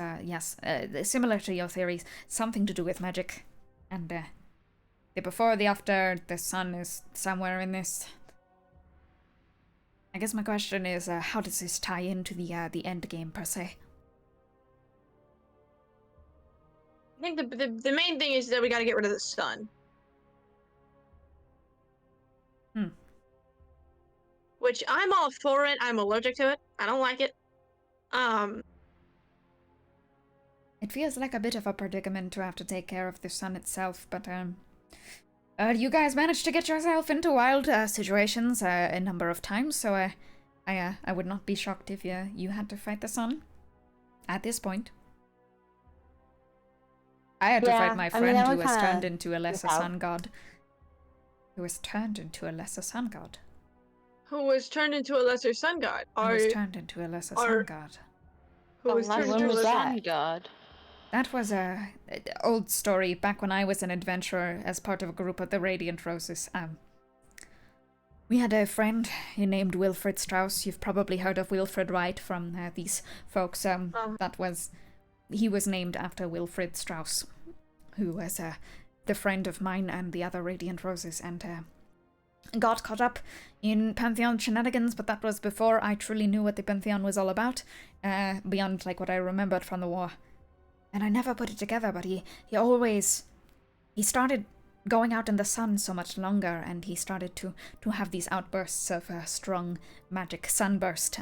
S2: similar to your theories, something to do with magic. And the before, the after, the sun is somewhere in this. I guess my question is, how does this tie into the end game, per se?
S3: I think the main thing is that we got to get rid of the sun. Which I'm all for it. I'm allergic to it. I don't like it.
S2: It feels like a bit of a predicament to have to take care of the sun itself, but, you guys managed to get yourself into wild situations a number of times, so I would not be shocked if you had to fight the sun at this point. I had to fight my friend
S4: that
S2: who
S4: one
S2: was
S4: kinda
S2: turned into a lesser
S4: out.
S2: sun god. Who was turned into a lesser sun god.
S3: Who was turned into a lesser sun god?
S2: Who was turned into a lesser sun god.
S3: Who was turned
S4: when
S3: into
S4: was
S3: a
S4: that?
S5: sun god.
S2: That was a old story back when I was an adventurer as part of a group of the Radiant Roses. We had a friend named Wilfred Strauss. You've probably heard of Wilfred Wright from these folks. He was named after Wilfred Strauss, who was the friend of mine and the other Radiant Roses, and got caught up in Pantheon shenanigans, but that was before I truly knew what the Pantheon was all about, beyond like what I remembered from the war. And I never put it together, but he started going out in the sun so much longer, and he started to have these outbursts of strong magic. Sunburst.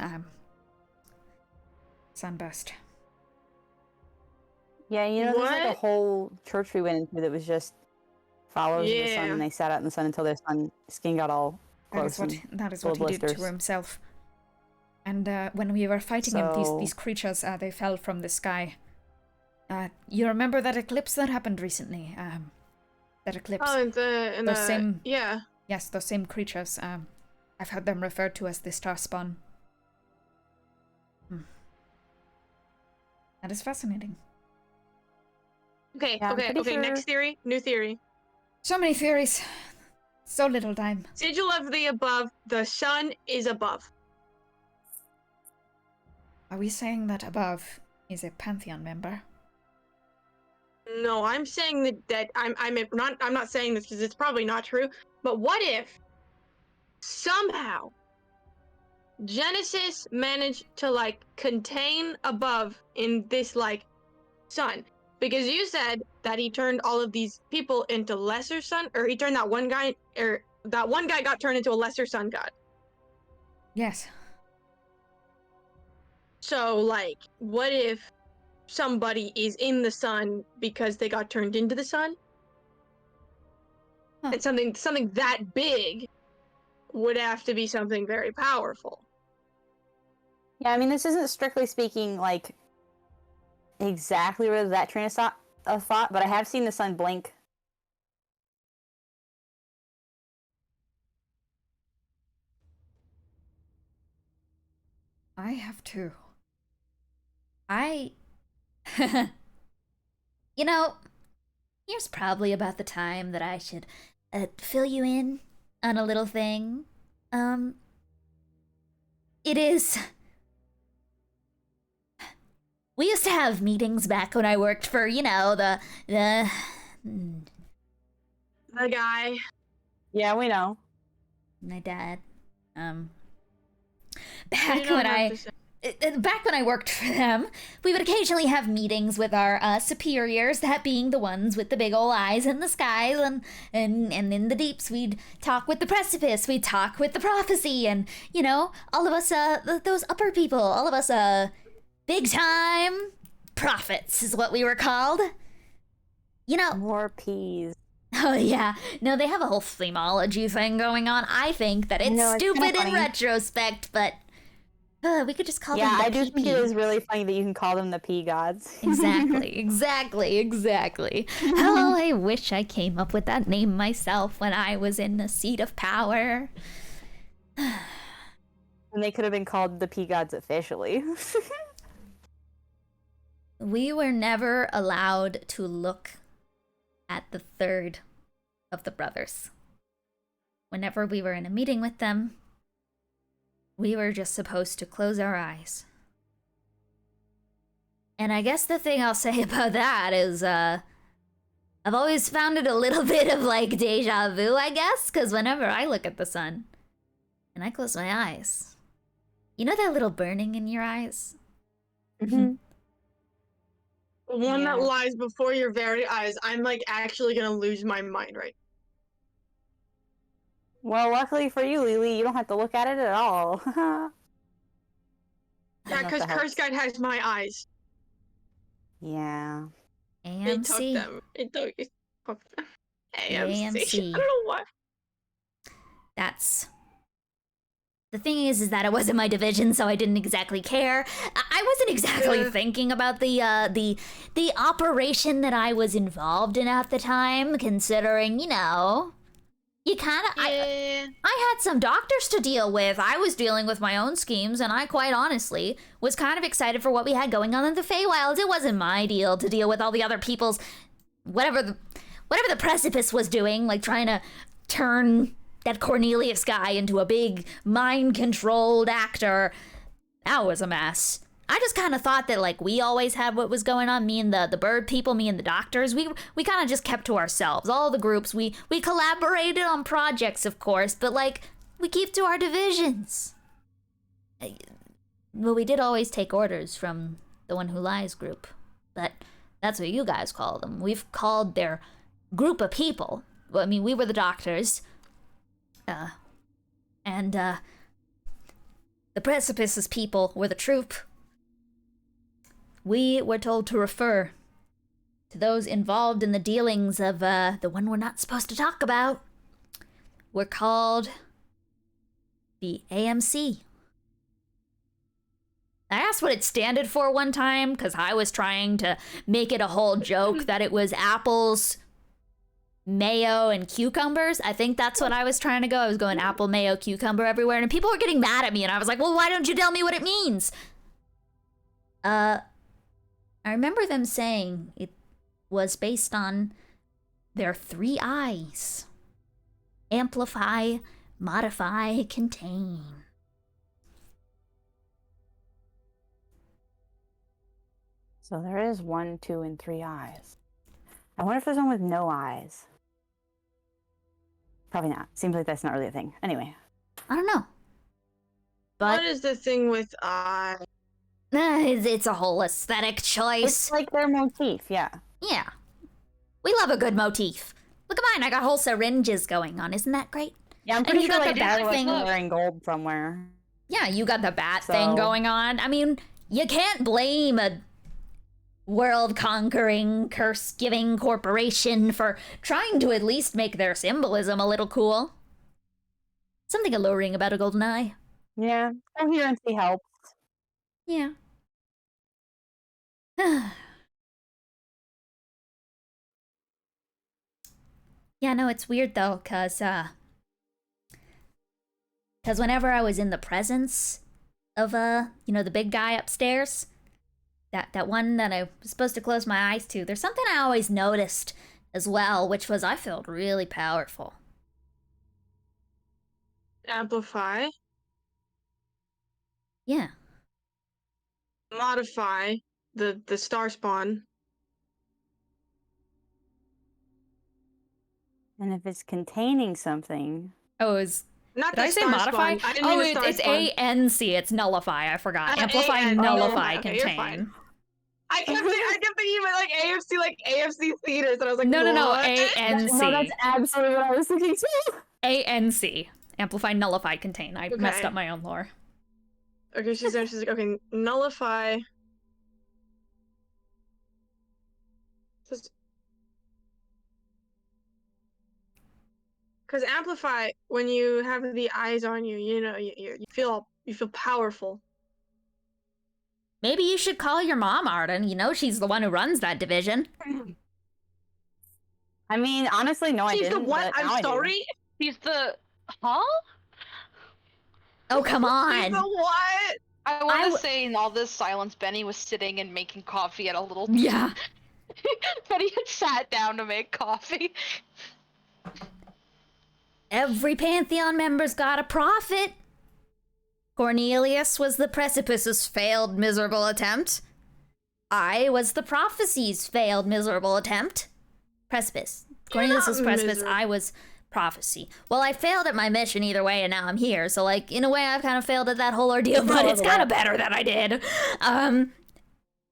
S4: Yeah, you know, there's like a
S3: What?
S4: whole church we went into that was just followers of the sun,
S3: Yeah.
S4: and they sat out in the sun until their skin got all gross.
S2: That is
S4: full
S2: what
S4: of
S2: he did to
S4: blisters.
S2: himself. And when we were fighting him,
S4: So-
S2: these creatures, they fell from the sky. You remember that eclipse that happened recently? That eclipse.
S3: Oh, in
S2: The
S3: the
S2: same-
S3: yeah.
S2: Yes, those same creatures. I've heard them referred to as the star spawn. That is fascinating.
S3: Okay,
S4: Yeah, I'm
S3: okay,
S4: pretty
S3: okay.
S4: sure-
S3: Next theory, new theory.
S2: So many theories. So little time.
S3: Sigil of the above. The sun is above.
S2: Are we saying that above is a Pantheon member?
S3: No, I'm saying that I'm not saying this because it's probably not true. But what if somehow Genesis managed to like contain above in this like sun? Because you said that he turned all of these people into lesser sun, or he turned that one guy, or that one guy got turned into a lesser sun god.
S2: Yes.
S3: So like, what if somebody is in the sun because they got turned into the sun?
S2: Huh.
S3: And something that big would have to be something very powerful.
S4: Yeah, I mean, this isn't strictly speaking like exactly where that train of thought, but I have seen the sun blink.
S2: I have too.
S6: You know, here's probably about the time that I should fill you in on a little thing. It is. We used to have meetings back when I worked for, you know, the
S3: The guy.
S4: Yeah, we know.
S6: my dad.
S3: You
S6: Back
S3: don't
S6: when
S3: have to say-
S6: back when I worked for them, we would occasionally have meetings with our superiors, that being the ones with the big ol' eyes in the skies, and in the deeps we'd talk with the precipice, we'd talk with the prophecy, and, you know, all of us, those upper people, all of us, big time prophets is what we were called. You know,
S4: More peas.
S6: oh yeah, no, they have a whole themology thing going on. I think that it's
S4: know, it's kinda
S6: stupid in
S4: funny.
S6: retrospect, but we could just call
S4: Yeah,
S6: them the
S4: I do think it
S6: PP.
S4: is really funny that you can call them the pea gods.
S6: Exactly. Oh, I wish I came up with that name myself when I was in the seat of power.
S4: And they could have been called the Pea Gods officially.
S6: We were never allowed to look at the third of the brothers. Whenever we were in a meeting with them, we were just supposed to close our eyes. And I guess the thing I'll say about that is, I've always found it a little bit of like deja vu, I guess, because whenever I look at the sun and I close my eyes, you know that little burning in your eyes?
S4: Mm-hmm.
S3: The one that
S4: Yeah.
S3: lies before your very eyes. I'm like actually gonna lose my mind right.
S4: Well, luckily for you, Lelee, you don't have to look at it at all.
S3: Yeah, because Curse Guide has my eyes.
S4: Yeah.
S3: It took
S6: AMC.
S3: them. It took them. AMC.
S6: AMC.
S3: I don't know why.
S6: That's... The thing is that it wasn't my division, so I didn't exactly care. I wasn't exactly thinking about the operation that I was involved in at the time, considering, you know, you kind of...
S3: Yeah.
S6: I had some doctors to deal with. I was dealing with my own schemes, and I quite honestly was kind of excited for what we had going on in the Feywilds. It wasn't my deal to deal with all the other people's... Whatever the precipice was doing, like trying to turn that Cornelius guy into a big mind-controlled actor. That was a mess. I just kind of thought that, like, we always had what was going on. Me and the bird people, me and the doctors, we kind of just kept to ourselves. All the groups, we collaborated on projects, of course, but, like, we keep to our divisions. Well, we did always take orders from the One Who Lies group, but that's what you guys call them. We've called their group of people. Well, I mean, we were the doctors, and the Precipice's people were the troop. We were told to refer to those involved in the dealings of the one we're not supposed to talk about. We're called the AMC. I asked what it standed for one time, because I was trying to make it a whole joke that it was apples, mayo, and cucumbers. I think that's what I was trying to go. I was going apple, mayo, cucumber everywhere, and people were getting mad at me, and I was like, well, why don't you tell me what it means? I remember them saying it was based on their 3 eyes. Amplify, modify, contain.
S4: So there is 1, 2, and 3 eyes. I wonder if there's one with no eyes. Probably not. Seems like that's not really a thing. Anyway.
S6: I don't know. But
S3: What is the thing with
S6: it's a whole aesthetic choice.
S4: It's like their motif, yeah.
S6: Yeah. We love a good motif. Look at mine, I got whole syringes going on. Isn't that great?
S4: Yeah, I'm
S6: And
S4: pretty
S6: you
S4: sure
S6: got
S4: like
S6: the
S4: they're
S6: bat thing.
S4: wearing gold somewhere.
S6: Yeah, you got the bat thing
S4: So-
S6: going on. I mean, you can't blame a world-conquering, curse-giving corporation for trying to at least make their symbolism a little cool. Something alluring about a golden eye.
S4: Yeah, coherency helps.
S6: Yeah. Yeah, no, it's weird though, cause whenever I was in the presence of the big guy upstairs, that one that I was supposed to close my eyes to, there's something I always noticed as well, which was I felt really powerful.
S3: amplify,
S6: Yeah.
S3: modify, the star spawn?
S4: And if it's containing something,
S2: Oh, is
S3: Not
S2: did
S3: the
S2: I say
S3: star
S2: modify?
S3: spawn. I didn't
S2: Oh,
S3: mean the star
S2: it's
S3: spawn.
S2: ANC. It's nullify. I forgot. Amplify,
S3: AN.
S2: nullify,
S3: Okay, you're
S2: contain.
S3: fine. I kept thinking about like AFC theaters, and I was like,
S2: No,
S3: what?
S2: ANC.
S4: no, that's absolutely what I was thinking too.
S2: ANC. Amplify, nullify, contain. I messed
S3: Okay.
S2: up my own lore.
S3: Okay, she's there. She's like, okay, nullify. Because amplify, when you have the eyes on you, you know, you feel powerful.
S6: Maybe you should call your mom, Arden. You know she's the one who runs that division.
S4: I mean, honestly, no, I
S3: She's
S4: didn't.
S3: the one.
S4: but now I
S3: I'm
S4: do.
S3: sorry.
S5: He's the... Huh?
S6: Oh, come
S3: Wait,
S6: on.
S3: the what?
S5: I want to say in all this silence, Benny was sitting and making coffee at a little.
S2: Yeah.
S5: Benny had sat down to make coffee.
S6: Every Pantheon member's got a prophet. Cornelius was the precipice's failed miserable attempt. I was the prophecy's failed miserable attempt. Precipice. Cornelius was precipice,
S3: miserable.
S6: I was prophecy. Well, I failed at my mission either way, and now I'm here. So, like, in a way, I've kind of failed at that whole ordeal, but it's kind of better that I did.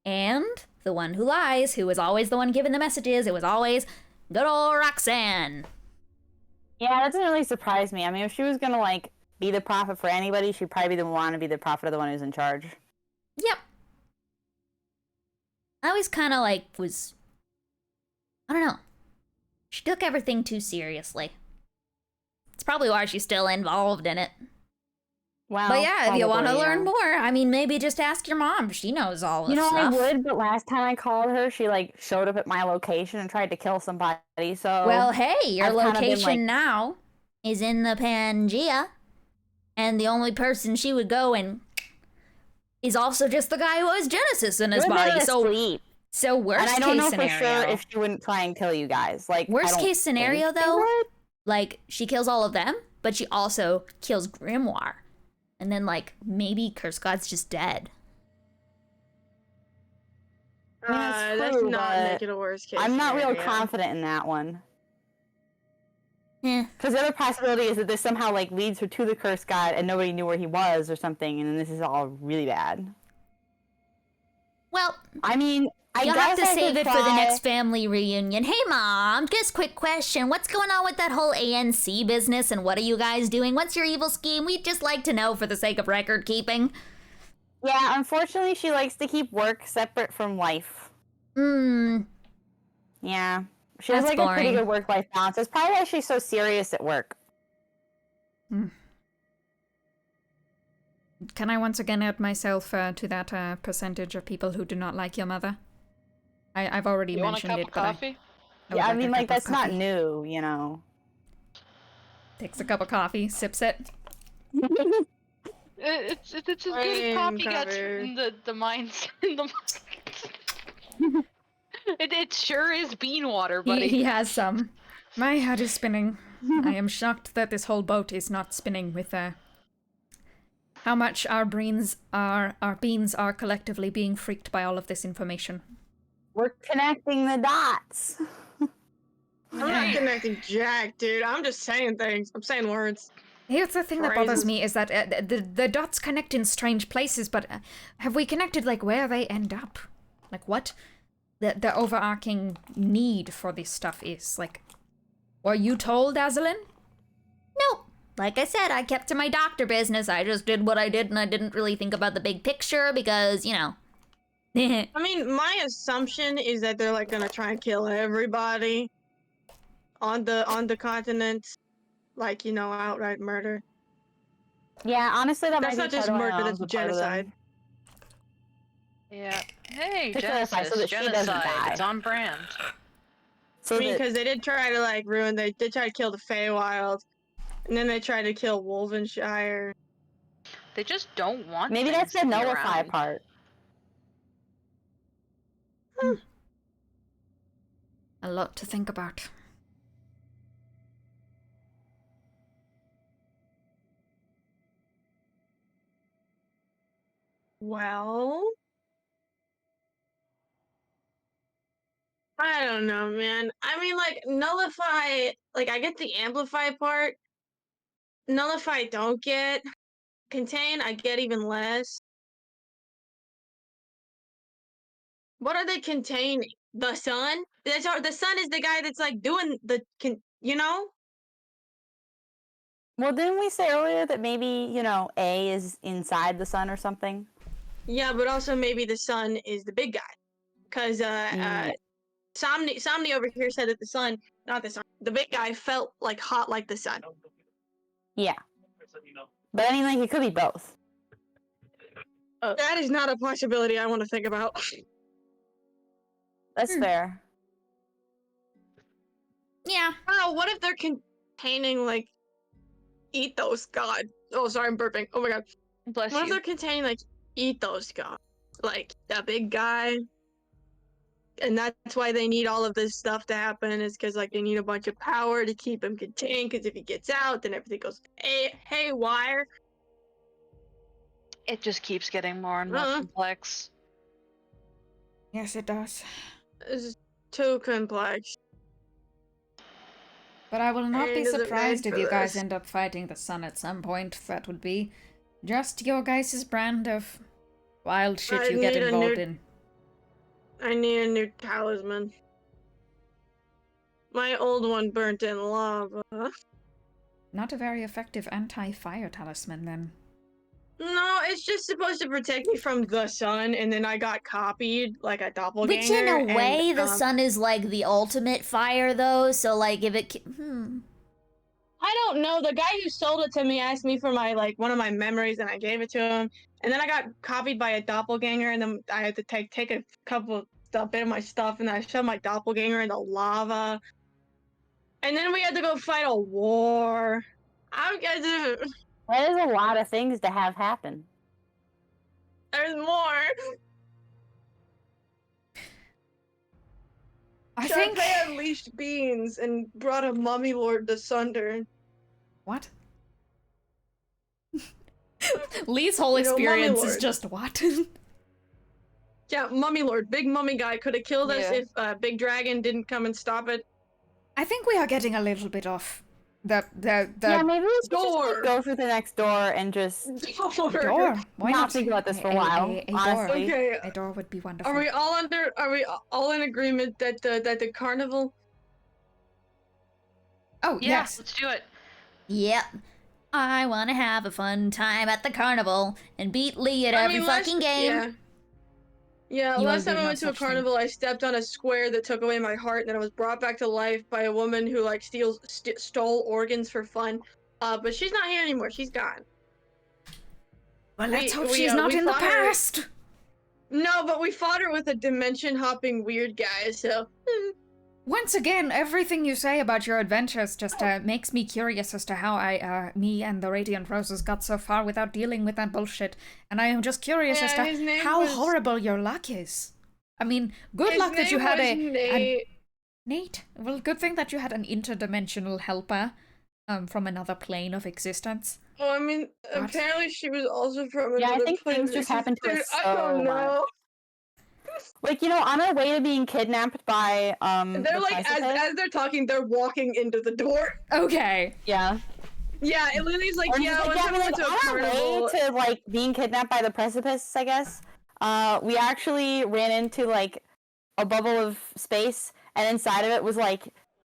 S6: And the one who lies, who was always the one giving the messages, it was always good old Roxanne.
S4: Yeah, that doesn't really surprise me. I mean, if she was gonna like be the prophet for anybody, she'd probably be the one to be the prophet of the one who's in charge.
S6: Yep. I always kind of like I don't know. She took everything too seriously. It's probably why she's still involved in it.
S4: Wow.
S6: But yeah, if you want to
S4: probably,
S6: learn more, I mean, maybe just ask your mom. She knows all this
S4: You know,
S6: stuff.
S4: I would, but last time I called her, she like showed up at my location and tried to kill somebody. So
S6: Well, hey, your
S4: I've kind of been,
S6: location
S4: like-
S6: now is in the Pangea, and the only person she would go and is also just the guy who has Genesis in his
S4: We're
S6: body.
S4: gonna
S6: So
S4: sleep.
S6: worst
S4: And I don't
S6: case
S4: know
S6: scenario.
S4: for sure if she wouldn't try and kill you guys. Like
S6: Worst
S4: I don't
S6: case scenario,
S4: think she
S6: though,
S4: would.
S6: like, she kills all of them, but she also kills Grimoire. And then, like, maybe Curse God's just dead.
S4: I mean, that's
S3: That's
S4: true,
S3: not
S4: but
S3: making a worst case
S4: I'm not real
S3: scenario.
S4: confident in that one.
S6: Eh.
S4: Because the other possibility is that this somehow like leads her to the cursed god and nobody knew where he was or something, and then this is all really bad.
S6: Well,
S4: I mean, I
S6: you'll
S4: guess
S6: have to
S4: I
S6: save
S4: could
S6: it for the
S4: try-
S6: next family reunion. Hey, Mom, just quick question. What's going on with that whole ANC business, and what are you guys doing? What's your evil scheme? We'd just like to know for the sake of record keeping.
S4: Yeah, unfortunately, she likes to keep work separate from life. Yeah. She has
S6: That's
S4: like a pretty
S6: boring.
S4: good work-life balance. That's probably why she's so serious at work.
S2: Can I once again add myself to that percentage of people who do not like your mother? I've already
S5: You want a
S2: mentioned
S5: cup
S2: it,
S5: of
S2: but
S5: coffee?
S2: I
S4: Yeah, I
S2: would
S4: mean,
S2: a
S4: like,
S2: cup of
S4: that's not
S2: coffee.
S4: new, you know.
S2: Takes a cup of coffee, sips it.
S5: It's as good as
S3: Flame
S5: coffee gets
S3: cover.
S5: in the mines. In the it sure is bean water, buddy.
S2: He has some. My head is spinning. I am shocked that this whole boat is not spinning with how much our beans are collectively being freaked by all of this information.
S4: We're connecting the dots.
S3: I'm not connecting jack, dude. I'm just saying things. I'm saying words.
S2: Here's the thing that bothers
S3: Phrases.
S2: me is that the dots connect in strange places, but have we connected like where they end up? Like what the overarching need for this stuff is? Like, were you told, Azalin?
S6: Nope. Like I said, I kept to my doctor business. I just did what I did, and I didn't really think about the big picture because, you know.
S3: I mean, my assumption is that they're like gonna try and kill everybody on the continent, like, you know, outright murder.
S4: Yeah, honestly, that
S3: That's
S4: might
S3: not
S4: be
S3: just
S4: part of
S3: murder,
S4: my
S3: that's
S4: mom's part of them.
S3: genocide.
S5: Yeah. Hey,
S4: To clarify,
S5: Genesis,
S4: so that she doesn't
S5: genocide.
S4: die.
S5: It's on brand.
S4: So
S3: I mean,
S4: that-
S3: because they did try to like ruin. They did try to kill the Feywild, and then they tried to kill Wolvenshire.
S5: They just don't want.
S4: maybe
S5: things
S4: that's the
S5: to be
S4: nullify
S5: around.
S4: part.
S2: A lot to think about.
S3: Well, I don't know, man. I mean, like, nullify. Like, I get the amplify part. Nullify, don't get. Contain, I get even less. What are they containing? The sun? The sun is the guy that's like doing the. You know?
S4: Well, didn't we say earlier that maybe, you know, A is inside the sun or something?
S3: Yeah, but also maybe the sun is the big guy, because Somni over here said that the sun, not the sun, the big guy felt like hot like the sun.
S4: Yeah. But I mean, like, it could be both.
S3: That is not a possibility I want to think about.
S4: That's fair.
S6: Yeah.
S3: Oh, what if they're containing like ethos god? Oh, sorry, I'm burping. Oh my god.
S5: Bless
S3: What if
S5: you.
S3: they're containing like ethos god, like that big guy, and that's why they need all of this stuff to happen. Is because like they need a bunch of power to keep him contained. Because if he gets out, then everything goes haywire.
S5: It just keeps getting more and more complex.
S2: Yes, it does.
S3: This is too complex.
S2: But I will not be
S3: Ain't doesn't
S2: surprised
S3: made
S2: if
S3: for
S2: you guys
S3: this.
S2: end up fighting the sun at some point. That would be just your guys' brand of wild shit
S3: I
S2: you get
S3: need a
S2: involved
S3: new-
S2: in.
S3: I need a new talisman. My old one burnt in lava.
S2: Not a very effective anti-fire talisman, then.
S3: No, it's just supposed to protect me from the sun, and then I got copied like a doppelganger.
S6: Which in a way,
S3: and,
S6: the sun is like the ultimate fire, though. So like, if it,
S3: I don't know. The guy who sold it to me asked me for my like one of my memories, and I gave it to him. And then I got copied by a doppelganger, and then I had to take a bit of my stuff, and I shoved my doppelganger in the lava. And then we had to go fight a war. I'm gonna.
S4: That is a lot of things to have happen.
S3: There's more.
S2: I think...
S3: Sharpay unleashed beans and brought a mummy lord to Sunder.
S2: What? Lee's whole
S3: You know, Mummy
S2: experience is
S3: Lord.
S2: just what?
S3: Yeah, mummy lord, big mummy guy could have killed us
S5: Yeah.
S3: if Big Dragon didn't come and stop it.
S2: I think we are getting a little bit off the
S4: Yeah, maybe we should just
S3: door.
S4: like, go through the next door and just
S2: door. Why
S4: not
S2: not
S4: think about this for a while.
S2: A door.
S4: Honestly,
S3: Okay,
S2: A door would be wonderful.
S3: are we all in agreement that the carnival?
S2: Oh,
S5: Yeah,
S2: yes.
S5: let's do it.
S6: yep. I want to have a fun time at the carnival and beat Lee at every fucking game.
S3: Yeah. Yeah,
S2: You
S3: last
S2: will
S3: time
S2: do
S3: I
S2: no
S3: went to a
S2: such thing.
S3: carnival, I stepped on a square that took away my heart, and then I was brought back to life by a woman who like stole organs for fun. But she's not here anymore. She's gone.
S2: Well, let's hope
S3: we,
S2: she's not
S3: we
S2: in the
S3: fought her-
S2: past.
S3: No, but we fought her with a dimension hopping weird guy. So
S2: Once again, everything you say about your adventures just makes me curious as to how me and the Radiant Roses got so far without dealing with that bullshit. And I am just curious as
S3: Yeah, his
S2: to
S3: name
S2: how
S3: was-
S2: horrible your luck is. I mean, good
S3: his
S2: luck that you
S3: name
S2: had
S3: was
S2: an
S3: Nate.
S2: Nate. Well, good thing that you had an interdimensional helper from another plane of existence.
S3: Oh, I mean,
S2: What?
S3: apparently she was also from
S4: Yeah, I
S3: another
S4: think
S3: plane
S4: things
S3: of
S4: just happened to us
S3: existence. I don't
S4: so
S3: know.
S4: like on our way to being kidnapped by
S3: They're
S4: the
S3: like
S4: precipice.
S3: as they're talking, they're walking into the door.
S2: Okay.
S4: Yeah.
S3: Yeah, and Lily's like,
S4: And
S3: yeah,
S4: she's
S3: one
S4: like,
S3: time I went to a
S4: on our
S3: carnival.
S4: way to like being kidnapped by the precipice, I guess. We actually ran into like a bubble of space, and inside of it was like,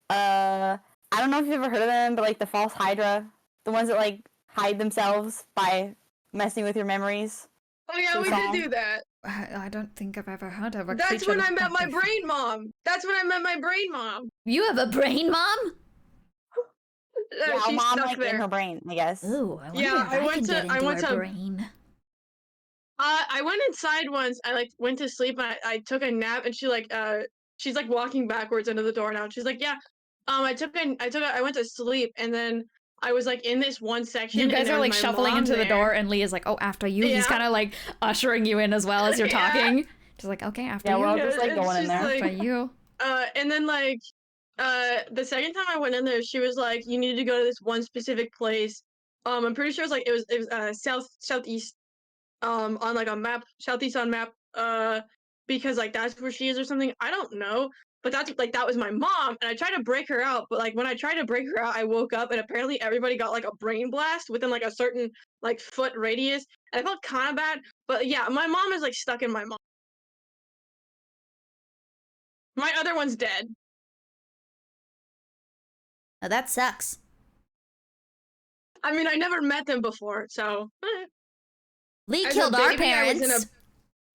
S4: I don't know if you've ever heard of them, but like the false Hydra, the ones that like hide themselves by messing with your memories.
S3: Oh yeah, we
S4: song.
S3: did do that.
S2: I don't think I've ever heard of a
S3: That's
S2: creature
S3: when I
S2: with
S3: met my
S2: that-
S3: brain mom. That's when I met my brain mom.
S6: You have a brain, Mom?
S4: Yeah,
S3: She's
S4: mom
S3: stuck
S4: like
S3: there.
S4: in her brain, I guess.
S6: Ooh, I wonder
S3: Yeah,
S6: if
S3: I
S6: I
S3: went
S6: can
S3: to-
S6: get into
S3: I went
S6: her
S3: to-
S6: brain.
S3: I went inside once. I like went to sleep and I took a nap, and she's like walking backwards into the door now. She's like, yeah, I went to sleep, and then I was like in this one section.
S2: You
S3: and
S2: guys
S3: there
S2: are
S3: was
S2: like
S3: my
S2: shuffling
S3: mom
S2: into the
S3: there.
S2: door, and Lee is like, "Oh, after you." He's
S3: Yeah.
S2: kind of like ushering you in as well as you're
S3: Yeah.
S2: talking. Just like, "Okay, after
S4: Yeah,
S2: you."
S4: we're all
S3: Yeah,
S4: just like
S3: and
S4: going in
S3: she's
S4: there.
S3: like-
S2: After you.
S3: And then like the second time I went in there, she was like, you need to go to this one specific place. I'm pretty sure it was southeast on like a map, southeast on map, because like that's where she is or something. I don't know. But that's like that was my mom, and I tried to break her out, but like when I tried to break her out, I woke up and apparently everybody got like a brain blast within like a certain like foot radius. And I felt kind of bad, but yeah, my mom is like stuck in my mom. My other one's dead.
S6: Now that sucks.
S3: I mean, I never met them before, so.
S6: Lee
S3: As a
S6: killed our
S3: baby, I was in
S6: parents.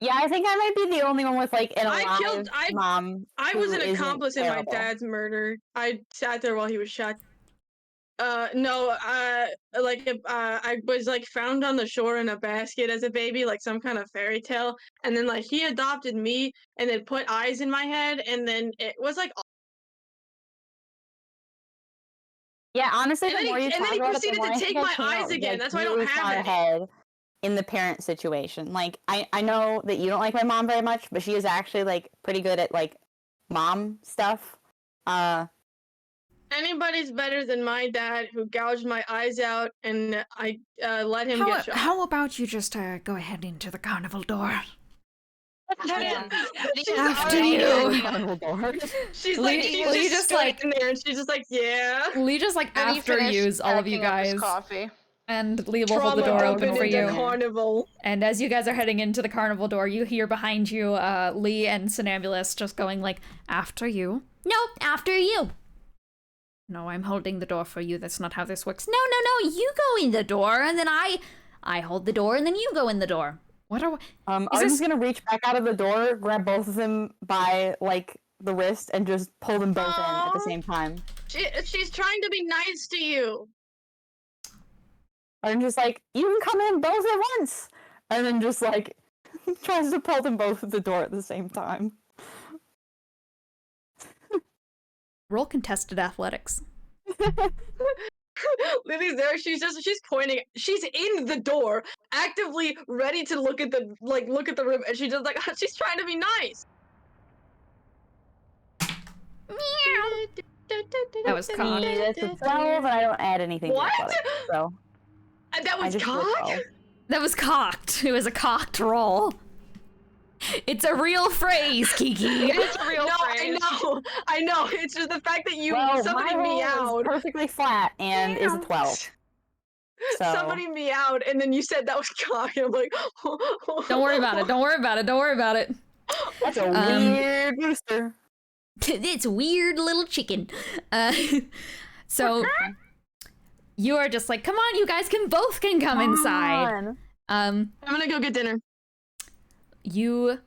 S4: Yeah, I think I might be the only one with like an alive
S3: I
S4: mom.
S3: I was
S4: who
S3: an
S4: isn't
S3: accomplice in my
S4: terrible.
S3: dad's murder. I sat there while he was shot. No, I was like found on the shore in a basket as a baby, like some kind of fairy tale, and then like he adopted me and then put eyes in my head, and then it was like
S4: Yeah, honestly,
S3: And
S4: the
S3: then
S4: more
S3: he-
S4: you
S3: and
S4: talk
S3: then he
S4: about it, the
S3: proceeded
S4: more
S3: to
S4: I
S3: take
S4: think I
S3: my
S4: came
S3: eyes
S4: out,
S3: again.
S4: like,
S3: That's why I don't
S4: really
S3: have
S4: far
S3: any.
S4: ahead in the parent situation. Like, I know that you don't like my mom very much, but she is actually, like, pretty good at, like, mom stuff.
S3: Anybody's better than my dad, who gouged my eyes out, and I let him get shot.
S2: How about you just go ahead into the carnival door?
S5: Man,
S3: She's
S2: After
S3: already
S2: you.
S3: in.
S4: Carnival door.
S3: She's
S2: Lee-
S3: like, she's
S2: Lee
S3: just
S2: just,
S3: stood
S2: like-
S3: in there, and she's just like, yeah.
S2: Lee just like
S5: Bennie
S2: after
S5: finished
S2: yous all of you
S5: packing up his
S2: guys,
S5: coffee.
S2: and Lee will hold the
S3: Trauma
S2: door
S3: dumping
S2: open for
S3: into
S2: you.
S3: carnival.
S2: And as you guys are heading into the carnival door, you hear behind you Lee and Somnambulist just going like, after you.
S6: No, after you.
S2: No, I'm holding the door for you. That's not how this works.
S6: No, you go in the door, and then I hold the door, and then you go in the door.
S2: What are
S4: Arden's gonna reach back out of the door, grab both of them by, like, the wrist, and just pull them both in at the
S3: Aw.
S4: same time.
S3: She's trying to be nice to you.
S4: Arden's just like, you can come in both at once! And then just, like, tries to pull them both at the door at the same time.
S2: roll contested athletics?
S3: Lily's there. She's pointing. She's in the door, actively ready to look at the room, and she's just like she's trying to be nice.
S2: That was cocked.
S4: That's a 12, and I don't add anything to
S3: What?
S4: athletics, so
S3: That
S4: I
S3: was
S4: just rolled
S3: cocked.
S4: 12.
S2: That was cocked. It was a cocked roll. It's a real phrase, Kiki.
S5: It's a real
S3: No,
S5: phrase.
S3: I know. It's just the fact that
S4: Well,
S3: somebody
S4: my roll is
S3: meowed.
S4: perfectly flat and is a 12. So
S3: Somebody meowed, and then you said that was cocked. And I'm like,
S2: Don't worry about it. Don't worry about it. Don't worry about it.
S4: that's a weird booster.
S6: It's weird little chicken.
S2: So you are just like, come on, you guys can come inside.
S3: I'm gonna go get dinner.
S2: You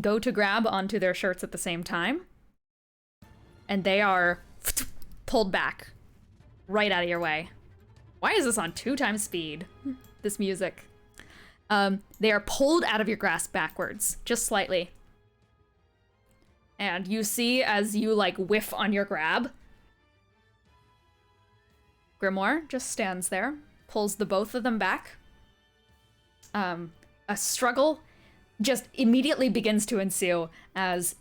S2: go to grab onto their shirts at the same time, and they are pulled back right out of your way. Why is this on 2 times speed? This music. They are pulled out of your grasp backwards, just slightly. And you see as you like whiff on your grab, Grimoire just stands there, pulls the both of them back. A struggle just immediately begins to ensue as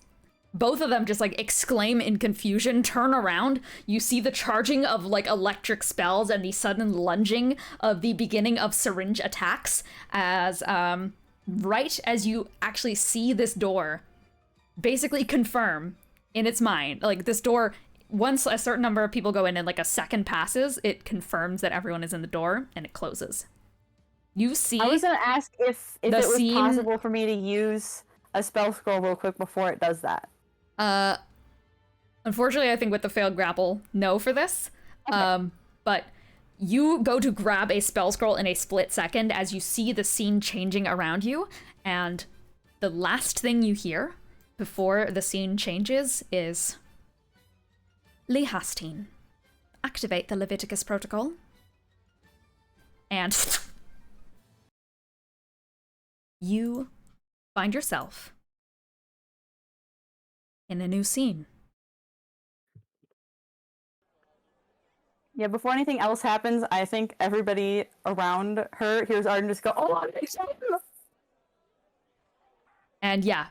S2: both of them just like exclaim in confusion, turn around. You see the charging of like electric spells and the sudden lunging of the beginning of syringe attacks as right as you actually see this door basically confirm in its mind, like this door, once a certain number of people go in and like a second passes, it confirms that everyone is in the door and it closes. You see,
S4: I was gonna ask if it
S2: the
S4: was
S2: scene-
S4: possible for me to use a spell scroll real quick before it does that.
S2: Unfortunately, I think with the failed grapple, no for this.
S4: Okay.
S2: But you go to grab a spell scroll in a split second as you see the scene changing around you, and the last thing you hear before the scene changes is Lee Hastine, activate the Leviticus protocol. And you find yourself in a new scene.
S4: Yeah, before anything else happens, I think everybody around her hears Arden just go, "Oh, I'm excited."
S2: And yeah,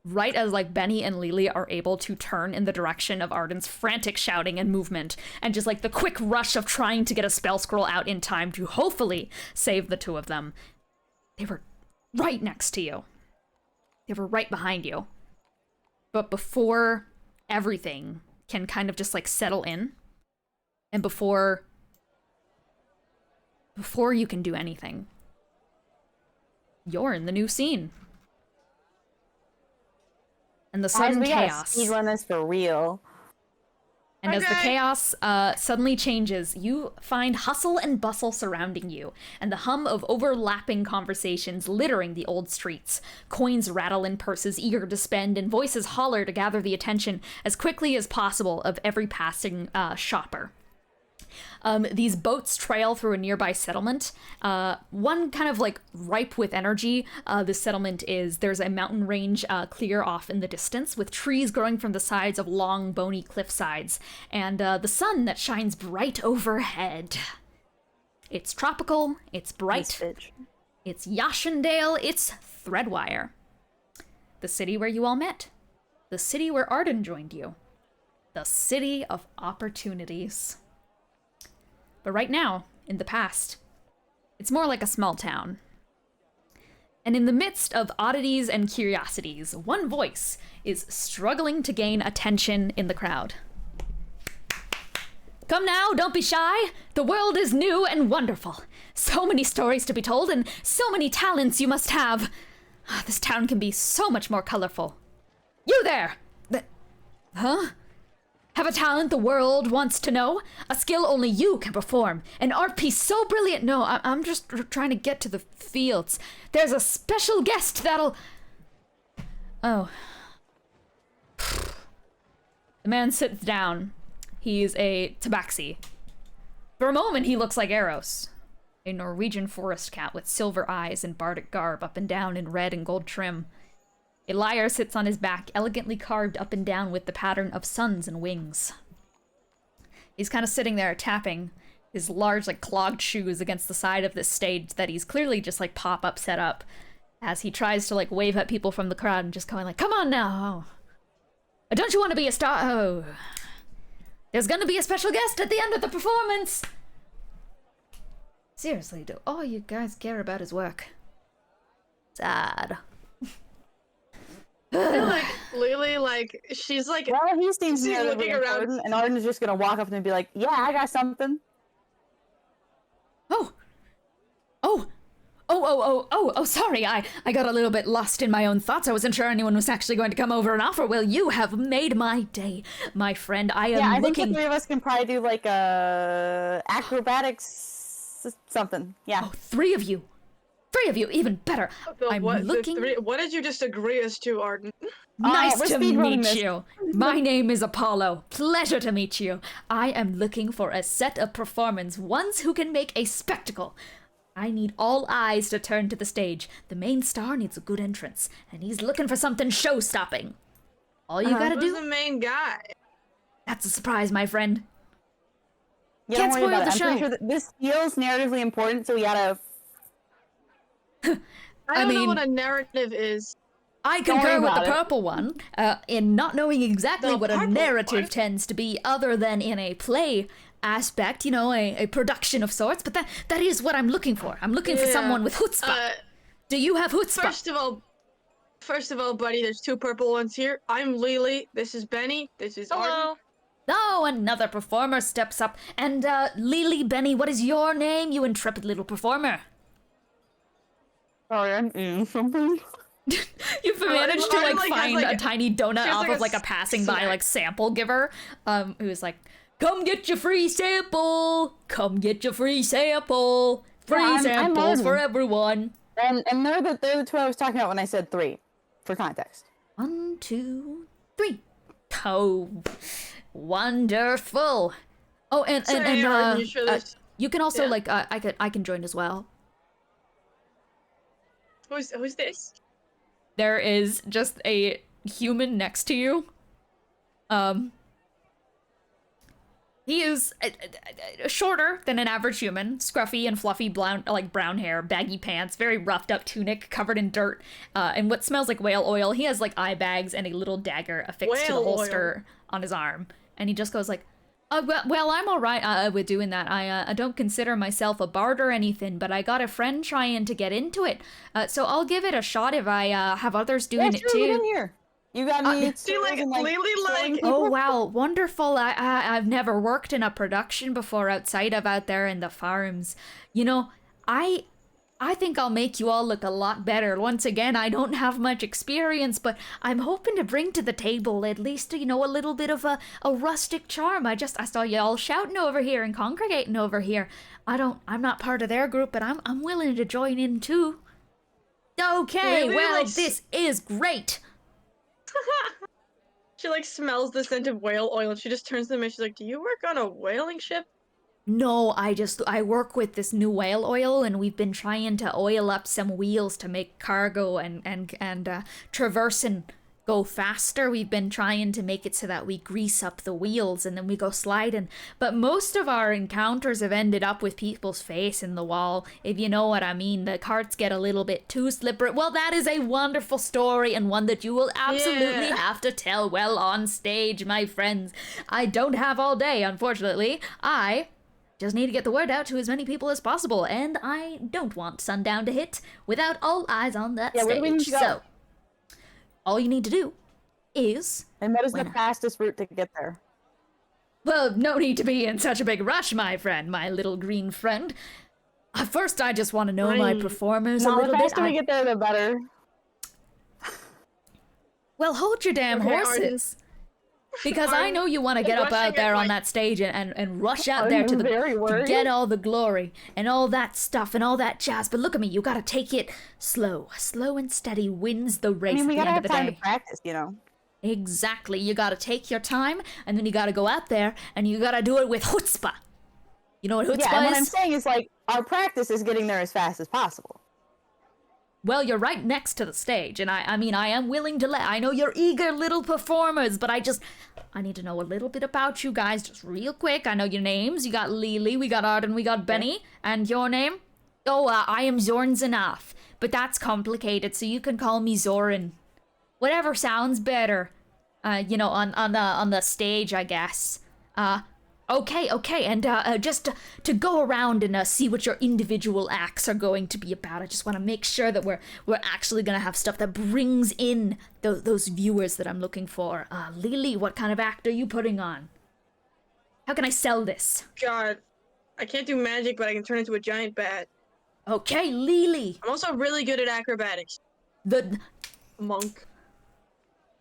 S2: right as like Bennie and Lelee are able to turn in the direction of Arden's frantic shouting and movement, and just like the quick rush of trying to get a spell scroll out in time to hopefully save the two of them, they were right next to you. They were right behind you. But before everything can kind of just like settle in, and before you can do anything, you're in the new scene. And the
S4: Guys,
S2: sudden
S4: we gotta
S2: chaos.
S4: speedrun this for real.
S2: And as the
S3: Okay.
S2: chaos suddenly changes, you find hustle and bustle surrounding you, and the hum of overlapping conversations littering the old streets. Coins rattle in purses eager to spend, and voices holler to gather the attention as quickly as possible of every passing shopper. These boats trail through a nearby settlement. One kind of like ripe with energy. This settlement there's a mountain range clear off in the distance with trees growing from the sides of long, bony cliff sides, and the sun that shines bright overhead. It's tropical, it's bright, it's Yashendale, it's Threadwire. The city where you all met. The city where Arden joined you. The city of opportunities. But right now, in the past, it's more like a small town. And in the midst of oddities and curiosities, one voice is struggling to gain attention in the crowd. Come now, don't be shy. The world is new and wonderful. So many stories to be told and so many talents you must have. This town can be so much more colorful. You there! Huh? Have a talent the world wants to know? A skill only you can perform? An art piece so brilliant? No, I'm just trying to get to the fields. There's a special guest that'll... Oh. The man sits down. He's a tabaxi. For a moment, he looks like Eros, a Norwegian forest cat with silver eyes and bardic garb up and down in red and gold trim. A lyre sits on his back, elegantly carved up and down with the pattern of suns and wings. He's kind of sitting there tapping his large, like, clogged shoes against the side of this stage that he's clearly just, like, pop-up set up as he tries to, like, wave at people from the crowd and just going like, come on now! Don't you want to be a star? Oh. There's gonna be a special guest at the end of the performance! Seriously, do all you guys care about his work? Sad.
S3: I feel like Lelee, like, she's like,
S4: Well, he seems
S3: she's
S4: nearly
S3: looking around.
S4: Arden, and Arden is just gonna walk up and be like, yeah, I got something.
S2: Sorry, I got a little bit lost in my own thoughts. I wasn't sure anyone was actually going to come over and offer. Well, you have made my day, my friend. I
S4: think the three of us can probably do, like, acrobatics something. Yeah.
S2: Oh, three of you, even better.
S3: What did you just agree as to, Arden?
S2: Nice
S4: we're
S2: to
S4: speedrunning
S2: meet
S4: this.
S2: you. My name is Apollo. Pleasure to meet you. I am looking for a set of performers, ones who can make a spectacle. I need all eyes to turn to the stage. The main star needs a good entrance, and he's looking for something show-stopping. All you gotta
S3: Who's
S2: do...
S3: the main guy?
S2: That's a surprise, my friend.
S4: Yeah,
S2: Can't
S4: don't worry
S2: spoil
S4: about
S2: the
S4: it.
S2: show.
S4: I'm pretty sure that this feels narratively important, so we gotta...
S3: I don't know
S2: mean-
S3: what a narrative is.
S2: I
S4: Don't worry
S2: concur with the
S4: about it.
S2: purple one, in not knowing exactly
S3: The
S2: what a
S3: purple
S2: narrative
S3: one?
S2: tends to be other than in a play aspect, you know, a production of sorts, but that is what I'm looking for. I'm looking for
S3: Yeah.
S2: someone with chutzpah. Do you have chutzpah?
S3: First of all, buddy, there's two purple ones here. I'm Lelee. This is Bennie. This is Arden.
S5: Hello.
S2: Oh, another performer steps up. And, Lelee, Bennie, what is your name, you intrepid little performer?
S4: Sorry, I'm eating something.
S2: You've managed to,
S3: Arden,
S2: like,
S3: has,
S2: find
S3: like,
S2: a tiny donut
S3: she has,
S2: off
S3: like,
S2: of, like, a passing by,
S3: snack.
S2: like, sample giver, who's like, come get your free sample! Come get your free sample! Free
S4: I'm
S2: samples for
S4: Arden.
S2: everyone!
S4: And they're the two I was talking about when I said 3, for context.
S2: 1, 2, 3. Oh, wonderful! Oh, and
S3: Sorry, Arden, you sure this-
S2: you can also,
S3: yeah.
S2: like, I can join as well.
S3: Who's this?
S2: There is just a human next to you. He is shorter than an average human, scruffy and fluffy brown hair, baggy pants, very roughed up tunic covered in dirt, and what smells like whale oil. He has like eye bags and a little dagger affixed to the
S3: Whale oil.
S2: holster on his arm, and he just goes like, well, I'm all right with doing that. I don't consider myself a bard or anything, but I got a friend trying to get into it, so I'll give it a shot if I have others doing it
S4: Get in
S2: too.
S4: here. You got me.
S3: See, like,
S4: and,
S3: Lelee,
S4: showing
S3: like-
S4: people.
S2: Oh wow, wonderful! I've never worked in a production before outside of out there in the farms. You know, I think I'll make you all look a lot better. Once again, I don't have much experience, but I'm hoping to bring to the table at least, you know, a little bit of a rustic charm. I saw you all shouting over here and congregating over here. I'm not part of their group, but I'm willing to join in too. Okay,
S3: Lelee,
S2: well,
S3: like,
S2: this is great.
S3: She like smells the scent of whale oil and she just turns to them and she's like, "Do you work on a whaling ship?"
S2: No, I work with this new whale oil, and we've been trying to oil up some wheels to make cargo and traversing go faster. We've been trying to make it so that we grease up the wheels and then we go sliding. But most of our encounters have ended up with people's face in the wall, if you know what I mean. The carts get a little bit too slippery. Well, that is a wonderful story, and one that you will absolutely have to tell well on stage, my friends. I don't have all day, unfortunately. I just need to get the word out to as many people as possible, and I don't want sundown to hit without all eyes on that stage.
S4: Where do we need to go?
S2: So, all you need to do is...
S4: And what is the fastest route to get there?
S2: Well, no need to be in such a big rush, my friend, my little green friend. First, I just want to know my performers a little
S4: the
S2: bit.
S4: faster we get there, the better.
S2: Well, hold your damn horses. Because I know you want to get up out there on that stage and rush out there to get all the glory and all that stuff and all that jazz. But look at me, you gotta take it slow. Slow and steady wins the race at the end of the day.
S4: We gotta have time to practice, you know.
S2: Exactly. You gotta take your time, and then you gotta go out there and you gotta do it with chutzpah. You know what chutzpah is?
S4: Yeah, and what I'm saying is, like, our practice is getting there as fast as possible.
S2: Well, you're right next to the stage, and I mean, I am willing to I know you're eager little performers, but I need to know a little bit about you guys, just real quick. I know your names. You got Lelee, we got Arden, we got Bennie, and your name? Oh, I am Zornzanath, but that's complicated, so you can call me Zoran. Whatever sounds better, you know, on the stage, I guess. Okay, and just to go around and see what your individual acts are going to be about. I just want to make sure that we're actually going to have stuff that brings in those viewers that I'm looking for. Lelee, what kind of act are you putting on? How can I sell this?
S3: God, I can't do magic, but I can turn into a giant bat.
S2: Okay, Lelee.
S3: I'm also really good at acrobatics.
S2: The
S3: Monk.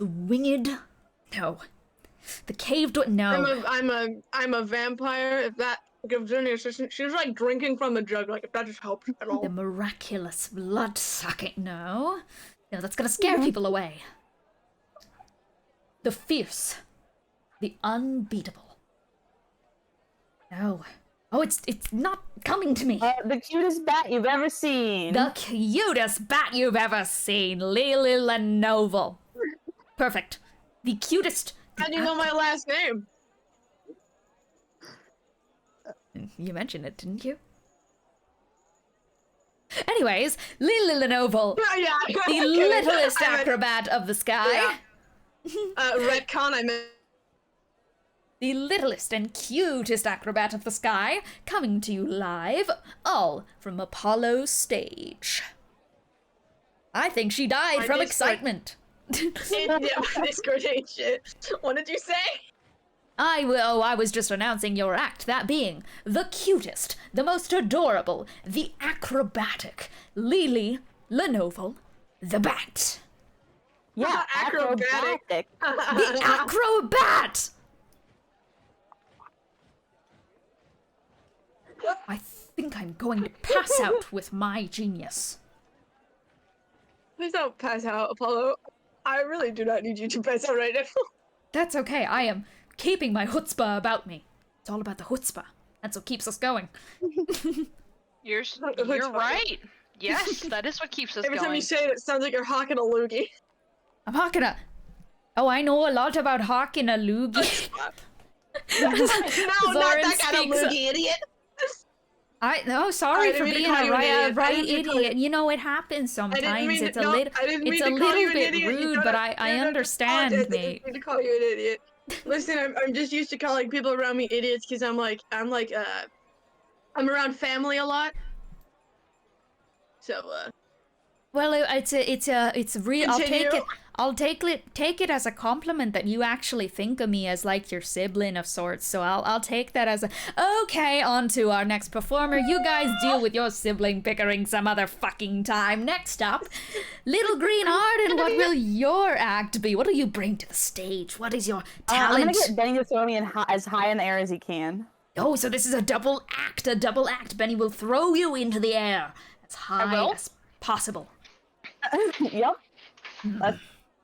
S2: winged? No. The cave door? No.
S3: I'm a vampire. If that gives any assistance, she's like drinking from a jug. Like if that just helps at all.
S2: The miraculous blood sucking? No, that's gonna scare people away. The fierce, the unbeatable. No. Oh, it's not coming to me.
S4: The cutest bat you've ever seen.
S2: The cutest bat you've ever seen, Lelee Lenovel. Perfect. The cutest.
S3: How do you know my last name?
S2: You mentioned it, didn't you? Anyways, Lelee Lenovel,
S3: Yeah.
S2: the littlest acrobat of the sky.
S3: Retcon, I meant.
S2: The littlest and cutest acrobat of the sky, coming to you live, all from Apollo's stage. I think she died from excitement.
S3: Discord ain't shit. What did you say?
S2: I was just announcing your act, that being the cutest, the most adorable, the acrobatic, Lelee Lenovel, the bat.
S4: Yeah, acrobatic.
S2: The acrobat! I think I'm going to pass out with my genius.
S3: Please don't pass out, Apollo. I really do not need you to pass out right now.
S2: That's okay, I am keeping my chutzpah about me. It's all about the chutzpah. That's what keeps us going.
S5: You're right. Yes, that is what keeps us
S3: Every
S5: going.
S3: time you say it, it sounds like you're hawking a loogie.
S2: I'm hawking a... Oh, I know a lot about hawking a loogie.
S3: No, not
S2: Zoran
S3: that kind of
S2: speaks-
S3: loogie, idiot.
S2: Sorry
S3: I
S2: for
S3: didn't mean to
S2: being
S3: call
S2: a
S3: you an idiot. I
S2: right
S3: didn't mean to call
S2: idiot. You know, it happens sometimes. It's a little bit rude, but I understand, mate.
S3: I didn't mean to call you an idiot. Listen, I'm just used to calling people around me idiots because I'm around family a lot. So,
S2: Well, it's real.
S3: Continue.
S2: I'll take it as a compliment that you actually think of me as like your sibling of sorts. So I'll take that as a okay. On to our next performer. You guys deal with your sibling bickering some other fucking time. Next up, Little Green Arden. What will your act be? What do you bring to the stage? What is your talent?
S4: I'm gonna get Bennie to throw me as high in the air as he can.
S2: Oh, so this is a double act. Bennie will throw you into the air as high as possible.
S4: Yep.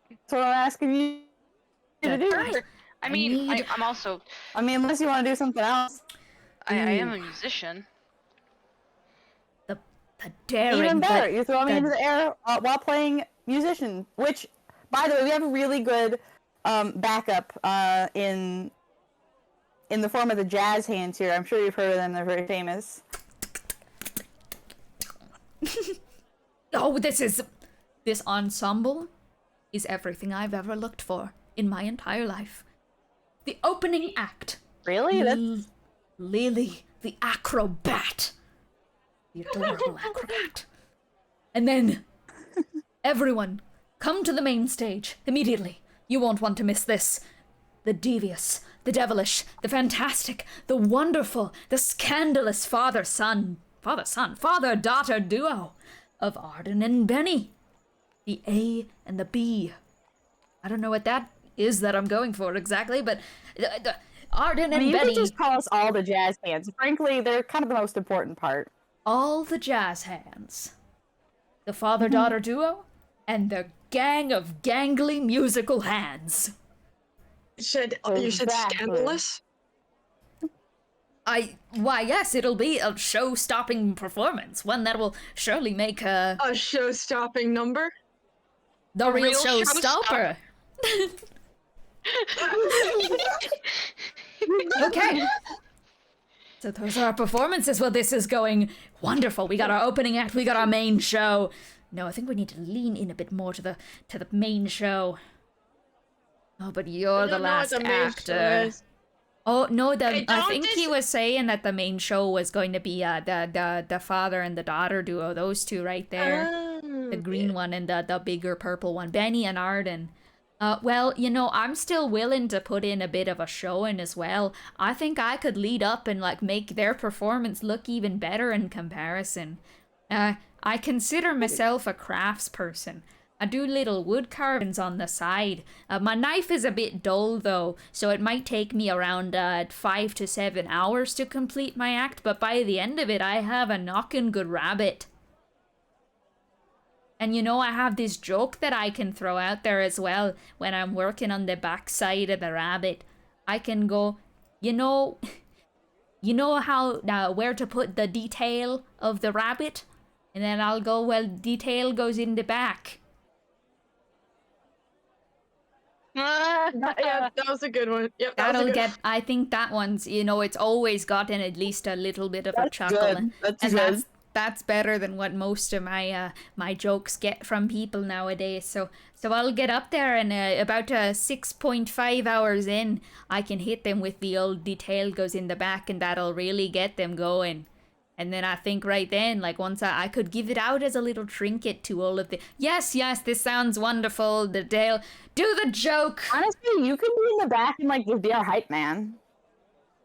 S4: That's what I'm asking you to do.
S5: I mean, I'm also...
S4: I mean, unless you want to do something else.
S5: I am
S2: Ooh.
S5: a musician.
S2: The daring.
S4: Even better,
S2: but
S4: you throw me
S2: the-
S4: into the air while playing musician. Which, by the way, we have a really good backup in the form of the jazz hands here. I'm sure you've heard of them. They're very famous.
S2: Oh, this ensemble is everything I've ever looked for in my entire life. The opening act.
S4: Really? That's
S2: Lelee, the acrobat. The adorable acrobat. And then, everyone, come to the main stage immediately. You won't want to miss this. The devious, the devilish, the fantastic, the wonderful, the scandalous father-daughter duo of Arden and Bennie. The A and the B. I don't know what that is that I'm going for exactly, but Arden and
S4: you
S2: Bennie.
S4: can just call us all the jazz hands. Frankly, they're kind of the most important part.
S2: All the jazz hands. The father-daughter duo and the gang of gangly musical hands.
S3: You said
S4: Exactly.
S3: scandalous?
S2: Why, yes, it'll be a show-stopping performance, one that will surely make
S3: A show-stopping number?
S2: the real
S5: real
S2: showstopper. Okay. So those are our performances. Well, this is going wonderful. We got our opening act, we got our main show. No, I think we need to lean in a bit more to the main show. Oh, but you're the last actor. Oh no, I think he was saying that the main show was going to be the father and the daughter duo, those two right there. The green one and the bigger purple one, Bennie and Arden. Well, you know, I'm still willing to put in a bit of a showing as well. I think I could lead up and like make their performance look even better in comparison. I consider myself a crafts person. I do little wood carvings on the side. My knife is a bit dull though, so it might take me around 5 to 7 hours to complete my act, but by the end of it I have a knockin' good rabbit. And you know, I have this joke that I can throw out there as well when I'm working on the back side of the rabbit. I can go, you know how where to put the detail of the rabbit? And then I'll go, well, detail goes in the back.
S3: Yeah, that was a good one. Yep, that was a
S2: That'll
S3: good
S2: get, I think that one's, you know, it's always gotten at least a little bit of a chuckle.
S4: Good. That's
S2: and
S4: good.
S2: that's better than what most of my my jokes get from people nowadays. So I'll get up there and about 6.5 hours in, I can hit them with the old detail goes in the back, and that'll really get them going. And then I think right then, like once I could give it out as a little trinket to all of the, yes, this sounds wonderful, the Dale, do the joke.
S4: Honestly, you could be in the back and like be our hype man.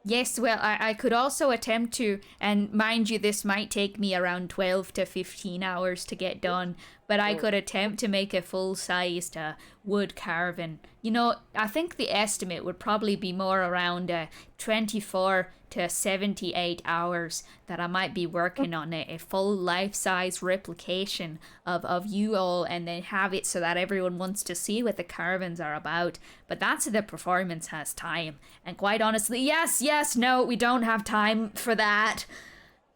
S2: Yes, well, I could also attempt to, and mind you, this might take me around 12 to 15 hours to get done, but I could attempt to make a full-sized wood carving. You know, I think the estimate would probably be more around 24 to 78 hours that I might be working on a full life-size replication of you all, and then have it so that everyone wants to see what the carvings are about. But that's if the performance has time. And quite honestly, yes, no, we don't have time for that.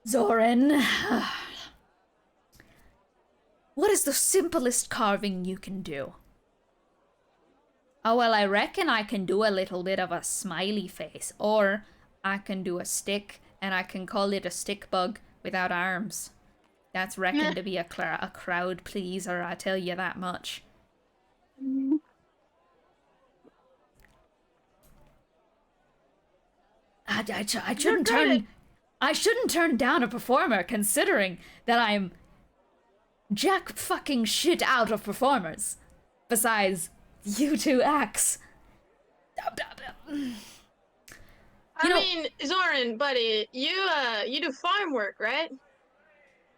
S2: Zoran, what is the simplest carving you can do? Oh, well, I reckon I can do a little bit of a smiley face, or I can do a stick, and I can call it a stick bug without arms. That's reckoned to be a crowd pleaser, I tell you that much. I shouldn't turn down a performer, considering that I'm jack fucking shit out of performers. Besides, you two acts.
S3: I mean, Zoran, buddy, you do farm work, right?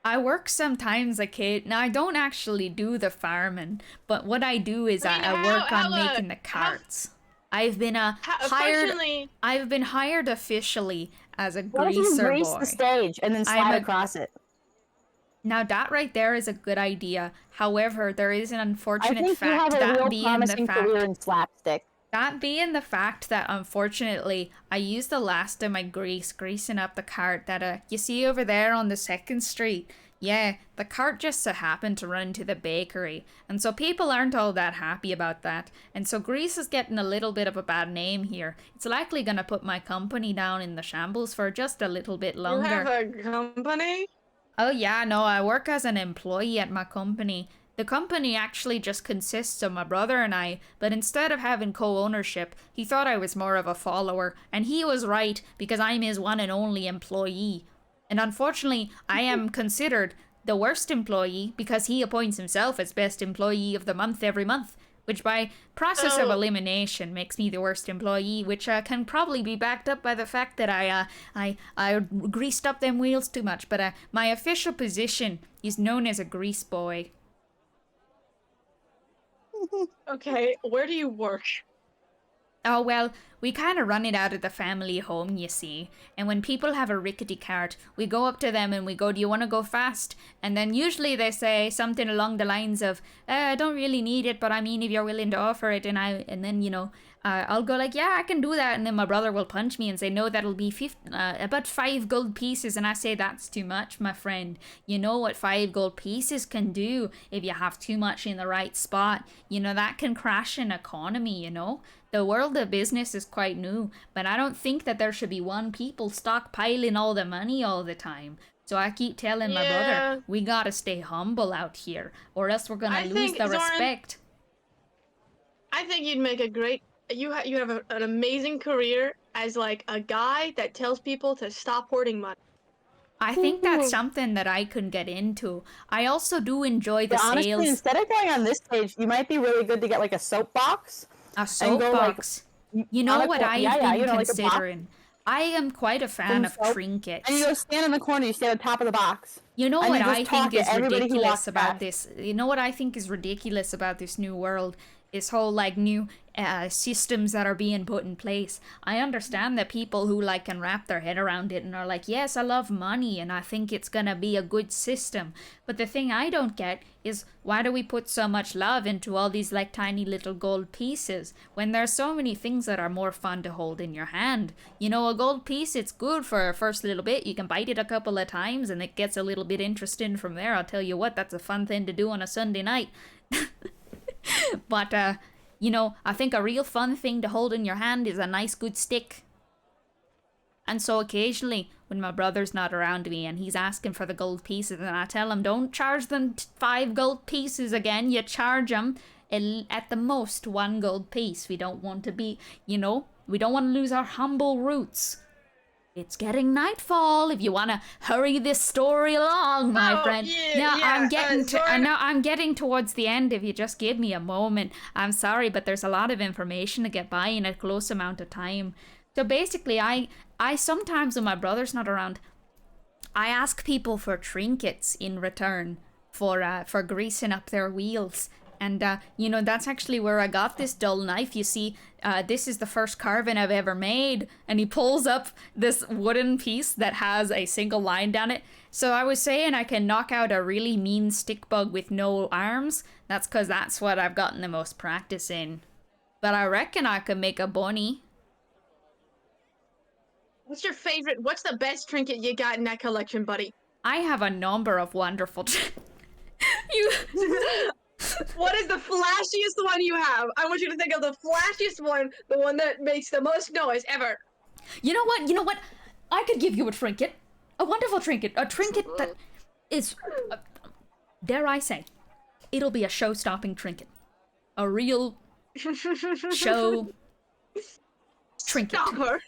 S2: I work sometimes, now I don't actually do the farming, but what I do is I work on making the carts. I've been hired officially as a
S4: What if you
S2: greaser
S4: grease
S2: boy.
S4: the stage and then slide across it?
S2: Now that right there is a good idea. However, there is an
S4: I
S2: unfortunate
S4: think you have
S2: fact
S4: a real
S2: that
S4: promising career in slapstick.
S2: That being the fact that unfortunately I used the last of my greasing up the cart that you see over there on the 2nd Street. Yeah, the cart just so happened to run to the bakery, and so people aren't all that happy about that, and so grease is getting a little bit of a bad name here. It's likely gonna put my company down in the shambles for just a little bit longer.
S3: You have a company?
S2: Oh yeah, no, I work as an employee at my company. The company actually just consists of my brother and I, but instead of having co-ownership, he thought I was more of a follower, and he was right because I'm his one and only employee. And unfortunately, I am considered the worst employee because he appoints himself as best employee of the month every month, which by process of elimination makes me the worst employee, which can probably be backed up by the fact that I greased up them wheels too much. But my official position is known as a grease boy.
S3: Okay, where do you work?
S2: Oh, well, we kind of run it out of the family home, you see. And when people have a rickety cart, we go up to them and we go, do you want to go fast? And then usually they say something along the lines of, I don't really need it, but I mean, if you're willing to offer it, and then, you know, I'll go like, yeah, I can do that. And then my brother will punch me and say, no, that'll be about 5 gold pieces. And I say, that's too much, my friend. You know what 5 gold pieces can do if you have too much in the right spot. You know, that can crash an economy, you know. The world of business is quite new, but I don't think that there should be one people stockpiling all the money all the time. So I keep telling my brother, we gotta stay humble out here, or else we're gonna lose the respect.
S3: I think you'd make a great... You have an amazing career as, like, a guy that tells people to stop hoarding money.
S2: I think that's something that I could get into. I also do enjoy the
S4: honestly,
S2: sales.
S4: Instead of going on this stage, you might be really good to get, like, a soapbox.
S2: A soapbox.
S4: Like,
S2: you know what I've been
S4: you know,
S2: considering? I am quite a fan of trinkets.
S4: And you go stand in the corner, you stand at the top of the box.
S2: You know what I think is ridiculous about
S4: past.
S2: this? You know what I think is ridiculous about this new world? This whole, like, new systems that are being put in place. I understand that people who, like, can wrap their head around it and are like, yes, I love money and I think it's gonna be a good system. But the thing I don't get is, why do we put so much love into all these, like, tiny little gold pieces when there's so many things that are more fun to hold in your hand? You know, a gold piece, it's good for a first little bit. You can bite it a couple of times and it gets a little bit interesting from there. I'll tell you what, that's a fun thing to do on a Sunday night. But, you know, I think a real fun thing to hold in your hand is a nice good stick. And so occasionally, when my brother's not around me and he's asking for the gold pieces, and I tell him, don't charge them 5 gold pieces again, you charge them at the most 1 gold piece. We don't want to be, you know, we don't want to lose our humble roots. It's getting nightfall. If you want to hurry this story along, my friend. I'm getting towards the end. If you just give me a moment. I'm sorry, but there's a lot of information to get by in a close amount of time. So basically, I sometimes when my brother's not around, I ask people for trinkets in return for greasing up their wheels. And, you know, that's actually where I got this dull knife. You see, this is the first carving I've ever made. And he pulls up this wooden piece that has a single line down it. So I was saying I can knock out a really mean stick bug with no arms. That's because that's what I've gotten the most practice in. But I reckon I could make a bunny.
S3: What's the best trinket you got in that collection, buddy?
S2: I have a number of wonderful...
S3: What is the flashiest one you have? I want you to think of the flashiest one, the one that makes the most noise ever.
S2: You know what? I could give you a trinket. A wonderful trinket. A trinket that is, dare I say, it'll be a show-stopping trinket. A real show trinket.
S3: Stopper.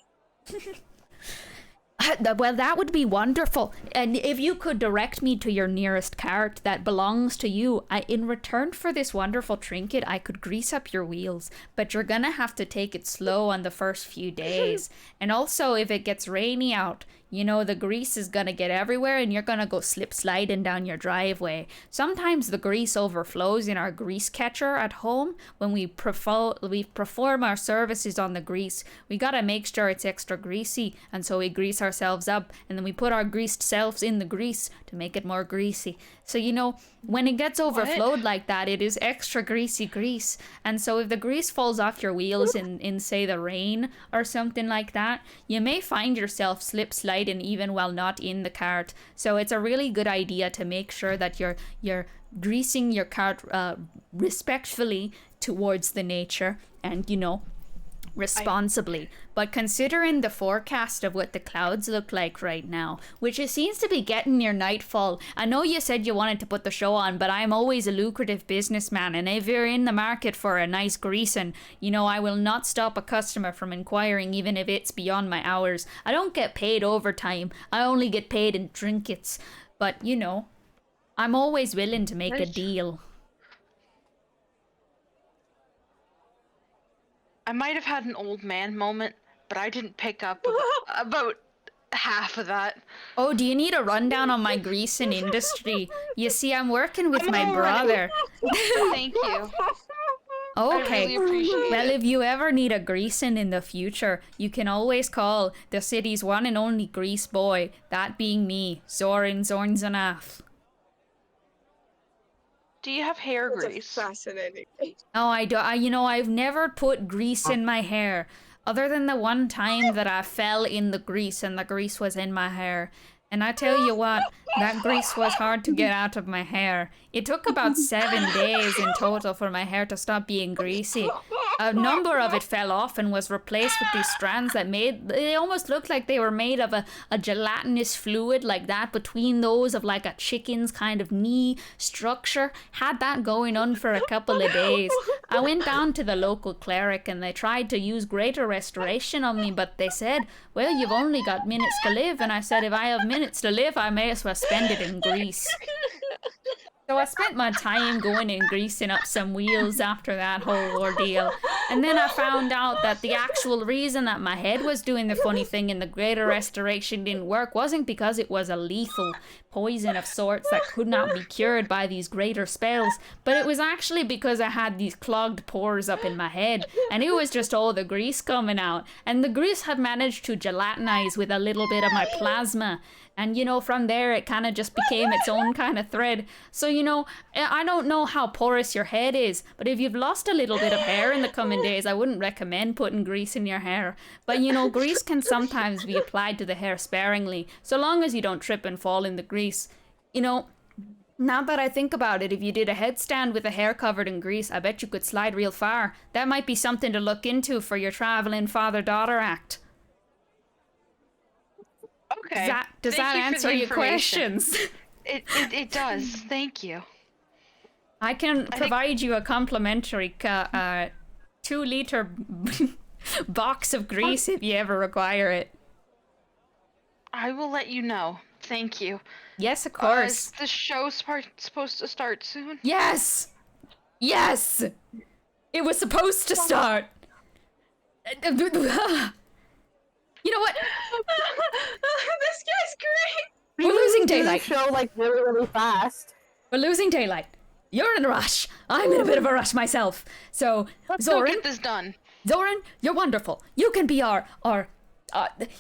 S2: Well, that would be wonderful. And if you could direct me to your nearest cart that belongs to you, in return for this wonderful trinket, I could grease up your wheels. But you're gonna have to take it slow on the first few days. And also, if it gets rainy out, you know, the grease is gonna get everywhere and you're gonna go slip sliding down your driveway. Sometimes the grease overflows in our grease catcher at home. When we perform our services on the grease, we gotta make sure it's extra greasy, and so we grease ourselves up, and then we put our greased selves in the grease to make it more greasy. So, you know, when it gets overflowed like that, it is extra greasy grease. And so if the grease falls off your wheels in say, the rain or something like that, you may find yourself slip sliding even while not in the cart. So it's a really good idea to make sure that you're greasing your cart respectfully towards the nature and, you know, responsibly. But considering the forecast of what the clouds look like right now, which it seems to be getting near nightfall, I know you said you wanted to put the show on, but I'm always a lucrative businessman, and if you're in the market for a nice greasing, you know, I will not stop a customer from inquiring even if it's beyond my hours. I don't get paid overtime, I only get paid in trinkets, but you know, I'm always willing to make a deal.
S5: I might have had an old man moment, but I didn't pick up about half of that.
S2: Oh, do you need a rundown on my greasing industry? You see, I'm working with my brother.
S5: Thank you.
S2: Okay.
S5: I really appreciate
S2: Well,
S5: it.
S2: if you ever need a greasing in the future, you can always call the city's one and only grease boy, that being me, Zoran Zornzanaf.
S5: Do you have hair
S3: That's a
S5: grease?
S3: fascinating.
S2: No, I do. You know, I've never put grease in my hair, other than the one time that I fell in the grease and the grease was in my hair. And I tell you what, that grease was hard to get out of my hair. It took about 7 days in total for my hair to stop being greasy. A number of it fell off and was replaced with these strands that they almost looked like they were made of a gelatinous fluid like that, between those of like a chicken's kind of knee structure. Had that going on for a couple of days. I went down to the local cleric and they tried to use greater restoration on me, but they said, well, you've only got minutes to live. And I said, if I have minutes to live, I may as well spend it in grease. So I spent my time going and greasing up some wheels after that whole ordeal. And then I found out that the actual reason that my head was doing the funny thing and the greater restoration didn't work wasn't because it was a lethal poison of sorts that could not be cured by these greater spells, but it was actually because I had these clogged pores up in my head, and it was just all the grease coming out. And the grease had managed to gelatinize with a little bit of my plasma. And, you know, from there, it kind of just became its own kind of thread. So, you know, I don't know how porous your head is, but if you've lost a little bit of hair in the coming days, I wouldn't recommend putting grease in your hair. But, you know, grease can sometimes be applied to the hair sparingly, so long as you don't trip and fall in the grease. You know, now that I think about it, if you did a headstand with a hair covered in grease, I bet you could slide real far. That might be something to look into for your traveling father-daughter act.
S5: Okay.
S2: Does that answer your questions?
S5: It does. Thank you.
S2: I can provide you a complimentary 2-liter box of grease if you ever require it.
S5: I will let you know. Thank you.
S2: Yes, of course.
S5: Is the show supposed to start soon?
S2: Yes! Yes! It was supposed to start. You know what?
S3: This guy's great.
S2: We're losing
S4: Do the
S2: daylight.
S4: show like really, really fast.
S2: We're losing daylight. You're in a rush. I'm in a bit of a rush myself. So,
S5: Let's go
S2: Zoran,
S5: get this done.
S2: Zoran, you're wonderful. You can be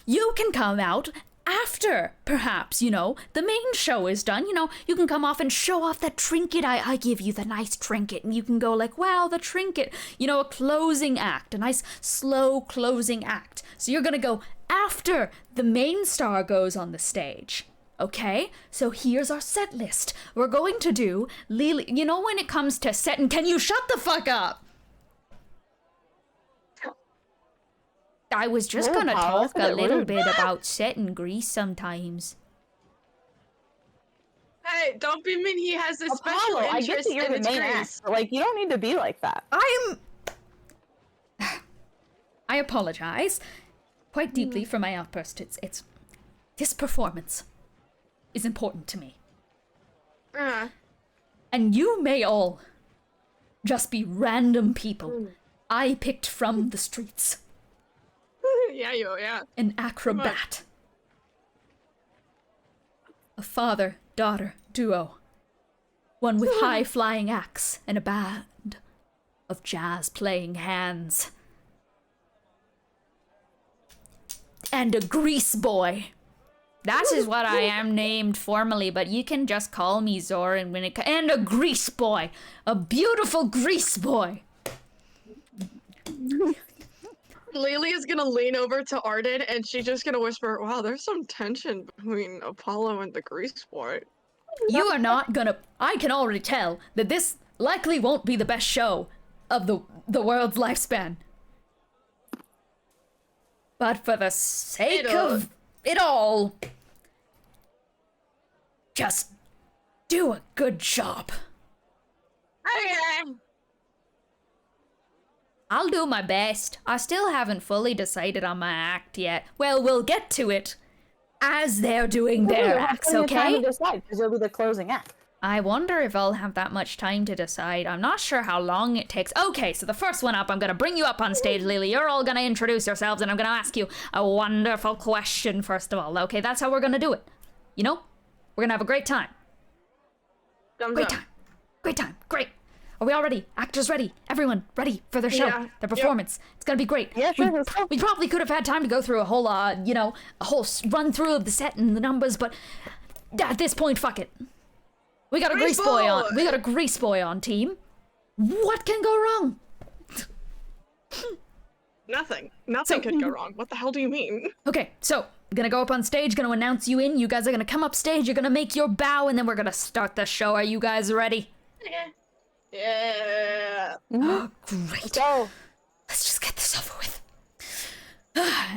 S2: you can come out after, perhaps, you know, the main show is done. You know, you can come off and show off that trinket. I give you the nice trinket, and you can go like, wow, the trinket. You know, a closing act, a nice slow closing act. So you're gonna go after the main star goes on the stage. Okay, so here's our set list. We're going to do Lelee. You know, when it comes to setting, can you shut the fuck up? I was just gonna talk a little bit about setting grease sometimes.
S3: Hey, don't be mean. He has a special
S4: Apollo, I get
S3: interest
S4: that you're
S3: in
S4: the
S3: its
S4: main
S3: grease.
S4: act, but, like, you don't need to be like that.
S2: I apologize quite deeply for my outburst. It's this performance is important to me. And you may all just be random people I picked from the streets.
S3: Yeah.
S2: An acrobat. a father-daughter duo. One with high-flying axe and a band of jazz-playing hands. And a grease boy. That is what I am named formally, but you can just call me Zoran when it and a grease boy. A beautiful grease boy.
S3: Lelee is gonna lean over to Arden and she's just gonna whisper, wow, there's some tension between Apollo and the grease boy.
S2: You are not gonna... I can already tell that this likely won't be the best show of the world's lifespan. But for the sake of it all, just do a good job.
S3: Okay.
S2: I'll do my best. I still haven't fully decided on my act yet. Well, we'll get to it as they're doing their acts, okay?
S4: Because it'll be the closing act.
S2: I wonder if I'll have that much time to decide. I'm not sure how long it takes. Okay, so the first one up, I'm gonna bring you up on stage, Lelee. You're all gonna introduce yourselves, and I'm gonna ask you a wonderful question first of all. Okay, that's how we're gonna do it. You know? We're gonna have a great time. Great time. Great time. Great. Are we all ready? Actors ready? Everyone ready for their show, their performance. Yep. It's gonna be great.
S4: Yeah, sure.
S2: We probably could have had time to go through a whole, run through of the set and the numbers, but at this point, fuck it. We got a grease boy on. We got a grease boy on team. What can go wrong?
S3: Nothing. Nothing could go wrong. What the hell do you mean?
S2: Okay, so I'm gonna go up on stage, gonna announce you in. You guys are gonna come up stage. You're gonna make your bow, and then we're gonna start the show. Are you guys ready?
S3: Yeah.
S2: Oh, great.
S4: Go.
S2: Let's just get this over with.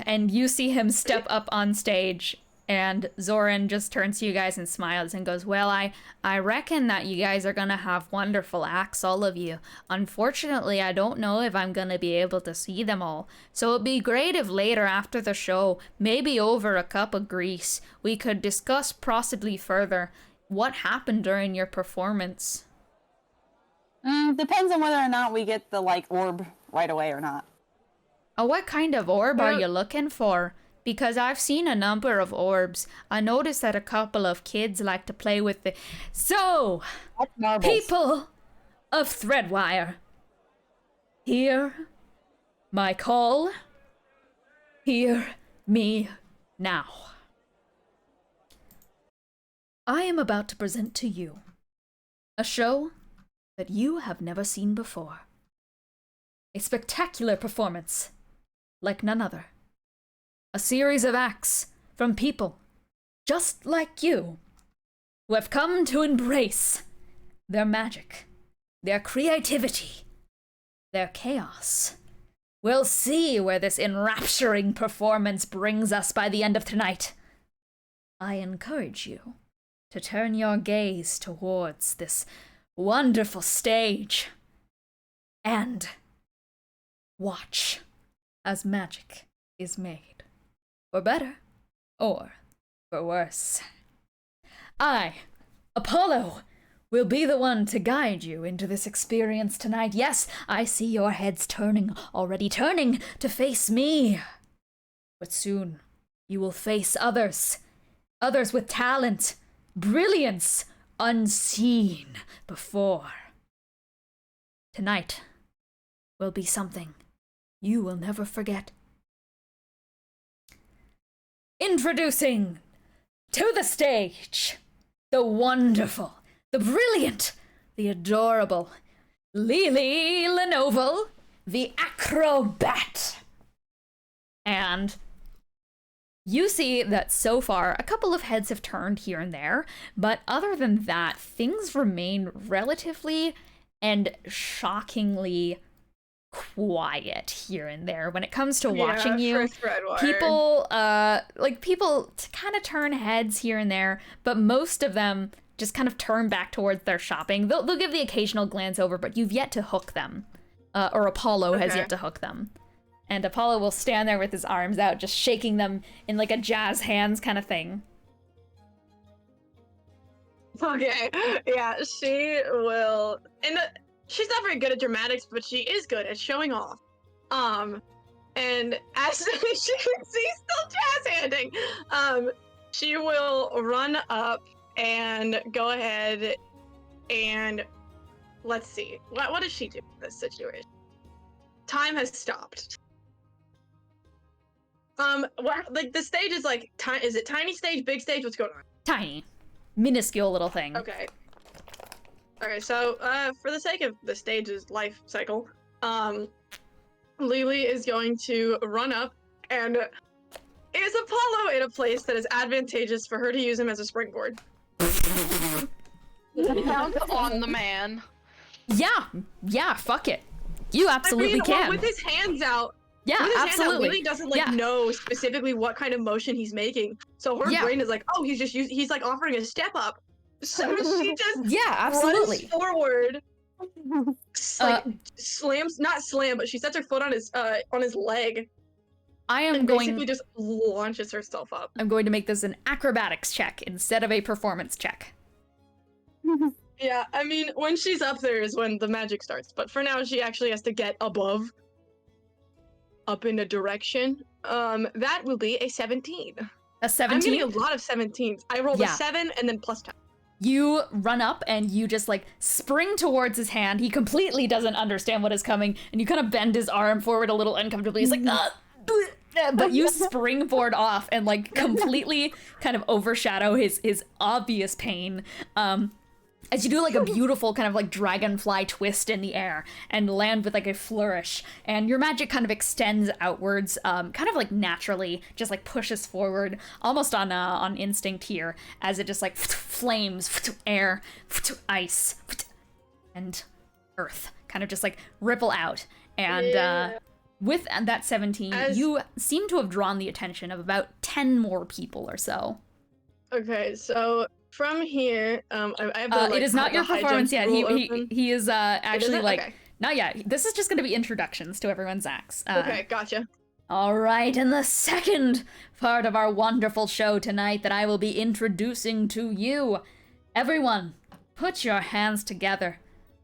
S2: And you see him step up on stage, and Zoran just turns to you guys and smiles and goes, well, I reckon that you guys are gonna have wonderful acts, all of you. Unfortunately, I don't know if I'm gonna be able to see them all. So it'd be great if later after the show, maybe over a cup of grease, we could discuss possibly further what happened during your performance.
S4: Depends on whether or not we get the, orb right away or not.
S2: Oh, what kind of orb are you looking for? Because I've seen a number of orbs. I noticed that a couple of kids like to play with the... So, people of Threadwire, hear my call. Hear me now. I am about to present to you a show that you have never seen before. A spectacular performance like none other. A series of acts from people just like you who have come to embrace their magic, their creativity, their chaos. We'll see where this enrapturing performance brings us by the end of tonight. I encourage you to turn your gaze towards this wonderful stage and watch as magic is made. For better or for worse. I, Apollo, will be the one to guide you into this experience tonight. Yes, I see your heads already turning to face me. But soon, you will face others with talent, brilliance, unseen before. Tonight will be something you will never forget. Introducing to the stage, the wonderful, the brilliant, the adorable Lelee Lenovo, the acrobat. And you see that so far, a couple of heads have turned here and there, but other than that, things remain relatively and shockingly quiet here and there when it comes to watching you. People kind of turn heads here and there, but most of them just kind of turn back towards their shopping. They'll give the occasional glance over, but you've yet to hook them. Or Apollo has yet to hook them. And Apollo will stand there with his arms out, just shaking them in like a jazz hands kind of thing.
S3: Okay, yeah, she will... she's not very good at dramatics, but she is good at showing off. And as she can see, still jazz handing. She will run up and go ahead and let's see. What does she do in this situation? Time has stopped. Like the stage is like is it tiny stage, big stage? What's going on?
S2: Tiny. Minuscule little thing.
S3: Okay. Okay, so for the sake of the stage's life cycle, Lelee is going to run up and is Apollo in a place that is advantageous for her to use him as a springboard?
S5: On the man.
S2: Yeah, fuck it. You absolutely can.
S3: Well, with his hands out.
S2: Yeah,
S3: with his
S2: absolutely.
S3: Hands out, Lelee doesn't know specifically what kind of motion he's making, so her brain is like, oh, he's like offering a step up. So she just
S2: absolutely
S3: runs forward, slams, not slam, but she sets her foot on his leg.
S2: I am
S3: and
S2: going
S3: basically just launches herself up.
S2: I'm going to make this an acrobatics check instead of a performance check.
S3: Yeah, I mean, when she's up there is when the magic starts, but for now she actually has to get above, up in a direction. That will be a 17.
S2: A 17?
S3: I'm getting a lot of 17s. I rolled a 7 and then plus 10.
S2: You run up and you just like spring towards his hand. He completely doesn't understand what is coming, and you kind of bend his arm forward a little uncomfortably. He's like, but you springboard off and like completely kind of overshadow his obvious pain. As you do like a beautiful kind of like dragonfly twist in the air and land with like a flourish, and your magic kind of extends outwards, kind of like naturally, just like pushes forward, almost on instinct here, as it just like flames, air, ice, and earth, kind of just like ripple out. And with that 17, you seem to have drawn the attention of about 10 more people or so.
S3: Okay, so from here, I have the, like,
S2: it is not your performance yet. He is actually like
S3: okay.
S2: Not yet. This is just going to be introductions to everyone's acts.
S3: Okay, gotcha.
S2: All right, and the second part of our wonderful show tonight that I will be introducing to you. Everyone, put your hands together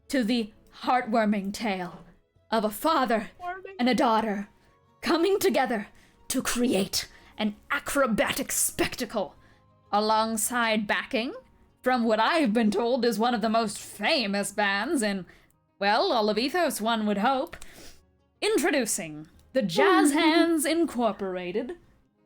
S2: to the heartwarming tale of a father and a daughter coming together to create an acrobatic spectacle, alongside backing from what I've been told is one of the most famous bands in, well, all of Ethos, one would hope. Introducing the Jazz Hands Incorporated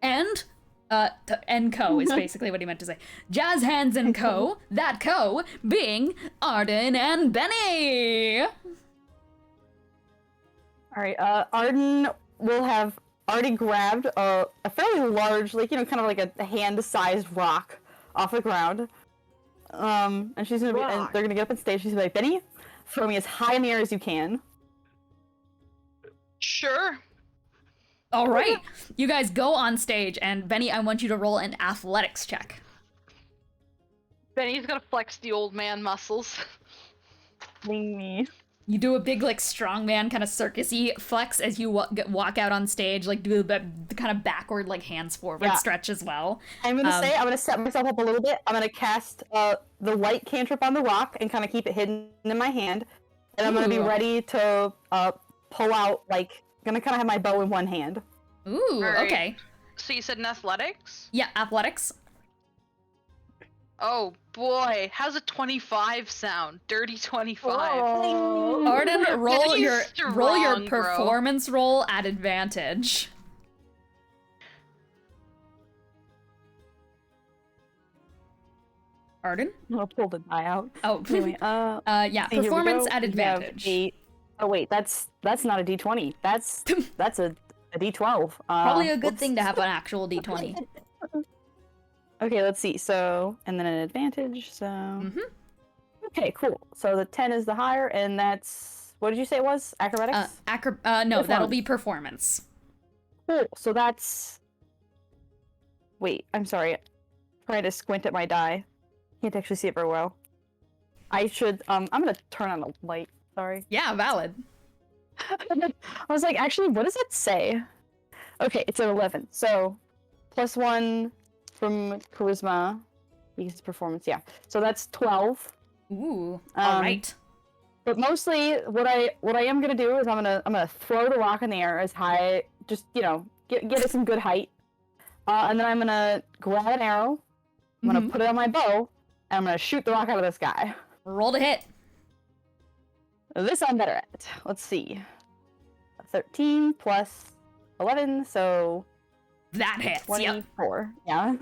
S2: and Co is basically what he meant to say. Jazz Hands and Co, that Co being Arden and Bennie.
S4: All right, Arden will have already grabbed a fairly large, like, kind of like a hand-sized rock off the ground. And she's gonna be, and they're gonna get up on stage. She's gonna be like, Bennie, throw me as high in the air as you can.
S5: Sure.
S2: All right, you guys go on stage, and Bennie, I want you to roll an athletics check.
S5: Bennie's gonna flex the old man muscles.
S4: Me.
S2: You do a big, like, strongman kind of circus-y flex as you walk out on stage, like, do the kind of backward, like, hands forward stretch as well.
S4: I'm gonna set myself up a little bit. I'm gonna cast the white cantrip on the rock and kind of keep it hidden in my hand. And I'm gonna be ready to pull out, like, gonna kind of have my bow in one hand.
S2: Ooh,
S5: right.
S2: Okay.
S5: So you said in athletics?
S2: Yeah, athletics.
S5: Oh boy, how's a 25 sound? Dirty 25.
S4: Oh.
S2: Arden, roll
S5: Bennie's
S2: your
S5: strong, bro.
S2: performance roll at advantage. Arden?
S4: I'll pull the die out.
S2: Oh,
S4: Anyway,
S2: yeah,
S4: see, here we
S2: performance
S4: go.
S2: at
S4: We have
S2: advantage.
S4: Oh wait, that's not a D20. That's a D12.
S2: Probably a good thing to have an actual D20.
S4: Okay, let's see. So, and then an advantage. So, okay, cool. So the 10 is the higher, and that's, what did you say it was? Acrobatics?
S2: No, that'll be performance.
S4: Cool. So that's. Wait, I'm sorry. Trying to squint at my die. Can't actually see it very well. I should. I'm gonna turn on the light. Sorry.
S2: Yeah, valid.
S4: I was like, actually, what does it say? Okay, it's an 11. So, +1 from charisma. Because performance, yeah. So that's 12.
S2: Ooh, all right.
S4: But mostly, what I am gonna do is I'm gonna throw the rock in the air as high, just get it some good height, and then I'm gonna grab an arrow. I'm gonna put it on my bow, and I'm gonna shoot the rock out of the sky.
S2: Roll to hit.
S4: This I'm better at. Let's see. 13 plus 11, so
S2: That hits. Yep.
S4: 24. Yeah.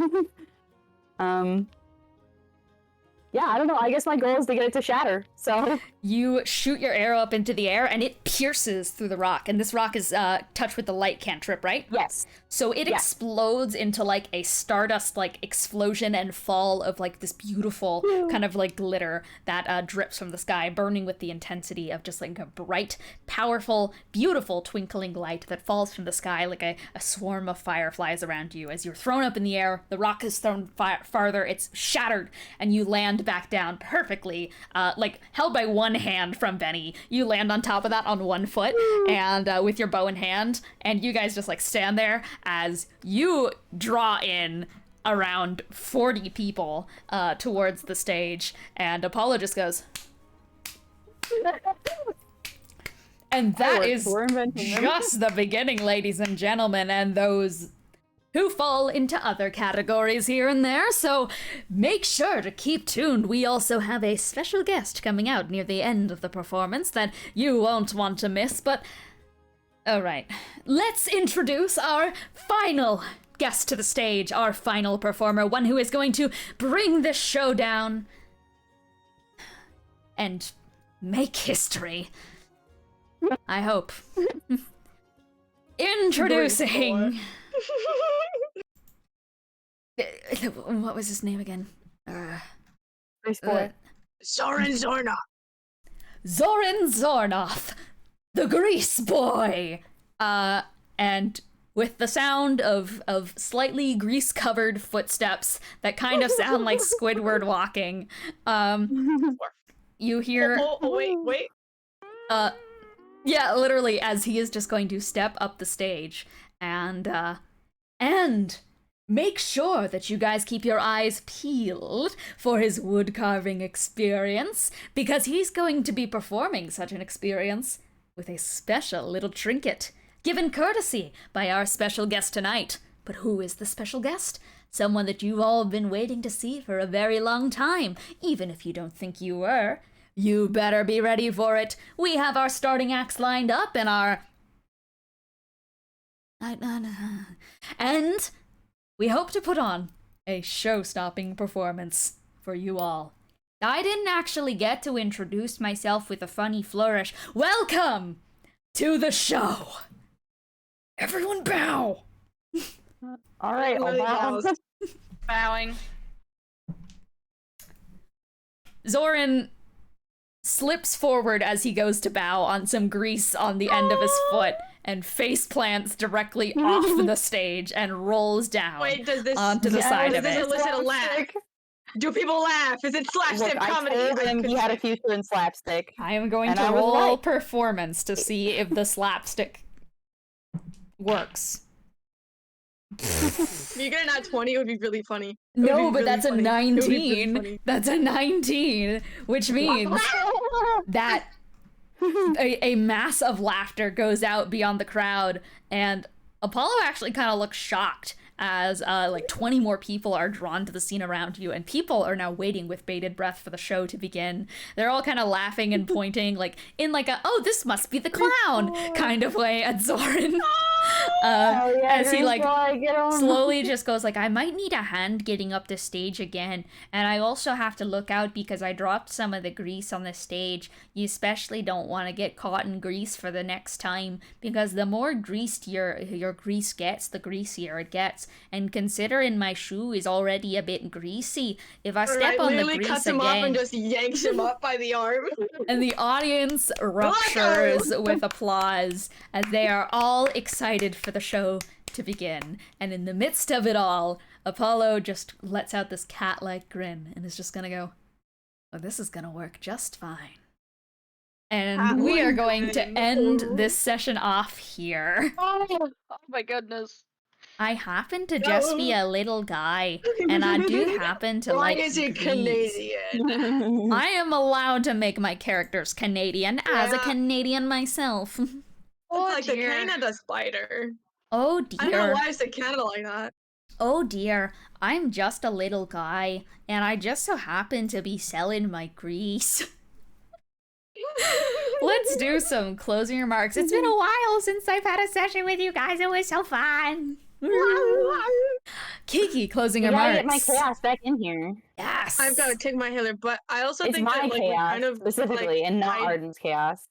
S4: Yeah, I don't know. I guess my goal is to get it to shatter. So
S2: You shoot your arrow up into the air, and it pierces through the rock. And this rock is touched with the light cantrip, right?
S4: yes.
S2: So it
S4: Yeah.
S2: explodes into like a stardust like explosion and fall of like this beautiful kind of like glitter that drips from the sky, burning with the intensity of just like a bright, powerful, beautiful twinkling light that falls from the sky like a swarm of fireflies around you. As you're thrown up in the air, the rock is thrown farther, it's shattered, and you land back down perfectly, like held by one hand from Bennie. You land on top of that on one foot and with your bow in hand, and you guys just like stand there as you draw in around 40 people towards the stage, and Apollo just goes. And that is just the beginning, ladies and gentlemen, and those who fall into other categories here and there, so make sure to keep tuned. We also have a special guest coming out near the end of the performance that you won't want to miss, but alright, let's introduce our final guest to the stage, our final performer, one who is going to bring this show down and make history. I hope. Introducing... What was his name again?
S3: Zoran Zornoff.
S2: Zoran Zornoff, the Grease Boy. And with the sound of slightly grease-covered footsteps that kind of sound like Squidward walking, you hear...
S3: Wait.
S2: Yeah, literally, as he is just going to step up the stage, and make sure that you guys keep your eyes peeled for his wood carving experience, because he's going to be performing such an experience with a special little trinket, given courtesy by our special guest tonight. But who is the special guest? Someone that you've all been waiting to see for a very long time, even if you don't think you were. You better be ready for it. We have our starting acts lined up and our... And we hope to put on a show-stopping performance for you all. I didn't actually get to introduce myself with a funny flourish. Welcome to the show! Everyone bow!
S4: All right,
S3: Really
S4: I'll bow.
S5: Bowing.
S2: Zoran slips forward as he goes to bow on some grease on the end of his foot and face plants directly off the stage and rolls down
S3: Wait, does this
S2: onto the side of
S3: does this
S2: it.
S3: elicit a laugh? Do people laugh? Is it slapstick
S4: Look,
S3: comedy?
S4: I told him he had a future in slapstick.
S2: I am going
S4: And
S2: to
S4: I was
S2: roll
S4: right.
S2: performance to see if the slapstick works.
S3: If you get a nat 20, it would be really funny. It would
S2: No,
S3: be
S2: but
S3: really
S2: that's a
S3: funny. It would be really
S2: 19.
S3: funny.
S2: That's a 19, which means that a mass of laughter goes out beyond the crowd, and Apollo actually kind of looks shocked as like 20 more people are drawn to the scene around you, and people are now waiting with bated breath for the show to begin. They're all kind of laughing and pointing like in like a, oh, this must be the clown kind of way at Zoran.
S4: Oh, yeah,
S2: As he
S4: Grease
S2: like
S4: Boy, get on.
S2: slowly just goes like, I might need a hand getting up the stage again, and I also have to look out because I dropped some of the grease on the stage. You especially don't want to get caught in grease for the next time, because the more greased your grease gets, the greasier it gets. And considering my shoe is already a bit greasy, if I step on the
S3: literally
S2: grease
S3: cuts him up and
S2: again,
S3: just yanks him up by the arm.
S2: and the audience ruptures with applause as they are all excited for the show to begin. And in the midst of it all, Apollo just lets out this cat-like grin and is just gonna go, oh, this is gonna work just fine. And we are going to end this session off here.
S5: Oh my goodness.
S2: I happen to just be a little guy, and I do happen to
S3: Why
S2: like
S3: is he
S2: grease.
S3: Canadian?
S2: I am allowed to make my characters Canadian as a
S3: Yeah.
S2: Canadian myself.
S3: It's like the Canada spider.
S2: Oh
S3: I don't know
S2: dear.
S3: why I said Canada like that.
S2: Oh dear, I'm just a little guy, and I just so happen to be selling my grease. Let's do some closing remarks. It's been a while since I've had a session with you guys. It was so fun. Kiki, closing
S4: You gotta get my
S2: remarks.
S4: chaos back in here.
S2: Yes.
S3: I've got to take my healer, but I also
S4: It's
S3: think
S4: my
S3: that like we
S4: chaos
S3: kind of
S4: specifically,
S3: like,
S4: and not
S3: I
S4: Arden's chaos.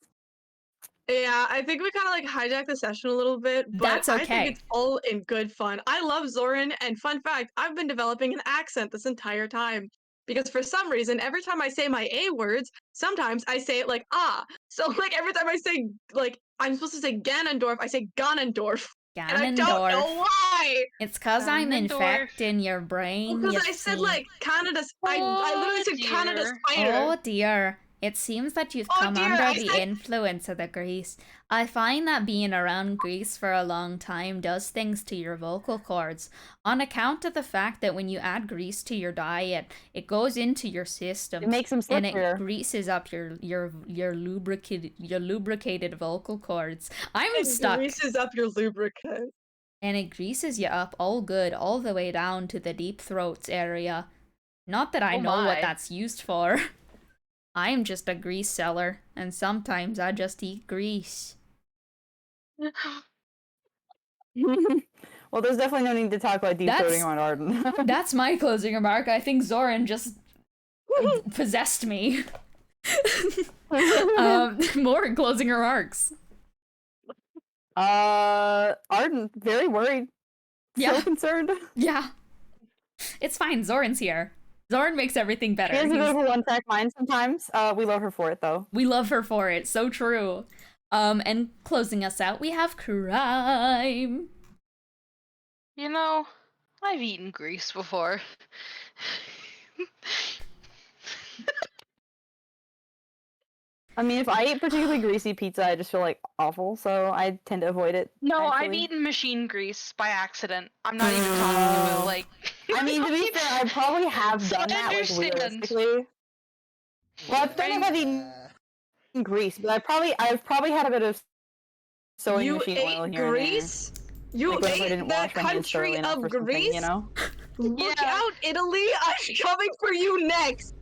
S3: Yeah, I think we kind of like hijacked the session a little bit, but
S2: That's
S3: I think
S2: okay.
S3: it's all in good fun. I love Zoran, and fun fact, I've been developing an accent this entire time because for some reason, every time I say my A words, sometimes I say it like ah. So like every time I say like I'm supposed to say Ganondorf, I say Ganondorf, and I don't know
S2: Ganondorf.
S3: why.
S2: It's cause I'm
S5: Ganondorf.
S2: infecting your brain.
S3: Because
S2: you
S3: I said
S2: see.
S3: like Canada. I literally said Canada
S5: dear.
S3: Spider.
S2: Oh dear. It seems that you've
S3: Oh
S2: come
S3: dear,
S2: under
S3: I
S2: the
S3: said-
S2: influence of the grease. I find that being around grease for a long time does things to your vocal cords. On account of the fact that when you add grease to your diet, it goes into your system
S4: It makes them
S2: and it
S4: slippier.
S2: greases up your lubricated vocal cords. I'm
S3: It
S2: stuck.
S3: greases up your lubricant.
S2: And it greases you up all good, all the way down to the deep throats area. Not that I
S5: Oh
S2: know what
S5: my.
S2: that's used for. I'm just a grease seller, and sometimes I just eat grease.
S4: Well, there's definitely no need to talk about deep
S2: That's-
S4: throating on Arden.
S2: That's my closing remark. I think Zoran just possessed me. More closing remarks.
S4: Arden, very worried.
S2: Yeah.
S4: So concerned.
S2: Yeah. It's fine, Zoran's here. Zoran makes everything better.
S4: She has a bit
S2: He's-
S4: of a one-track mind sometimes. We love her for it, though.
S2: We love her for it. So true. And closing us out, we have crime.
S5: You know, I've eaten grease before.
S4: I mean, if I eat particularly greasy pizza, I just feel like awful, so I tend to avoid it.
S5: No, I've
S4: actually.
S5: eaten machine grease by accident. I'm not even talking about like.
S4: I mean, to be fair, I probably have
S5: So
S4: done
S5: I
S4: that, like,
S5: understand.
S4: realistically. Well, I don't know if I've eaten grease, but I've probably had a bit of sewing
S3: You
S4: machine oil
S3: ate
S4: here and there.
S3: grease? You
S4: Like, whenever I
S3: ate
S4: didn't
S3: the
S4: wash my hands thoroughly
S3: country
S4: enough
S3: of
S4: or something,
S3: Greece?
S4: you know?
S3: Look
S5: Yeah.
S3: out, Italy! I'm coming for you next!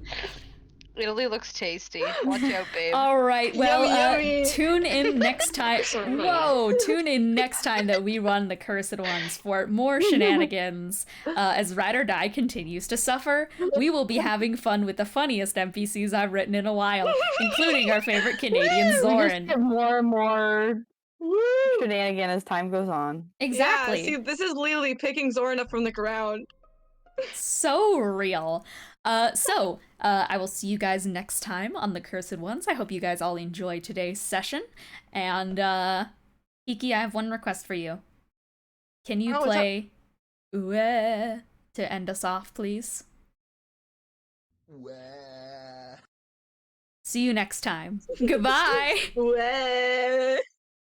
S5: Italy looks tasty. Watch out, babe.
S2: All right, well,
S3: Yummy, yummy.
S2: tune in next time.
S3: Sorry.
S2: Whoa, tune in next time that we run the Cursed Ones for more shenanigans. As Ride or Die continues to suffer, we will be having fun with the funniest NPCs I've written in a while, including our favorite Canadian
S4: We just
S2: Zoran.
S4: get more and more
S3: Woo!
S4: shenanigan as time goes on.
S2: Exactly.
S3: Yeah, see, this is Lily picking Zoran up from the ground.
S2: So real. I will see you guys next time on the Cursed Ones. I hope you guys all enjoyed today's session. And, Kiki, I have one request for you. Can you
S3: Oh, what's up?
S2: play Ooh to end us off, please? See you next time. Goodbye!
S3: Wah.